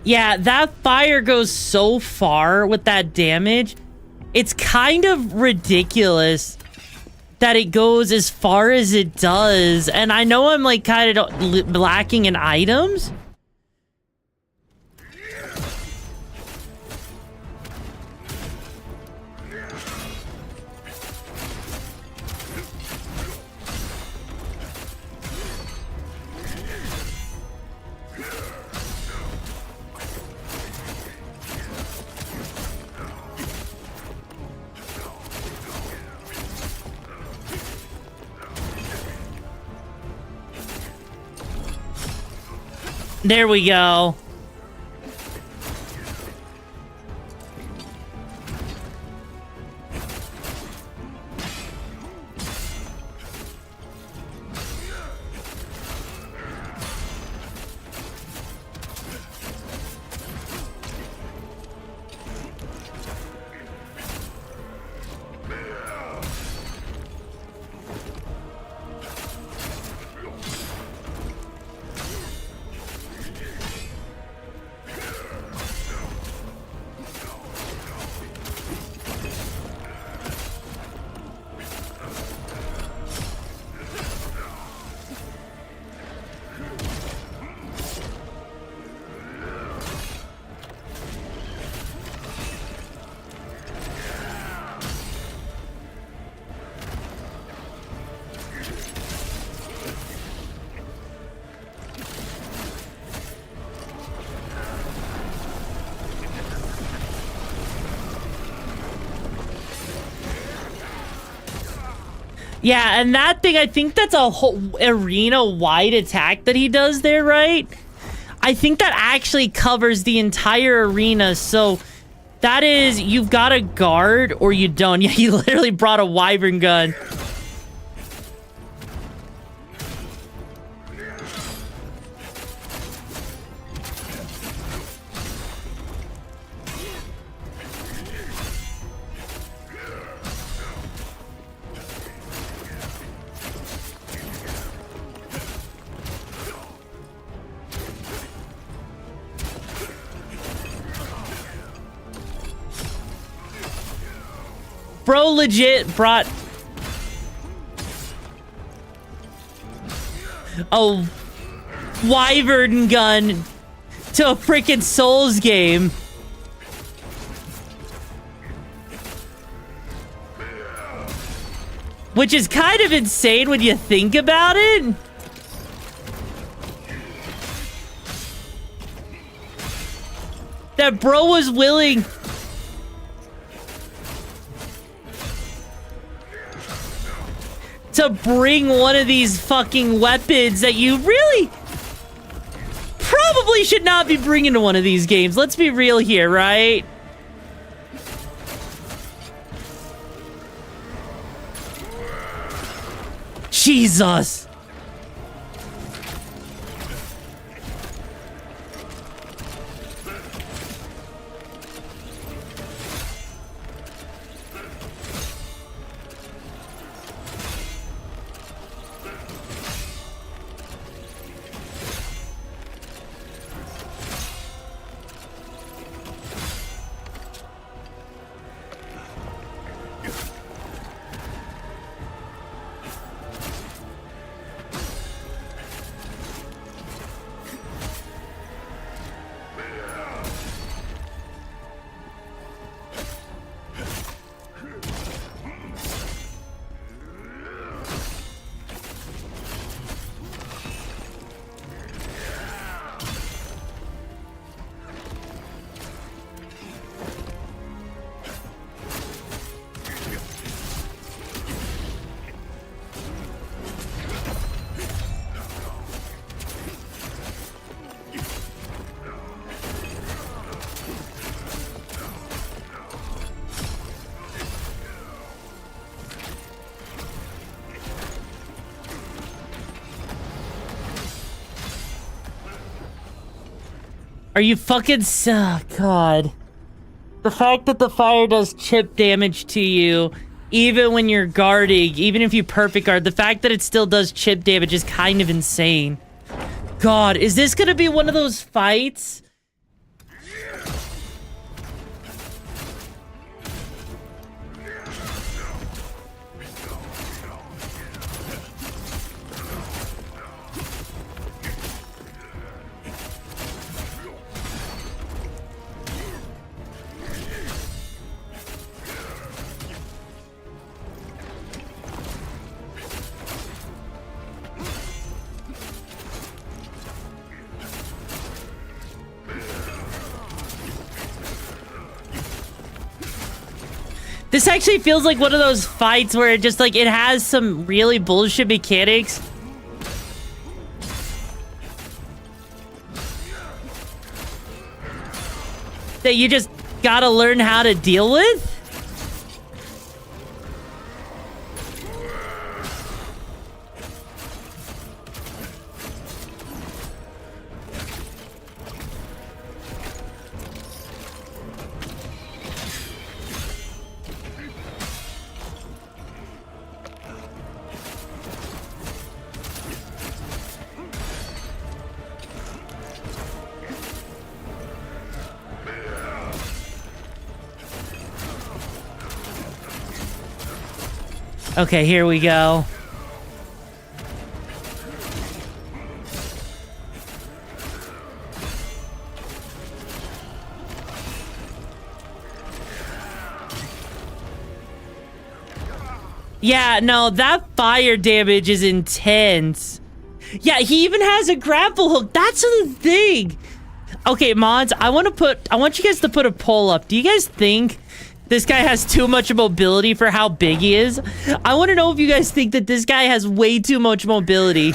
[SPEAKER 1] Yeah, that fire goes so far with that damage. It's kind of ridiculous that it goes as far as it does. And I know I'm like kind of lacking in items. There we go. Yeah, and that thing, I think that's a whole arena-wide attack that he does there, right? I think that actually covers the entire arena, so that is, you've got to guard or you don't. Yeah, he literally brought a wyvern gun. Bro legit brought a wyvern gun to a freaking Souls game. Which is kind of insane when you think about it. That bro was willing to bring one of these fucking weapons that you really probably should not be bringing to one of these games. Let's be real here, right? Jesus. Are you fucking... Oh, God. The fact that the fire does chip damage to you, even when you're guarding, even if you perfect guard, the fact that it still does chip damage is kind of insane. God, is this gonna be one of those fights? This actually feels like one of those fights where it just, like, it has some really bullshit mechanics. That you just gotta learn how to deal with. Okay, here we go. Yeah, no, that fire damage is intense. Yeah, he even has a grapple hook. That's the thing. Okay, mods, I want you guys to put a poll up. Do you guys think This guy has too much mobility for how big he is. I want to know if you guys think that this guy has way too much mobility.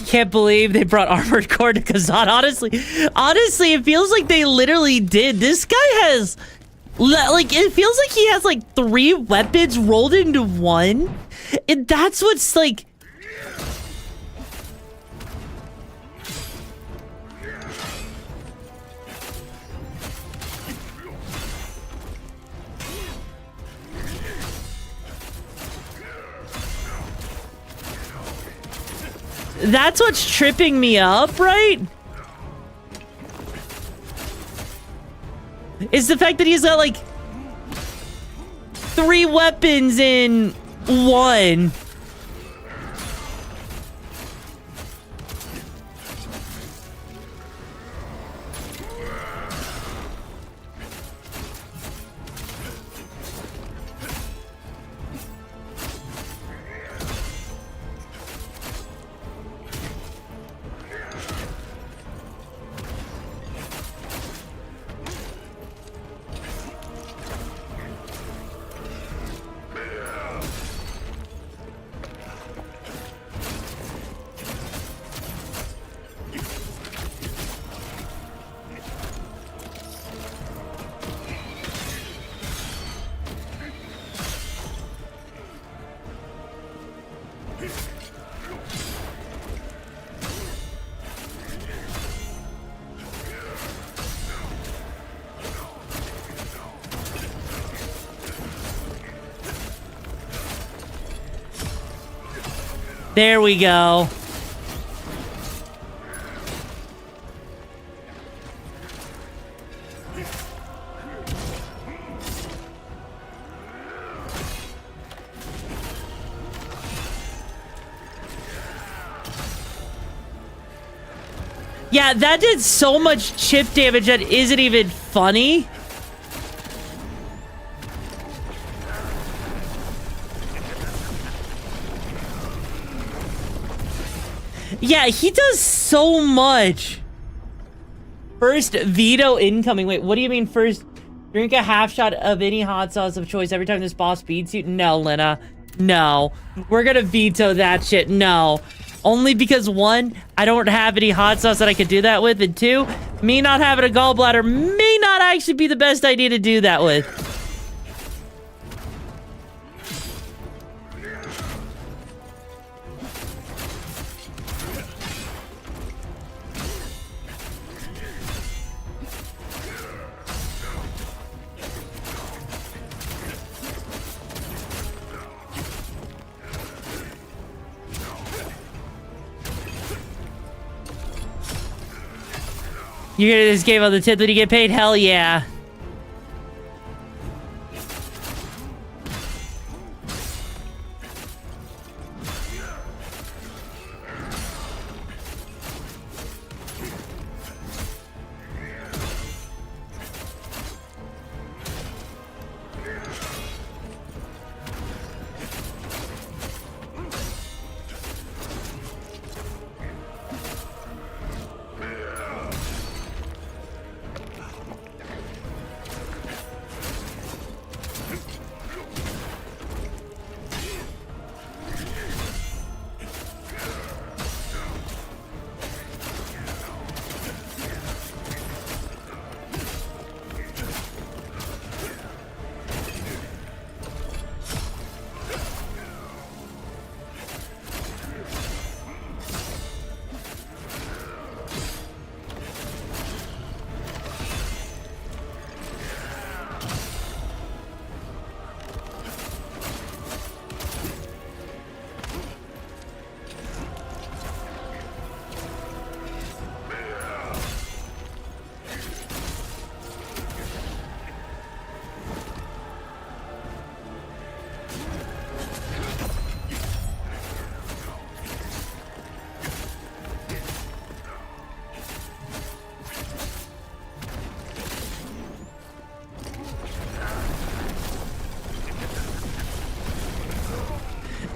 [SPEAKER 1] Can't believe they brought Armored Core to Khazan. Honestly, it feels like they literally did. This guy has, like, it feels like he has like 3 weapons rolled into one. And that's what's like... That's what's tripping me up, right? Is the fact that he's got like 3 weapons in one. There we go. Yeah, that did so much chip damage that isn't even funny. Yeah, he does so much. First veto incoming. Wait, what do you mean first? Drink a half shot of any hot sauce of choice every time this boss beats you? No, Lena. No. We're gonna veto that shit. No. Only because 1, I don't have any hot sauce that I could do that with, and 2, me not having a gallbladder may not actually be the best idea to do that with. You get this game on the 10th when you get paid? Hell yeah.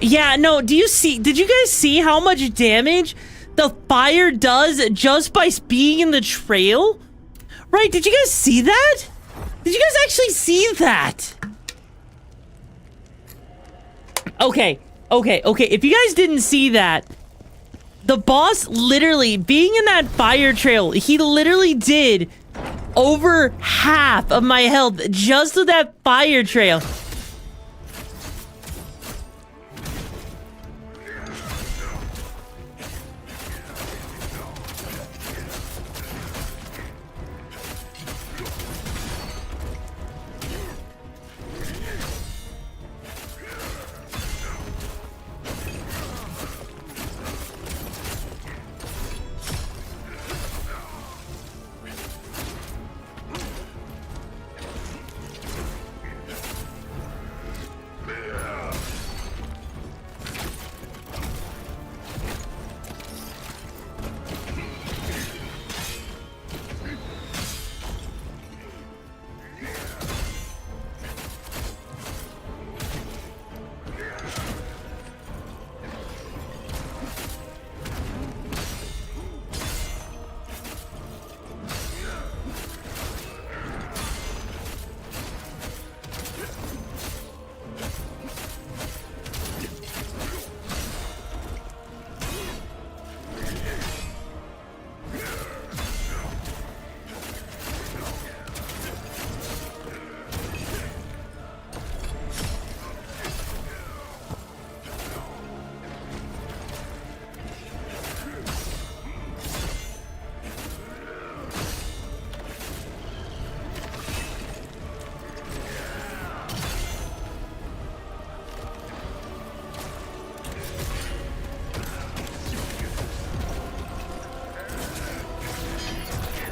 [SPEAKER 1] Yeah, no, did you guys see how much damage the fire does just by being in the trail? Right, did you guys see that? Did you guys actually see that? Okay, if you guys didn't see that, the boss literally, being in that fire trail, he literally did over half of my health just with that fire trail.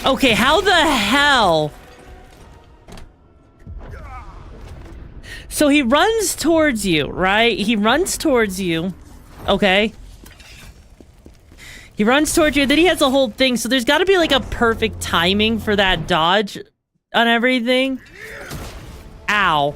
[SPEAKER 1] Okay, how the hell? So he runs towards you, right? He runs towards you. Okay. He runs towards you, then he has a whole thing. So there's got to be like a perfect timing for that dodge on everything. Ow.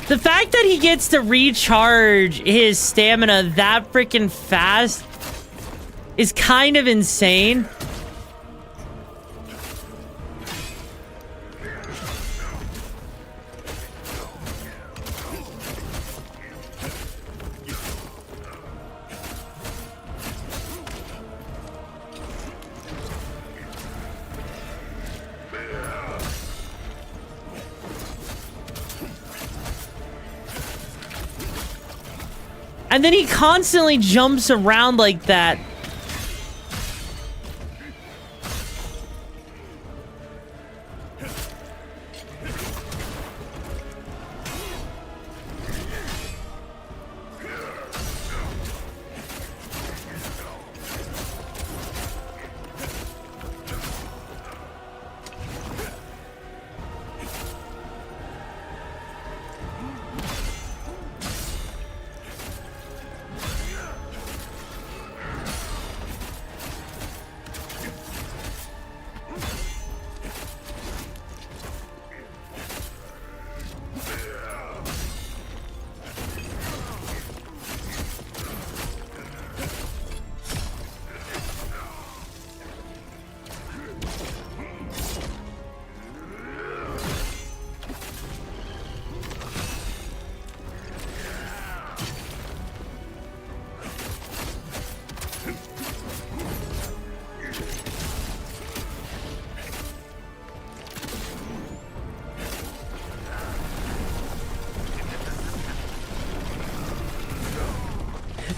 [SPEAKER 1] The fact that he gets to recharge his stamina that freaking fast is kind of insane. And then he constantly jumps around like that.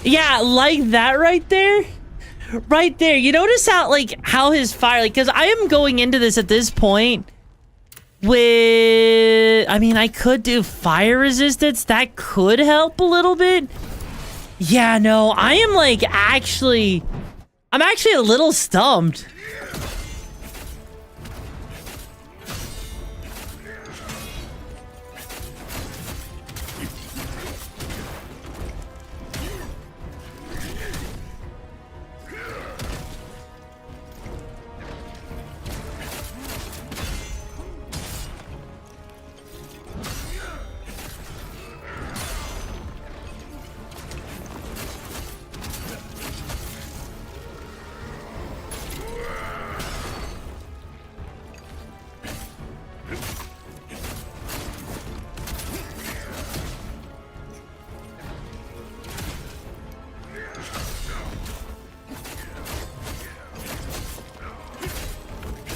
[SPEAKER 1] Yeah, like that right there. Right there. You notice how, like, how his fire... Like, because I am going into this at this point with... I mean, I could do fire resistance. That could help a little bit. Yeah, no. I am, like, actually... I'm actually a little stumped.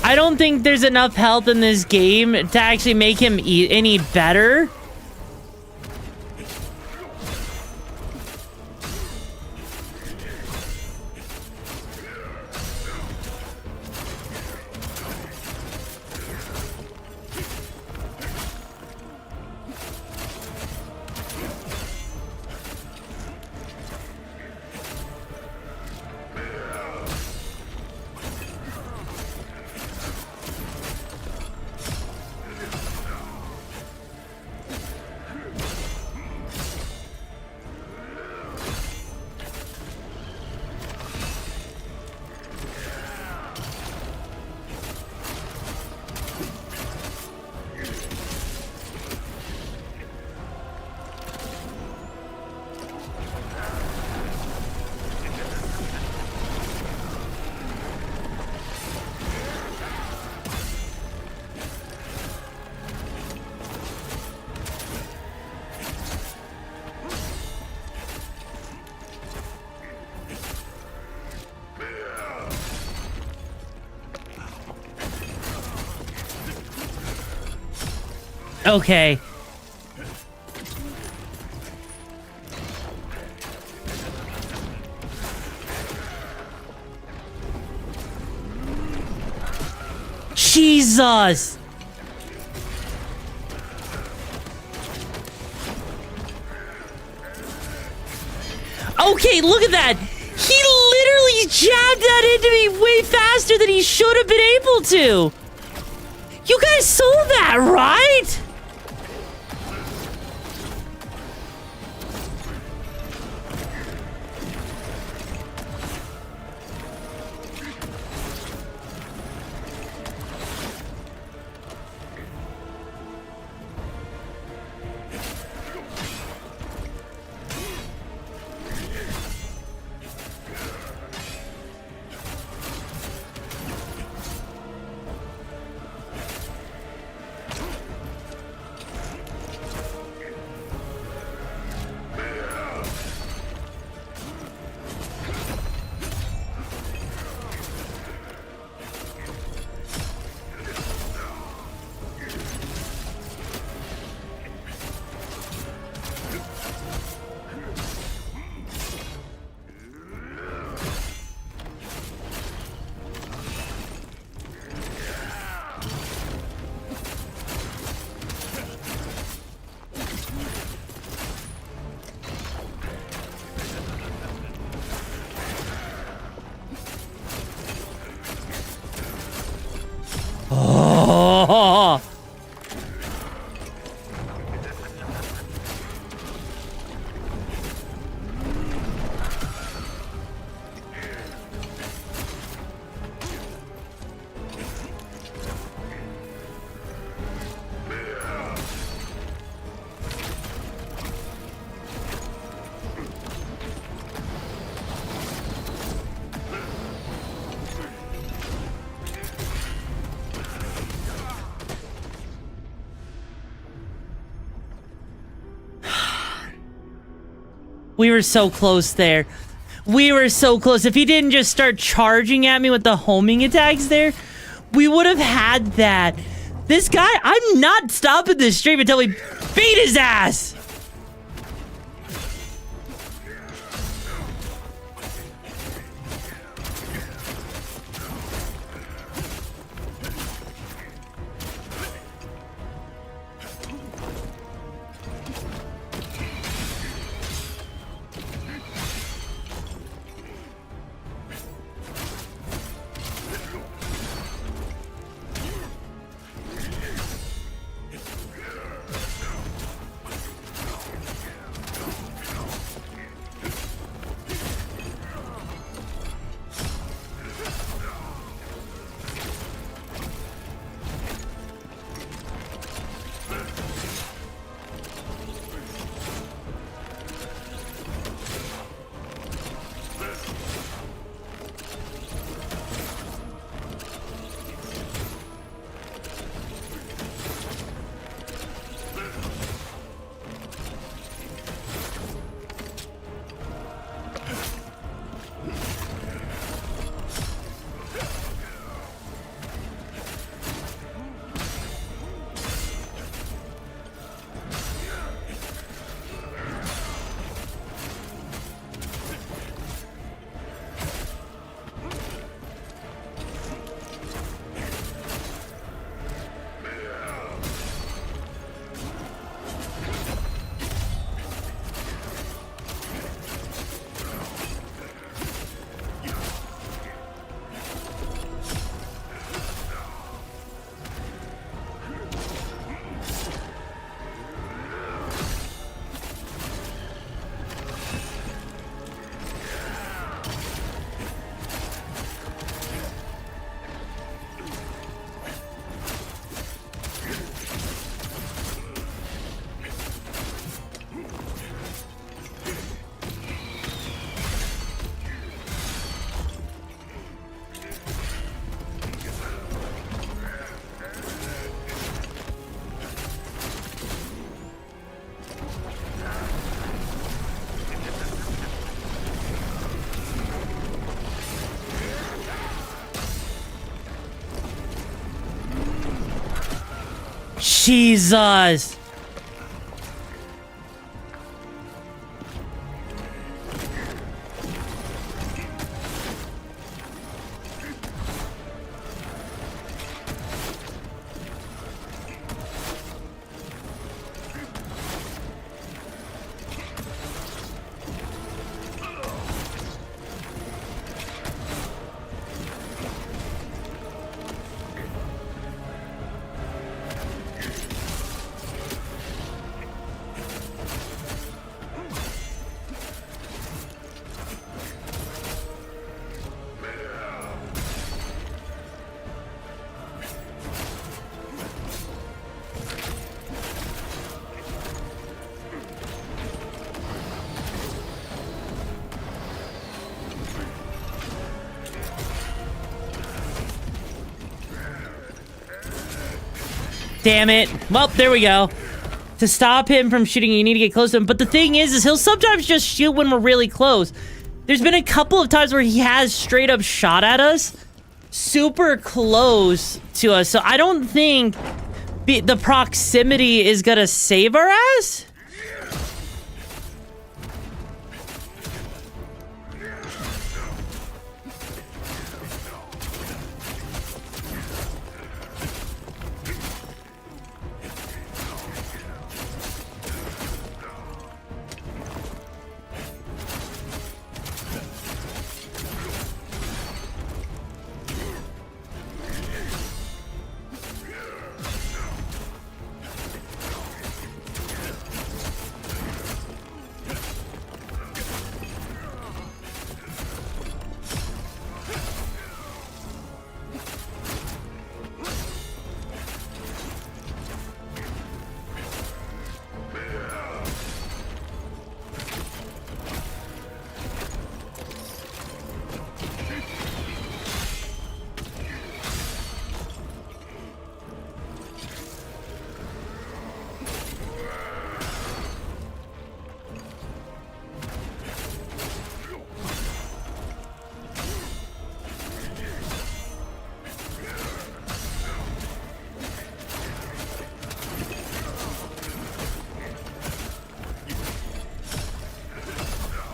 [SPEAKER 1] I don't think there's enough health in this game to actually make him any better. Okay. Jesus. Okay, look at that. He literally jabbed that into me way faster than he should have been able to. You guys saw that, right? Oh. We were so close there. We were so close. If he didn't just start charging at me with the homing attacks there, we would have had that. This guy, I'm not stopping this stream until we beat his ass. Jesus. Damn it. Well, there we go. To stop him from shooting, you need to get close to him. But the thing is he'll sometimes just shoot when we're really close. There's been a couple of times where he has straight up shot at us. Super close to us. So I don't think the proximity is gonna save our ass.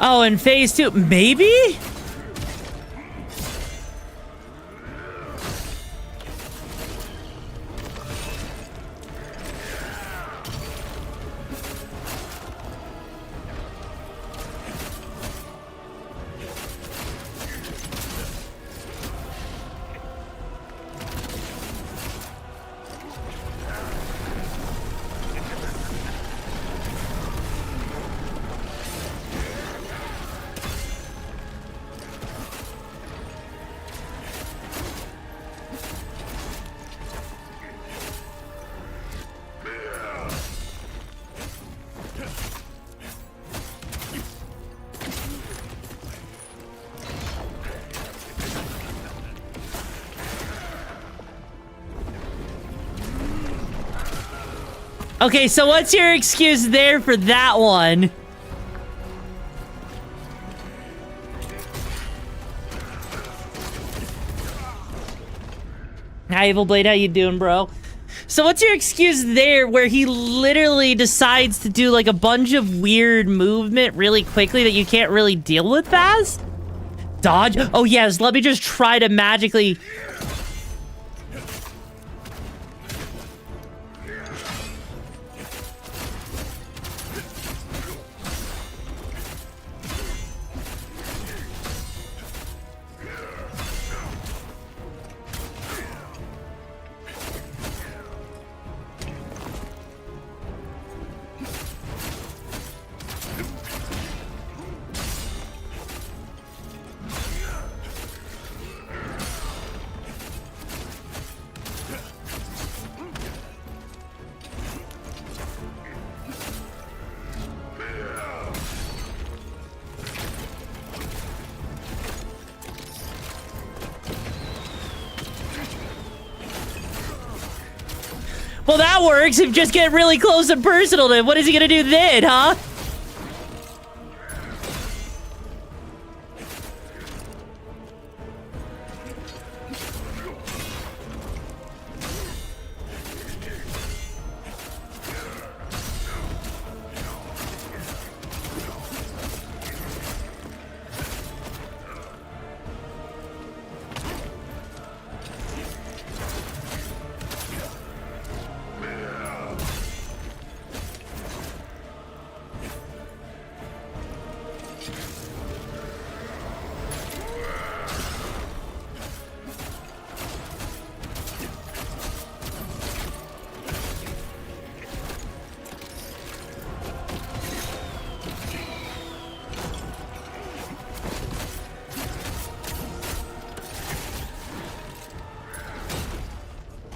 [SPEAKER 1] Oh, and phase 2, maybe? Okay, so what's your excuse there for that one? Hi, Evil Blade, how you doing, bro? So what's your excuse there where he literally decides to do like a bunch of weird movement really quickly that you can't really deal with fast? Dodge? Oh yes, let me just try to magically... Well, that works if you just get really close and personal to him. What is he gonna do then, huh?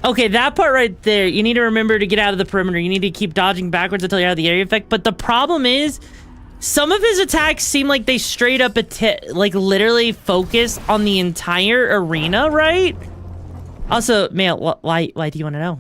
[SPEAKER 1] Okay, that part right there, you need to remember to get out of the perimeter. You need to keep dodging backwards until you're out of the area effect. But the problem is, some of his attacks seem like they straight up like literally focus on the entire arena, right? Also, Mail, why do you want to know?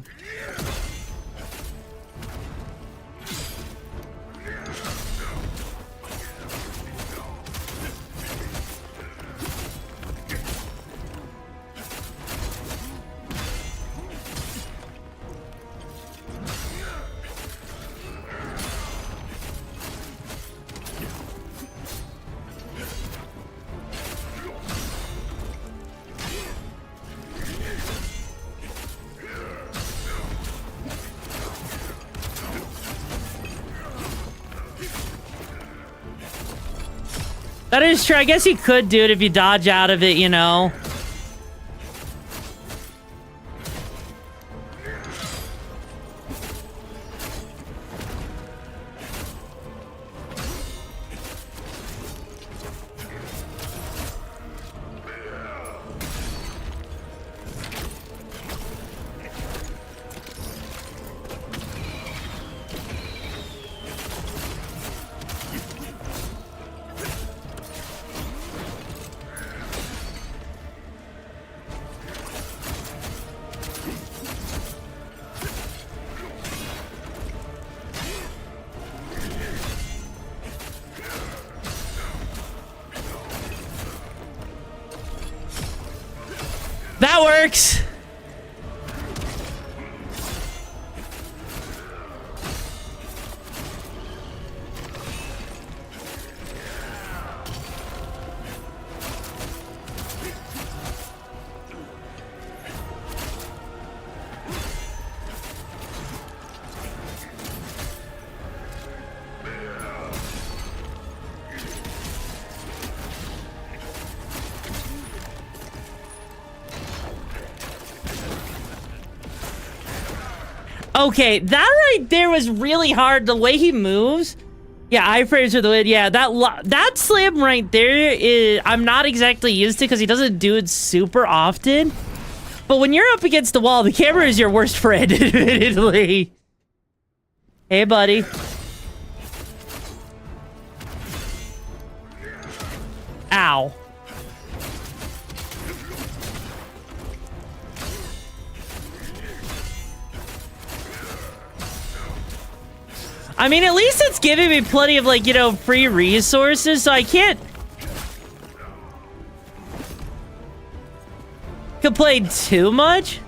[SPEAKER 1] That is true. I guess you could do it if you dodge out of it, you know. That works. Okay, that right there was really hard. The way he moves. Yeah, iframes are the way. Yeah, that slam right there is, I'm not exactly used to because he doesn't do it super often. But when you're up against the wall, the camera is your worst friend, admittedly. Hey, buddy. Ow. I mean, at least it's giving me plenty of, like, you know, free resources, so I can't complain too much.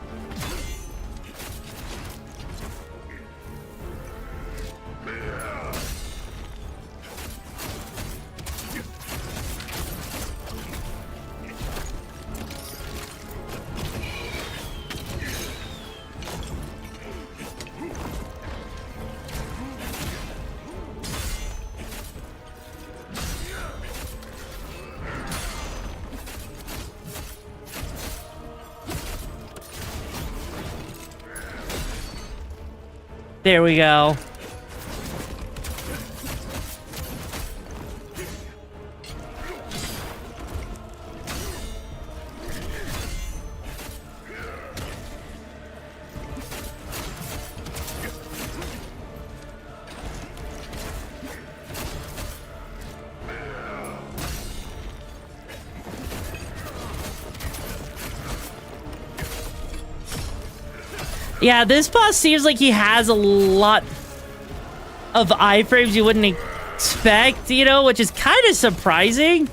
[SPEAKER 1] There we go. Yeah, this boss seems like he has a lot of iframes you wouldn't expect, you know, which is kind of surprising.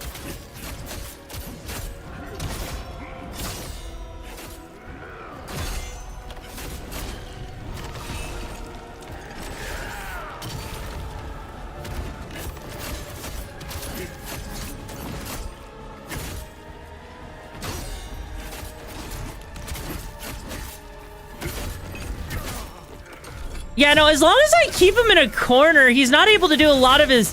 [SPEAKER 1] Yeah, no, as long as I keep him in a corner, he's not able to do a lot of his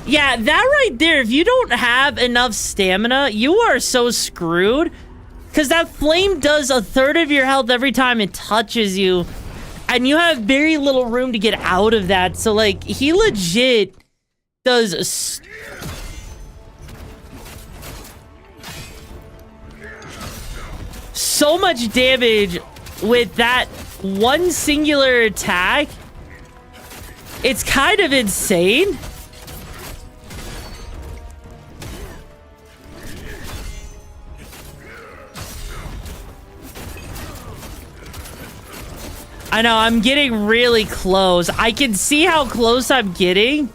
[SPEAKER 1] Yeah, that right there, if you don't have enough stamina, you are so screwed. Because that flame does 1/3 of your health every time it touches you. And you have very little room to get out of that. So, like, he legit does... so much damage with that one singular attack. It's kind of insane. I know, I'm getting really close. I can see how close I'm getting.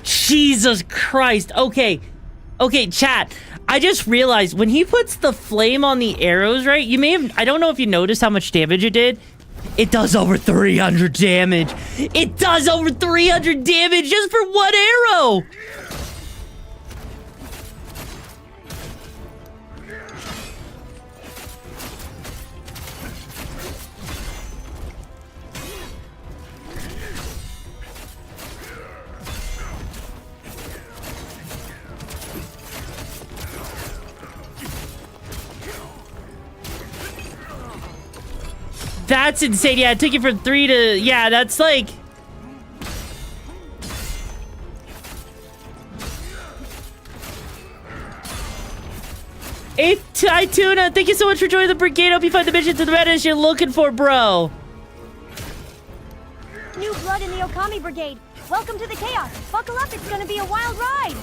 [SPEAKER 1] Jesus Christ. Okay. Okay, chat. I just realized when he puts the flame on the arrows, right? You may have... I don't know if you noticed how much damage it did. It does over 300 damage. It does over 300 damage just for one arrow. That's insane. Yeah, it took you from 3 to... Yeah, that's like... Hey, Tuna, thank you so much for joining the brigade. Hope you find the mission to the madness you're looking for, bro.
[SPEAKER 11] New blood in the Okami Brigade. Welcome to the chaos. Buckle up, it's gonna be a wild ride.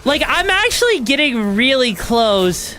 [SPEAKER 1] Like, I'm actually getting really close.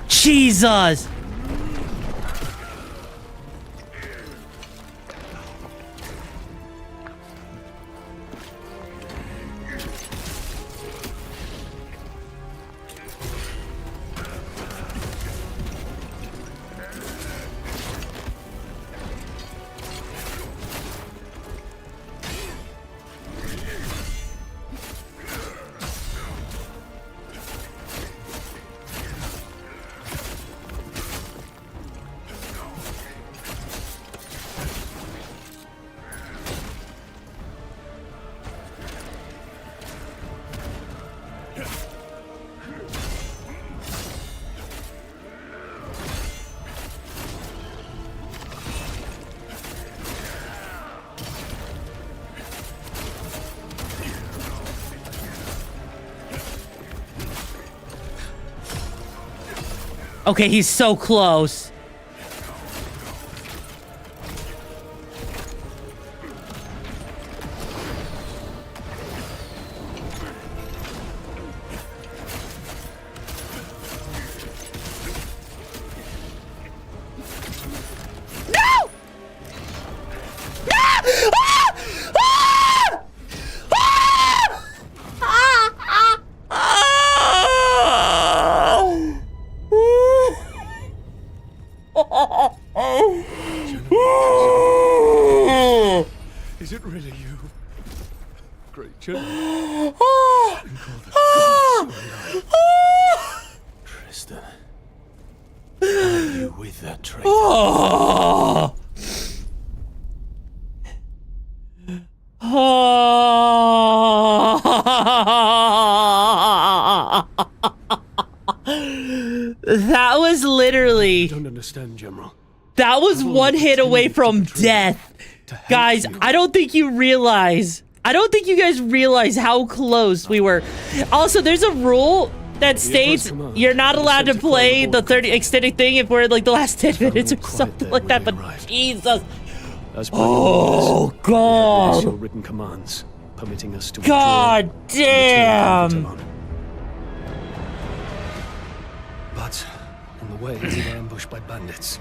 [SPEAKER 1] Jesus! Okay, he's so close.
[SPEAKER 18] Is it really you? Great General.
[SPEAKER 4] Tristan. Are you with that traitor?
[SPEAKER 1] That was literally...
[SPEAKER 18] I don't understand, General.
[SPEAKER 1] That was one hit away from death. Guys, I don't think you realize. I don't think you guys realize how close we were. Also, there's a rule that states you're not allowed to play the 30 extended thing if we're like the last 10 minutes or something like that, but Jesus. Oh, God.
[SPEAKER 18] Your written commands, permitting us to
[SPEAKER 1] God damn.
[SPEAKER 18] But on the way, we were ambushed by bandits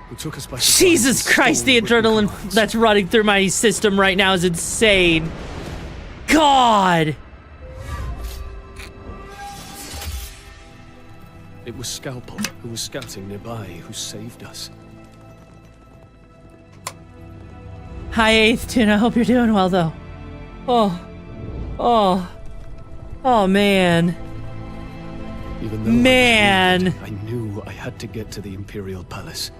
[SPEAKER 18] who took us by surprise.
[SPEAKER 1] Jesus Christ, the adrenaline that's running through my system right now is insane. God.
[SPEAKER 18] It was Scalpel, who was scouting nearby, who saved us.
[SPEAKER 1] Hi, 8th Tune. I hope you're doing well, though. Oh, man.
[SPEAKER 18] Even though I knew I had to get to the Imperial Palace.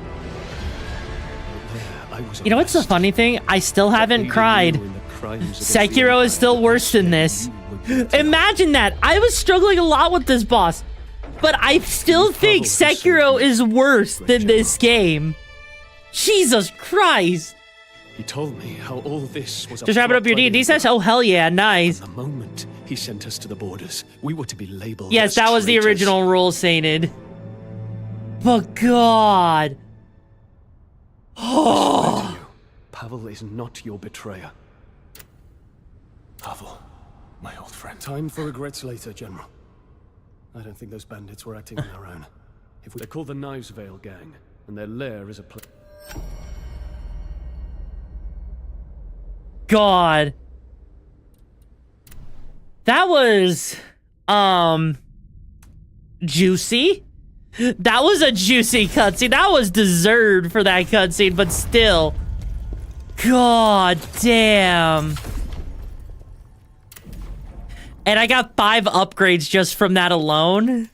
[SPEAKER 18] But there, I was
[SPEAKER 1] You know what's the funny thing? I still haven't cried. Sekiro is still worse than this. Imagine that. I was struggling a lot with this boss. But I still think Sekiro is worse than this game. Jesus Christ.
[SPEAKER 18] He told me how all this was
[SPEAKER 1] Just wrapping up your D&D session? Oh, hell yeah, nice.
[SPEAKER 18] The moment he sent us to the borders, we were to be labeled
[SPEAKER 1] Yes,
[SPEAKER 18] as
[SPEAKER 1] that was the
[SPEAKER 18] traitors.
[SPEAKER 1] original rule, Sainted. But God.
[SPEAKER 18] Oh. Pavel is not your betrayer.
[SPEAKER 4] Pavel, my old friend.
[SPEAKER 18] Time for regrets later, General. I don't think those bandits were acting on their own. They're called the Knives Vale Gang, and their lair is a place.
[SPEAKER 1] God. That was, juicy. That was a juicy cutscene. That was deserved for that cutscene, but still. God damn. And I got 5 upgrades just from that alone.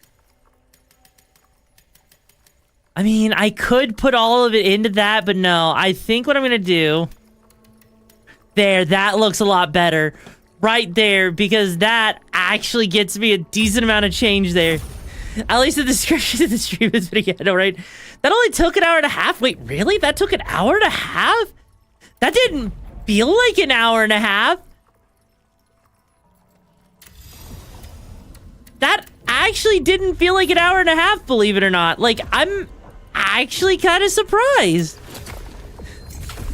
[SPEAKER 1] I mean, I could put all of it into that, but no. I think what I'm gonna do... There, that looks a lot better. Right there, because that actually gets me a decent amount of change there. At least the description of the stream is pretty good, right? That only took an hour and a half. Wait, really? That took an hour and a half? That didn't feel like an hour and a half. That actually didn't feel like an hour and a half, believe it or not. Like, I'm actually kind of surprised.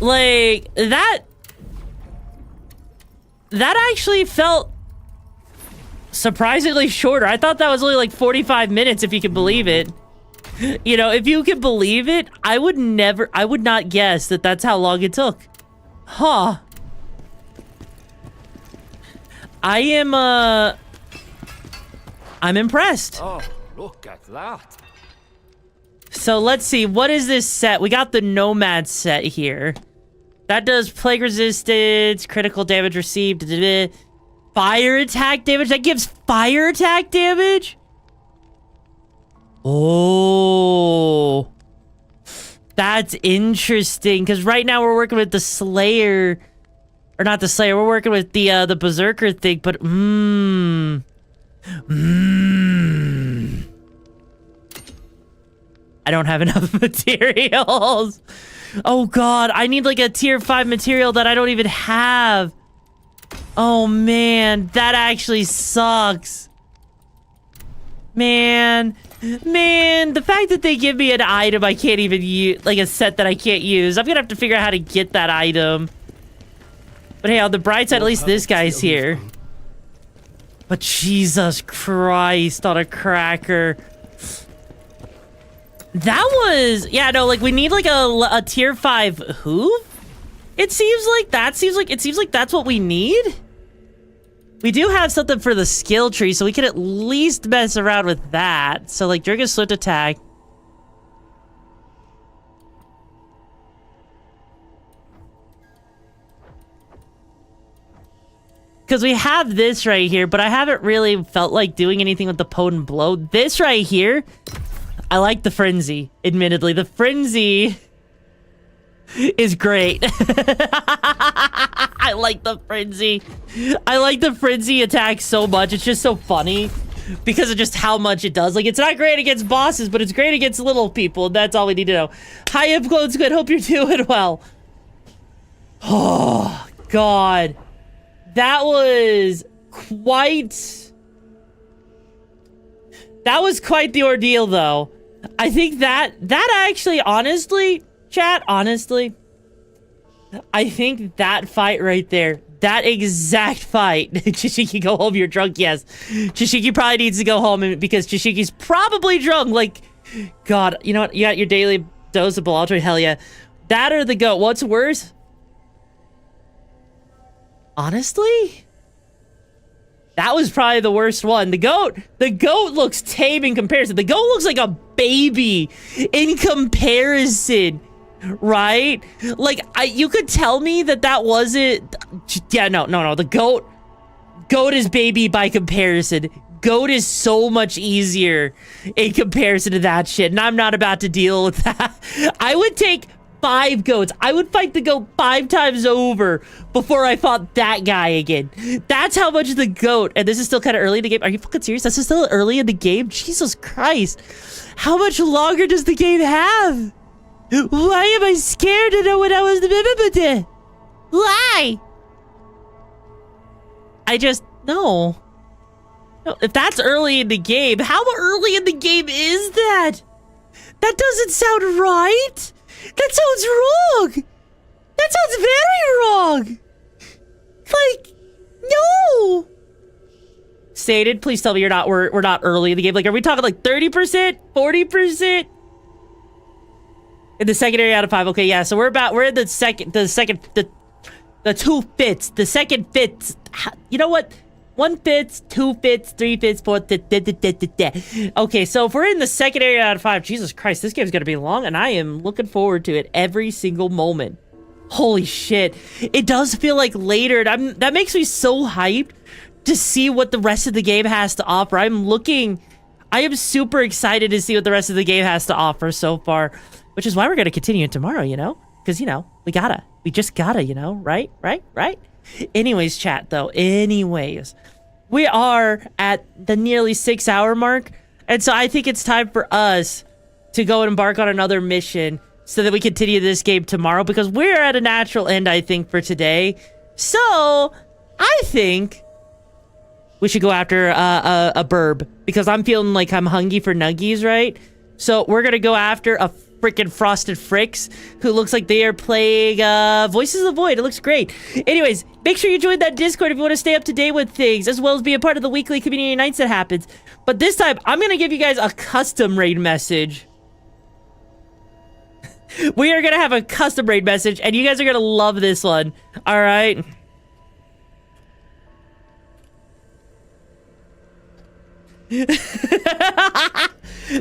[SPEAKER 1] Like, that actually felt surprisingly shorter. I thought that was only like 45 minutes, if you can believe it. You know, if you can believe it, I would not guess that that's how long it took. Huh. I'm impressed.
[SPEAKER 16] Oh, look at that.
[SPEAKER 1] So let's see, what is this set? We got the Nomad set here. That does plague resistance, critical damage received, fire attack damage. That gives fire attack damage? Oh. That's interesting, because right now we're working with the Slayer. Or not the Slayer, we're working with the Berserker thing, but I don't have enough materials. Oh God, I need like a tier 5 material that I don't even have. Oh man, that actually sucks. Man, Man, the fact that they give me an item I can't even use, like a set that I can't use. I'm gonna have to figure out how to get that item. But hey, on the bright side, at least this guy's here. But Jesus Christ on a cracker. That was, yeah, no, like we need like a tier 5 hoof? It seems like that's what we need. We do have something for the skill tree, so we can at least mess around with that. So like Dragon Swift attack. Because we have this right here, but I haven't really felt like doing anything with the potent blow. This right here, I like the frenzy, admittedly. The frenzy is great. I like the frenzy. I like the frenzy attack so much. It's just so funny because of just how much it does. Like, it's not great against bosses, but it's great against little people. That's all we need to know. Hi, Upclone Squid. Hope you're doing well. Oh, God. That was quite the ordeal, though. I think that actually, honestly, chat, honestly, I think that fight right there, that exact fight, Chishiki, go home, you're drunk, yes. Chishiki probably needs to go home because Chishiki's probably drunk, like, God, you know what, you got your daily dose of Belaltre, hell yeah. That or the goat, what's worse? Honestly? That was probably the worst one. The goat looks tame in comparison. The goat looks like a baby in comparison, right? Like, you could tell me that wasn't... Yeah, no. The goat is baby by comparison. Goat is so much easier in comparison to that shit, and I'm not about to deal with that. I would take 5 goats. I would fight the goat 5 times over before I fought that guy again. That's how much the goat, and this is still kind of early in the game. Are you fucking serious? This is still early in the game? Jesus Christ. How much longer does the game have? Why am I scared to know what I was the Why? I just, no. If that's early in the game, how early in the game is that? That doesn't sound right. That sounds wrong! That sounds very wrong! Like, no! Stated, please tell me we're not early in the game. Like, are we talking like 30%? 40%? In the second area out of 5. Okay, yeah, so we're in the 2 fits. The second fits. You know what? 1 fits, 2 fits, 3 fits, 4 fits. Okay, so if we're in the second area out of 5, Jesus Christ, this game's gonna be long, and I am looking forward to it every single moment. Holy shit. It does feel like later, and that makes me so hyped to see what the rest of the game has to offer. I am super excited to see what the rest of the game has to offer so far, which is why we're gonna continue it tomorrow, you know? Because, you know, we just gotta, you know, right? Anyways, chat, though. We are at the nearly 6-hour mark. And so I think it's time for us to go and embark on another mission so that we continue this game tomorrow. Because we're at a natural end, I think, for today. So I think we should go after a burb. Because I'm feeling like I'm hungry for nuggies, right? So we're going to go after a freaking Frosted Fricks, who looks like they are playing Voices of the Void. It looks great. Anyways, make sure you join that Discord if you want to stay up to date with things, as well as be a part of the weekly community nights that happens. But this time, I'm going to give you guys a custom raid message. We are going to have a custom raid message, and you guys are going to love this one. All right?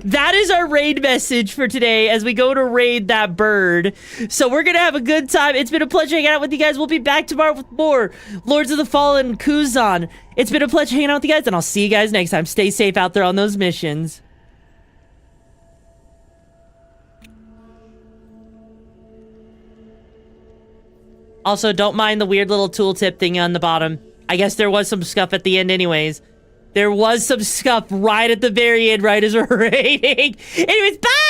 [SPEAKER 1] That is our raid message for today as we go to raid that bird. So we're gonna have a good time. It's been a pleasure hanging out with you guys. We'll be back tomorrow with more Lords of the Fallen Khazan. It's been a pleasure hanging out with you guys, and I'll see you guys next time. Stay safe out there on those missions. Also, don't mind the weird little tooltip thing on the bottom. I guess there was some scuff at the end anyways. There was some scuff right at the very end, right as we're raiding. Anyways, bye!